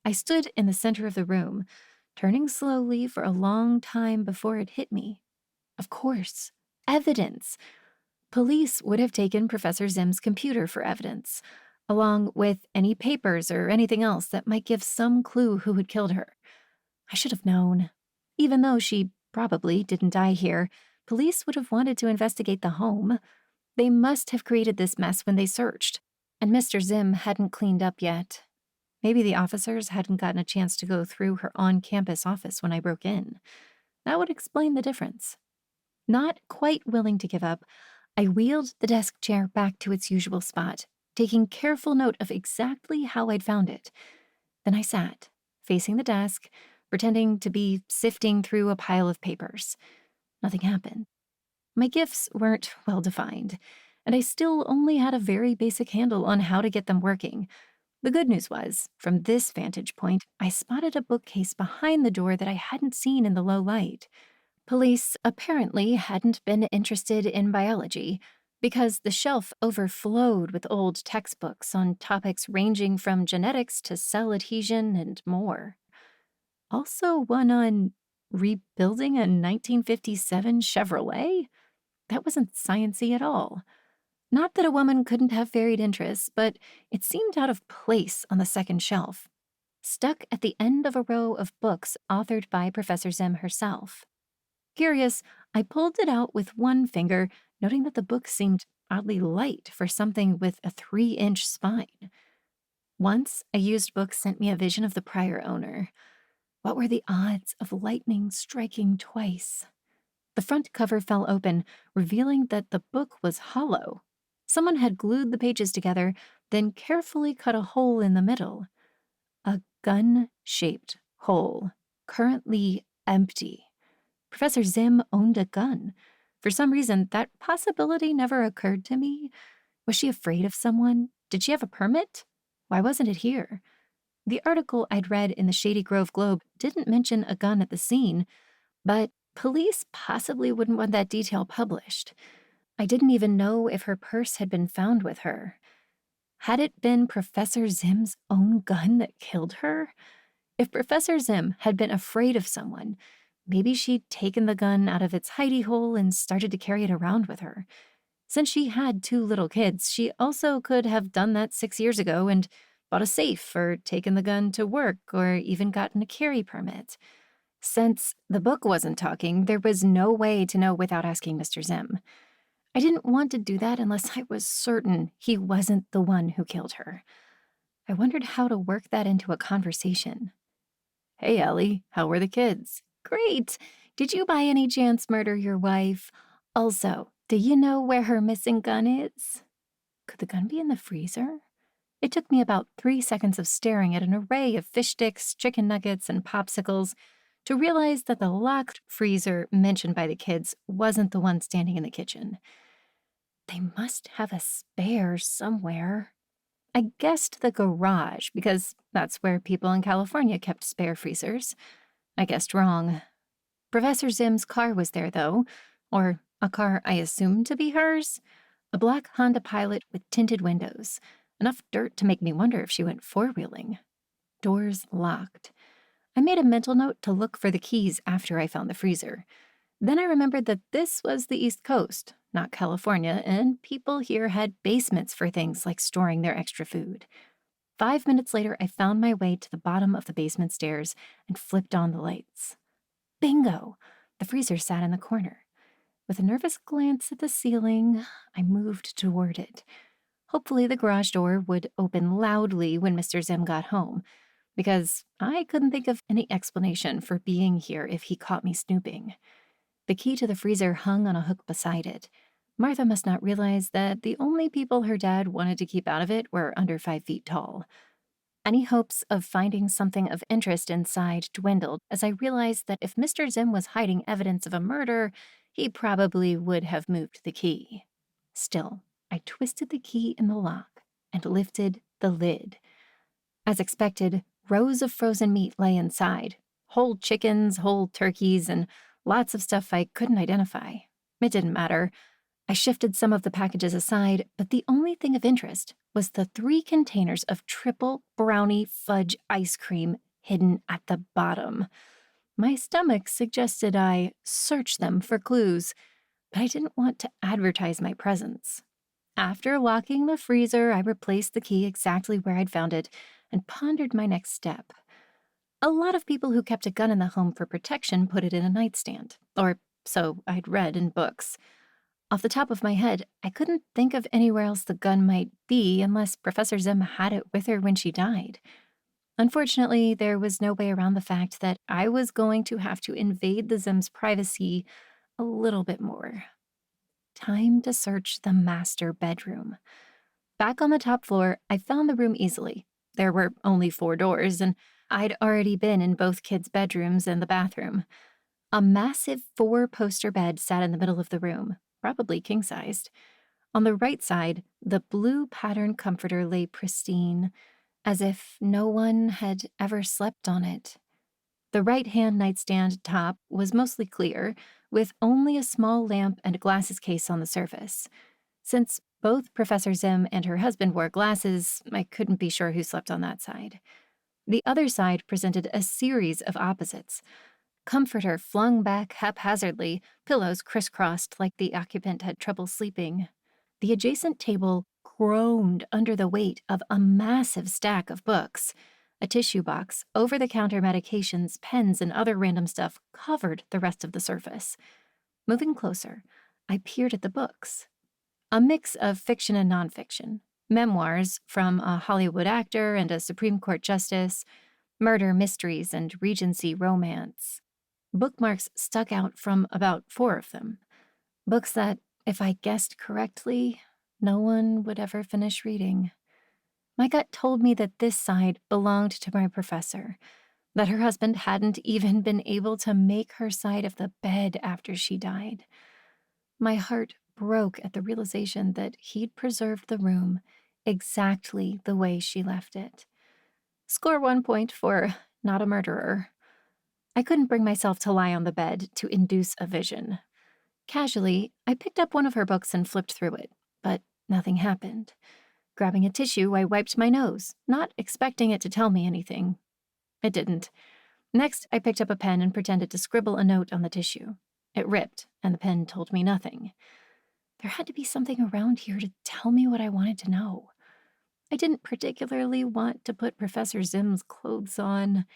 I stood in the center of the room, turning slowly for a long time before it hit me. Of course, evidence. Police would have taken Professor Zim's computer for evidence, along with any papers or anything else that might give some clue who had killed her. I should have known. Even though she probably didn't die here, police would have wanted to investigate the home. They must have created this mess when they searched, and Mr. Zim hadn't cleaned up yet. Maybe the officers hadn't gotten a chance to go through her on-campus office when I broke in. That would explain the difference. Not quite willing to give up, I wheeled the desk chair back to its usual spot, taking careful note of exactly how I'd found it. Then I sat, facing the desk, pretending to be sifting through a pile of papers. Nothing happened. My gifts weren't well-defined, and I still only had a very basic handle on how to get them working. The good news was, from this vantage point, I spotted a bookcase behind the door that I hadn't seen in the low light. Police apparently hadn't been interested in biology, because the shelf overflowed with old textbooks on topics ranging from genetics to cell adhesion and more. Also one on rebuilding a 1957 Chevrolet? That wasn't sciencey at all. Not that a woman couldn't have varied interests, but it seemed out of place on the second shelf, stuck at the end of a row of books authored by Professor Zim herself. Curious, I pulled it out with one finger, noting that the book seemed oddly light for something with a 3-inch spine. Once, a used book sent me a vision of the prior owner. What were the odds of lightning striking twice? The front cover fell open, revealing that the book was hollow. Someone had glued the pages together, then carefully cut a hole in the middle. A gun-shaped hole, currently empty. Professor Zim owned a gun. For some reason, that possibility never occurred to me. Was she afraid of someone? Did she have a permit? Why wasn't it here? The article I'd read in the Shady Grove Globe didn't mention a gun at the scene, but police possibly wouldn't want that detail published. I didn't even know if her purse had been found with her. Had it been Professor Zim's own gun that killed her? If Professor Zim had been afraid of someone, maybe she'd taken the gun out of its hidey hole and started to carry it around with her. Since she had 2 little kids, she also could have done that 6 years ago and bought a safe or taken the gun to work or even gotten a carry permit. Since the book wasn't talking, there was no way to know without asking Mr. Zim. I didn't want to do that unless I was certain he wasn't the one who killed her. I wondered how to work that into a conversation. "Hey, Ellie, how were the kids?" "Great! Did you by any chance murder your wife? Also, do you know where her missing gun is?" Could the gun be in the freezer? It took me about 3 seconds of staring at an array of fish sticks, chicken nuggets, and popsicles to realize that the locked freezer mentioned by the kids wasn't the one standing in the kitchen. They must have a spare somewhere. I guessed the garage because that's where people in California kept spare freezers. I guessed wrong. Professor Zim's car was there, though, or a car I assumed to be hers. A black Honda Pilot with tinted windows. Enough dirt to make me wonder if she went four-wheeling. Doors locked. I made a mental note to look for the keys after I found the freezer. Then I remembered that this was the East Coast, not California, and people here had basements for things like storing their extra food. 5 minutes later, I found my way to the bottom of the basement stairs and flipped on the lights. Bingo! The freezer sat in the corner. With a nervous glance at the ceiling, I moved toward it. Hopefully, the garage door would open loudly when Mr. Zim got home, because I couldn't think of any explanation for being here if he caught me snooping. The key to the freezer hung on a hook beside it. Martha must not realize that the only people her dad wanted to keep out of it were under 5 feet tall. Any hopes of finding something of interest inside dwindled as I realized that if Mr. Zim was hiding evidence of a murder, he probably would have moved the key. Still, I twisted the key in the lock and lifted the lid. As expected, rows of frozen meat lay inside. Whole chickens, whole turkeys, and lots of stuff I couldn't identify. It didn't matter. I shifted some of the packages aside, but the only thing of interest was the 3 containers of triple brownie fudge ice cream hidden at the bottom. My stomach suggested I search them for clues, but I didn't want to advertise my presence. After locking the freezer, I replaced the key exactly where I'd found it and pondered my next step. A lot of people who kept a gun in the home for protection put it in a nightstand, or so I'd read in books. Off the top of my head, I couldn't think of anywhere else the gun might be unless Professor Zim had it with her when she died. Unfortunately, there was no way around the fact that I was going to have to invade the Zim's privacy a little bit more. Time to search the master bedroom. Back on the top floor, I found the room easily. There were only 4 doors, and I'd already been in both kids' bedrooms and the bathroom. A massive 4-poster bed sat in the middle of the room, probably king-sized. On the right side, the blue pattern comforter lay pristine, as if no one had ever slept on it. The right-hand nightstand top was mostly clear, with only a small lamp and a glasses case on the surface. Since both Professor Zim and her husband wore glasses, I couldn't be sure who slept on that side. The other side presented a series of opposites. Comforter flung back haphazardly, pillows crisscrossed like the occupant had trouble sleeping. The adjacent table groaned under the weight of a massive stack of books. A tissue box, over-the-counter medications, pens, and other random stuff covered the rest of the surface. Moving closer, I peered at the books. A mix of fiction and nonfiction. Memoirs from a Hollywood actor and a Supreme Court justice, murder mysteries and Regency romance. Bookmarks stuck out from about 4 of them. Books that, if I guessed correctly, no one would ever finish reading. My gut told me that this side belonged to my professor, that her husband hadn't even been able to make her side of the bed after she died. My heart broke at the realization that he'd preserved the room exactly the way she left it. Score 1 point for not a murderer. I couldn't bring myself to lie on the bed to induce a vision. Casually, I picked up one of her books and flipped through it, but nothing happened. Grabbing a tissue, I wiped my nose, not expecting it to tell me anything. It didn't. Next, I picked up a pen and pretended to scribble a note on the tissue. It ripped, and the pen told me nothing. There had to be something around here to tell me what I wanted to know. I didn't particularly want to put Professor Zim's clothes on,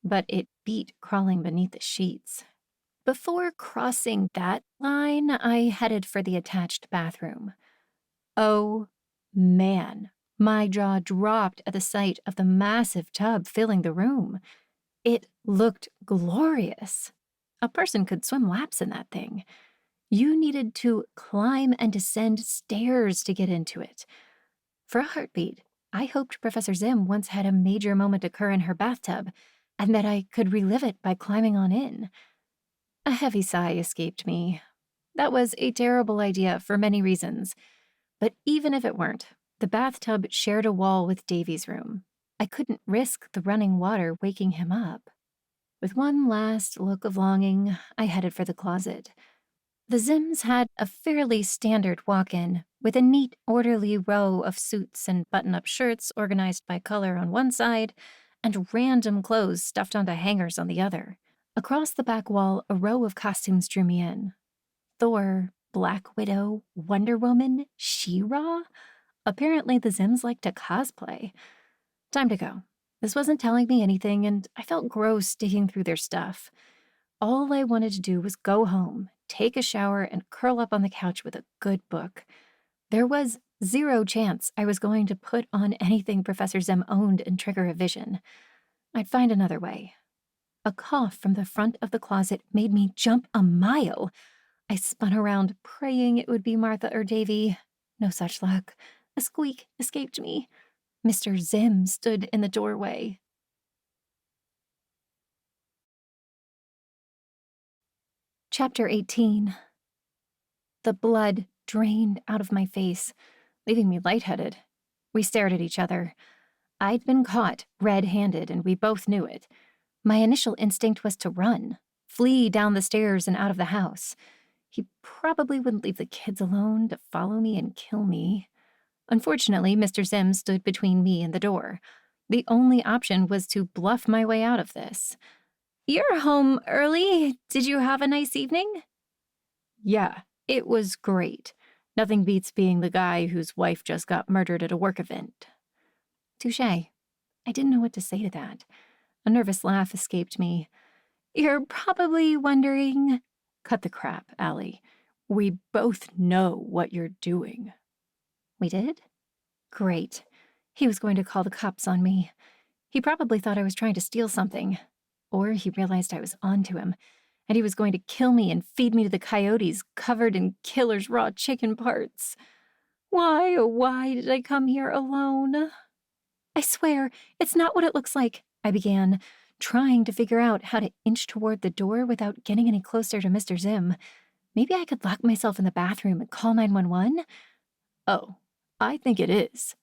but it beat crawling beneath the sheets. Before crossing that line, I headed for the attached bathroom. Oh, man, my jaw dropped at the sight of the massive tub filling the room. It looked glorious. A person could swim laps in that thing. You needed to climb and descend stairs to get into it. For a heartbeat, I hoped Professor Zim once had a major moment occur in her bathtub, and that I could relive it by climbing on in. A heavy sigh escaped me. That was a terrible idea for many reasons. But even if it weren't, the bathtub shared a wall with Davy's room. I couldn't risk the running water waking him up. With one last look of longing, I headed for the closet. The Zims had a fairly standard walk-in, with a neat, orderly row of suits and button-up shirts organized by color on one side, and random clothes stuffed onto hangers on the other. Across the back wall, a row of costumes drew me in. Thor, Black Widow, Wonder Woman, She-Ra? Apparently the Zims like to cosplay. Time to go. This wasn't telling me anything, and I felt gross digging through their stuff. All I wanted to do was go home, take a shower, and curl up on the couch with a good book. There was zero chance I was going to put on anything Professor Zim owned and trigger a vision. I'd find another way. A cough from the front of the closet made me jump a mile. I spun around, praying it would be Martha or Davy. No such luck. A squeak escaped me. Mr. Zim stood in the doorway. Chapter 18. The blood drained out of my face, leaving me lightheaded. We stared at each other. I'd been caught red-handed, and we both knew it. My initial instinct was to run, flee down the stairs and out of the house. He probably wouldn't leave the kids alone to follow me and kill me. Unfortunately, Mr. Zim stood between me and the door. The only option was to bluff my way out of this. "You're home early. Did you have a nice evening?" Yeah, it was great. Nothing beats being the guy whose wife just got murdered at a work event. Touché. I didn't know what to say to that. A nervous laugh escaped me. "You're probably wondering—" Cut the crap, Allie. We both know what you're doing. We did? Great. He was going to call the cops on me. He probably thought I was trying to steal something. Or he realized I was onto him, and he was going to kill me and feed me to the coyotes covered in killer's raw chicken parts. Why, oh why did I come here alone? "I swear, it's not what it looks like," I began, trying to figure out how to inch toward the door without getting any closer to Mr. Zim. Maybe I could lock myself in the bathroom and call 911? Oh, I think it is.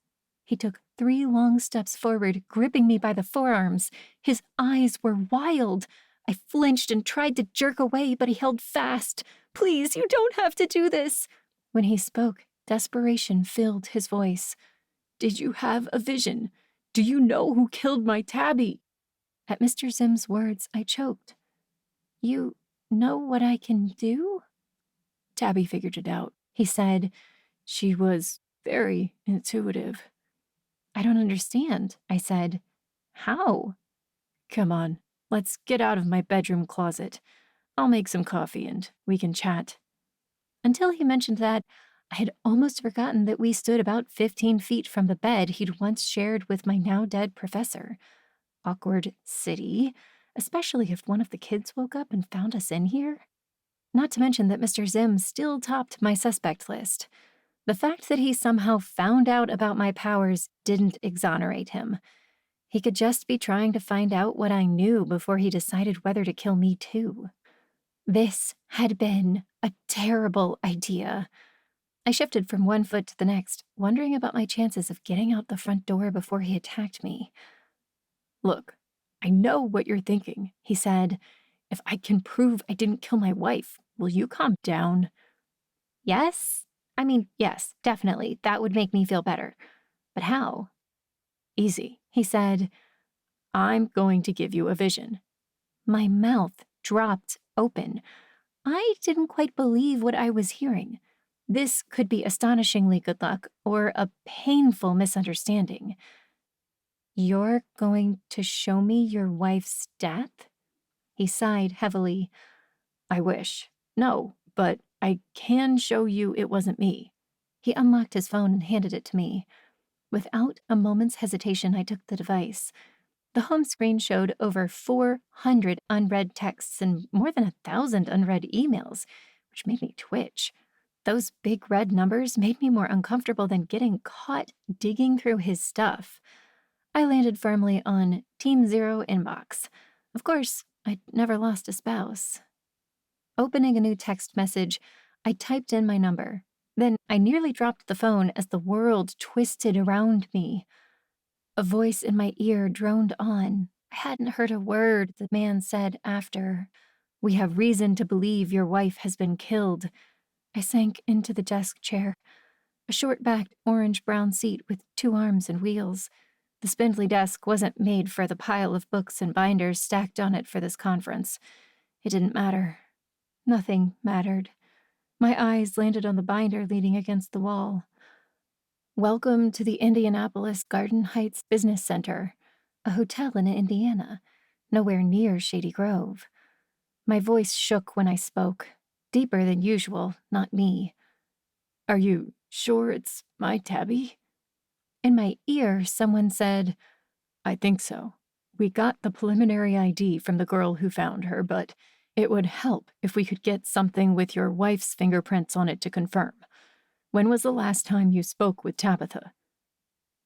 He took 3 long steps forward, gripping me by the forearms. His eyes were wild. I flinched and tried to jerk away, but he held fast. "Please, you don't have to do this." When he spoke, desperation filled his voice. "Did you have a vision? Do you know who killed my Tabby?" At Mr. Zim's words, I choked. "You know what I can do?" Tabby figured it out, he said. She was very intuitive. "I don't understand," I said. "How?" "Come on, let's get out of my bedroom closet. I'll make some coffee and we can chat." Until he mentioned that, I had almost forgotten that we stood about 15 feet from the bed he'd once shared with my now-dead professor. Awkward city, especially if one of the kids woke up and found us in here. Not to mention that Mr. Zim still topped my suspect list. The fact that he somehow found out about my powers didn't exonerate him. He could just be trying to find out what I knew before he decided whether to kill me too. This had been a terrible idea. I shifted from one foot to the next, wondering about my chances of getting out the front door before he attacked me. "Look, I know what you're thinking," he said. "If I can prove I didn't kill my wife, will you calm down?" Yes? I mean, yes, definitely. That would make me feel better. But how? "Easy," he said. "I'm going to give you a vision." My mouth dropped open. I didn't quite believe what I was hearing. This could be astonishingly good luck or a painful misunderstanding. "You're going to show me your wife's death?" He sighed heavily. "I wish. No, but I can show you it wasn't me." He unlocked his phone and handed it to me. Without a moment's hesitation, I took the device. The home screen showed over 400 unread texts and more than 1,000 unread emails, which made me twitch. Those big red numbers made me more uncomfortable than getting caught digging through his stuff. I landed firmly on Team Zero inbox. Of course, I'd never lost a spouse. Opening a new text message, I typed in my number. Then I nearly dropped the phone as the world twisted around me. A voice in my ear droned on. I hadn't heard a word the man said after. "We have reason to believe your wife has been killed." I sank into the desk chair, a short-backed orange-brown seat with 2 arms and wheels. The spindly desk wasn't made for the pile of books and binders stacked on it for this conference. It didn't matter. Nothing mattered. My eyes landed on the binder leaning against the wall. Welcome to the Indianapolis Garden Heights Business Center, a hotel in Indiana, nowhere near Shady Grove. My voice shook when I spoke, deeper than usual, not me. Are you sure it's my Tabby? In my ear, someone said, I think so. We got the preliminary ID from the girl who found her, but it would help if we could get something with your wife's fingerprints on it to confirm. When was the last time you spoke with Tabitha?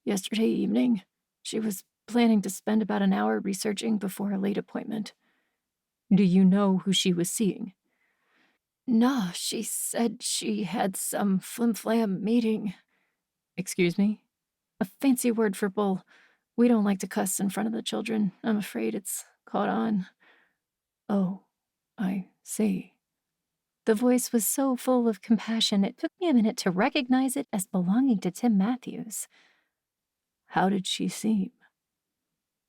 Yesterday evening. She was planning to spend about an hour researching before a late appointment. Do you know who she was seeing? No, she said she had some flim-flam meeting. Excuse me? A fancy word for bull. We don't like to cuss in front of the children. I'm afraid it's caught on. Oh, I see. The voice was so full of compassion it took me a minute to recognize it as belonging to Tim Matthews. How did she seem?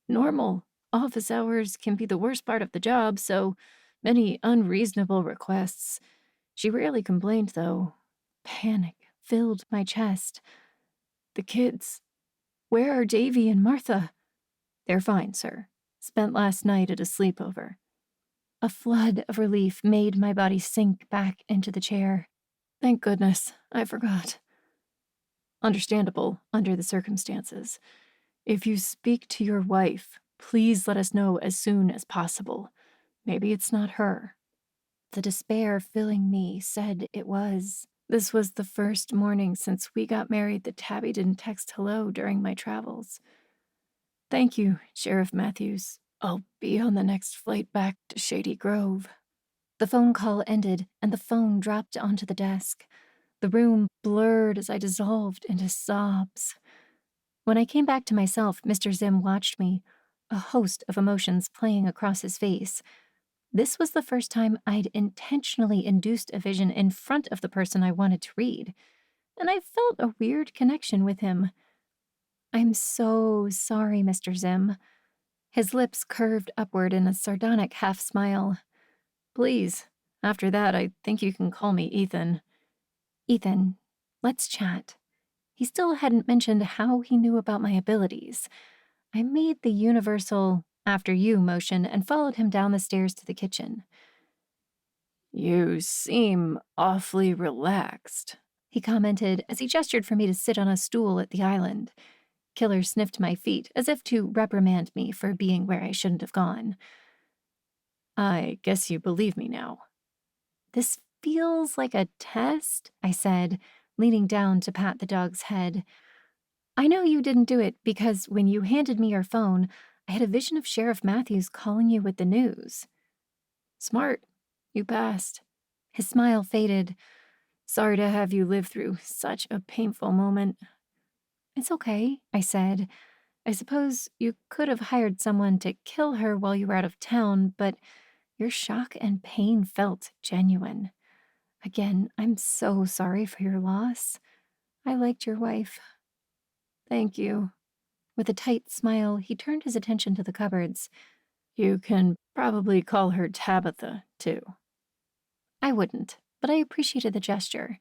Normal. Office hours can be the worst part of the job, so many unreasonable requests. She rarely complained, though. Panic filled my chest. The kids. Where are Davy and Martha? They're fine, sir. Spent last night at a sleepover. A flood of relief made my body sink back into the chair. Thank goodness, I forgot. Understandable under the circumstances. If you speak to your wife, please let us know as soon as possible. Maybe it's not her. The despair filling me said it was. This was the first morning since we got married that Tabby didn't text hello during my travels. Thank you, Sheriff Matthews. I'll be on the next flight back to Shady Grove. The phone call ended, and the phone dropped onto the desk. The room blurred as I dissolved into sobs. When I came back to myself, Mr. Zim watched me, a host of emotions playing across his face. This was the first time I'd intentionally induced a vision in front of the person I wanted to read, and I felt a weird connection with him. I'm so sorry, Mr. Zim. His lips curved upward in a sardonic half-smile. Please, after that, I think you can call me Ethan. Ethan, let's chat. He still hadn't mentioned how he knew about my abilities. I made the universal after you motion and followed him down the stairs to the kitchen. You seem awfully relaxed, he commented as he gestured for me to sit on a stool at the island. Killer sniffed my feet as if to reprimand me for being where I shouldn't have gone. I guess you believe me now. This feels like a test, I said, leaning down to pat the dog's head. I know you didn't do it because when you handed me your phone, I had a vision of Sheriff Matthews calling you with the news. Smart. You passed. His smile faded. Sorry to have you live through such a painful moment. It's okay, I said. I suppose you could have hired someone to kill her while you were out of town, but your shock and pain felt genuine. Again, I'm so sorry for your loss. I liked your wife. Thank you. With a tight smile, he turned his attention to the cupboards. You can probably call her Tabitha, too. I wouldn't, but I appreciated the gesture.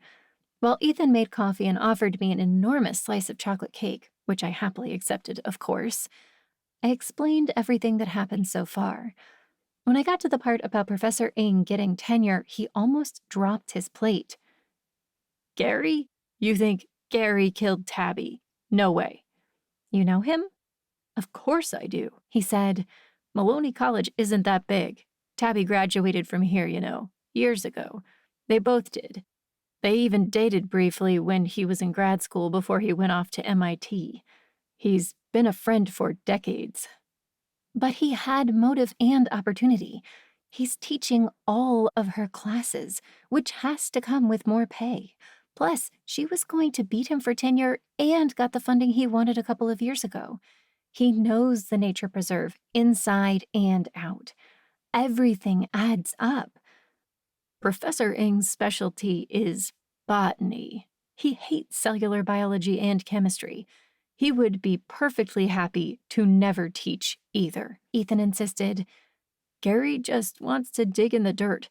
While Ethan made coffee and offered me an enormous slice of chocolate cake, which I happily accepted, of course, I explained everything that happened so far. When I got to the part about Professor Ng getting tenure, he almost dropped his plate. Gary? You think Gary killed Tabby? No way. You know him? Of course I do, he said. Maloney College isn't that big. Tabby graduated from here, years ago. They both did. They even dated briefly when he was in grad school before he went off to MIT. He's been a friend for decades. But he had motive and opportunity. He's teaching all of her classes, which has to come with more pay. Plus, she was going to beat him for tenure and got the funding he wanted a couple of years ago. He knows the nature preserve inside and out. Everything adds up. Professor Ng's specialty is botany. He hates cellular biology and chemistry. He would be perfectly happy to never teach either, Ethan insisted. Gary just wants to dig in the dirt.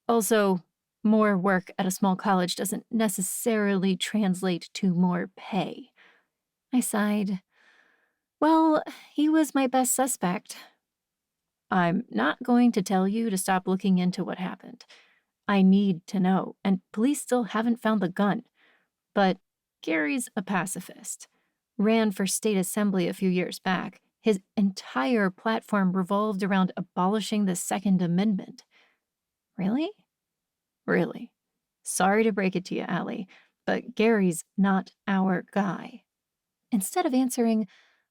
Also, more work at a small college doesn't necessarily translate to more pay. I sighed. Well, he was my best suspect. I'm not going to tell you to stop looking into what happened. I need to know, and police still haven't found the gun. But Gary's a pacifist. Ran for state assembly a few years back. His entire platform revolved around abolishing the Second Amendment. Really? Really. Sorry to break it to you, Allie, but Gary's not our guy. Instead of answering,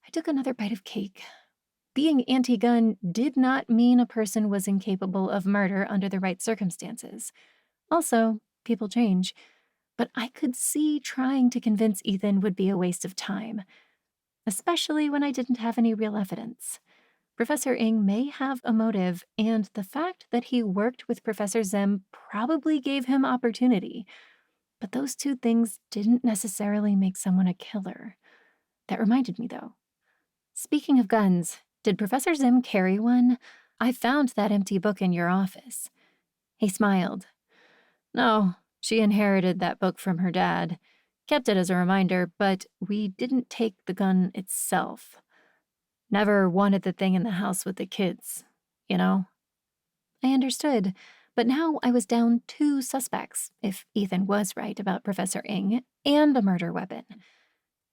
I took another bite of cake. Being anti-gun did not mean a person was incapable of murder under the right circumstances. Also, people change. But I could see trying to convince Ethan would be a waste of time, especially when I didn't have any real evidence. Professor Ing may have a motive, and the fact that he worked with Professor Zim probably gave him opportunity. But those two things didn't necessarily make someone a killer. That reminded me, though. Speaking of guns, did Professor Zim carry one? I found that empty book in your office. He smiled. No, she inherited that book from her dad. Kept it as a reminder, but we didn't take the gun itself. Never wanted the thing in the house with the kids, you know? I understood, but now I was down 2 suspects, if Ethan was right about Professor Ing, and a murder weapon.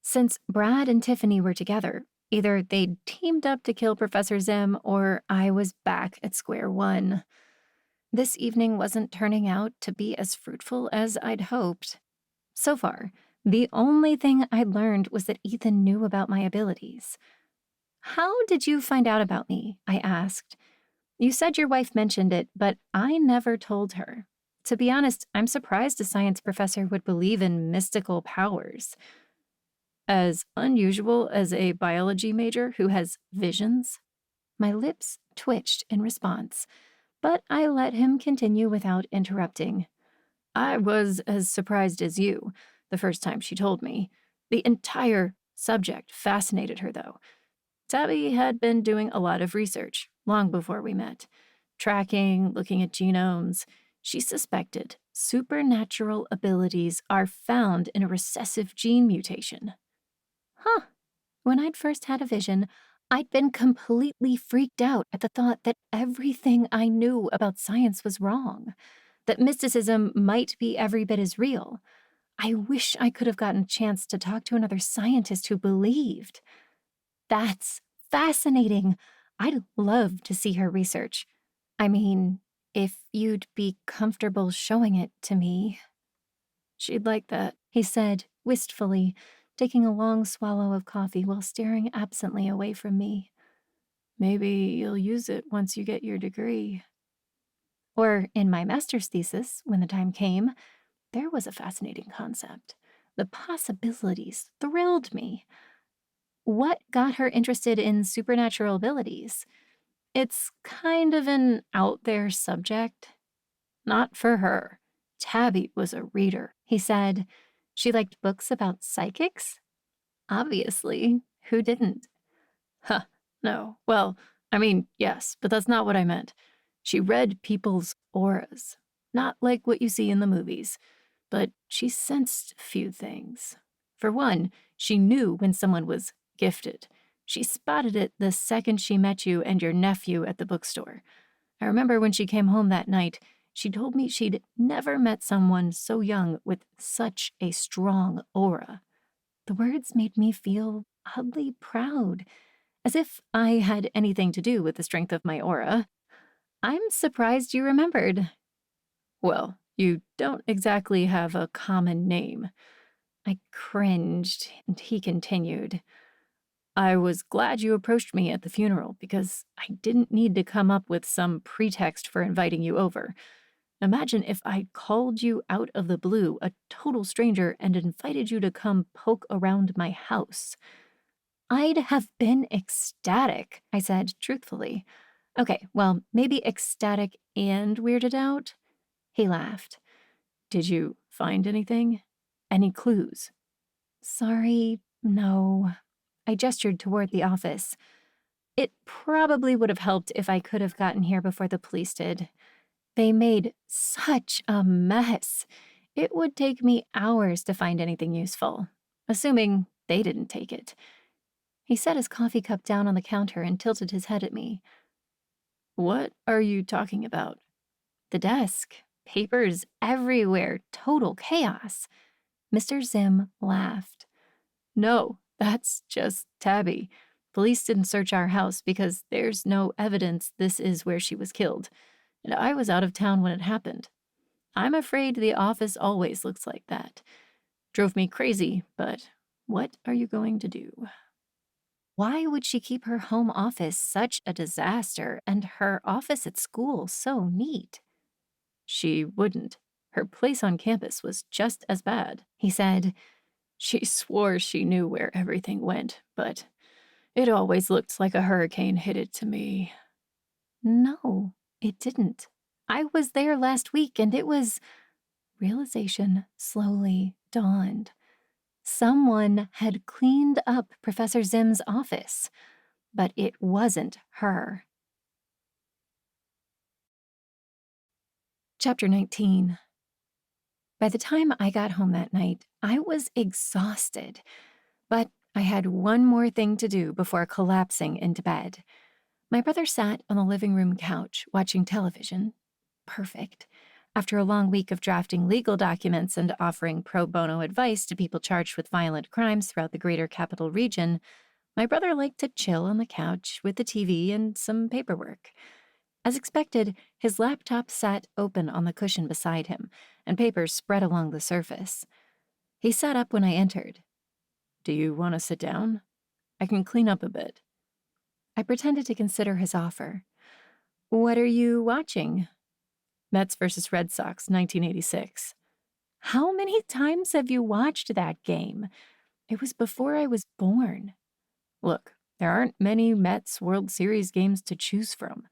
Since Brad and Tiffany were together, either they'd teamed up to kill Professor Zim or I was back at square one. This evening wasn't turning out to be as fruitful as I'd hoped. So far, the only thing I'd learned was that Ethan knew about my abilities. "How did you find out about me?" I asked. "You said your wife mentioned it, but I never told her. To be honest, I'm surprised a science professor would believe in mystical powers." As unusual as a biology major who has visions? My lips twitched in response, but I let him continue without interrupting. I was as surprised as you the first time she told me. The entire subject fascinated her, though. Tabby had been doing a lot of research long before we met, tracking, looking at genomes. She suspected supernatural abilities are found in a recessive gene mutation. Huh. When I'd first had a vision, I'd been completely freaked out at the thought that everything I knew about science was wrong, that mysticism might be every bit as real. I wish I could have gotten a chance to talk to another scientist who believed. That's fascinating. I'd love to see her research. I mean, if you'd be comfortable showing it to me. She'd like that, He said, wistfully, taking a long swallow of coffee while staring absently away from me. Maybe you'll use it once you get your degree. Or in my master's thesis, when the time came, there was a fascinating concept. The possibilities thrilled me. What got her interested in supernatural abilities? It's kind of an out there subject. Not for her. Tabby was a reader. He said. She liked books about psychics? Obviously. Who didn't? Huh, no. Well, I mean, yes, but that's not what I meant. She read people's auras. Not like what you see in the movies, but she sensed a few things. For one, she knew when someone was gifted. She spotted it the second she met you and your nephew at the bookstore. I remember when she came home that night, she told me she'd never met someone so young with such a strong aura. The words made me feel oddly proud, as if I had anything to do with the strength of my aura. I'm surprised you remembered. Well, you don't exactly have a common name. I cringed, and he continued. I was glad you approached me at the funeral because I didn't need to come up with some pretext for inviting you over. Imagine if I'd called you out of the blue, a total stranger, and invited you to come poke around my house. I'd have been ecstatic, I said truthfully. Okay, well, maybe ecstatic and weirded out. He laughed. Did you find anything? Any clues? Sorry, no. I gestured toward the office. It probably would have helped if I could have gotten here before the police did. They made such a mess. It would take me hours to find anything useful, assuming they didn't take it. He set his coffee cup down on the counter and tilted his head at me. What are you talking about? The desk. Papers everywhere. Total chaos. Mr. Zim laughed. No, that's just Tabby. Police didn't search our house because there's no evidence this is where she was killed, and I was out of town when it happened. I'm afraid the office always looks like that. Drove me crazy, but what are you going to do? Why would she keep her home office such a disaster and her office at school so neat? She wouldn't. Her place on campus was just as bad, he said. She swore she knew where everything went, but it always looked like a hurricane hit it to me. No, it didn't. I was there last week and it was... Realization slowly dawned. Someone had cleaned up Professor Zim's office, but it wasn't her. Chapter 19. By the time I got home that night, I was exhausted, but I had one more thing to do before collapsing into bed. My brother sat on the living room couch watching television. Perfect. After a long week of drafting legal documents and offering pro bono advice to people charged with violent crimes throughout the greater capital region, my brother liked to chill on the couch with the TV and some paperwork. As expected, his laptop sat open on the cushion beside him, and papers spread along the surface. He sat up when I entered. Do you want to sit down? I can clean up a bit. I pretended to consider his offer. What are you watching? Mets versus Red Sox, 1986. How many times have you watched that game? It was before I was born. Look, there aren't many Mets World Series games to choose from.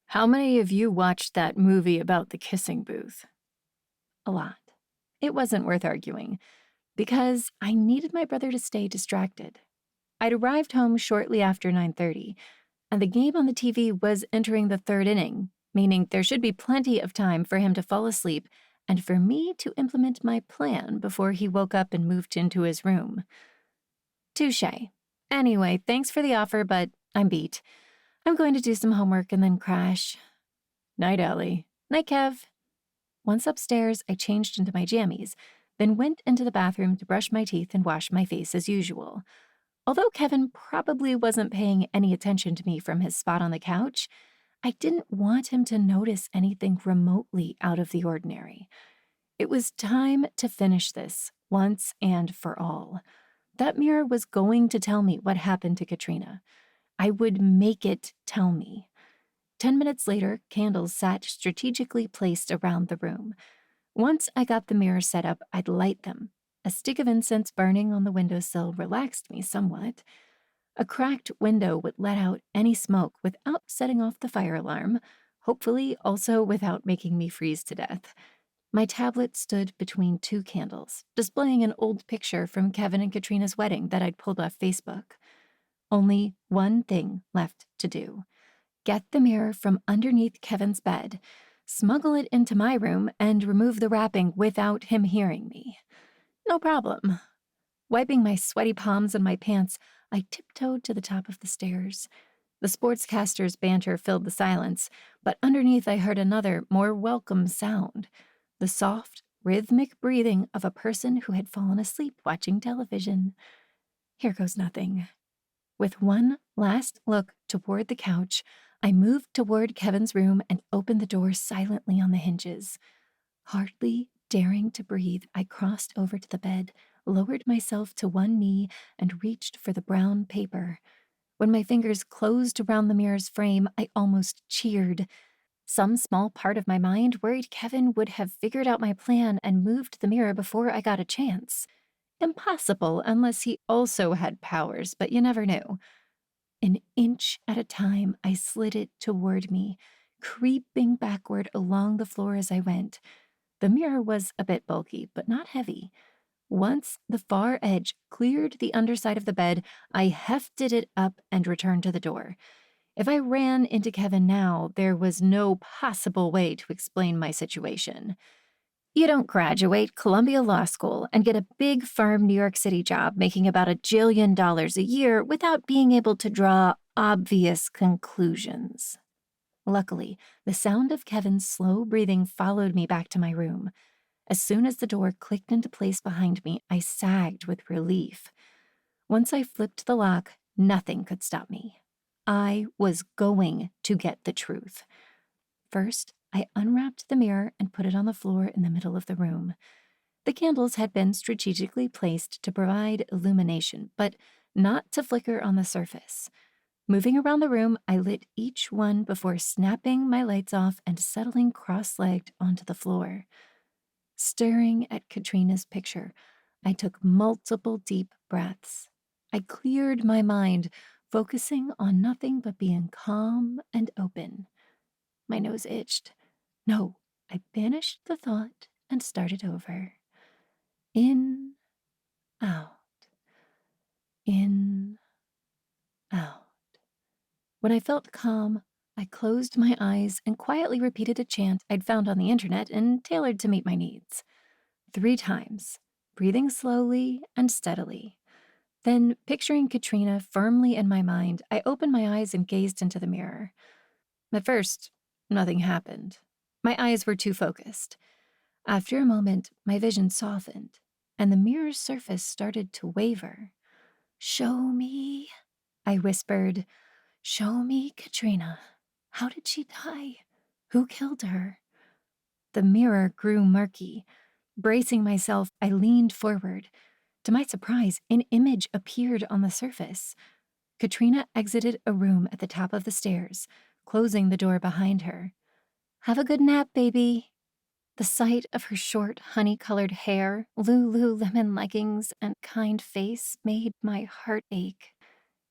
How many of you watched that movie about the kissing booth? A lot. It wasn't worth arguing, because I needed my brother to stay distracted. I'd arrived home shortly after 9:30, and the game on the TV was entering the third inning, meaning there should be plenty of time for him to fall asleep and for me to implement my plan before he woke up and moved into his room. Touché. Anyway, thanks for the offer, but I'm beat. I'm going to do some homework and then crash. Night, Allie. Night, Kev. Once upstairs, I changed into my jammies, then went into the bathroom to brush my teeth and wash my face as usual. Although Kevin probably wasn't paying any attention to me from his spot on the couch, I didn't want him to notice anything remotely out of the ordinary. It was time to finish this once and for all. That mirror was going to tell me what happened to Katrina. I would make it tell me. 10 minutes later, candles sat strategically placed around the room. Once I got the mirror set up, I'd light them. A stick of incense burning on the windowsill relaxed me somewhat. A cracked window would let out any smoke without setting off the fire alarm, hopefully also without making me freeze to death. My tablet stood between two candles, displaying an old picture from Kevin and Katrina's wedding that I'd pulled off Facebook. Only one thing left to do. Get the mirror from underneath Kevin's bed, smuggle it into my room, and remove the wrapping without him hearing me. No problem. Wiping my sweaty palms and my pants, I tiptoed to the top of the stairs. The sportscaster's banter filled the silence, but underneath I heard another, more welcome sound. The soft, rhythmic breathing of a person who had fallen asleep watching television. Here goes nothing. With one last look toward the couch, I moved toward Kevin's room and opened the door silently on the hinges. Hardly daring to breathe, I crossed over to the bed, lowered myself to one knee, and reached for the brown paper. When my fingers closed around the mirror's frame, I almost cheered. Some small part of my mind worried Kevin would have figured out my plan and moved the mirror before I got a chance. Impossible unless he also had powers, but you never knew. An inch at a time, I slid it toward me, creeping backward along the floor as I went. The mirror was a bit bulky, but not heavy. Once the far edge cleared the underside of the bed, I hefted it up and returned to the door. If I ran into Kevin now, there was no possible way to explain my situation. You don't graduate Columbia Law School and get a big firm New York City job making about $1 jillion a year without being able to draw obvious conclusions. Luckily, the sound of Kevin's slow breathing followed me back to my room. As soon as the door clicked into place behind me, I sagged with relief. Once I flipped the lock, nothing could stop me. I was going to get the truth. First, I unwrapped the mirror and put it on the floor in the middle of the room. The candles had been strategically placed to provide illumination, but not to flicker on the surface. Moving around the room, I lit each one before snapping my lights off and settling cross-legged onto the floor. Staring at Katrina's picture, I took multiple deep breaths. I cleared my mind, focusing on nothing but being calm and open. My nose itched. No, I banished the thought and started over. In, out, in, out. When I felt calm, I closed my eyes and quietly repeated a chant I'd found on the internet and tailored to meet my needs. 3 times, breathing slowly and steadily. Then, picturing Katrina firmly in my mind, I opened my eyes and gazed into the mirror. At first, nothing happened. My eyes were too focused. After a moment, my vision softened, and the mirror's surface started to waver. "Show me," I whispered. "Show me Katrina. How did she die? Who killed her?" The mirror grew murky. Bracing myself, I leaned forward. To my surprise, an image appeared on the surface. Katrina exited a room at the top of the stairs, closing the door behind her. "Have a good nap, baby." The sight of her short, honey-colored hair, Lululemon leggings, and kind face made my heart ache.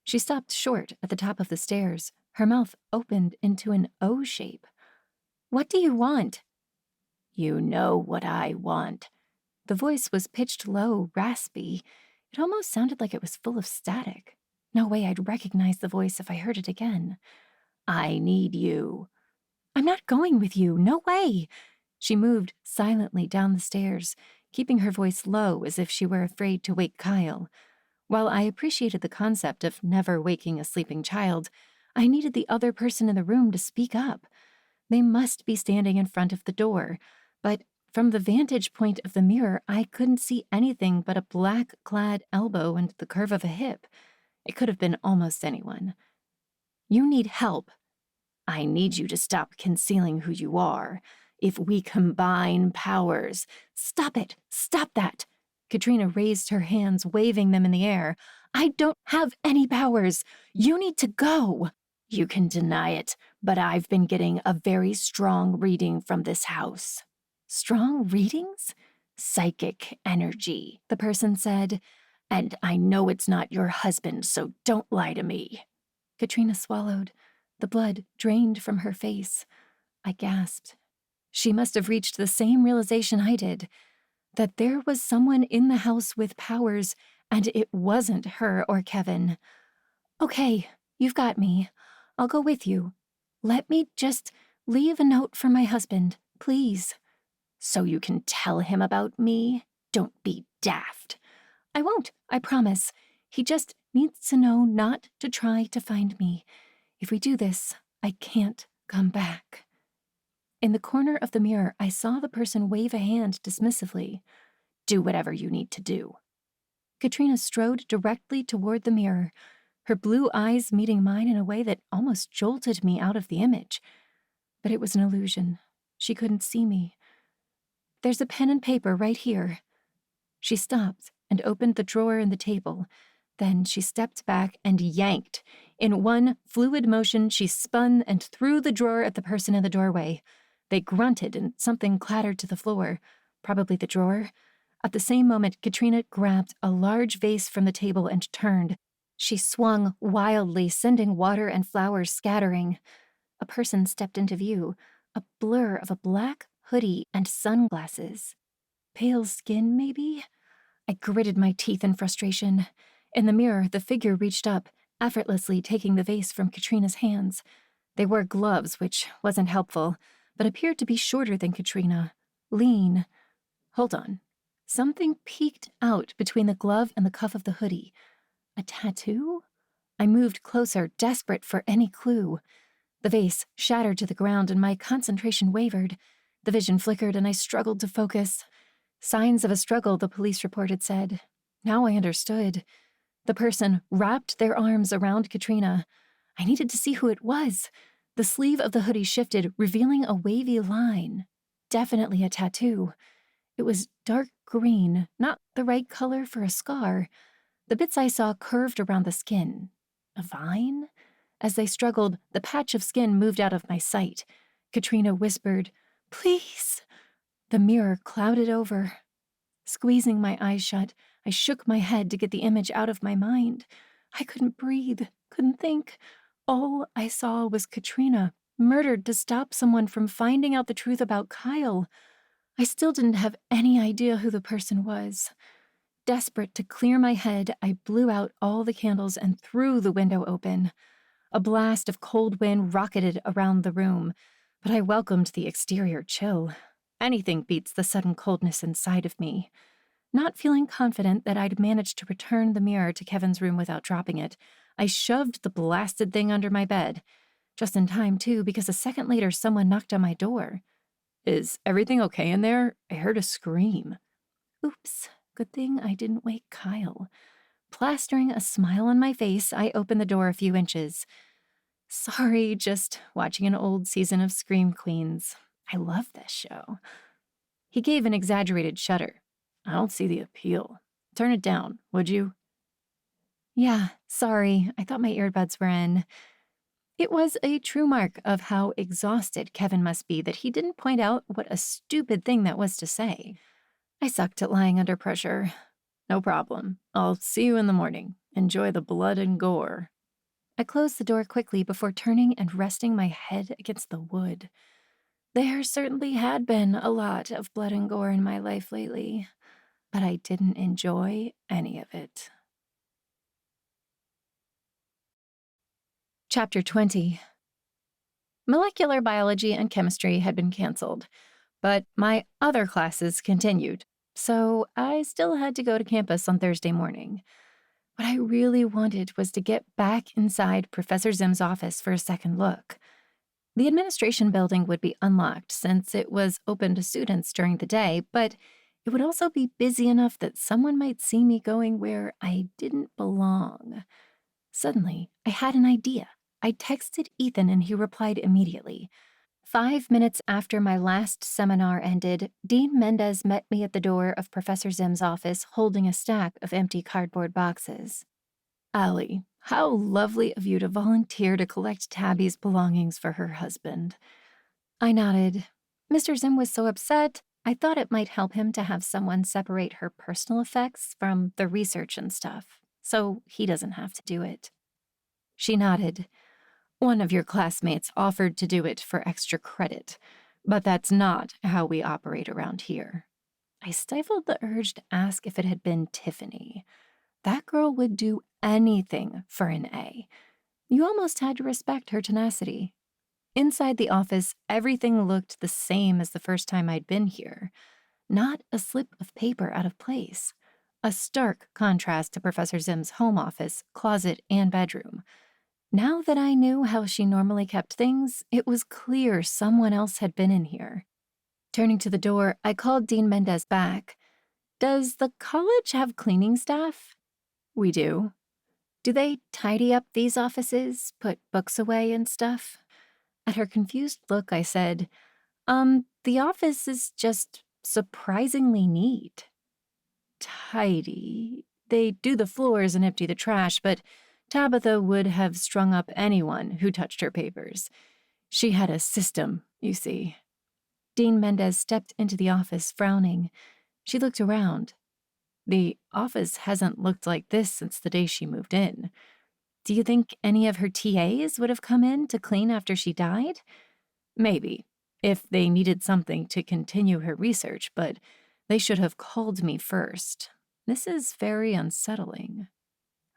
She stopped short at the top of the stairs. Her mouth opened into an O shape. "What do you want?" "You know what I want." The voice was pitched low, raspy. It almost sounded like it was full of static. No way I'd recognize the voice if I heard it again. "I need you." "I'm not going with you. No way." She moved silently down the stairs, keeping her voice low as if she were afraid to wake Kyle. While I appreciated the concept of never waking a sleeping child, I needed the other person in the room to speak up. They must be standing in front of the door, but from the vantage point of the mirror, I couldn't see anything but a black-clad elbow and the curve of a hip. It could have been almost anyone. "You need help." "I need you to stop concealing who you are. If we combine powers—" "Stop it! Stop that!" Katrina raised her hands, waving them in the air. "I don't have any powers. You need to go." "You can deny it, but I've been getting a very strong reading from this house." "Strong readings?" "Psychic energy," the person said. "And I know it's not your husband, so don't lie to me." Katrina swallowed. The blood drained from her face. I gasped. She must have reached the same realization I did, that there was someone in the house with powers, and it wasn't her or Kevin. "Okay, you've got me. I'll go with you. Let me just leave a note for my husband, please." "So you can tell him about me? Don't be daft." "I won't, I promise. He just needs to know not to try to find me. If we do this, I can't come back." In the corner of the mirror, I saw the person wave a hand dismissively. "Do whatever you need to do." Katrina strode directly toward the mirror, her blue eyes meeting mine in a way that almost jolted me out of the image. But it was an illusion. She couldn't see me. "There's a pen and paper right here." She stopped and opened the drawer in the table. Then she stepped back and yanked. In one fluid motion, she spun and threw the drawer at the person in the doorway. They grunted and something clattered to the floor, probably the drawer. At the same moment, Katrina grabbed a large vase from the table and turned. She swung wildly, sending water and flowers scattering. A person stepped into view, a blur of a black hoodie and sunglasses. Pale skin, maybe? I gritted my teeth in frustration. In the mirror, the figure reached up, effortlessly taking the vase from Katrina's hands. They wore gloves, which wasn't helpful, but appeared to be shorter than Katrina. Lean. Hold on. Something peeked out between the glove and the cuff of the hoodie. A tattoo? I moved closer, desperate for any clue. The vase shattered to the ground and my concentration wavered. The vision flickered and I struggled to focus. Signs of a struggle, the police report had said. Now I understood. The person wrapped their arms around Katrina. I needed to see who it was. The sleeve of the hoodie shifted, revealing a wavy line. Definitely a tattoo. It was dark green, not the right color for a scar. The bits I saw curved around the skin. A vine? As they struggled, the patch of skin moved out of my sight. Katrina whispered, "Please." The mirror clouded over. Squeezing my eyes shut, I shook my head to get the image out of my mind. I couldn't breathe, couldn't think. All I saw was Katrina, murdered to stop someone from finding out the truth about Kyle. I still didn't have any idea who the person was. Desperate to clear my head, I blew out all the candles and threw the window open. A blast of cold wind rocketed around the room, but I welcomed the exterior chill. Anything beats the sudden coldness inside of me. Not feeling confident that I'd managed to return the mirror to Kevin's room without dropping it, I shoved the blasted thing under my bed. Just in time, too, because a second later someone knocked on my door. "Is everything okay in there? I heard a scream." Oops, good thing I didn't wake Kyle. Plastering a smile on my face, I opened the door a few inches. "Sorry, just watching an old season of Scream Queens. I love this show." He gave an exaggerated shudder. "I don't see the appeal. Turn it down, would you?" "Yeah, sorry. I thought my earbuds were in." It was a true mark of how exhausted Kevin must be that he didn't point out what a stupid thing that was to say. I sucked at lying under pressure. "No problem. I'll see you in the morning. Enjoy the blood and gore." I closed the door quickly before turning and resting my head against the wood. There certainly had been a lot of blood and gore in my life lately, but I didn't enjoy any of it. Chapter 20. Molecular biology and chemistry had been canceled, but my other classes continued, so I still had to go to campus on Thursday morning. What I really wanted was to get back inside Professor Zim's office for a second look. The administration building would be unlocked since it was open to students during the day, but it would also be busy enough that someone might see me going where I didn't belong. Suddenly, I had an idea. I texted Ethan and he replied immediately. 5 minutes after my last seminar ended, Dean Mendez met me at the door of Professor Zim's office holding a stack of empty cardboard boxes. "Allie, how lovely of you to volunteer to collect Tabby's belongings for her husband." I nodded. Mr. Zim was so upset, I thought it might help him to have someone separate her personal effects from the research and stuff, so he doesn't have to do it. She nodded. "One of your classmates offered to do it for extra credit, but that's not how we operate around here." I stifled the urge to ask if it had been Tiffany. That girl would do anything for an A. You almost had to respect her tenacity. Inside the office, everything looked the same as the first time I'd been here. Not a slip of paper out of place. A stark contrast to Professor Zim's home office, closet, and bedroom. Now that I knew how she normally kept things, it was clear someone else had been in here. Turning to the door, I called Dean Mendez back. "Does the college have cleaning staff?" "We do." "Do they tidy up these offices, put books away and stuff?" At her confused look, I said, The office is just surprisingly neat." "Tidy. They do the floors and empty the trash, but Tabitha would have strung up anyone who touched her papers. She had a system, you see." Dean Mendez stepped into the office, frowning. She looked around. "The office hasn't looked like this since the day she moved in. Do you think any of her TAs would have come in to clean after she died?" "Maybe, if they needed something to continue her research, but they should have called me first. This is very unsettling."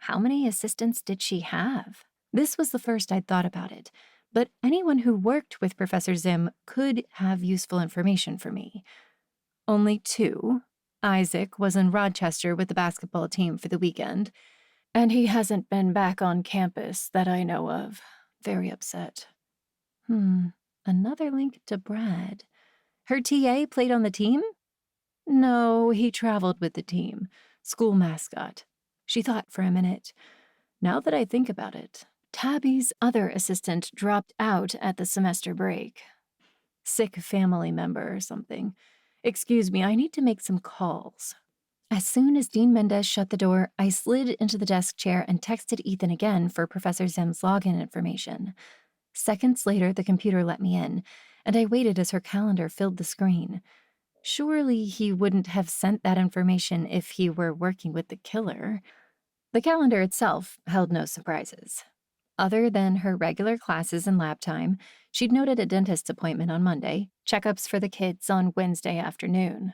How many assistants did she have? This was the first I'd thought about it, but anyone who worked with Professor Zim could have useful information for me. Only two. Isaac was in Rochester with the basketball team for the weekend, and he hasn't been back on campus that I know of. Very upset. Another link to Brad. Her TA played on the team? No, he traveled with the team. School mascot. She thought for a minute. Now that I think about it, Tabby's other assistant dropped out at the semester break. Sick family member or something. Excuse me, I need to make some calls. As soon as Dean Mendez shut the door, I slid into the desk chair and texted Ethan again for Professor Zim's login information. Seconds later, the computer let me in, and I waited as her calendar filled the screen. Surely he wouldn't have sent that information if he were working with the killer. The calendar itself held no surprises. Other than her regular classes and lab time, she'd noted a dentist appointment on Monday, checkups for the kids on Wednesday afternoon.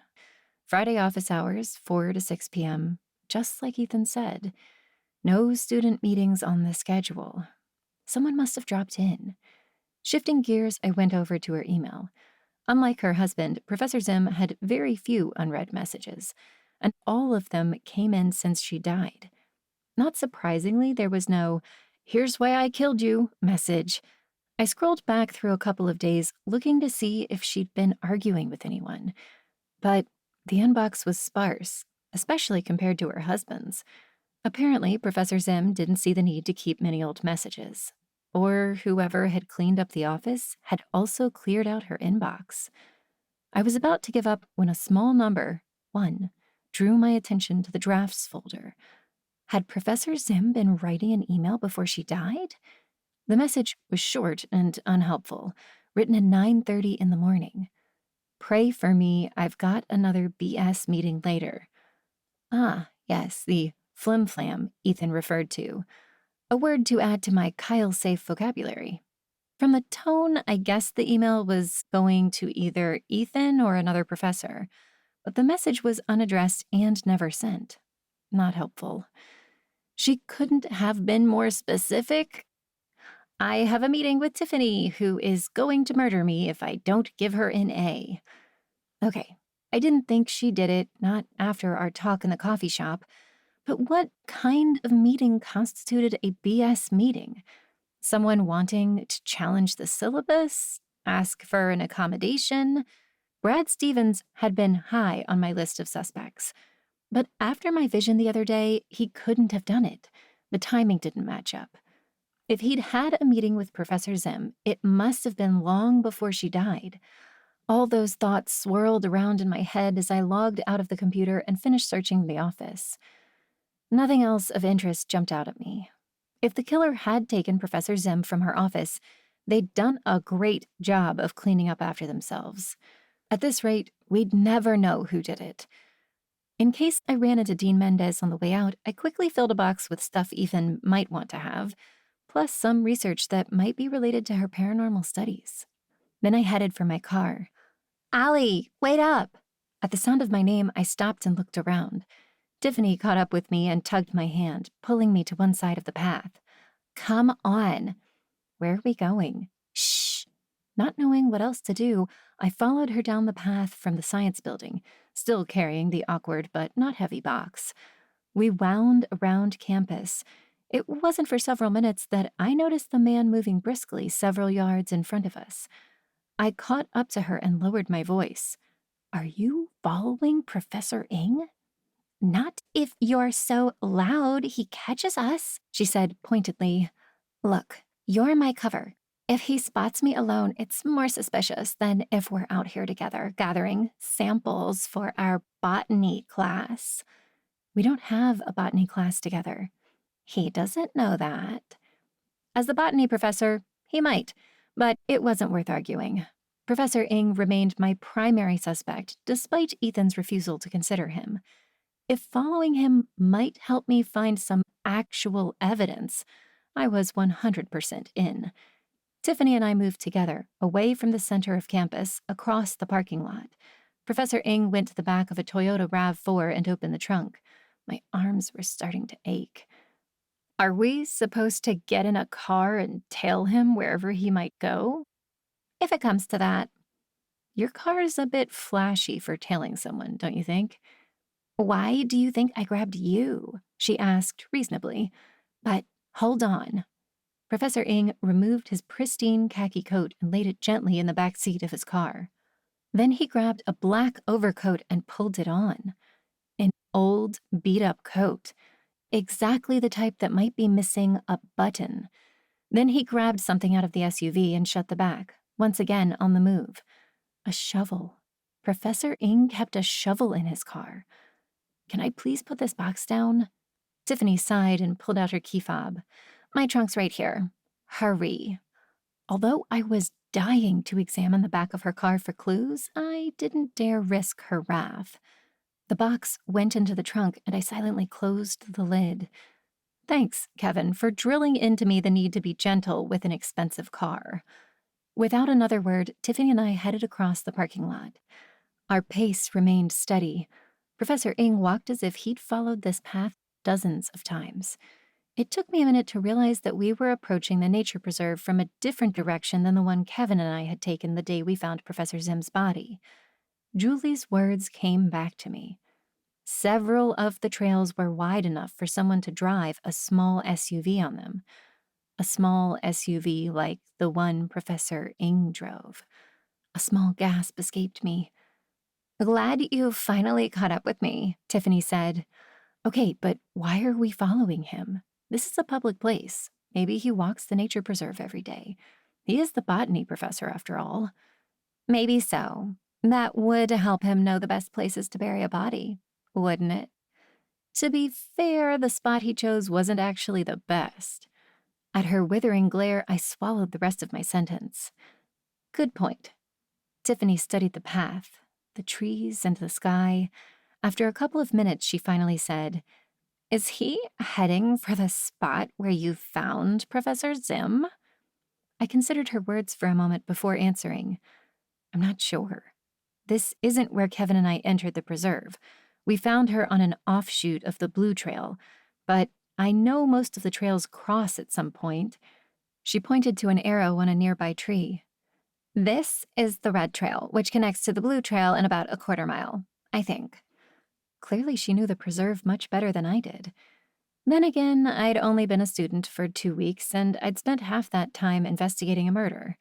Friday office hours, 4 to 6 p.m., just like Ethan said. No student meetings on the schedule. Someone must have dropped in. Shifting gears, I went over to her email. Unlike her husband, Professor Zim had very few unread messages, and all of them came in since she died. Not surprisingly, there was no, "Here's why I killed you" message. I scrolled back through a couple of days, looking to see if she'd been arguing with anyone. But the inbox was sparse, especially compared to her husband's. Apparently, Professor Zim didn't see the need to keep many old messages. Or whoever had cleaned up the office had also cleared out her inbox. I was about to give up when a small number, 1, drew my attention to the drafts folder. Had Professor Zim been writing an email before she died? The message was short and unhelpful, written at 9:30 in the morning. "Pray for me, I've got another BS meeting later." Ah, yes, the flim-flam Ethan referred to. A word to add to my Kyle-safe vocabulary. From the tone, I guessed the email was going to either Ethan or another professor, but the message was unaddressed and never sent. Not helpful. She couldn't have been more specific. "I have a meeting with Tiffany, who is going to murder me if I don't give her an A." Okay, I didn't think she did it, not after our talk in the coffee shop, but what kind of meeting constituted a BS meeting? Someone wanting to challenge the syllabus? Ask for an accommodation? Brad Stevens had been high on my list of suspects. But after my vision the other day, he couldn't have done it. The timing didn't match up. If he'd had a meeting with Professor Zim, it must have been long before she died. All those thoughts swirled around in my head as I logged out of the computer and finished searching the office. Nothing else of interest jumped out at me. If the killer had taken Professor Zim from her office, they'd done a great job of cleaning up after themselves. At this rate, we'd never know who did it. In case I ran into Dean Mendez on the way out, I quickly filled a box with stuff Ethan might want to have, plus some research that might be related to her paranormal studies. Then I headed for my car. "Allie, wait up!" At the sound of my name, I stopped and looked around. Tiffany caught up with me and tugged my hand, pulling me to one side of the path. "Come on." "Where are we going?" "Shh." Not knowing what else to do, I followed her down the path from the science building, still carrying the awkward but not heavy box. We wound around campus. It wasn't for several minutes that I noticed the man moving briskly several yards in front of us. I caught up to her and lowered my voice. "Are you following Professor Ing?" "Not if you're so loud he catches us," she said pointedly. "Look, you're my cover. If he spots me alone, it's more suspicious than if we're out here together gathering samples for our botany class." "We don't have a botany class together." "He doesn't know that." As the botany professor, he might, but it wasn't worth arguing. Professor Ing remained my primary suspect, despite Ethan's refusal to consider him. If following him might help me find some actual evidence, I was 100% in. Tiffany and I moved together, away from the center of campus, across the parking lot. Professor Ing went to the back of a Toyota RAV4 and opened the trunk. My arms were starting to ache. "Are we supposed to get in a car and tail him wherever he might go?" "If it comes to that." Your car's a bit flashy for tailing someone, don't you think? Why do you think I grabbed you? She asked reasonably. But hold on. Professor Ing removed his pristine khaki coat and laid it gently in the back seat of his car. Then he grabbed a black overcoat and pulled it on. An old, beat-up coat. Exactly the type that might be missing a button. Then he grabbed something out of the SUV and shut the back, once again on the move. A shovel. Professor Ing kept a shovel in his car. Can I please put this box down? Tiffany sighed and pulled out her key fob. My trunk's right here. Hurry. Although I was dying to examine the back of her car for clues, I didn't dare risk her wrath. The box went into the trunk and I silently closed the lid. Thanks, Kevin, for drilling into me the need to be gentle with an expensive car. Without another word, Tiffany and I headed across the parking lot. Our pace remained steady. Professor Ing walked as if he'd followed this path dozens of times. It took me a minute to realize that we were approaching the nature preserve from a different direction than the one Kevin and I had taken the day we found Professor Zim's body. Julie's words came back to me. Several of the trails were wide enough for someone to drive a small SUV on them. A small SUV like the one Professor Ing drove. A small gasp escaped me. Glad you finally caught up with me, Tiffany said. Okay, but why are we following him? This is a public place. Maybe he walks the nature preserve every day. He is the botany professor, after all. Maybe so. That would help him know the best places to bury a body, wouldn't it? To be fair, the spot he chose wasn't actually the best. At her withering glare, I swallowed the rest of my sentence. Good point. Tiffany studied the path, the trees, and the sky. After a couple of minutes, she finally said, Is he heading for the spot where you found Professor Zim? I considered her words for a moment before answering. I'm not sure. This isn't where Kevin and I entered the preserve. We found her on an offshoot of the Blue Trail, but I know most of the trails cross at some point. She pointed to an arrow on a nearby tree. This is the Red Trail, which connects to the Blue Trail in about a quarter mile, I think. Clearly she knew the preserve much better than I did. Then again, I'd only been a student for 2 weeks, and I'd spent half that time investigating a murder.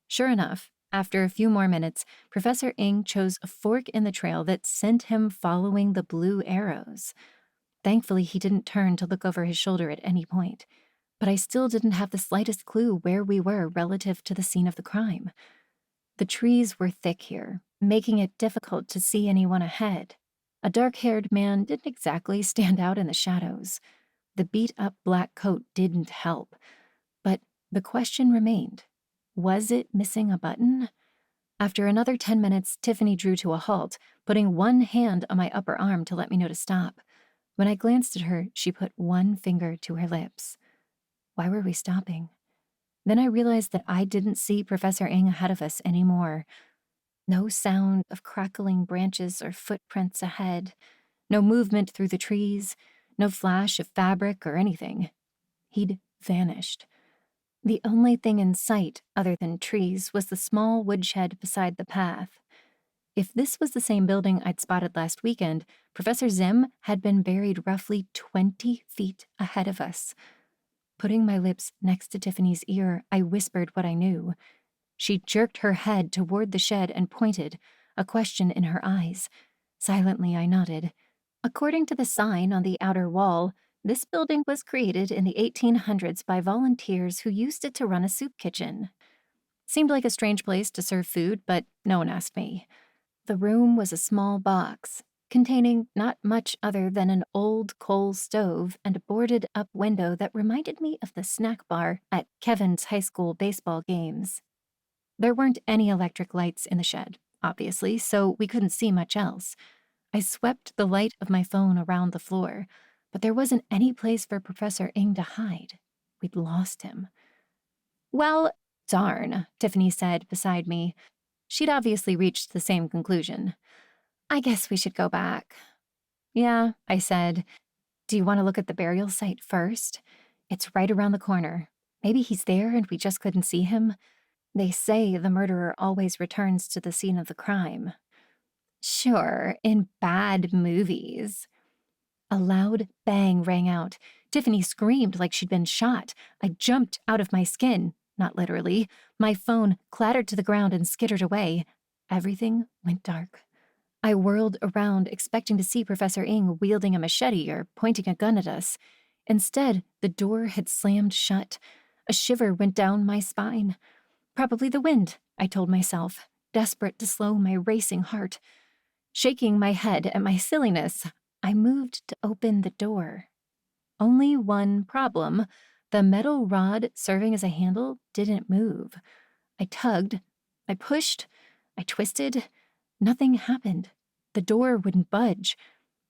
Sure enough, after a few more minutes, Professor Ing chose a fork in the trail that sent him following the blue arrows. Thankfully, he didn't turn to look over his shoulder at any point, but I still didn't have the slightest clue where we were relative to the scene of the crime. The trees were thick here, making it difficult to see anyone ahead. A dark-haired man didn't exactly stand out in the shadows. The beat-up black coat didn't help, but the question remained. Was it missing a button? After another 10 minutes, Tiffany drew to a halt, putting one hand on my upper arm to let me know to stop. When I glanced at her, she put one finger to her lips. Why were we stopping? Then I realized that I didn't see Professor Ing ahead of us anymore. No sound of crackling branches or footprints ahead. No movement through the trees. No flash of fabric or anything. He'd vanished. The only thing in sight, other than trees, was the small woodshed beside the path. If this was the same building I'd spotted last weekend, Professor Zim had been buried roughly 20 feet ahead of us. Putting my lips next to Tiffany's ear, I whispered what I knew. She jerked her head toward the shed and pointed, a question in her eyes. Silently, I nodded. According to the sign on the outer wall, this building was created in the 1800s by volunteers who used it to run a soup kitchen. Seemed like a strange place to serve food, but no one asked me. The room was a small box, containing not much other than an old coal stove and a boarded-up window that reminded me of the snack bar at Kevin's high school baseball games. There weren't any electric lights in the shed, obviously, so we couldn't see much else. I swept the light of my phone around the floor, but there wasn't any place for Professor Ing to hide. We'd lost him. Well, darn, Tiffany said beside me. She'd obviously reached the same conclusion. I guess we should go back. Yeah, I said. Do you want to look at the burial site first? It's right around the corner. Maybe he's there and we just couldn't see him. They say the murderer always returns to the scene of the crime. Sure, in bad movies. A loud bang rang out. Tiffany screamed like she'd been shot. I jumped out of my skin, not literally. My phone clattered to the ground and skittered away. Everything went dark. I whirled around, expecting to see Professor Ing wielding a machete or pointing a gun at us. Instead, the door had slammed shut. A shiver went down my spine. Probably the wind, I told myself, desperate to slow my racing heart. Shaking my head at my silliness, I moved to open the door. Only one problem. The metal rod serving as a handle didn't move. I tugged, I pushed, I twisted. Nothing happened. The door wouldn't budge.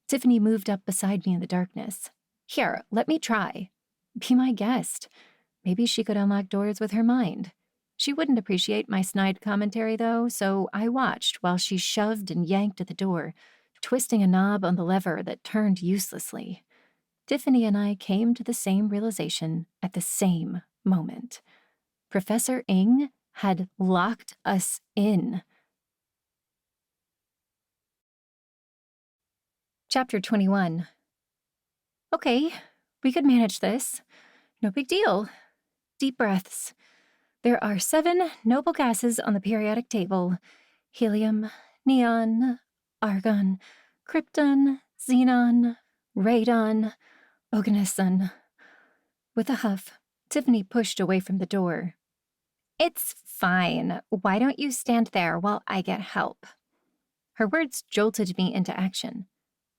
Tiffany moved up beside me in the darkness. Here, let me try. Be my guest. Maybe she could unlock doors with her mind. She wouldn't appreciate my snide commentary, though, so I watched while she shoved and yanked at the door, twisting a knob on the lever that turned uselessly. Tiffany and I came to the same realization at the same moment. Professor Ing had locked us in. Chapter 21. Okay, we could manage this. No big deal. Deep breaths. There are 7 noble gases on the periodic table: helium, neon, argon, krypton, xenon, radon, oganesson. With a huff, Tiffany pushed away from the door. It's fine. Why don't you stand there while I get help? Her words jolted me into action.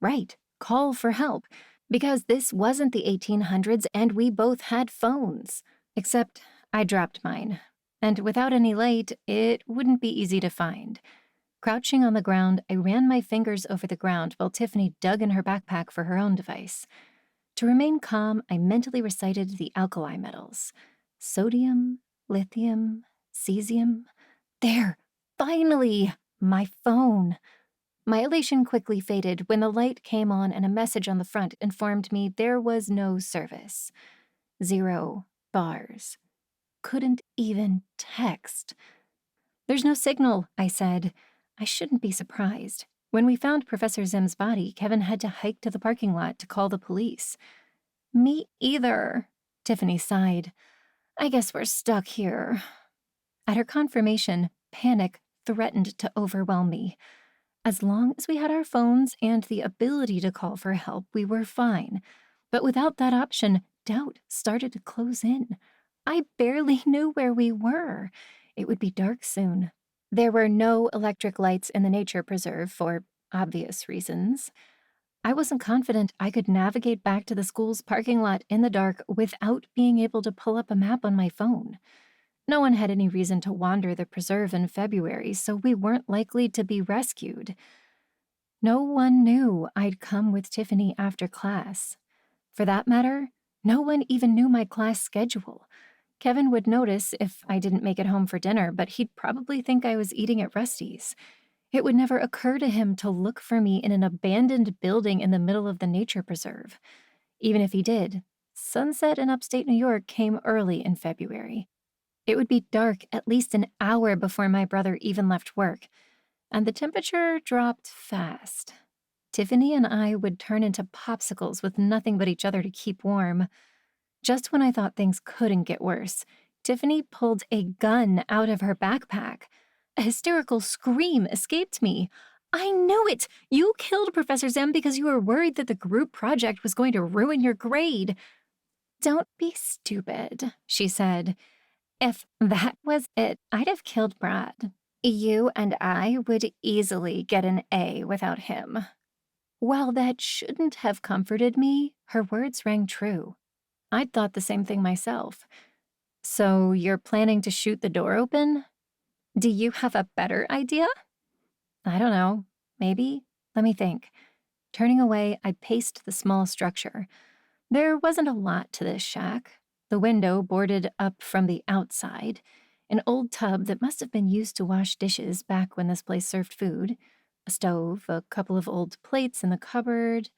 Right, call for help, because this wasn't the 1800s and we both had phones. Except I dropped mine, and without any light, it wouldn't be easy to find. Crouching on the ground, I ran my fingers over the ground while Tiffany dug in her backpack for her own device. To remain calm, I mentally recited the alkali metals: sodium, lithium, cesium. There! Finally! My phone! My elation quickly faded when the light came on and a message on the front informed me there was no service. 0 bars. Couldn't even text. There's no signal, I said. I shouldn't be surprised. When we found Professor Zim's body, Kevin had to hike to the parking lot to call the police. Me either, Tiffany sighed. I guess we're stuck here. At her confirmation, panic threatened to overwhelm me. As long as we had our phones and the ability to call for help, we were fine. But without that option, doubt started to close in. I barely knew where we were. It would be dark soon. There were no electric lights in the nature preserve for obvious reasons. I wasn't confident I could navigate back to the school's parking lot in the dark without being able to pull up a map on my phone. No one had any reason to wander the preserve in February, so we weren't likely to be rescued. No one knew I'd come with Tiffany after class. For that matter, no one even knew my class schedule. Kevin would notice if I didn't make it home for dinner, but he'd probably think I was eating at Rusty's. It would never occur to him to look for me in an abandoned building in the middle of the nature preserve. Even if he did, sunset in upstate New York came early in February. It would be dark at least an hour before my brother even left work, and the temperature dropped fast. Tiffany and I would turn into popsicles with nothing but each other to keep warm. Just when I thought things couldn't get worse, Tiffany pulled a gun out of her backpack. A hysterical scream escaped me. I knew it! You killed Professor Zem because you were worried that the group project was going to ruin your grade. Don't be stupid, she said. If that was it, I'd have killed Brad. You and I would easily get an A without him. While that shouldn't have comforted me, her words rang true. I'd thought the same thing myself. So you're planning to shoot the door open? Do you have a better idea? I don't know. Maybe. Let me think. Turning away, I paced the small structure. There wasn't a lot to this shack. The window boarded up from the outside, an old tub that must have been used to wash dishes back when this place served food, a stove, a couple of old plates in the cupboard.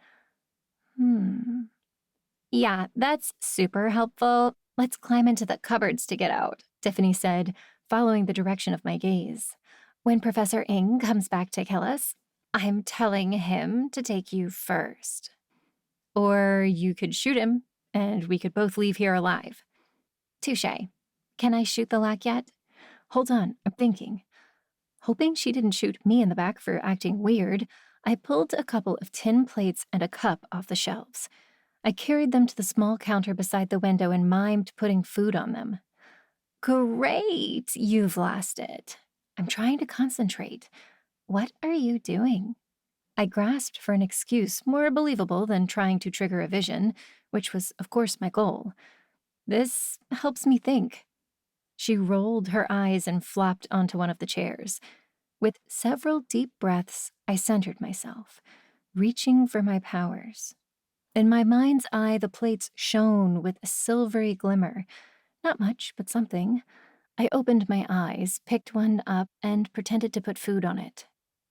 Yeah, that's super helpful. Let's climb into the cupboards to get out, Tiffany said, following the direction of my gaze. When Professor Ing comes back to kill us, I'm telling him to take you first. Or you could shoot him, and we could both leave here alive. Touché. Can I shoot the lack yet? Hold on, I'm thinking. Hoping she didn't shoot me in the back for acting weird, I pulled a couple of tin plates and a cup off the shelves. I carried them to the small counter beside the window and mimed putting food on them. Great, you've lost it. I'm trying to concentrate. What are you doing? I grasped for an excuse more believable than trying to trigger a vision, which was, of course, my goal. This helps me think. She rolled her eyes and flopped onto one of the chairs. With several deep breaths, I centered myself, reaching for my powers. In my mind's eye, the plates shone with a silvery glimmer. Not much, but something. I opened my eyes, picked one up, and pretended to put food on it.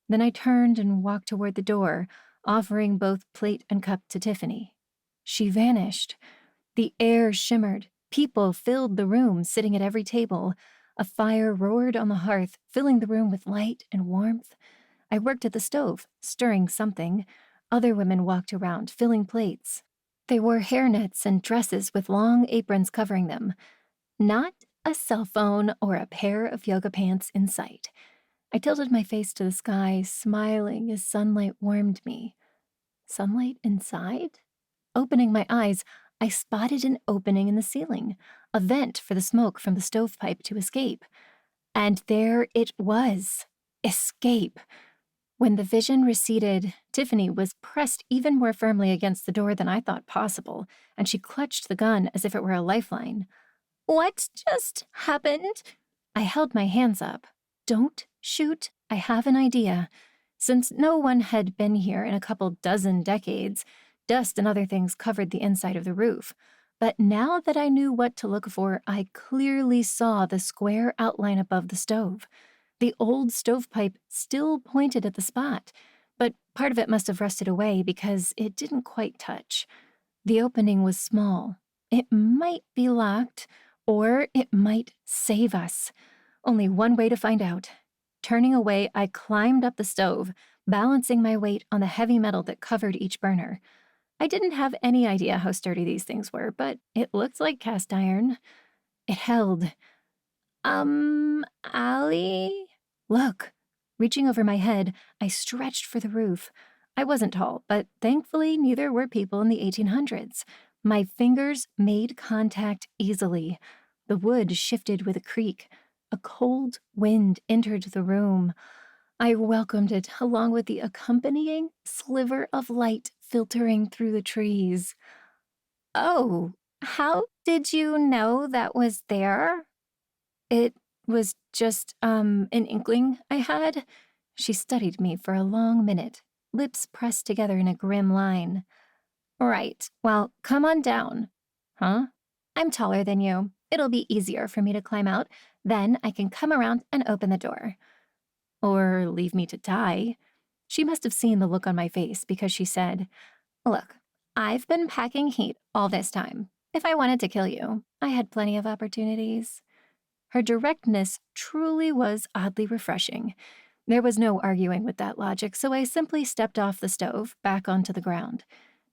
Then I turned and walked toward the door, offering both plate and cup to Tiffany. She vanished. The air shimmered. People filled the room, sitting at every table. A fire roared on the hearth, filling the room with light and warmth. I worked at the stove, stirring something. Other women walked around, filling plates. They wore hairnets and dresses with long aprons covering them. Not a cell phone or a pair of yoga pants in sight. I tilted my face to the sky, smiling as sunlight warmed me. Sunlight inside? Opening my eyes, I spotted an opening in the ceiling, a vent for the smoke from the stovepipe to escape. And there it was. Escape. When the vision receded, Tiffany was pressed even more firmly against the door than I thought possible, and she clutched the gun as if it were a lifeline. What just happened? I held my hands up. Don't shoot. I have an idea. Since no one had been here in a couple dozen decades, dust and other things covered the inside of the roof. But now that I knew what to look for, I clearly saw the square outline above the stove. The old stovepipe still pointed at the spot, but part of it must have rusted away because it didn't quite touch. The opening was small. It might be locked, or it might save us. Only one way to find out. Turning away, I climbed up the stove, balancing my weight on the heavy metal that covered each burner. I didn't have any idea how sturdy these things were, but it looked like cast iron. It held. Allie? Look. Reaching over my head, I stretched for the roof. I wasn't tall, but thankfully neither were people in the 1800s. My fingers made contact easily. The wood shifted with a creak. A cold wind entered the room. I welcomed it, along with the accompanying sliver of light filtering through the trees. Oh, how did you know that was there? It was just, an inkling I had. She studied me for a long minute, lips pressed together in a grim line. Right, well, come on down. Huh? I'm taller than you. It'll be easier for me to climb out. Then I can come around and open the door. Or leave me to die. She must have seen the look on my face because she said, Look, I've been packing heat all this time. If I wanted to kill you, I had plenty of opportunities. Her directness truly was oddly refreshing. There was no arguing with that logic, so I simply stepped off the stove, back onto the ground.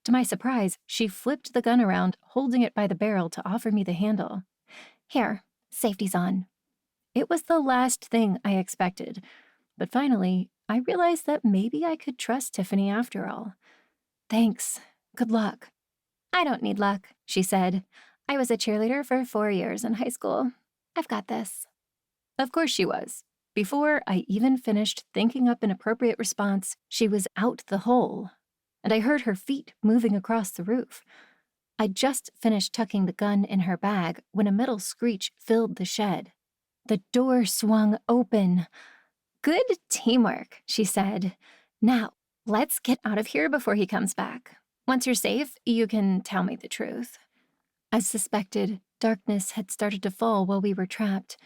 To my surprise, she flipped the gun around, holding it by the barrel to offer me the handle. Here, safety's on. It was the last thing I expected, but finally, I realized that maybe I could trust Tiffany after all. Thanks. Good luck. I don't need luck, she said. I was a cheerleader for 4 years in high school. I've got this. Of course she was. Before I even finished thinking up an appropriate response, she was out the hole, and I heard her feet moving across the roof. I'd just finished tucking the gun in her bag when a metal screech filled the shed. The door swung open. Good teamwork, she said. Now, let's get out of here before he comes back. Once you're safe, you can tell me the truth. As suspected, darkness had started to fall while we were trapped.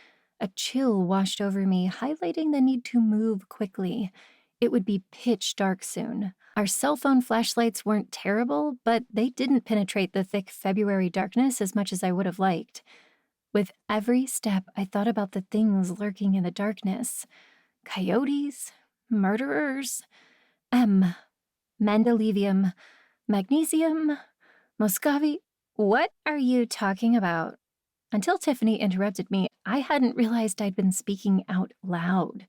A chill washed over me, highlighting the need to move quickly. It would be pitch dark soon. Our cell phone flashlights weren't terrible, but they didn't penetrate the thick February darkness as much as I would have liked. With every step, I thought about the things lurking in the darkness. Coyotes, murderers, M, mendelevium, magnesium, Moscovi. What are you talking about? Until Tiffany interrupted me, I hadn't realized I'd been speaking out loud.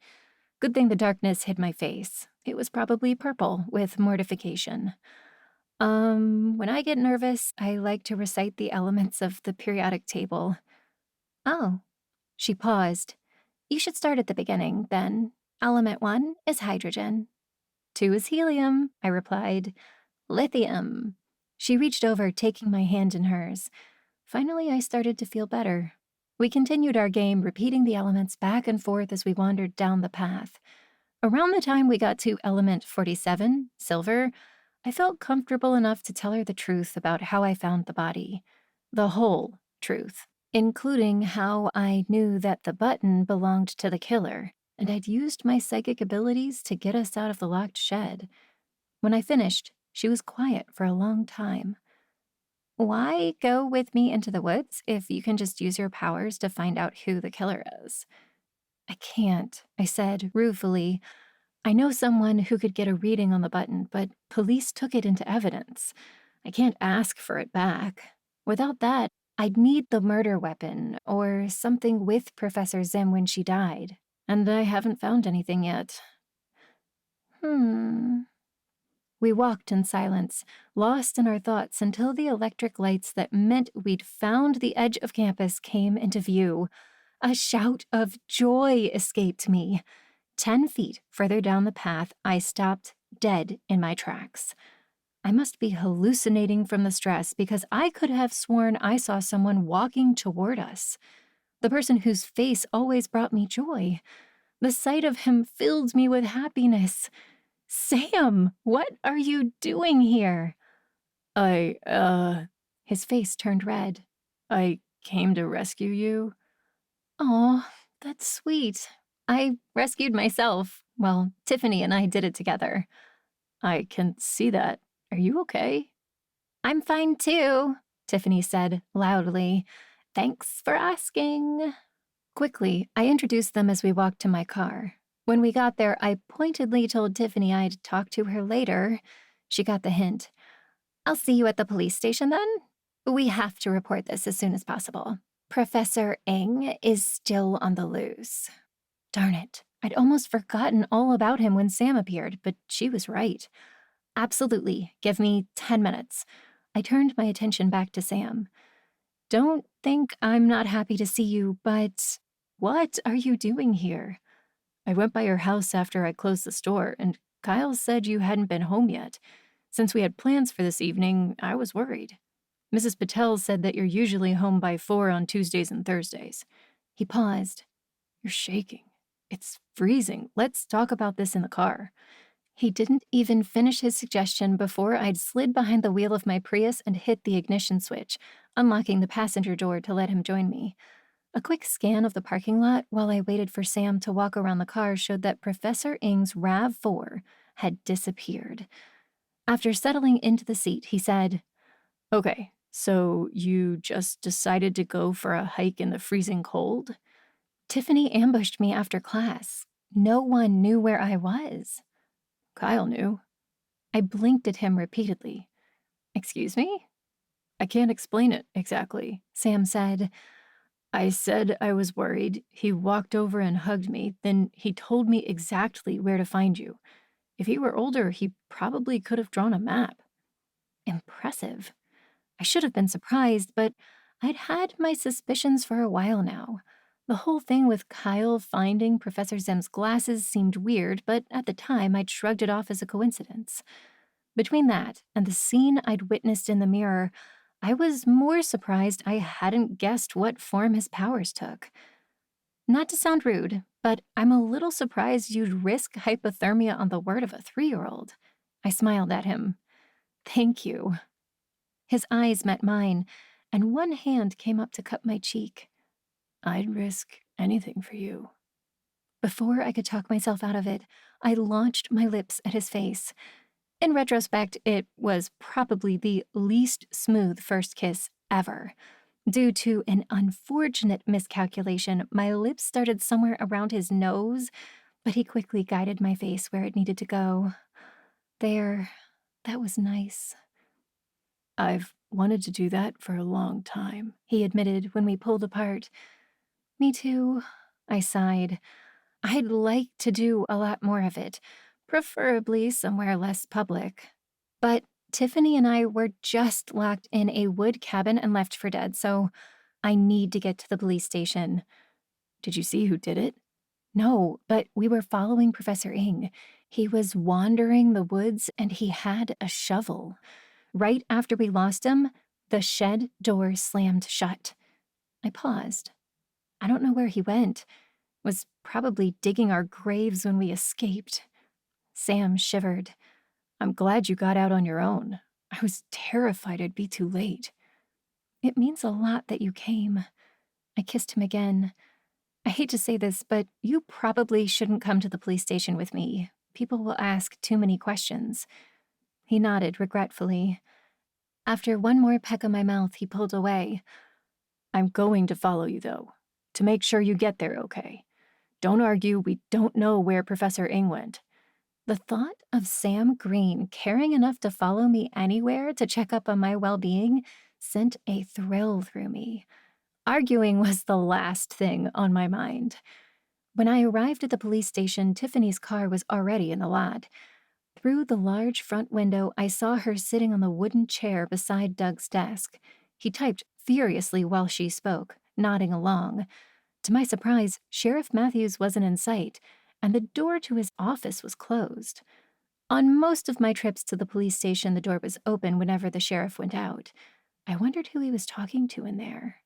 Good thing the darkness hid my face. It was probably purple with mortification. When I get nervous, I like to recite the elements of the periodic table. Oh. She paused. You should start at the beginning, then. Element 1 is hydrogen. 2 is helium, I replied. Lithium. She reached over, taking my hand in hers. Finally, I started to feel better. We continued our game, repeating the elements back and forth as we wandered down the path. Around the time we got to element 47, silver, I felt comfortable enough to tell her the truth about how I found the body. The whole truth, including how I knew that the button belonged to the killer, and I'd used my psychic abilities to get us out of the locked shed. When I finished, she was quiet for a long time. Why go with me into the woods if you can just use your powers to find out who the killer is? I can't, I said ruefully. I know someone who could get a reading on the button, but police took it into evidence. I can't ask for it back. Without that, I'd need the murder weapon or something with Professor Zim when she died, and I haven't found anything yet. We walked in silence, lost in our thoughts until the electric lights that meant we'd found the edge of campus came into view. A shout of joy escaped me. 10 feet further down the path, I stopped dead in my tracks. I must be hallucinating from the stress because I could have sworn I saw someone walking toward us. The person whose face always brought me joy. The sight of him filled me with happiness. Sam, what are you doing here? His face turned red. I came to rescue you. Oh, that's sweet. I rescued myself. Well, Tiffany and I did it together. I can see that. Are you okay? I'm fine too, Tiffany said loudly. Thanks for asking. Quickly, I introduced them as we walked to my car. When we got there, I pointedly told Tiffany I'd talk to her later. She got the hint. I'll see you at the police station then. We have to report this as soon as possible. Professor Ng is still on the loose. Darn it. I'd almost forgotten all about him when Sam appeared, but she was right. Absolutely. Give me 10 minutes. I turned my attention back to Sam. Don't think I'm not happy to see you, but what are you doing here? I went by your house after I closed the store, and Kyle said you hadn't been home yet. Since we had plans for this evening, I was worried. Mrs. Patel said that you're usually home by 4 on Tuesdays and Thursdays. He paused. You're shaking. It's freezing. Let's talk about this in the car. He didn't even finish his suggestion before I'd slid behind the wheel of my Prius and hit the ignition switch, unlocking the passenger door to let him join me. A quick scan of the parking lot while I waited for Sam to walk around the car showed that Professor Ng's RAV4 had disappeared. After settling into the seat, he said, Okay, so you just decided to go for a hike in the freezing cold? Tiffany ambushed me after class. No one knew where I was. Kyle knew. I blinked at him repeatedly. Excuse me? I can't explain it exactly, Sam said. I said I was worried. He walked over and hugged me. Then he told me exactly where to find you. If he were older, he probably could have drawn a map. Impressive. I should have been surprised, but I'd had my suspicions for a while now. The whole thing with Kyle finding Professor Zim's glasses seemed weird, but at the time I'd shrugged it off as a coincidence. Between that and the scene I'd witnessed in the mirror, I was more surprised I hadn't guessed what form his powers took. Not to sound rude, but I'm a little surprised you'd risk hypothermia on the word of a 3-year-old. I smiled at him. Thank you. His eyes met mine, and one hand came up to cup my cheek. I'd risk anything for you. Before I could talk myself out of it, I launched my lips at his face. In retrospect, it was probably the least smooth first kiss ever. Due to an unfortunate miscalculation, my lips started somewhere around his nose, but he quickly guided my face where it needed to go. There, that was nice. I've wanted to do that for a long time, He admitted when we pulled apart. Me too, I sighed. I'd like to do a lot more of it, preferably somewhere less public. But Tiffany and I were just locked in a wood cabin and left for dead, so I need to get to the police station. Did you see who did it? No, but we were following Professor Ing. He was wandering the woods and he had a shovel. Right after we lost him, the shed door slammed shut. I paused. I don't know where he went. Was probably digging our graves when we escaped. Sam shivered. I'm glad you got out on your own. I was terrified I'd be too late. It means a lot that you came. I kissed him again. I hate to say this, but you probably shouldn't come to the police station with me. People will ask too many questions. He nodded regretfully. After one more peck of my mouth, he pulled away. I'm going to follow you, though, to make sure you get there okay. Don't argue, we don't know where Professor Ing went. The thought of Sam Green caring enough to follow me anywhere to check up on my well-being sent a thrill through me. Arguing was the last thing on my mind. When I arrived at the police station, Tiffany's car was already in the lot. Through the large front window, I saw her sitting on the wooden chair beside Doug's desk. He typed furiously while she spoke, nodding along. To my surprise, Sheriff Matthews wasn't in sight, and the door to his office was closed. On most of my trips to the police station, the door was open whenever the sheriff went out. I wondered who he was talking to in there.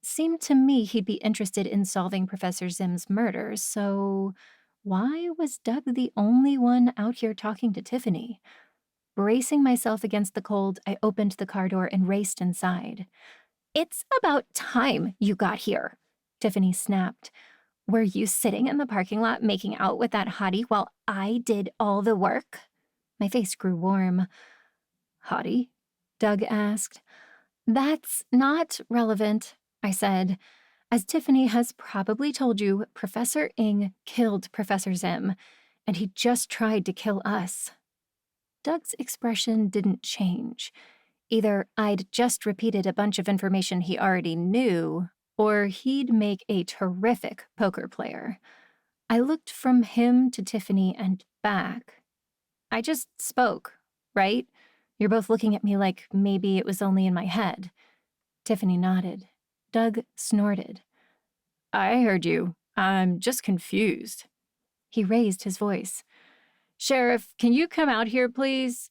Seemed to me he'd be interested in solving Professor Zim's murder, so why was Doug the only one out here talking to Tiffany? Bracing myself against the cold, I opened the car door and raced inside. "It's about time you got here," Tiffany snapped. "Were you sitting in the parking lot making out with that hottie while I did all the work?" My face grew warm. Hottie? Doug asked. "That's not relevant," I said. "As Tiffany has probably told you, Professor Ing killed Professor Zim, and he just tried to kill us." Doug's expression didn't change. Either I'd just repeated a bunch of information he already knew, or he'd make a terrific poker player. I looked from him to Tiffany and back. "I just spoke, right? You're both looking at me like maybe it was only in my head." Tiffany nodded. Doug snorted. I heard you. I'm just confused. He raised his voice. Sheriff, can you come out here, please?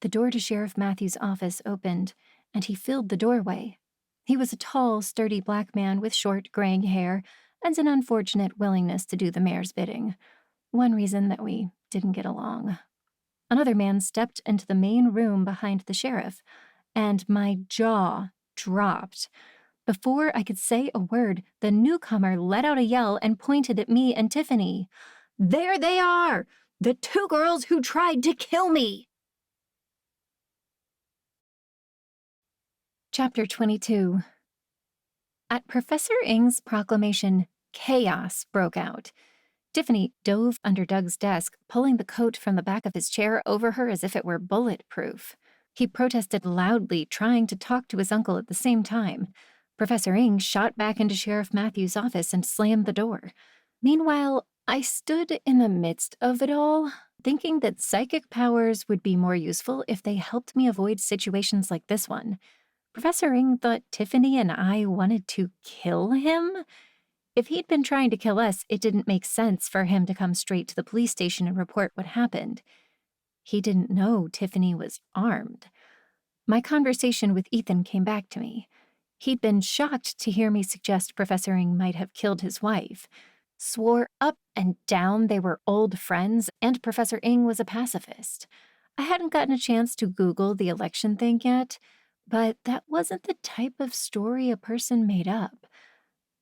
The door to Sheriff Matthews' office opened, and he filled the doorway. He was a tall, sturdy black man with short, graying hair and an unfortunate willingness to do the mayor's bidding. One reason that we didn't get along. Another man stepped into the main room behind the sheriff, and my jaw dropped. Before I could say a word, the newcomer let out a yell and pointed at me and Tiffany. "There they are! The two girls who tried to kill me!" Chapter 22. At Professor Ing's proclamation, chaos broke out. Tiffany dove under Doug's desk, pulling the coat from the back of his chair over her as if it were bulletproof. He protested loudly, trying to talk to his uncle at the same time. Professor Ing shot back into Sheriff Matthews' office and slammed the door. Meanwhile, I stood in the midst of it all, thinking that psychic powers would be more useful if they helped me avoid situations like this one. Professor Ing thought Tiffany and I wanted to kill him? If he'd been trying to kill us, it didn't make sense for him to come straight to the police station and report what happened. He didn't know Tiffany was armed. My conversation with Ethan came back to me. He'd been shocked to hear me suggest Professor Ing might have killed his wife. Swore up and down they were old friends, and Professor Ing was a pacifist. I hadn't gotten a chance to Google the election thing yet, but that wasn't the type of story a person made up.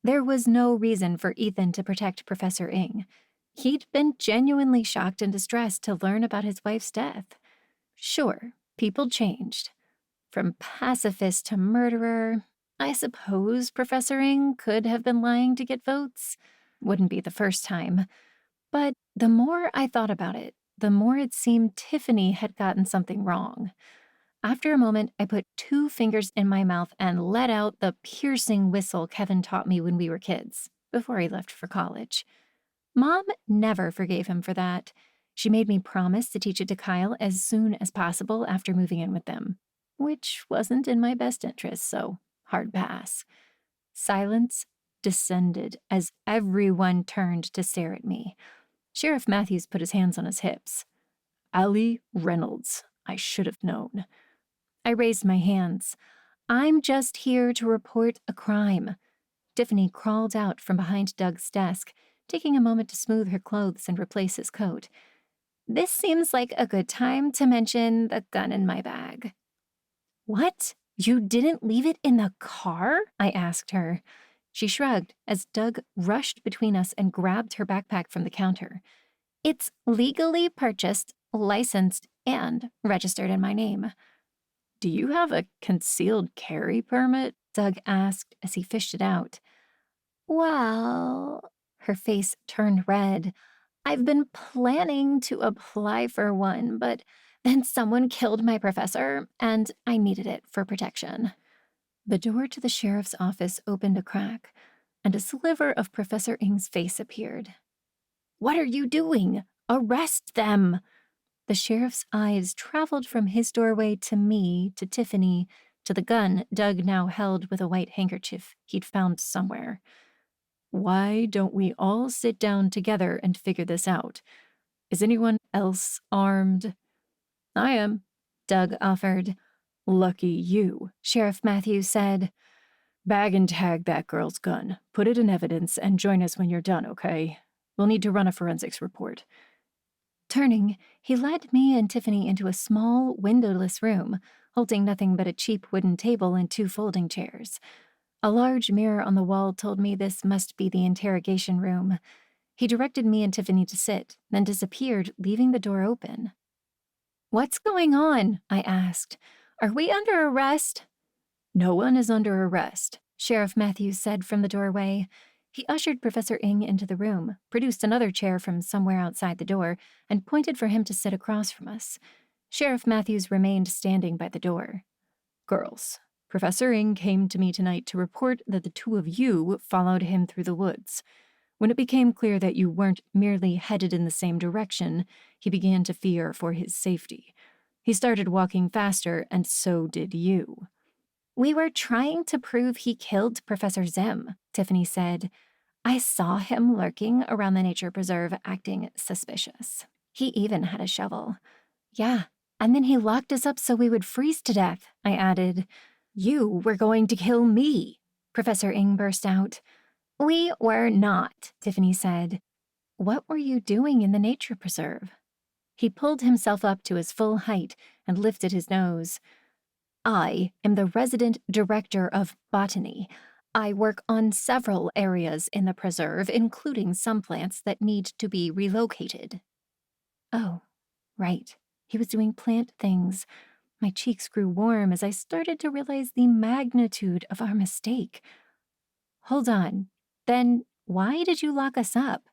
There was no reason for Ethan to protect Professor Ing. He'd been genuinely shocked and distressed to learn about his wife's death. Sure, people changed. From pacifist to murderer, I suppose Professor Ing could have been lying to get votes. Wouldn't be the first time. But the more I thought about it, the more it seemed Tiffany had gotten something wrong. After a moment, I put 2 fingers in my mouth and let out the piercing whistle Kevin taught me when we were kids, before he left for college. Mom never forgave him for that. She made me promise to teach it to Kyle as soon as possible after moving in with them, which wasn't in my best interest, so hard pass. Silence descended as everyone turned to stare at me. Sheriff Matthews put his hands on his hips. Allie Reynolds, I should have known. I raised my hands. I'm just here to report a crime. Tiffany crawled out from behind Doug's desk, taking a moment to smooth her clothes and replace his coat. This seems like a good time to mention the gun in my bag. What? You didn't leave it in the car? I asked her. She shrugged as Doug rushed between us and grabbed her backpack from the counter. It's legally purchased, licensed, and registered in my name. Do you have a concealed carry permit? Doug asked as he fished it out. Well, her face turned red. I've been planning to apply for one, but then someone killed my professor, and I needed it for protection. The door to the sheriff's office opened a crack, and a sliver of Professor Ing's face appeared. What are you doing? Arrest them! The sheriff's eyes traveled from his doorway to me, to Tiffany, to the gun Doug now held with a white handkerchief he'd found somewhere. Why don't we all sit down together and figure this out? Is anyone else armed? I am, Doug offered. Lucky you, Sheriff Matthews said. Bag and tag that girl's gun, put it in evidence, and join us when you're done, okay? We'll need to run a forensics report. Turning, he led me and Tiffany into a small, windowless room, holding nothing but a cheap wooden table and 2 folding chairs. A large mirror on the wall told me this must be the interrogation room. He directed me and Tiffany to sit, then disappeared, leaving the door open. What's going on? I asked. Are we under arrest? No one is under arrest, Sheriff Matthews said from the doorway. He ushered Professor Ing into the room, produced another chair from somewhere outside the door, and pointed for him to sit across from us. Sheriff Matthews remained standing by the door. Girls, Professor Ing came to me tonight to report that the 2 of you followed him through the woods. When it became clear that you weren't merely headed in the same direction, he began to fear for his safety. He started walking faster, and so did you. We were trying to prove he killed Professor Zim, Tiffany said. I saw him lurking around the nature preserve, acting suspicious. He even had a shovel. Yeah, and then he locked us up so we would freeze to death, I added. You were going to kill me, Professor Ing burst out. We were not, Tiffany said. What were you doing in the nature preserve? He pulled himself up to his full height and lifted his nose. I am the resident director of botany. I work on several areas in the preserve, including some plants that need to be relocated. Oh, right. He was doing plant things. My cheeks grew warm as I started to realize the magnitude of our mistake. Hold on. Then why did you lock us up?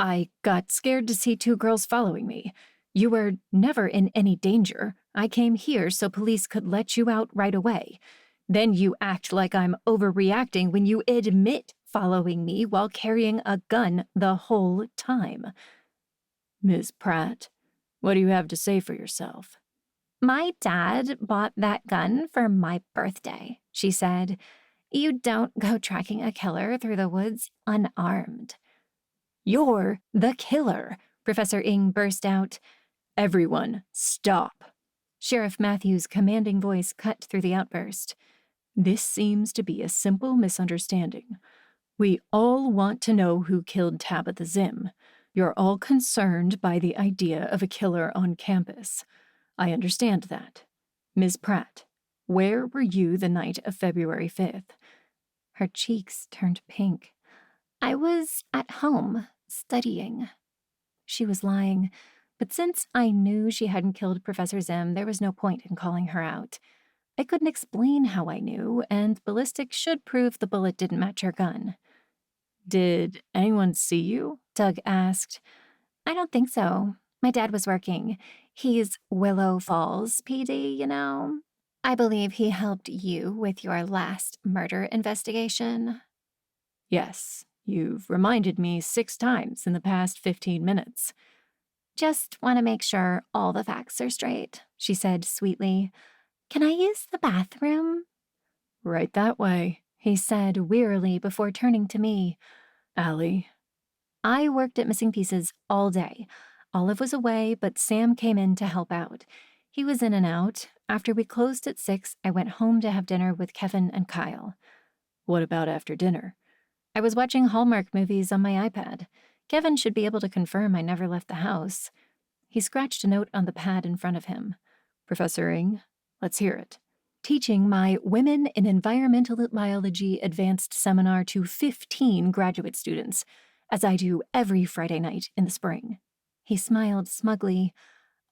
I got scared to see 2 girls following me. You were never in any danger. I came here so police could let you out right away. Then you act like I'm overreacting when you admit following me while carrying a gun the whole time. Ms. Pratt, what do you have to say for yourself? My dad bought that gun for my birthday, she said. You don't go tracking a killer through the woods unarmed. You're the killer, Professor Ing burst out. Everyone, stop. Sheriff Matthews' commanding voice cut through the outburst. This seems to be a simple misunderstanding. We all want to know who killed Tabitha Zim. You're all concerned by the idea of a killer on campus. I understand that. Ms. Pratt, where were you the night of February 5th? Her cheeks turned pink. I was at home, studying. She was lying, but since I knew she hadn't killed Professor Zim, there was no point in calling her out. I couldn't explain how I knew, and ballistics should prove the bullet didn't match her gun. Did anyone see you? Doug asked. I don't think so. My dad was working. He's Willow Falls PD, you know. I believe he helped you with your last murder investigation. Yes, you've reminded me 6 times in the past 15 minutes. Just want to make sure all the facts are straight, she said sweetly. Can I use the bathroom? Right that way, He said wearily before turning to me. Allie. I worked at Missing Pieces all day. Olive was away, but Sam came in to help out. He was in and out. After we closed at 6, I went home to have dinner with Kevin and Kyle. What about after dinner? I was watching Hallmark movies on my iPad. Kevin should be able to confirm I never left the house. He scratched a note on the pad in front of him. Professor Ng, let's hear it. Teaching my Women in Environmental Biology Advanced Seminar to 15 graduate students, as I do every Friday night in the spring. He smiled smugly.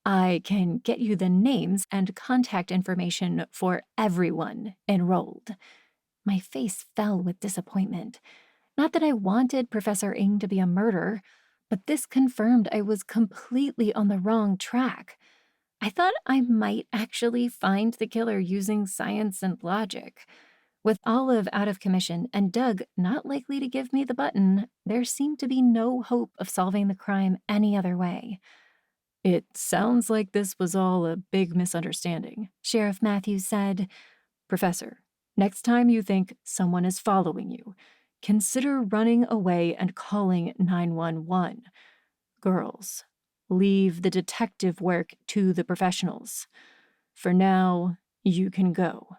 I can get you the names and contact information for everyone enrolled. My face fell with disappointment. Not that I wanted Professor Ng to be a murderer, but this confirmed I was completely on the wrong track. I thought I might actually find the killer using science and logic. With Olive out of commission and Doug not likely to give me the button, there seemed to be no hope of solving the crime any other way. It sounds like this was all a big misunderstanding, Sheriff Matthews said. Professor, next time you think someone is following you, consider running away and calling 911. Girls, leave the detective work to the professionals. For now, you can go.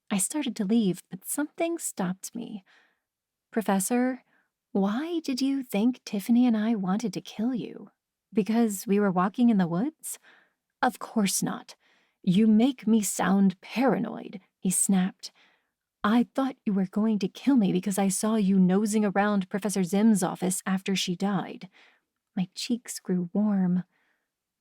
I started to leave, but something stopped me. Professor, why did you think Tiffany and I wanted to kill you? Because we were walking in the woods? Of course not. You make me sound paranoid, he snapped. I thought you were going to kill me because I saw you nosing around Professor Zim's office after she died. My cheeks grew warm.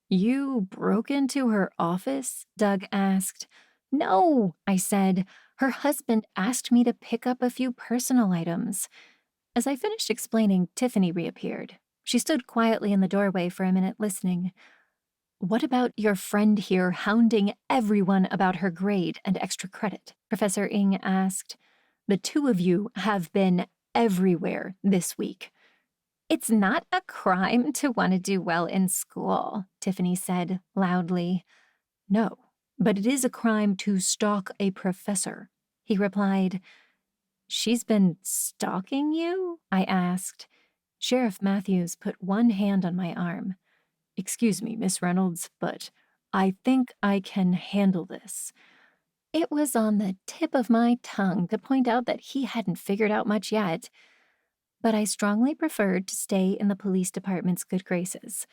You broke into her office? Doug asked. No, I said. Her husband asked me to pick up a few personal items. As I finished explaining, Tiffany reappeared. She stood quietly in the doorway for a minute listening. What about your friend here hounding everyone about her grade and extra credit? Professor Ng asked. The two of you have been everywhere this week. It's not a crime to want to do well in school, Tiffany said loudly. No, but it is a crime to stalk a professor, he replied. She's been stalking you? I asked. Sheriff Matthews put one hand on my arm. Excuse me, Miss Reynolds, but I think I can handle this. It was on the tip of my tongue to point out that he hadn't figured out much yet, but I strongly preferred to stay in the police department's good graces,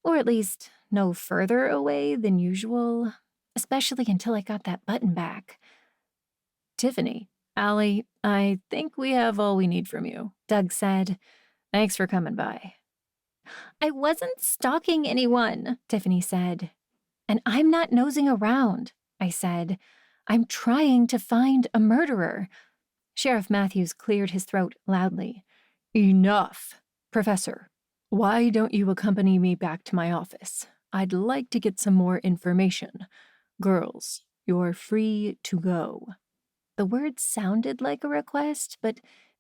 or at least no further away than usual, especially until I got that button back. Tiffany, Allie, I think we have all we need from you, Doug said. Thanks for coming by. I wasn't stalking anyone, Tiffany said. And I'm not nosing around, I said. I'm trying to find a murderer. Sheriff Matthews cleared his throat loudly. Enough. Professor, why don't you accompany me back to my office? I'd like to get some more information. Girls, you're free to go. The words sounded like a request, but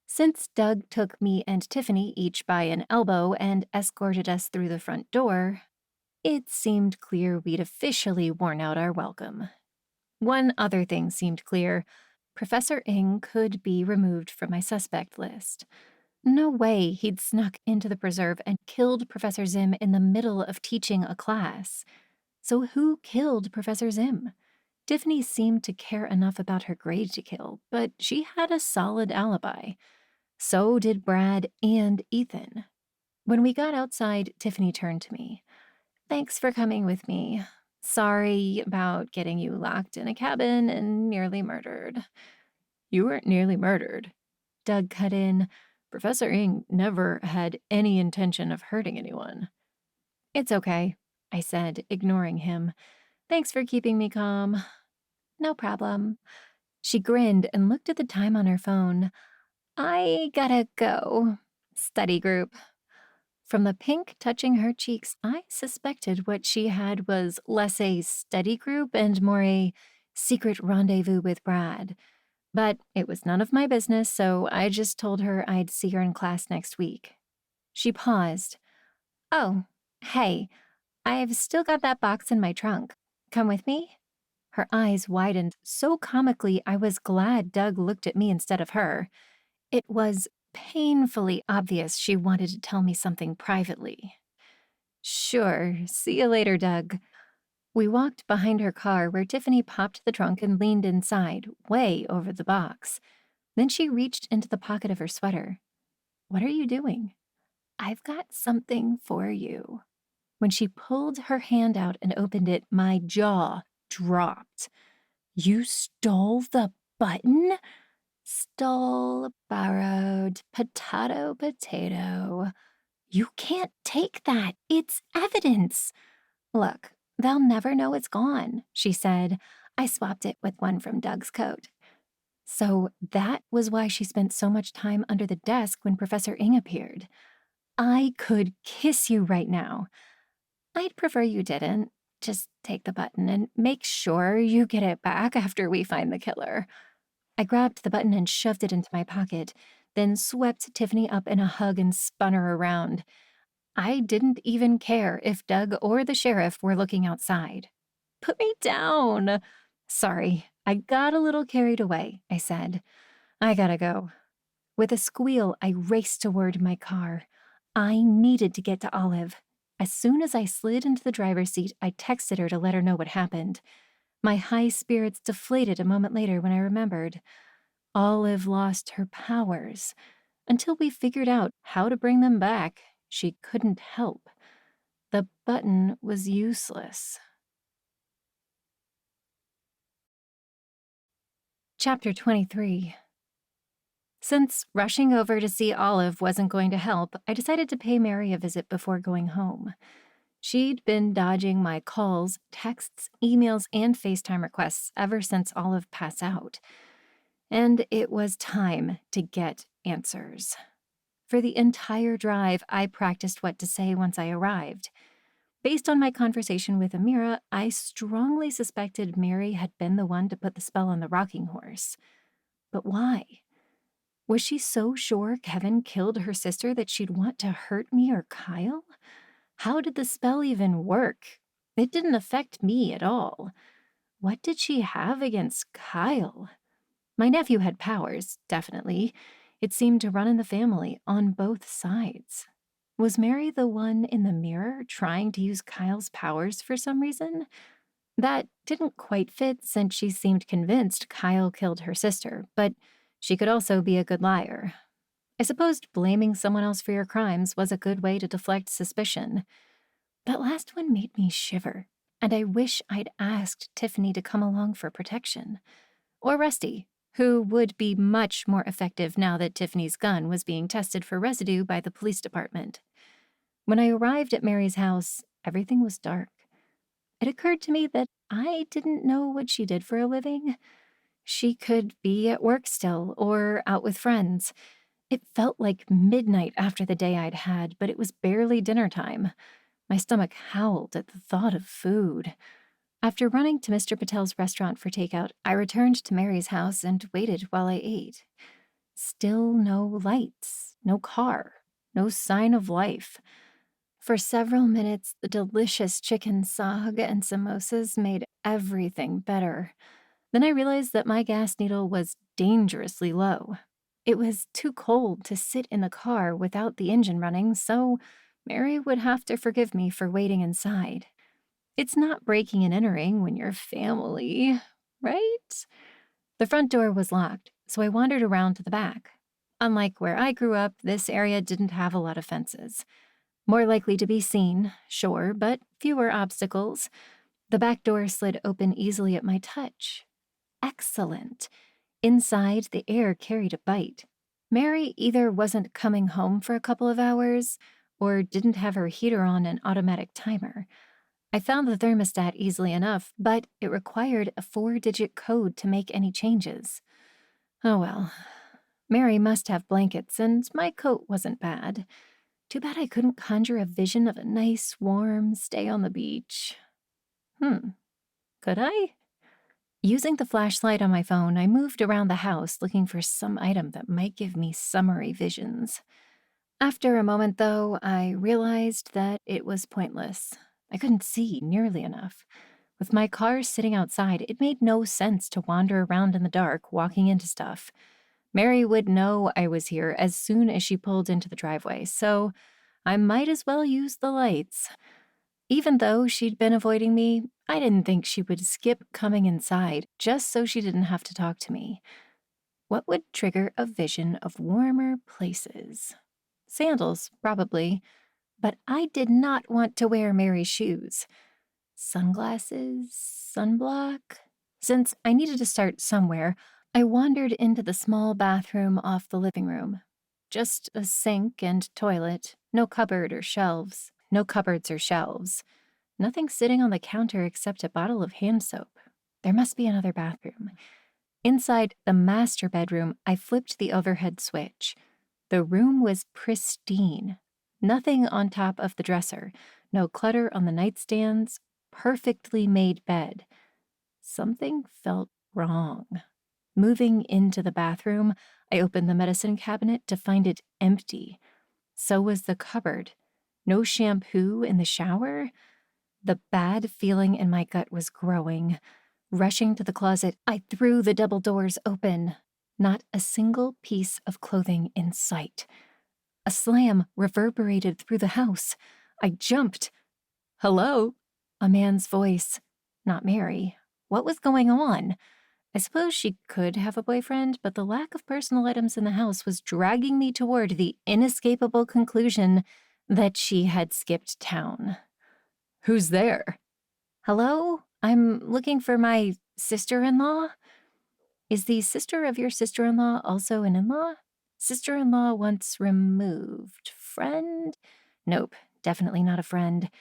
since Doug took me and Tiffany each by an elbow and escorted us through the front door, it seemed clear we'd officially worn out our welcome. One other thing seemed clear. Professor Ng could be removed from my suspect list. No way he'd snuck into the preserve and killed Professor Zim in the middle of teaching a class. So who killed Professor Zim? Tiffany seemed to care enough about her grade to kill, but she had a solid alibi. So did Brad and Ethan. When we got outside, Tiffany turned to me. Thanks for coming with me. Sorry about getting you locked in a cabin and nearly murdered. You weren't nearly murdered. Doug cut in. Professor Ng never had any intention of hurting anyone. It's okay, I said, ignoring him. Thanks for keeping me calm. No problem. She grinned and looked at the time on her phone. I gotta go. Study group. From the pink touching her cheeks, I suspected what she had was less a study group and more a secret rendezvous with Brad. But it was none of my business, so I just told her I'd see her in class next week. She paused. Oh, hey, I've still got that box in my trunk. Come with me? Her eyes widened so comically I was glad Doug looked at me instead of her. It was painfully obvious she wanted to tell me something privately. Sure, see you later, Doug. We walked behind her car where Tiffany popped the trunk and leaned inside, way over the box. Then she reached into the pocket of her sweater. What are you doing? I've got something for you. When she pulled her hand out and opened it, my jaw dropped. You stole the button? Stole, borrowed, potato, potato. You can't take that. It's evidence. Look, they'll never know it's gone, she said. I swapped it with one from Doug's coat. So that was why she spent so much time under the desk when Professor Ing appeared. I could kiss you right now. I'd prefer you didn't. Just take the button and make sure you get it back after we find the killer. I grabbed the button and shoved it into my pocket, then swept Tiffany up in a hug and spun her around. I didn't even care if Doug or the sheriff were looking outside. Put me down. Sorry, I got a little carried away, I said. I gotta go. With a squeal, I raced toward my car. I needed to get to Olive. As soon as I slid into the driver's seat, I texted her to let her know what happened. My high spirits deflated a moment later when I remembered. Olive lost her powers. Until we figured out how to bring them back, she couldn't help. The button was useless. Chapter 23. Since rushing over to see Olive wasn't going to help, I decided to pay Mary a visit before going home. She'd been dodging my calls, texts, emails, and FaceTime requests ever since Olive passed out. And it was time to get answers. For the entire drive, I practiced what to say once I arrived. Based on my conversation with Amira, I strongly suspected Mary had been the one to put the spell on the rocking horse. But why? Was she so sure Kevin killed her sister that she'd want to hurt me or Kyle? How did the spell even work? It didn't affect me at all. What did she have against Kyle? My nephew had powers, definitely. It seemed to run in the family, on both sides. Was Mary the one in the mirror trying to use Kyle's powers for some reason? That didn't quite fit since she seemed convinced Kyle killed her sister, but she could also be a good liar. I supposed blaming someone else for your crimes was a good way to deflect suspicion. That last one made me shiver, and I wish I'd asked Tiffany to come along for protection. Or Rusty, who would be much more effective now that Tiffany's gun was being tested for residue by the police department. When I arrived at Mary's house, everything was dark. It occurred to me that I didn't know what she did for a living. She could be at work still, or out with friends. It felt like midnight after the day I'd had, but it was barely dinner time. My stomach howled at the thought of food. After running to Mr. Patel's restaurant for takeout, I returned to Mary's house and waited while I ate. Still no lights, no car, no sign of life. For several minutes, the delicious chicken sag and samosas made everything better. Then I realized that my gas needle was dangerously low. It was too cold to sit in the car without the engine running, so Mary would have to forgive me for waiting inside. It's not breaking and entering when you're family, right? The front door was locked, so I wandered around to the back. Unlike where I grew up, this area didn't have a lot of fences. More likely to be seen, sure, but fewer obstacles. The back door slid open easily at my touch. Excellent. Inside, the air carried a bite. Mary either wasn't coming home for a couple of hours or didn't have her heater on an automatic timer. I found the thermostat easily enough, but it required a 4-digit code to make any changes. Oh well. Mary must have blankets, and my coat wasn't bad. Too bad I couldn't conjure a vision of a nice, warm stay on the beach. Could I? Using the flashlight on my phone, I moved around the house looking for some item that might give me summery visions. After a moment, though, I realized that it was pointless. I couldn't see nearly enough. With my car sitting outside, it made no sense to wander around in the dark, walking into stuff. Mary would know I was here as soon as she pulled into the driveway, so I might as well use the lights. Even though she'd been avoiding me, I didn't think she would skip coming inside just so she didn't have to talk to me. What would trigger a vision of warmer places? Sandals, probably, but I did not want to wear Mary's shoes. Sunglasses? Sunblock? Since I needed to start somewhere, I wandered into the small bathroom off the living room. Just a sink and toilet, no cupboard or shelves, no cupboards or shelves. Nothing sitting on the counter except a bottle of hand soap. There must be another bathroom. Inside the master bedroom, I flipped the overhead switch. The room was pristine. Nothing on top of the dresser, no clutter on the nightstands, perfectly made bed. Something felt wrong. Moving into the bathroom, I opened the medicine cabinet to find it empty. So was the cupboard. No shampoo in the shower? The bad feeling in my gut was growing. Rushing to the closet, I threw the double doors open. Not a single piece of clothing in sight. A slam reverberated through the house. I jumped. "Hello?" A man's voice. Not Mary. What was going on? I suppose she could have a boyfriend, but the lack of personal items in the house was dragging me toward the inescapable conclusion that she had skipped town. "Who's there?" "Hello? I'm looking for my sister-in-law." "Is the sister of your sister-in-law also an in-law?" "Sister-in-law once removed. Friend?" Nope, definitely not a friend.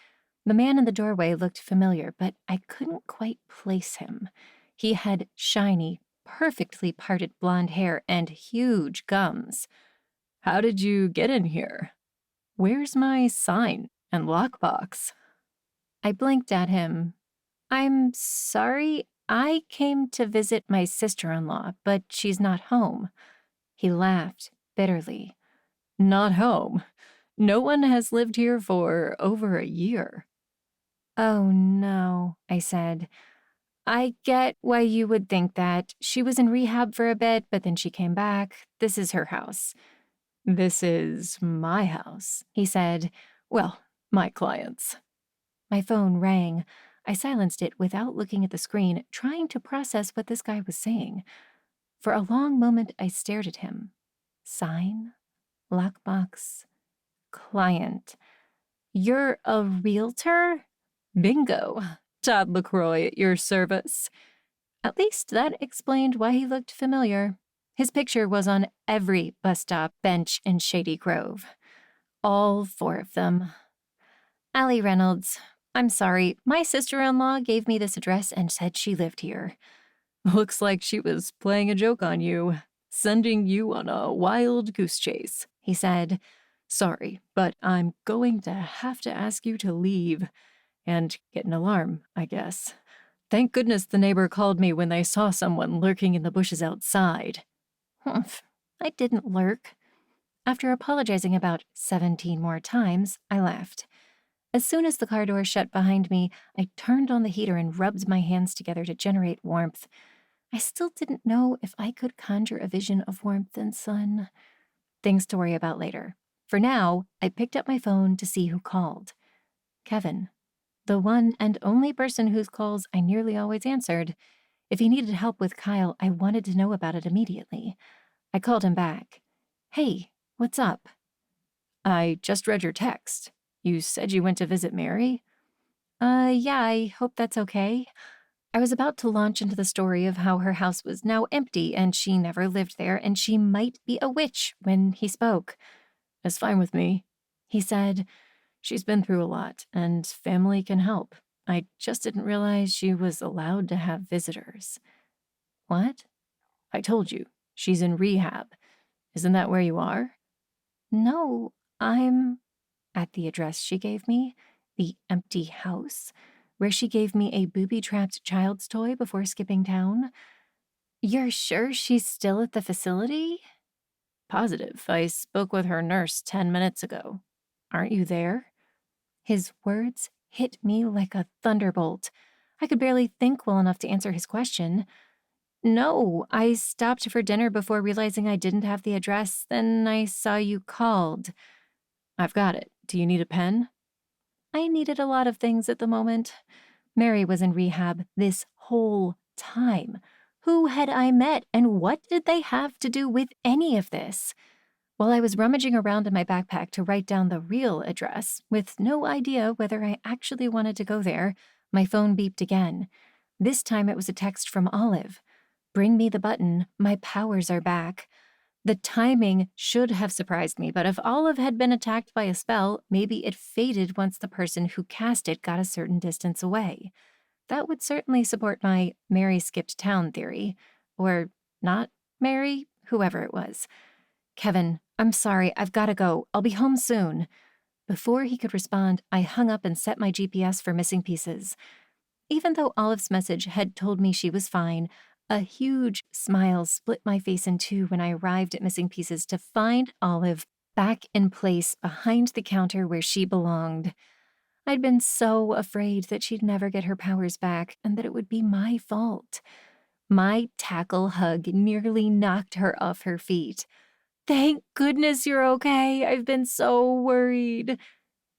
The man in the doorway looked familiar, but I couldn't quite place him. He had shiny, perfectly parted blonde hair and huge gums. "How did you get in here? Where's my sign and lockbox?" I blinked at him. "I'm sorry, I came to visit my sister-in-law, but she's not home." He laughed bitterly. "Not home? No one has lived here for over a year." "Oh no," I said. "I get why you would think that. She was in rehab for a bit, but then she came back. This is her house." "This is my house," he said. "Well, my client's." My phone rang. I silenced it without looking at the screen, trying to process what this guy was saying. For a long moment, I stared at him. Sign, lockbox, client. "You're a realtor?" "Bingo. Todd LaCroix at your service." At least that explained why he looked familiar. His picture was on every bus stop bench in Shady Grove. All 4 of them. "Allie Reynolds. I'm sorry, my sister-in-law gave me this address and said she lived here." "Looks like she was playing a joke on you, sending you on a wild goose chase," he said. "Sorry, but I'm going to have to ask you to leave and get an alarm, I guess. Thank goodness the neighbor called me when they saw someone lurking in the bushes outside." Humph, I didn't lurk. After apologizing about 17 more times, I left. As soon as the car door shut behind me, I turned on the heater and rubbed my hands together to generate warmth. I still didn't know if I could conjure a vision of warmth and sun. Things to worry about later. For now, I picked up my phone to see who called. Kevin. The one and only person whose calls I nearly always answered. If he needed help with Kyle, I wanted to know about it immediately. I called him back. "Hey, what's up?" "I just read your text. You said you went to visit Mary?" Yeah, I hope that's okay." I was about to launch into the story of how her house was now empty and she never lived there and she might be a witch when he spoke. "That's fine with me," he said. "She's been through a lot, and family can help. I just didn't realize she was allowed to have visitors. What? I told you, she's in rehab. Isn't that where you are? No, I'm at the address she gave me, the empty house, where she gave me a booby-trapped child's toy before skipping town. You're sure she's still at the facility? Positive. I spoke with her nurse 10 minutes ago. Aren't you there? His words hit me like a thunderbolt. I could barely think well enough to answer his question. No, I stopped for dinner before realizing I didn't have the address. Then I saw you called. I've got it. Do you need a pen? I needed a lot of things at the moment. Mary was in rehab this whole time. Who had I met, and what did they have to do with any of this? While I was rummaging around in my backpack to write down the real address, with no idea whether I actually wanted to go there, my phone beeped again. This time it was a text from Olive. Bring me the button. My powers are back. The timing should have surprised me, but if Olive had been attacked by a spell, maybe it faded once the person who cast it got a certain distance away. That would certainly support my Mary skipped town theory. Or not Mary, whoever it was. Kevin, I'm sorry, I've got to go. I'll be home soon. Before he could respond, I hung up and set my GPS for missing pieces. Even though Olive's message had told me she was fine, a huge smile split my face in two when I arrived at Missing Pieces to find Olive back in place behind the counter where she belonged. I'd been so afraid that she'd never get her powers back and that it would be my fault. My tackle hug nearly knocked her off her feet. Thank goodness you're okay. I've been so worried.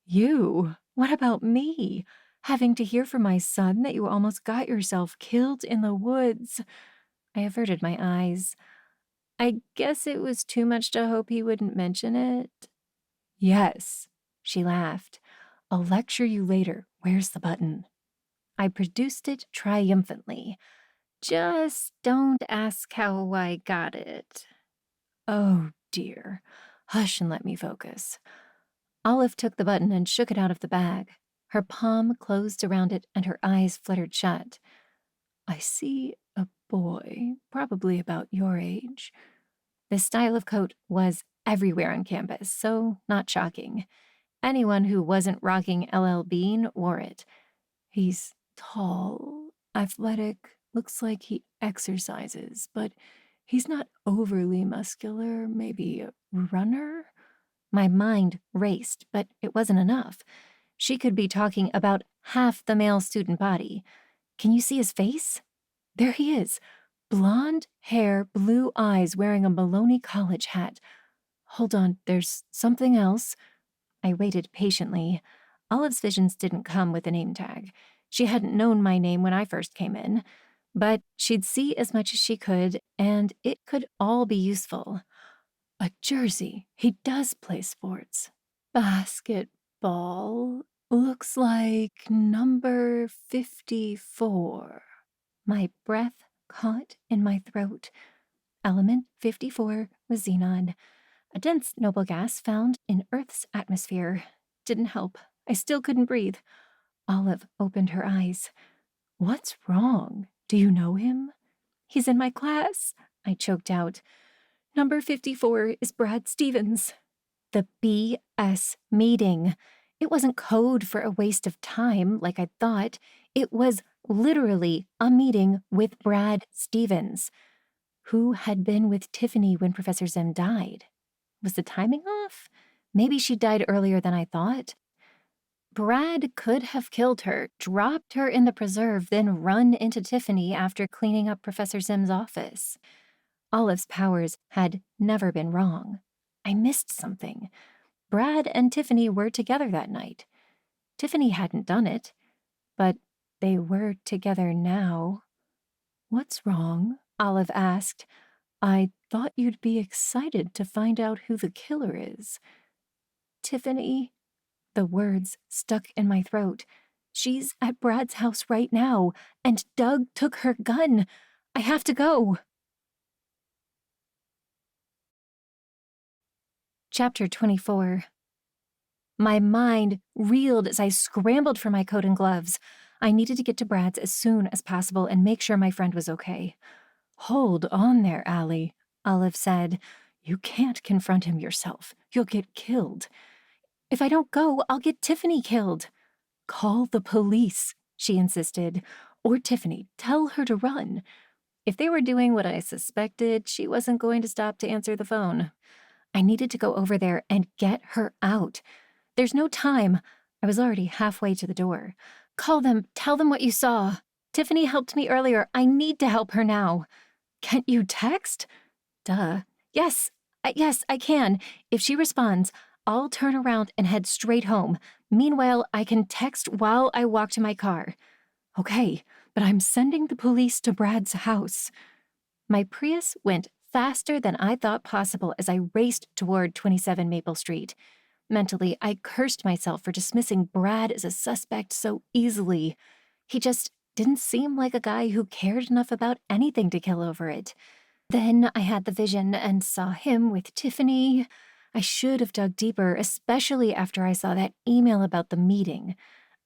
You? What about me? Having to hear from my son that you almost got yourself killed in the woods. I averted my eyes. I guess it was too much to hope he wouldn't mention it. Yes, she laughed. I'll lecture you later. Where's the button? I produced it triumphantly. Just don't ask how I got it. Oh, dear. Hush and let me focus. Olive took the button and shook it out of the bag. Her palm closed around it and her eyes fluttered shut. I see a boy, probably about your age. This style of coat was everywhere on campus, so not shocking. Anyone who wasn't rocking LL Bean wore it. He's tall, athletic, looks like he exercises, but he's not overly muscular, maybe a runner? My mind raced, but it wasn't enough. She could be talking about half the male student body. Can you see his face? There he is. Blonde hair, blue eyes, wearing a Maloney College hat. Hold on, there's something else. I waited patiently. Olive's visions didn't come with a name tag. She hadn't known my name when I first came in, but she'd see as much as she could, and it could all be useful. A jersey. He does play sports. Basketball. Looks like number 54. My breath caught in my throat. Element 54 was xenon, a dense noble gas found in Earth's atmosphere. Didn't help. I still couldn't breathe. Olive opened her eyes. What's wrong? Do you know him? He's in my class, I choked out. Number 54 is Brad Stevens. The BS meeting. It wasn't code for a waste of time like I'd thought. It was literally a meeting with Brad Stevens, who had been with Tiffany when Professor Zim died. Was the timing off? Maybe she died earlier than I thought. Brad could have killed her, dropped her in the preserve, then run into Tiffany after cleaning up Professor Zim's office. Olive's powers had never been wrong. I missed something. Brad and Tiffany were together that night. Tiffany hadn't done it, but they were together now. What's wrong? Olive asked. I thought you'd be excited to find out who the killer is. Tiffany. The words stuck in my throat. She's at Brad's house right now, and Doug took her gun. I have to go. Chapter 24. My mind reeled as I scrambled for my coat and gloves. I needed to get to Brad's as soon as possible and make sure my friend was okay. Hold on there, Allie, Olive said. You can't confront him yourself. You'll get killed. If I don't go, I'll get Tiffany killed. Call the police, she insisted. Or Tiffany, tell her to run. If they were doing what I suspected, she wasn't going to stop to answer the phone. I needed to go over there and get her out. There's no time. I was already halfway to the door. Call them. Tell them what you saw. Tiffany helped me earlier. I need to help her now. Can't you text? Duh. Yes, I can. If she responds, I'll turn around and head straight home. Meanwhile, I can text while I walk to my car. Okay, but I'm sending the police to Brad's house. My Prius went faster than I thought possible as I raced toward 27 Maple Street. Mentally, I cursed myself for dismissing Brad as a suspect so easily. He just didn't seem like a guy who cared enough about anything to kill over it. Then I had the vision and saw him with Tiffany. I should have dug deeper, especially after I saw that email about the meeting.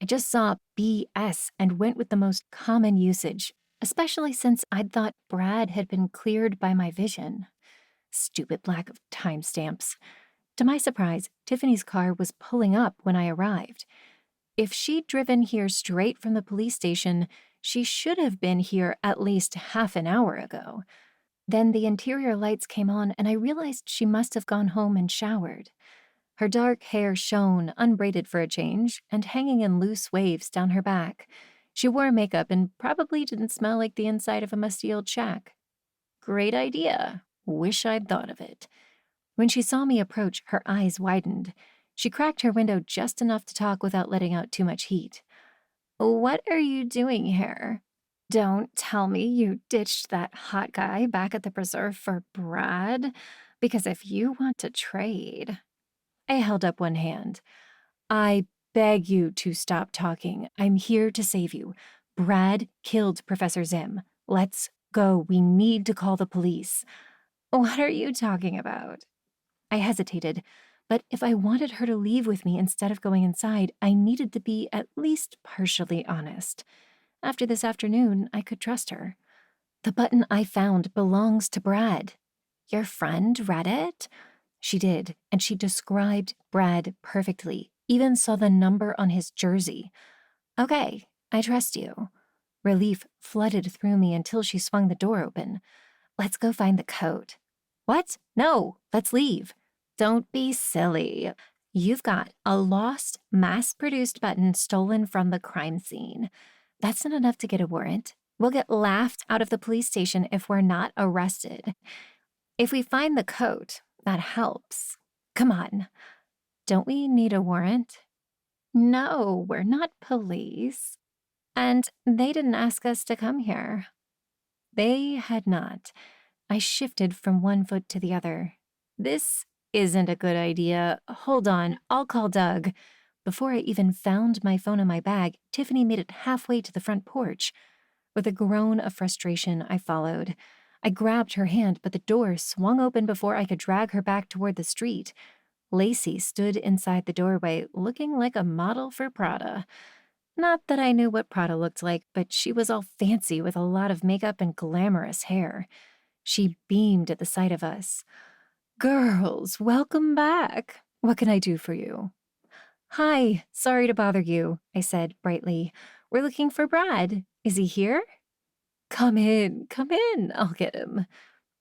I just saw BS and went with the most common usage, especially since I'd thought Brad had been cleared by my vision. Stupid lack of timestamps. To my surprise, Tiffany's car was pulling up when I arrived. If she'd driven here straight from the police station, she should have been here at least half an hour ago. Then the interior lights came on, and I realized she must have gone home and showered. Her dark hair shone, unbraided for a change, and hanging in loose waves down her back. She wore makeup and probably didn't smell like the inside of a musty old shack. Great idea. Wish I'd thought of it. When she saw me approach, her eyes widened. She cracked her window just enough to talk without letting out too much heat. "What are you doing here? Don't tell me you ditched that hot guy back at the preserve for Brad, because if you want to trade..." I held up one hand. I beg you to stop talking. I'm here to save you. Brad killed Professor Zim. Let's go. We need to call the police. What are you talking about? I hesitated, but if I wanted her to leave with me instead of going inside, I needed to be at least partially honest. After this afternoon, I could trust her. The button I found belongs to Brad. Your friend read it? She did, and she described Brad perfectly, even saw the number on his jersey. Okay, I trust you. Relief flooded through me until she swung the door open. Let's go find the coat. What? No, let's leave. Don't be silly. You've got a lost, mass-produced button stolen from the crime scene. That's not enough to get a warrant. We'll get laughed out of the police station if we're not arrested. If we find the coat, that helps. Come on. Don't we need a warrant? No, we're not police. And they didn't ask us to come here. They had not. I shifted from one foot to the other. This isn't a good idea. Hold on, I'll call Doug. Before I even found my phone in my bag, Tiffany made it halfway to the front porch. With a groan of frustration, I followed. I grabbed her hand, but the door swung open before I could drag her back toward the street. Lacey stood inside the doorway, looking like a model for Prada. Not that I knew what Prada looked like, but she was all fancy with a lot of makeup and glamorous hair. She beamed at the sight of us. "Girls, welcome back. What can I do for you?" "Hi, sorry to bother you," I said brightly. "We're looking for Brad. Is he here?" Come in, I'll get him."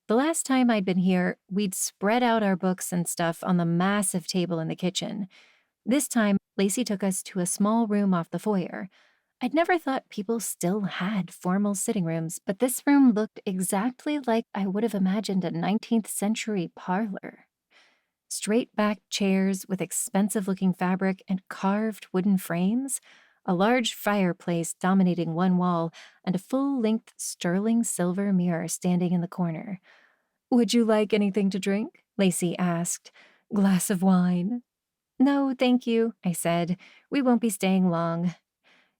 The last time I'd been here, we'd spread out our books and stuff on the massive table in the kitchen. This time, Lacey took us to a small room off the foyer. I'd never thought people still had formal sitting rooms, but this room looked exactly like I would have imagined a 19th century parlor. Straight-backed chairs with expensive-looking fabric and carved wooden frames, a large fireplace dominating one wall, and a full-length sterling silver mirror standing in the corner. "Would you like anything to drink?" Lacey asked. "Glass of wine?" "No, thank you," I said. "We won't be staying long."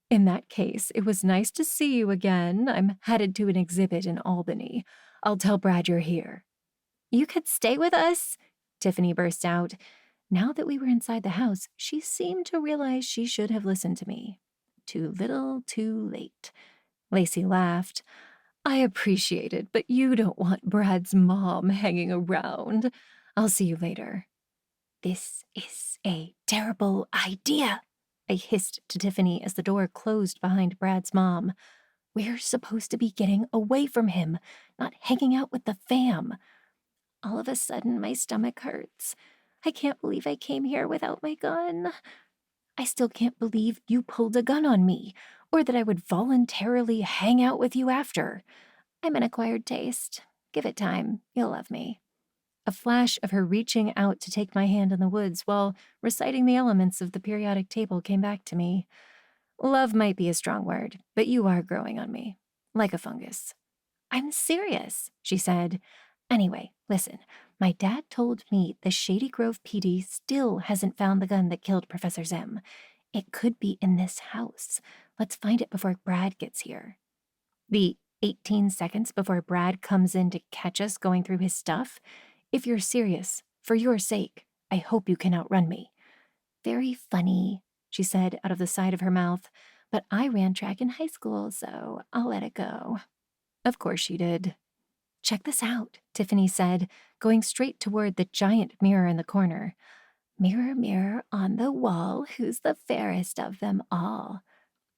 "In that case, it was nice to see you again. I'm headed to an exhibit in Albany. I'll tell Brad you're here." "You could stay with us?" Tiffany burst out. Now that we were inside the house, she seemed to realize she should have listened to me. too little, too late. Lacey laughed. I appreciate it, but you don't want Brad's mom hanging around. I'll see you later. This is a terrible idea, I hissed to Tiffany as the door closed behind Brad's mom. We're supposed to be getting away from him, not hanging out with the fam. All of a sudden, my stomach hurts. I can't believe I came here without my gun. I still can't believe you pulled a gun on me, or that I would voluntarily hang out with you after. I'm an acquired taste. Give it time. You'll love me. A flash of her reaching out to take my hand in the woods while reciting the elements of the periodic table came back to me. Love might be a strong word, but you are growing on me, like a fungus. I'm serious, she said. Anyway, listen, my dad told me the Shady Grove PD still hasn't found the gun that killed Professor Zim. It could be in this house. Let's find it before Brad gets here. The 18 seconds before Brad comes in to catch us going through his stuff? If you're serious, for your sake, I hope you can outrun me. Very funny, she said out of the side of her mouth, but I ran track in high school, so I'll let it go. Of course she did. Check this out, Tiffany said, going straight toward the giant mirror in the corner. Mirror, mirror on the wall, who's the fairest of them all?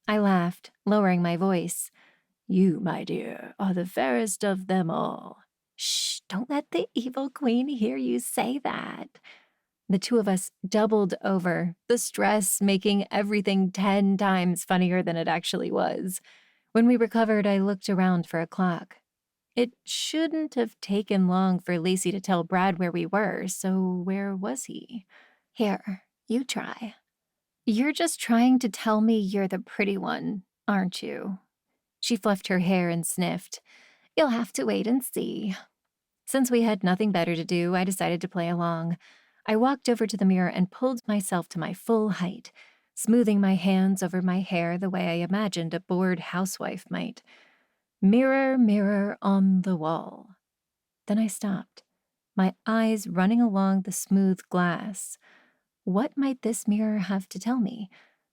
I laughed, lowering my voice. You, my dear, are the fairest of them all. Shh, don't let the evil queen hear you say that. The two of us doubled over, the stress making everything 10 times funnier than it actually was. When we recovered, I looked around for a clock. It shouldn't have taken long for Lacey to tell Brad where we were, so where was he? Here, you try. You're just trying to tell me you're the pretty one, aren't you? She fluffed her hair and sniffed. You'll have to wait and see. Since we had nothing better to do, I decided to play along. I walked over to the mirror and pulled myself to my full height, smoothing my hands over my hair the way I imagined a bored housewife might. Mirror, mirror on the wall. Then I stopped, my eyes running along the smooth glass. What might this mirror have to tell me?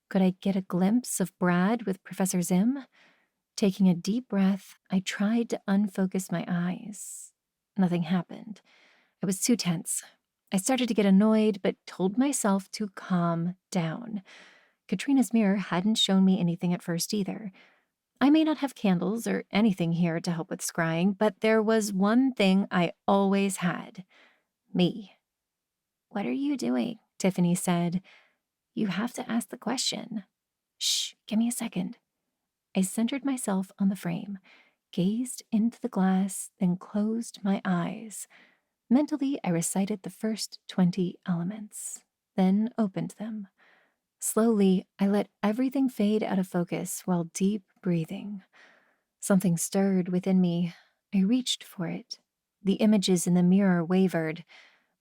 Could I get a glimpse of Brad with Professor Zim? Taking a deep breath, I tried to unfocus my eyes. Nothing happened. I was too tense. I started to get annoyed, but told myself to calm down. Katrina's mirror hadn't shown me anything at first either. I may not have candles or anything here to help with scrying, but there was one thing I always had. Me. What are you doing? Tiffany said. You have to ask the question. Shh, give me a second. I centered myself on the frame, gazed into the glass, then closed my eyes. Mentally, I recited the first 20 elements, then opened them. Slowly, I let everything fade out of focus while deep breathing. Something stirred within me. I reached for it. The images in the mirror wavered.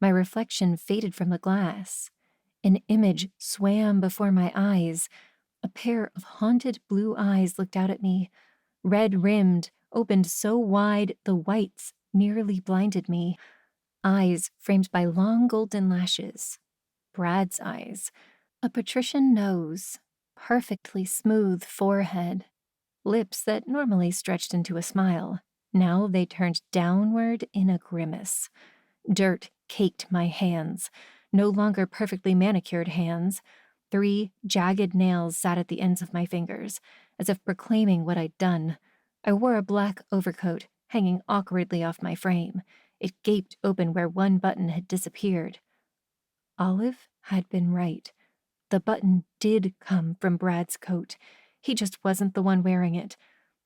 My reflection faded from the glass. An image swam before my eyes. A pair of haunted blue eyes looked out at me, red-rimmed, opened so wide the whites nearly blinded me. Eyes framed by long golden lashes. Brad's eyes. A patrician nose, perfectly smooth forehead, lips that normally stretched into a smile. Now they turned downward in a grimace. Dirt caked my hands, no longer perfectly manicured hands. 3 jagged nails sat at the ends of my fingers, as if proclaiming what I'd done. I wore a black overcoat, hanging awkwardly off my frame. It gaped open where one button had disappeared. Olive had been right. The button did come from Brad's coat. He just wasn't the one wearing it,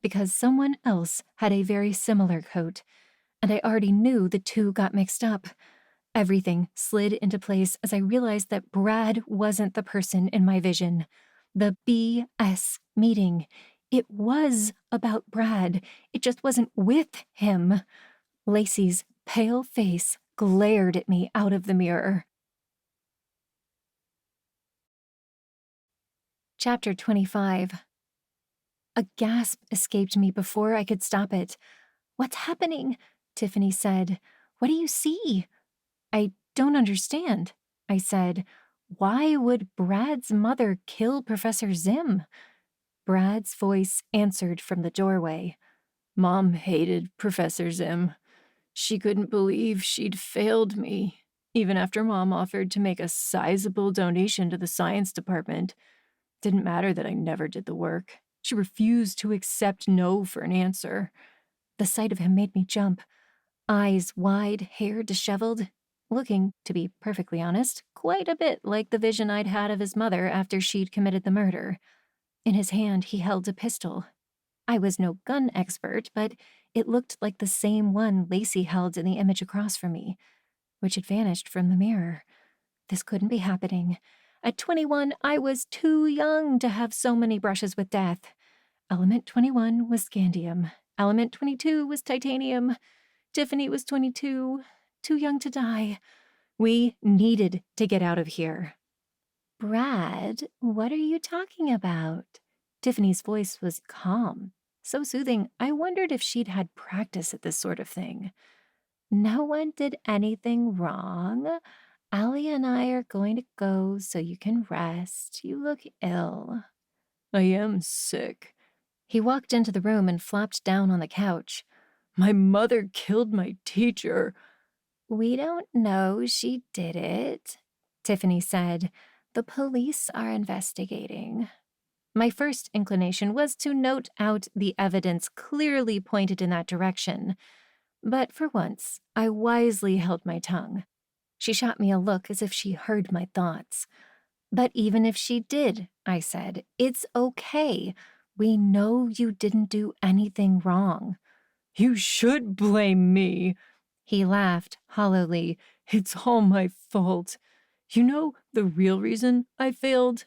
because someone else had a very similar coat, and I already knew the two got mixed up. Everything slid into place as I realized that Brad wasn't the person in my vision. The BS meeting. It was about Brad. It just wasn't with him. Lacey's pale face glared at me out of the mirror. Chapter 25. A gasp escaped me before I could stop it. What's happening? Tiffany said. What do you see? I don't understand, I said. Why would Brad's mother kill Professor Zim? Brad's voice answered from the doorway. Mom hated Professor Zim. She couldn't believe she'd failed me, even after Mom offered to make a sizable donation to the science department. Didn't matter that I never did the work. She refused to accept no for an answer. The sight of him made me jump. Eyes wide, hair disheveled, looking, to be perfectly honest, quite a bit like the vision I'd had of his mother after she'd committed the murder. In his hand, he held a pistol. I was no gun expert, but it looked like the same one Lacey held in the image across from me, which had vanished from the mirror. This couldn't be happening. At 21, I was too young to have so many brushes with death. Element 21 was scandium. Element 22 was titanium. Tiffany was 22, too young to die. We needed to get out of here. Brad, what are you talking about? Tiffany's voice was calm, so soothing, I wondered if she'd had practice at this sort of thing. No one did anything wrong. Allie and I are going to go so you can rest. You look ill. I am sick. He walked into the room and flopped down on the couch. My mother killed my teacher. We don't know she did it, Tiffany said. The police are investigating. My first inclination was to note out the evidence clearly pointed in that direction. But for once, I wisely held my tongue. She shot me a look as if she heard my thoughts. But even if she did, I said, it's okay. We know you didn't do anything wrong. You should blame me. He laughed hollowly. It's all my fault. You know the real reason I failed?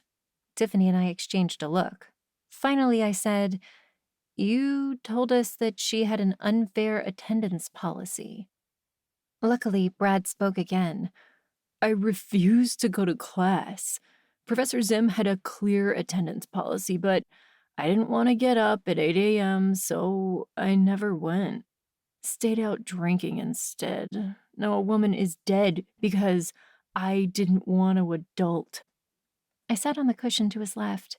Tiffany and I exchanged a look. Finally, I said, you told us that she had an unfair attendance policy. Luckily, Brad spoke again. I refused to go to class. Professor Zim had a clear attendance policy, but I didn't want to get up at 8 a.m., so I never went. Stayed out drinking instead. Now a woman is dead because I didn't want to adult. I sat on the cushion to his left.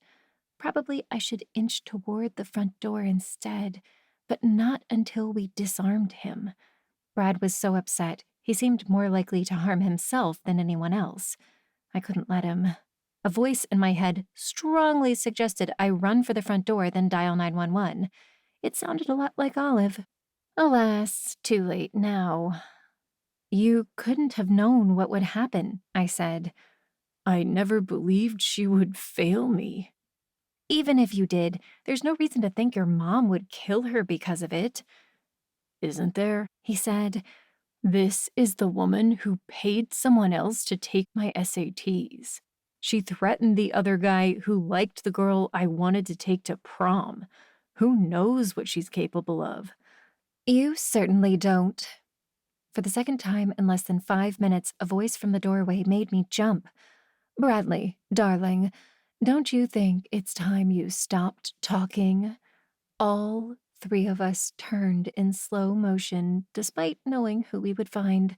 Probably I should inch toward the front door instead, but not until we disarmed him. Brad was so upset, he seemed more likely to harm himself than anyone else. I couldn't let him. A voice in my head strongly suggested I run for the front door, then dial 911. It sounded a lot like Olive. Alas, too late now. You couldn't have known what would happen, I said. I never believed she would fail me. Even if you did, there's no reason to think your mom would kill her because of it. Isn't there? He said. This is the woman who paid someone else to take my SATs. She threatened the other guy who liked the girl I wanted to take to prom. Who knows what she's capable of? You certainly don't. For the second time in less than 5 minutes, a voice from the doorway made me jump. Bradley, darling, don't you think it's time you stopped talking? All three of us turned in slow motion, despite knowing who we would find.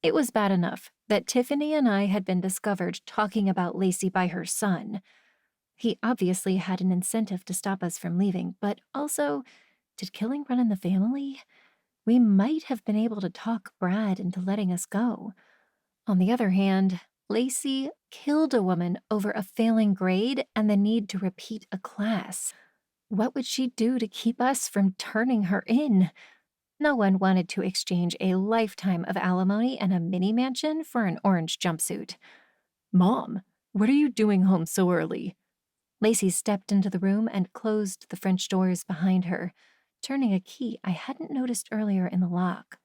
It was bad enough that Tiffany and I had been discovered talking about Lacey by her son. He obviously had an incentive to stop us from leaving, but also, did killing run in the family? We might have been able to talk Brad into letting us go. On the other hand, Lacey killed a woman over a failing grade and the need to repeat a class. What would she do to keep us from turning her in? No one wanted to exchange a lifetime of alimony and a mini mansion for an orange jumpsuit. Mom, what are you doing home so early? Lacey stepped into the room and closed the French doors behind her, turning a key I hadn't noticed earlier in the lock.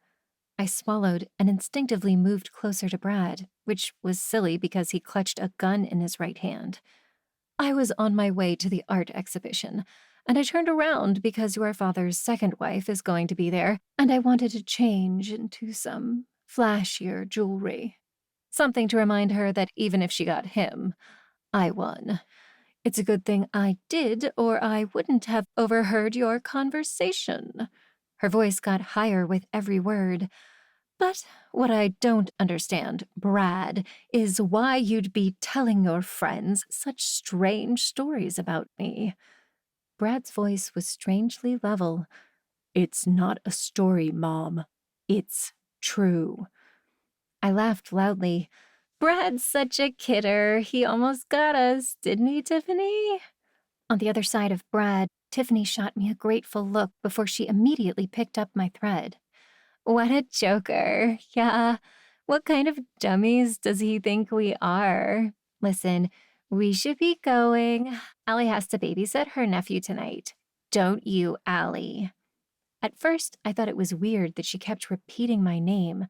I swallowed and instinctively moved closer to Brad, which was silly because he clutched a gun in his right hand. I was on my way to the art exhibition, and I turned around because your father's second wife is going to be there, and I wanted to change into some flashier jewelry. Something to remind her that even if she got him, I won. It's a good thing I did, or I wouldn't have overheard your conversation. Her voice got higher with every word. But what I don't understand, Brad, is why you'd be telling your friends such strange stories about me. Brad's voice was strangely level. It's not a story, Mom. It's true. I laughed loudly. Brad's such a kidder. He almost got us, didn't he, Tiffany? On the other side of Brad, Tiffany shot me a grateful look before she immediately picked up my thread. What a joker. Yeah. What kind of dummies does he think we are? Listen, we should be going. Allie has to babysit her nephew tonight. Don't you, Allie? At first, I thought it was weird that she kept repeating my name,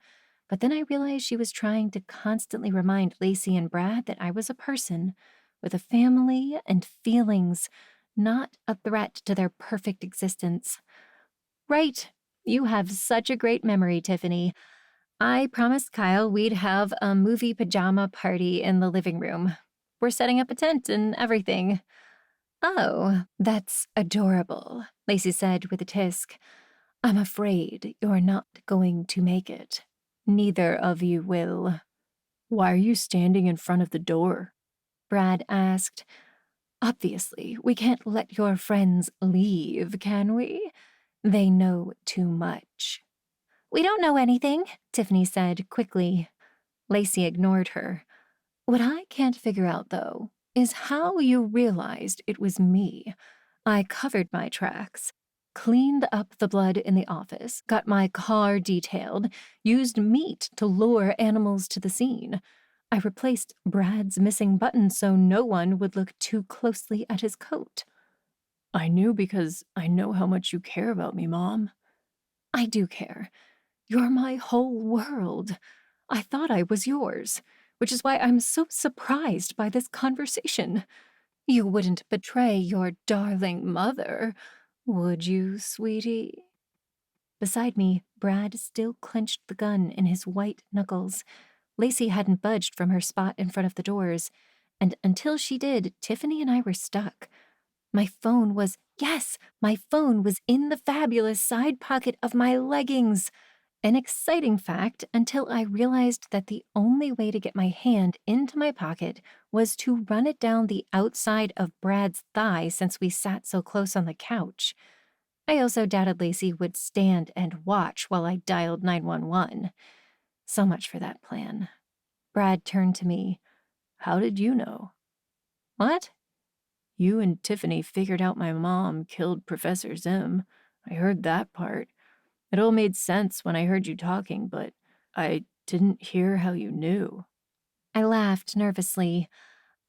but then I realized she was trying to constantly remind Lacey and Brad that I was a person with a family and feelings, not a threat to their perfect existence. Right. You have such a great memory, Tiffany. I promised Kyle we'd have a movie pajama party in the living room. We're setting up a tent and everything. Oh, that's adorable, Lacey said with a tisk. I'm afraid you're not going to make it. Neither of you will. Why are you standing in front of the door? Brad asked. Obviously, we can't let your friends leave, can we? They know too much. We don't know anything, Tiffany said quickly. Lacey ignored her. What I can't figure out, though, is how you realized it was me. I covered my tracks, cleaned up the blood in the office, got my car detailed, used meat to lure animals to the scene. I replaced Brad's missing button so no one would look too closely at his coat. I knew because I know how much you care about me, Mom. I do care. You're my whole world. I thought I was yours, which is why I'm so surprised by this conversation. You wouldn't betray your darling mother, would you, sweetie? Beside me, Brad still clenched the gun in his white knuckles. Lacey hadn't budged from her spot in front of the doors, and until she did, Tiffany and I were stuck. My phone was in the fabulous side pocket of my leggings. An exciting fact until I realized that the only way to get my hand into my pocket was to run it down the outside of Brad's thigh since we sat so close on the couch. I also doubted Lacey would stand and watch while I dialed 911. So much for that plan. Brad turned to me. How did you know? What? You and Tiffany figured out my mom killed Professor Zim. I heard that part. It all made sense when I heard you talking, but I didn't hear how you knew. I laughed nervously.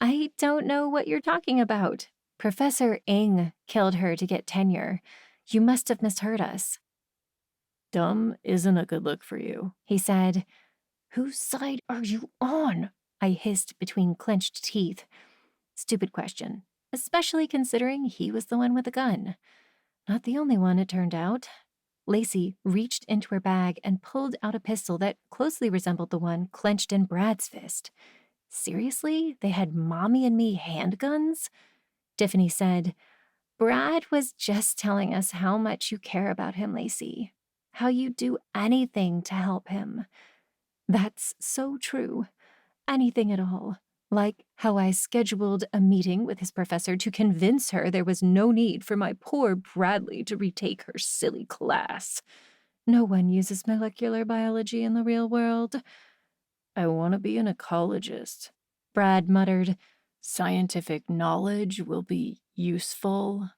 I don't know what you're talking about. Professor Ng killed her to get tenure. You must have misheard us. Dumb isn't a good look for you, he said. Whose side are you on? I hissed between clenched teeth. Stupid question, especially considering he was the one with the gun. Not the only one, it turned out. Lacey reached into her bag and pulled out a pistol that closely resembled the one clenched in Brad's fist. Seriously? They had Mommy and me handguns? Tiffany said, Brad was just telling us how much you care about him, Lacey. How you'd do anything to help him. That's so true. Anything at all. Like how I scheduled a meeting with his professor to convince her there was no need for my poor Bradley to retake her silly class. No one uses molecular biology in the real world. I want to be an ecologist, Brad muttered. Scientific knowledge will be useful.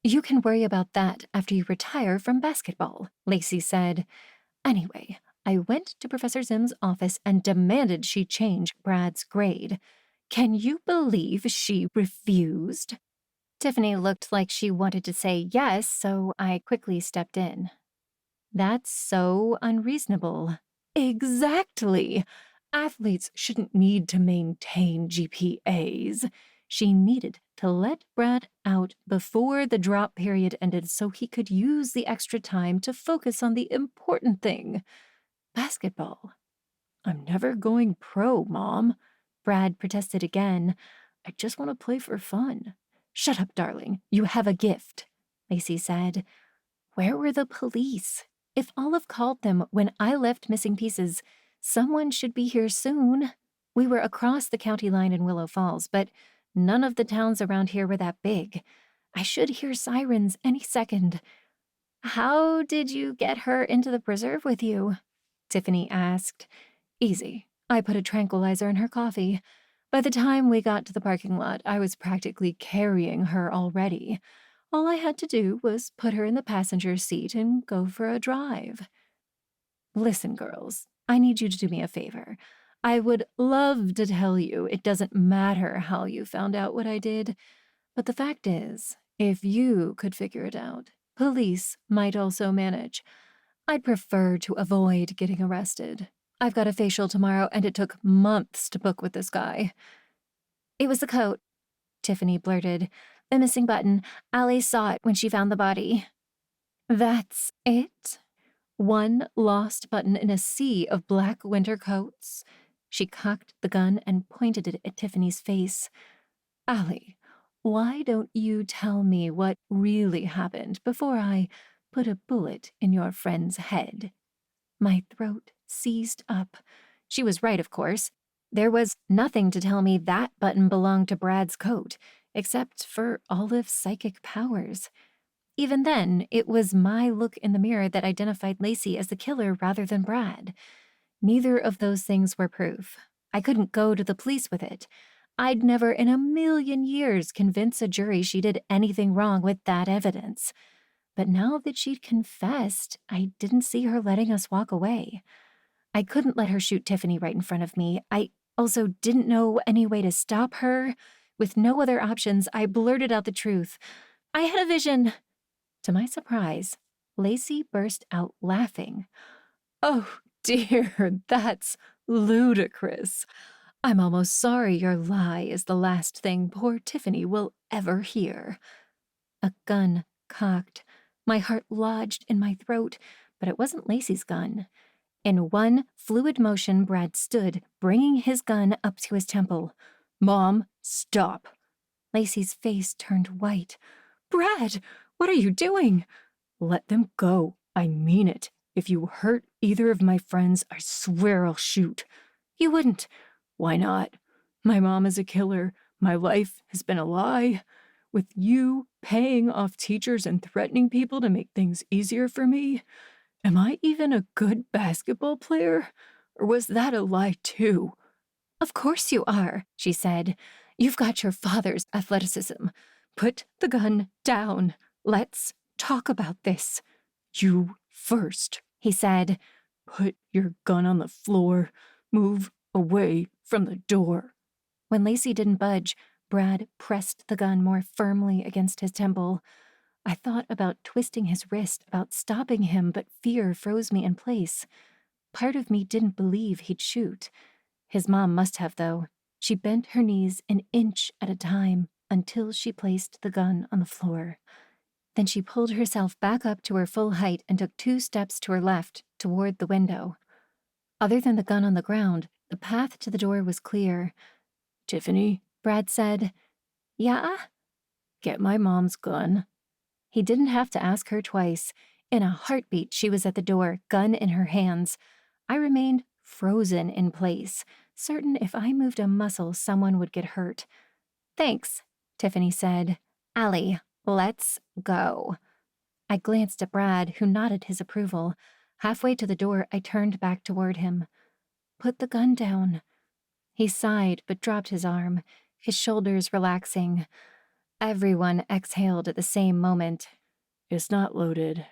You can worry about that after you retire from basketball, Lacey said. Anyway, I went to Professor Zim's office and demanded she change Brad's grade. Can you believe she refused? Tiffany looked like she wanted to say yes, so I quickly stepped in. That's so unreasonable. Exactly. Athletes shouldn't need to maintain GPAs. She needed to let Brad out before the drop period ended so he could use the extra time to focus on the important thing. Basketball. I'm never going pro, Mom. Brad protested again. I just want to play for fun. Shut up, darling. You have a gift, Lacey said. Where were the police? If Olive called them when I left missing pieces, someone should be here soon. We were across the county line in Willow Falls, but none of the towns around here were that big. I should hear sirens any second. How did you get her into the preserve with you? Tiffany asked. Easy. I put a tranquilizer in her coffee. By the time we got to the parking lot, I was practically carrying her already. All I had to do was put her in the passenger seat and go for a drive. Listen, girls, I need you to do me a favor. I would love to tell you it doesn't matter how you found out what I did, but the fact is, if you could figure it out, police might also manage. I'd prefer to avoid getting arrested. I've got a facial tomorrow, and it took months to book with this guy. It was the coat, Tiffany blurted. The missing button. Allie saw it when she found the body. That's it? One lost button in a sea of black winter coats? She cocked the gun and pointed it at Tiffany's face. Allie, why don't you tell me what really happened before I put a bullet in your friend's head? My throat seized up. She was right, of course. There was nothing to tell me that button belonged to Brad's coat, except for Olive's psychic powers. Even then, it was my look in the mirror that identified Lacey as the killer rather than Brad. Neither of those things were proof. I couldn't go to the police with it. I'd never in a million years convince a jury she did anything wrong with that evidence. But now that she'd confessed, I didn't see her letting us walk away. I couldn't let her shoot Tiffany right in front of me. I also didn't know any way to stop her. With no other options, I blurted out the truth. I had a vision. To my surprise, Lacey burst out laughing. Oh, dear, that's ludicrous. I'm almost sorry your lie is the last thing poor Tiffany will ever hear. A gun cocked. My heart lodged in my throat, but it wasn't Lacey's gun. In one fluid motion, Brad stood, bringing his gun up to his temple. Mom, stop. Lacey's face turned white. Brad, what are you doing? Let them go. I mean it. If you hurt either of my friends, I swear I'll shoot. You wouldn't. Why not? My mom is a killer. My life has been a lie. With you paying off teachers and threatening people to make things easier for me, am I even a good basketball player? Or was that a lie too? Of course you are, she said. You've got your father's athleticism. Put the gun down. Let's talk about this. You first, he said. Put your gun on the floor. Move away from the door. When Lacey didn't budge, Brad pressed the gun more firmly against his temple. I thought about twisting his wrist, about stopping him, but fear froze me in place. Part of me didn't believe he'd shoot. His mom must have, though. She bent her knees an inch at a time until she placed the gun on the floor. Then she pulled herself back up to her full height and took 2 steps to her left, toward the window. Other than the gun on the ground, the path to the door was clear. Tiffany, Brad said. Yeah? Get my mom's gun. He didn't have to ask her twice. In a heartbeat, she was at the door, gun in her hands. I remained frozen in place, certain if I moved a muscle, someone would get hurt. Thanks, Tiffany said. Allie, let's go. I glanced at Brad, who nodded his approval. Halfway to the door, I turned back toward him. Put the gun down. He sighed but dropped his arm, his shoulders relaxing. Everyone exhaled at the same moment. It's not loaded.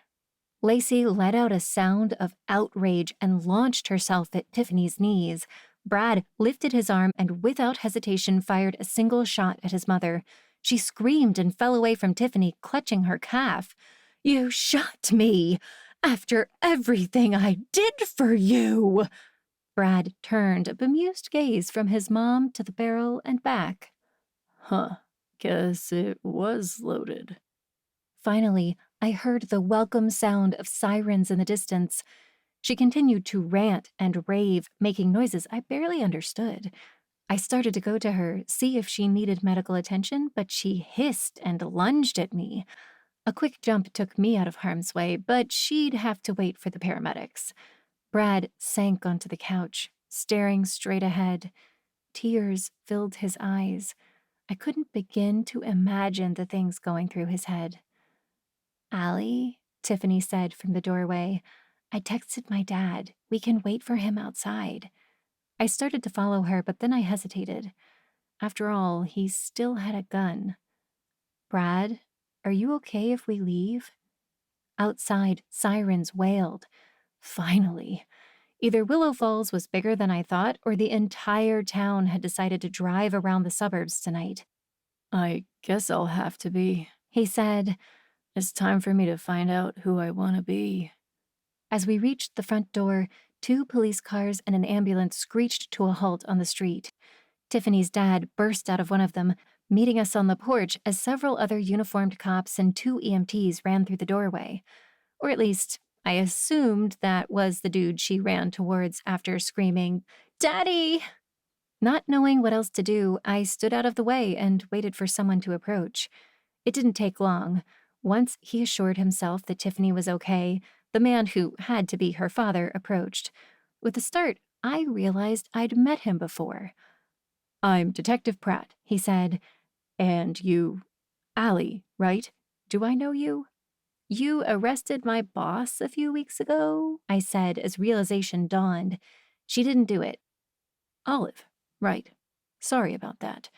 Lacey let out a sound of outrage and launched herself at Tiffany's knees. Brad lifted his arm and without hesitation fired a single shot at his mother. She screamed and fell away from Tiffany, clutching her calf. You shot me! After everything I did for you! Brad turned a bemused gaze from his mom to the barrel and back. Huh, guess it was loaded. Finally, I heard the welcome sound of sirens in the distance. She continued to rant and rave, making noises I barely understood. I started to go to her, see if she needed medical attention, but she hissed and lunged at me. A quick jump took me out of harm's way, but she'd have to wait for the paramedics. Brad sank onto the couch, staring straight ahead. Tears filled his eyes. I couldn't begin to imagine the things going through his head. "Allie," Tiffany said from the doorway, "I texted my dad. We can wait for him outside." I started to follow her, but then I hesitated. After all, he still had a gun. "Brad, are you okay if we leave?" Outside, sirens wailed. Finally. Either Willow Falls was bigger than I thought, or the entire town had decided to drive around the suburbs tonight. "I guess I'll have to be," He said, "It's time for me to find out who I want to be." as we reached the front door, 2 police cars and an ambulance screeched to a halt on the street. Tiffany's dad burst out of one of them, meeting us on the porch as several other uniformed cops and 2 EMTs ran through the doorway. Or at least, I assumed that was the dude she ran towards after screaming, "Daddy!" Not knowing what else to do, I stood out of the way and waited for someone to approach. It didn't take long. Once he assured himself that Tiffany was okay, the man who had to be her father approached. With a start, I realized I'd met him before. "I'm Detective Pratt," He said, "and you, Allie, right? Do I know you?" "You arrested my boss a few weeks ago," I said as realization dawned. She didn't do it. "Olive, right. Sorry about that.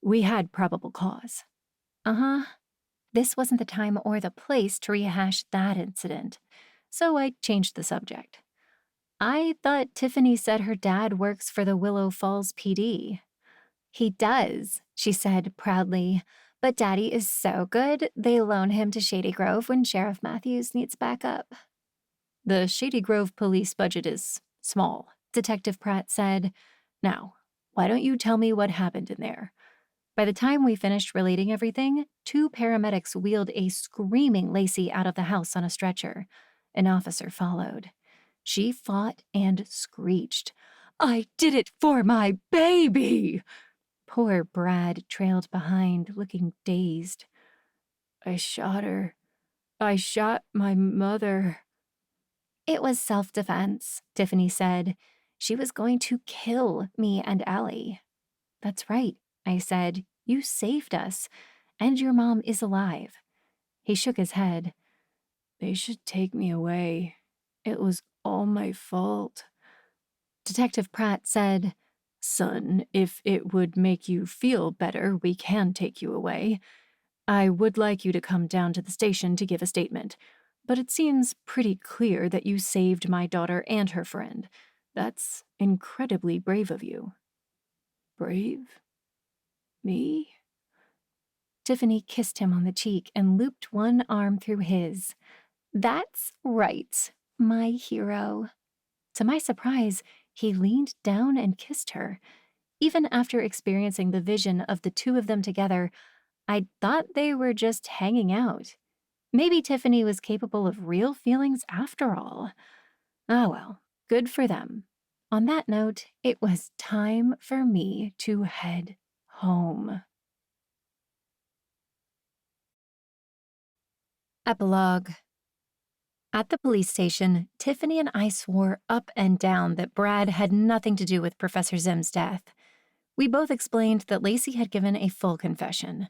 We had probable cause." Uh-huh. This wasn't the time or the place to rehash that incident, so I changed the subject. "I thought Tiffany said her dad works for the Willow Falls PD." "He does," she said proudly, "but Daddy is so good, they loan him to Shady Grove when Sheriff Matthews needs backup." "The Shady Grove police budget is small," Detective Pratt said. "Now, why don't you tell me what happened in there?" By the time we finished relating everything, 2 paramedics wheeled a screaming Lacey out of the house on a stretcher. An officer followed. She fought and screeched, "I did it for my baby!" Poor Brad trailed behind, looking dazed. "I shot her. I shot my mother." "It was self-defense," Tiffany said. "She was going to kill me and Allie." "That's right," I said. "You saved us, and your mom is alive." He shook his head. "They should take me away. It was all my fault." Detective Pratt said, "Son, if it would make you feel better, we can take you away. I would like you to come down to the station to give a statement, but it seems pretty clear that you saved my daughter and her friend. That's incredibly brave of you." "Brave? Me?" Tiffany kissed him on the cheek and looped one arm through his. "That's right, my hero." To my surprise, he leaned down and kissed her. Even after experiencing the vision of the 2 of them together, I thought they were just hanging out. Maybe Tiffany was capable of real feelings after all. Ah well, good for them. On that note, it was time for me to head home. Epilogue. At the police station, Tiffany and I swore up and down that Brad had nothing to do with Professor Zim's death. We both explained that Lacey had given a full confession.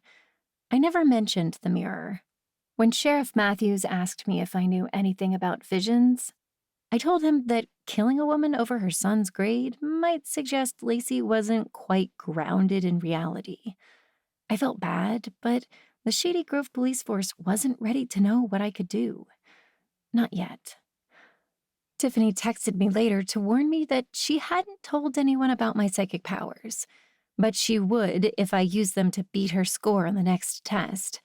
I never mentioned the mirror. When Sheriff Matthews asked me if I knew anything about visions, I told him that killing a woman over her son's grade might suggest Lacey wasn't quite grounded in reality. I felt bad, but the Shady Grove police force wasn't ready to know what I could do. Not yet. Tiffany texted me later to warn me that she hadn't told anyone about my psychic powers, but she would if I used them to beat her score on the next test.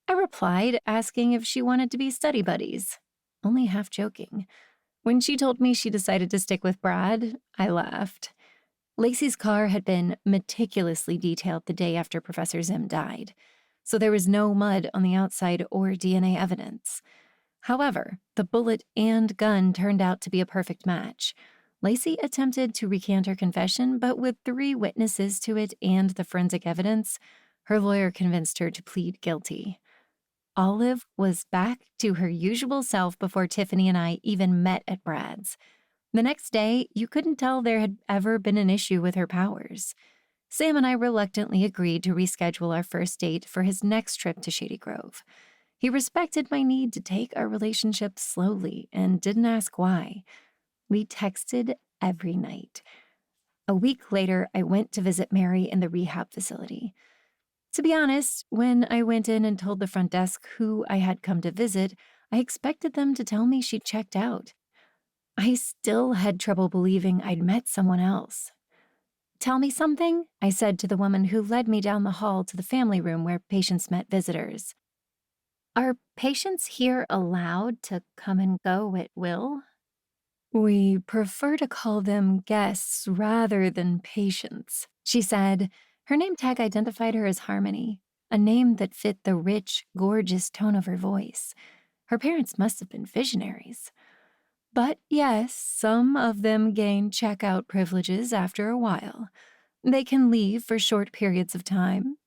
I replied, asking if she wanted to be study buddies, only half joking. When she told me she decided to stick with Brad, I laughed. Lacey's car had been meticulously detailed the day after Professor Zim died, so there was no mud on the outside or DNA evidence. However, the bullet and gun turned out to be a perfect match. Lacey attempted to recant her confession, but with 3 witnesses to it and the forensic evidence, her lawyer convinced her to plead guilty. Olive was back to her usual self before Tiffany and I even met at Brad's. The next day, you couldn't tell there had ever been an issue with her powers. Sam and I reluctantly agreed to reschedule our first date for his next trip to Shady Grove. He respected my need to take our relationship slowly and didn't ask why. We texted every night. A week later, I went to visit Mary in the rehab facility. To be honest, when I went in and told the front desk who I had come to visit, I expected them to tell me she'd checked out. I still had trouble believing I'd met someone else. "Tell me something," I said to the woman who led me down the hall to the family room where patients met visitors. "Are patients here allowed to come and go at will?" "We prefer to call them guests rather than patients," she said. Her name tag identified her as Harmony, a name that fit the rich, gorgeous tone of her voice. Her parents must have been visionaries. "But yes, some of them gain checkout privileges after a while. They can leave for short periods of time.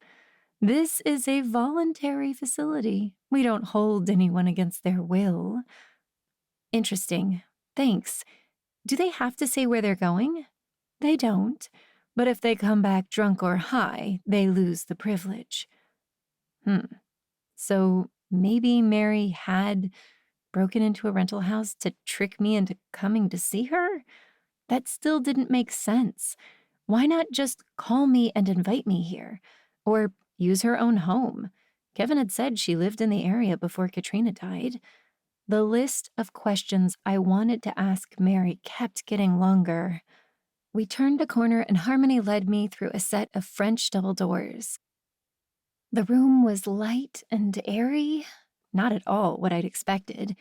This is a voluntary facility. We don't hold anyone against their will." "Interesting. Thanks. Do they have to say where they're going?" "They don't. But if they come back drunk or high, they lose the privilege." So maybe Mary had broken into a rental house to trick me into coming to see her? That still didn't make sense. Why not just call me and invite me here? Or use her own home? Kevin had said she lived in the area before Katrina died. The list of questions I wanted to ask Mary kept getting longer. We turned a corner and Harmony led me through a set of French double doors. The room was light and airy, not at all what I'd expected.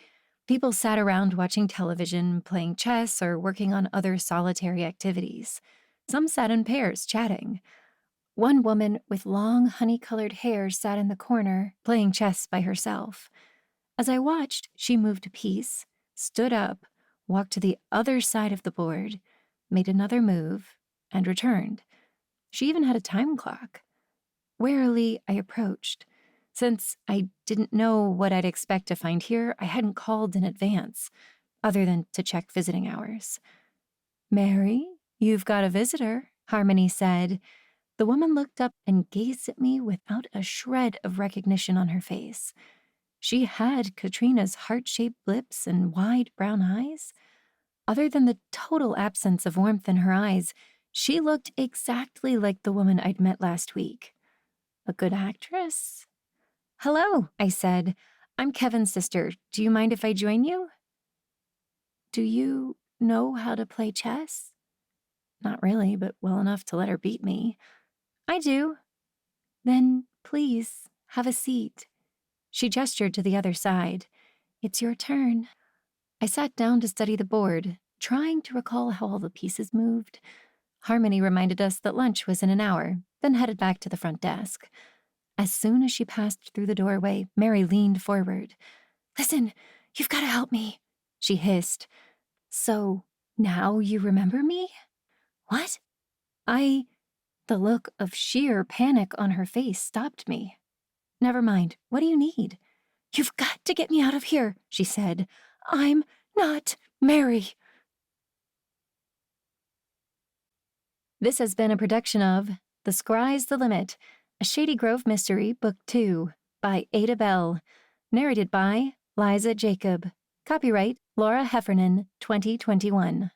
People sat around watching television, playing chess, or working on other solitary activities. Some sat in pairs, chatting. One woman with long, honey-colored hair sat in the corner, playing chess by herself. As I watched, she moved a piece, stood up, walked to the other side of the board, made another move, and returned. She even had a time clock. Warily, I approached. Since I didn't know what I'd expect to find here, I hadn't called in advance, other than to check visiting hours. "Mary, you've got a visitor," Harmony said. The woman looked up and gazed at me without a shred of recognition on her face. She had Katrina's heart-shaped lips and wide brown eyes. Other than the total absence of warmth in her eyes, she looked exactly like the woman I'd met last week. A good actress? "Hello," I said. "I'm Kevin's sister. Do you mind if I join you?" "Do you know how to play chess?" "Not really, but well enough to let her beat me." "I do." "Then please, have a seat." She gestured to the other side. "It's your turn." I sat down to study the board, trying to recall how all the pieces moved. Harmony reminded us that lunch was in an hour, then headed back to the front desk. As soon as she passed through the doorway, Mary leaned forward. "Listen, you've got to help me," she hissed. "So, now you remember me?" "What?" The look of sheer panic on her face stopped me. "Never mind. What do you need?" "You've got to get me out of here," she said. "I'm not Mary." This has been a production of SCRY'S the Limit, a Shady Grove Mystery, Book 2, by Ada Bell. Narrated by Liza Jacob. Copyright Laura Heffernan, 2021.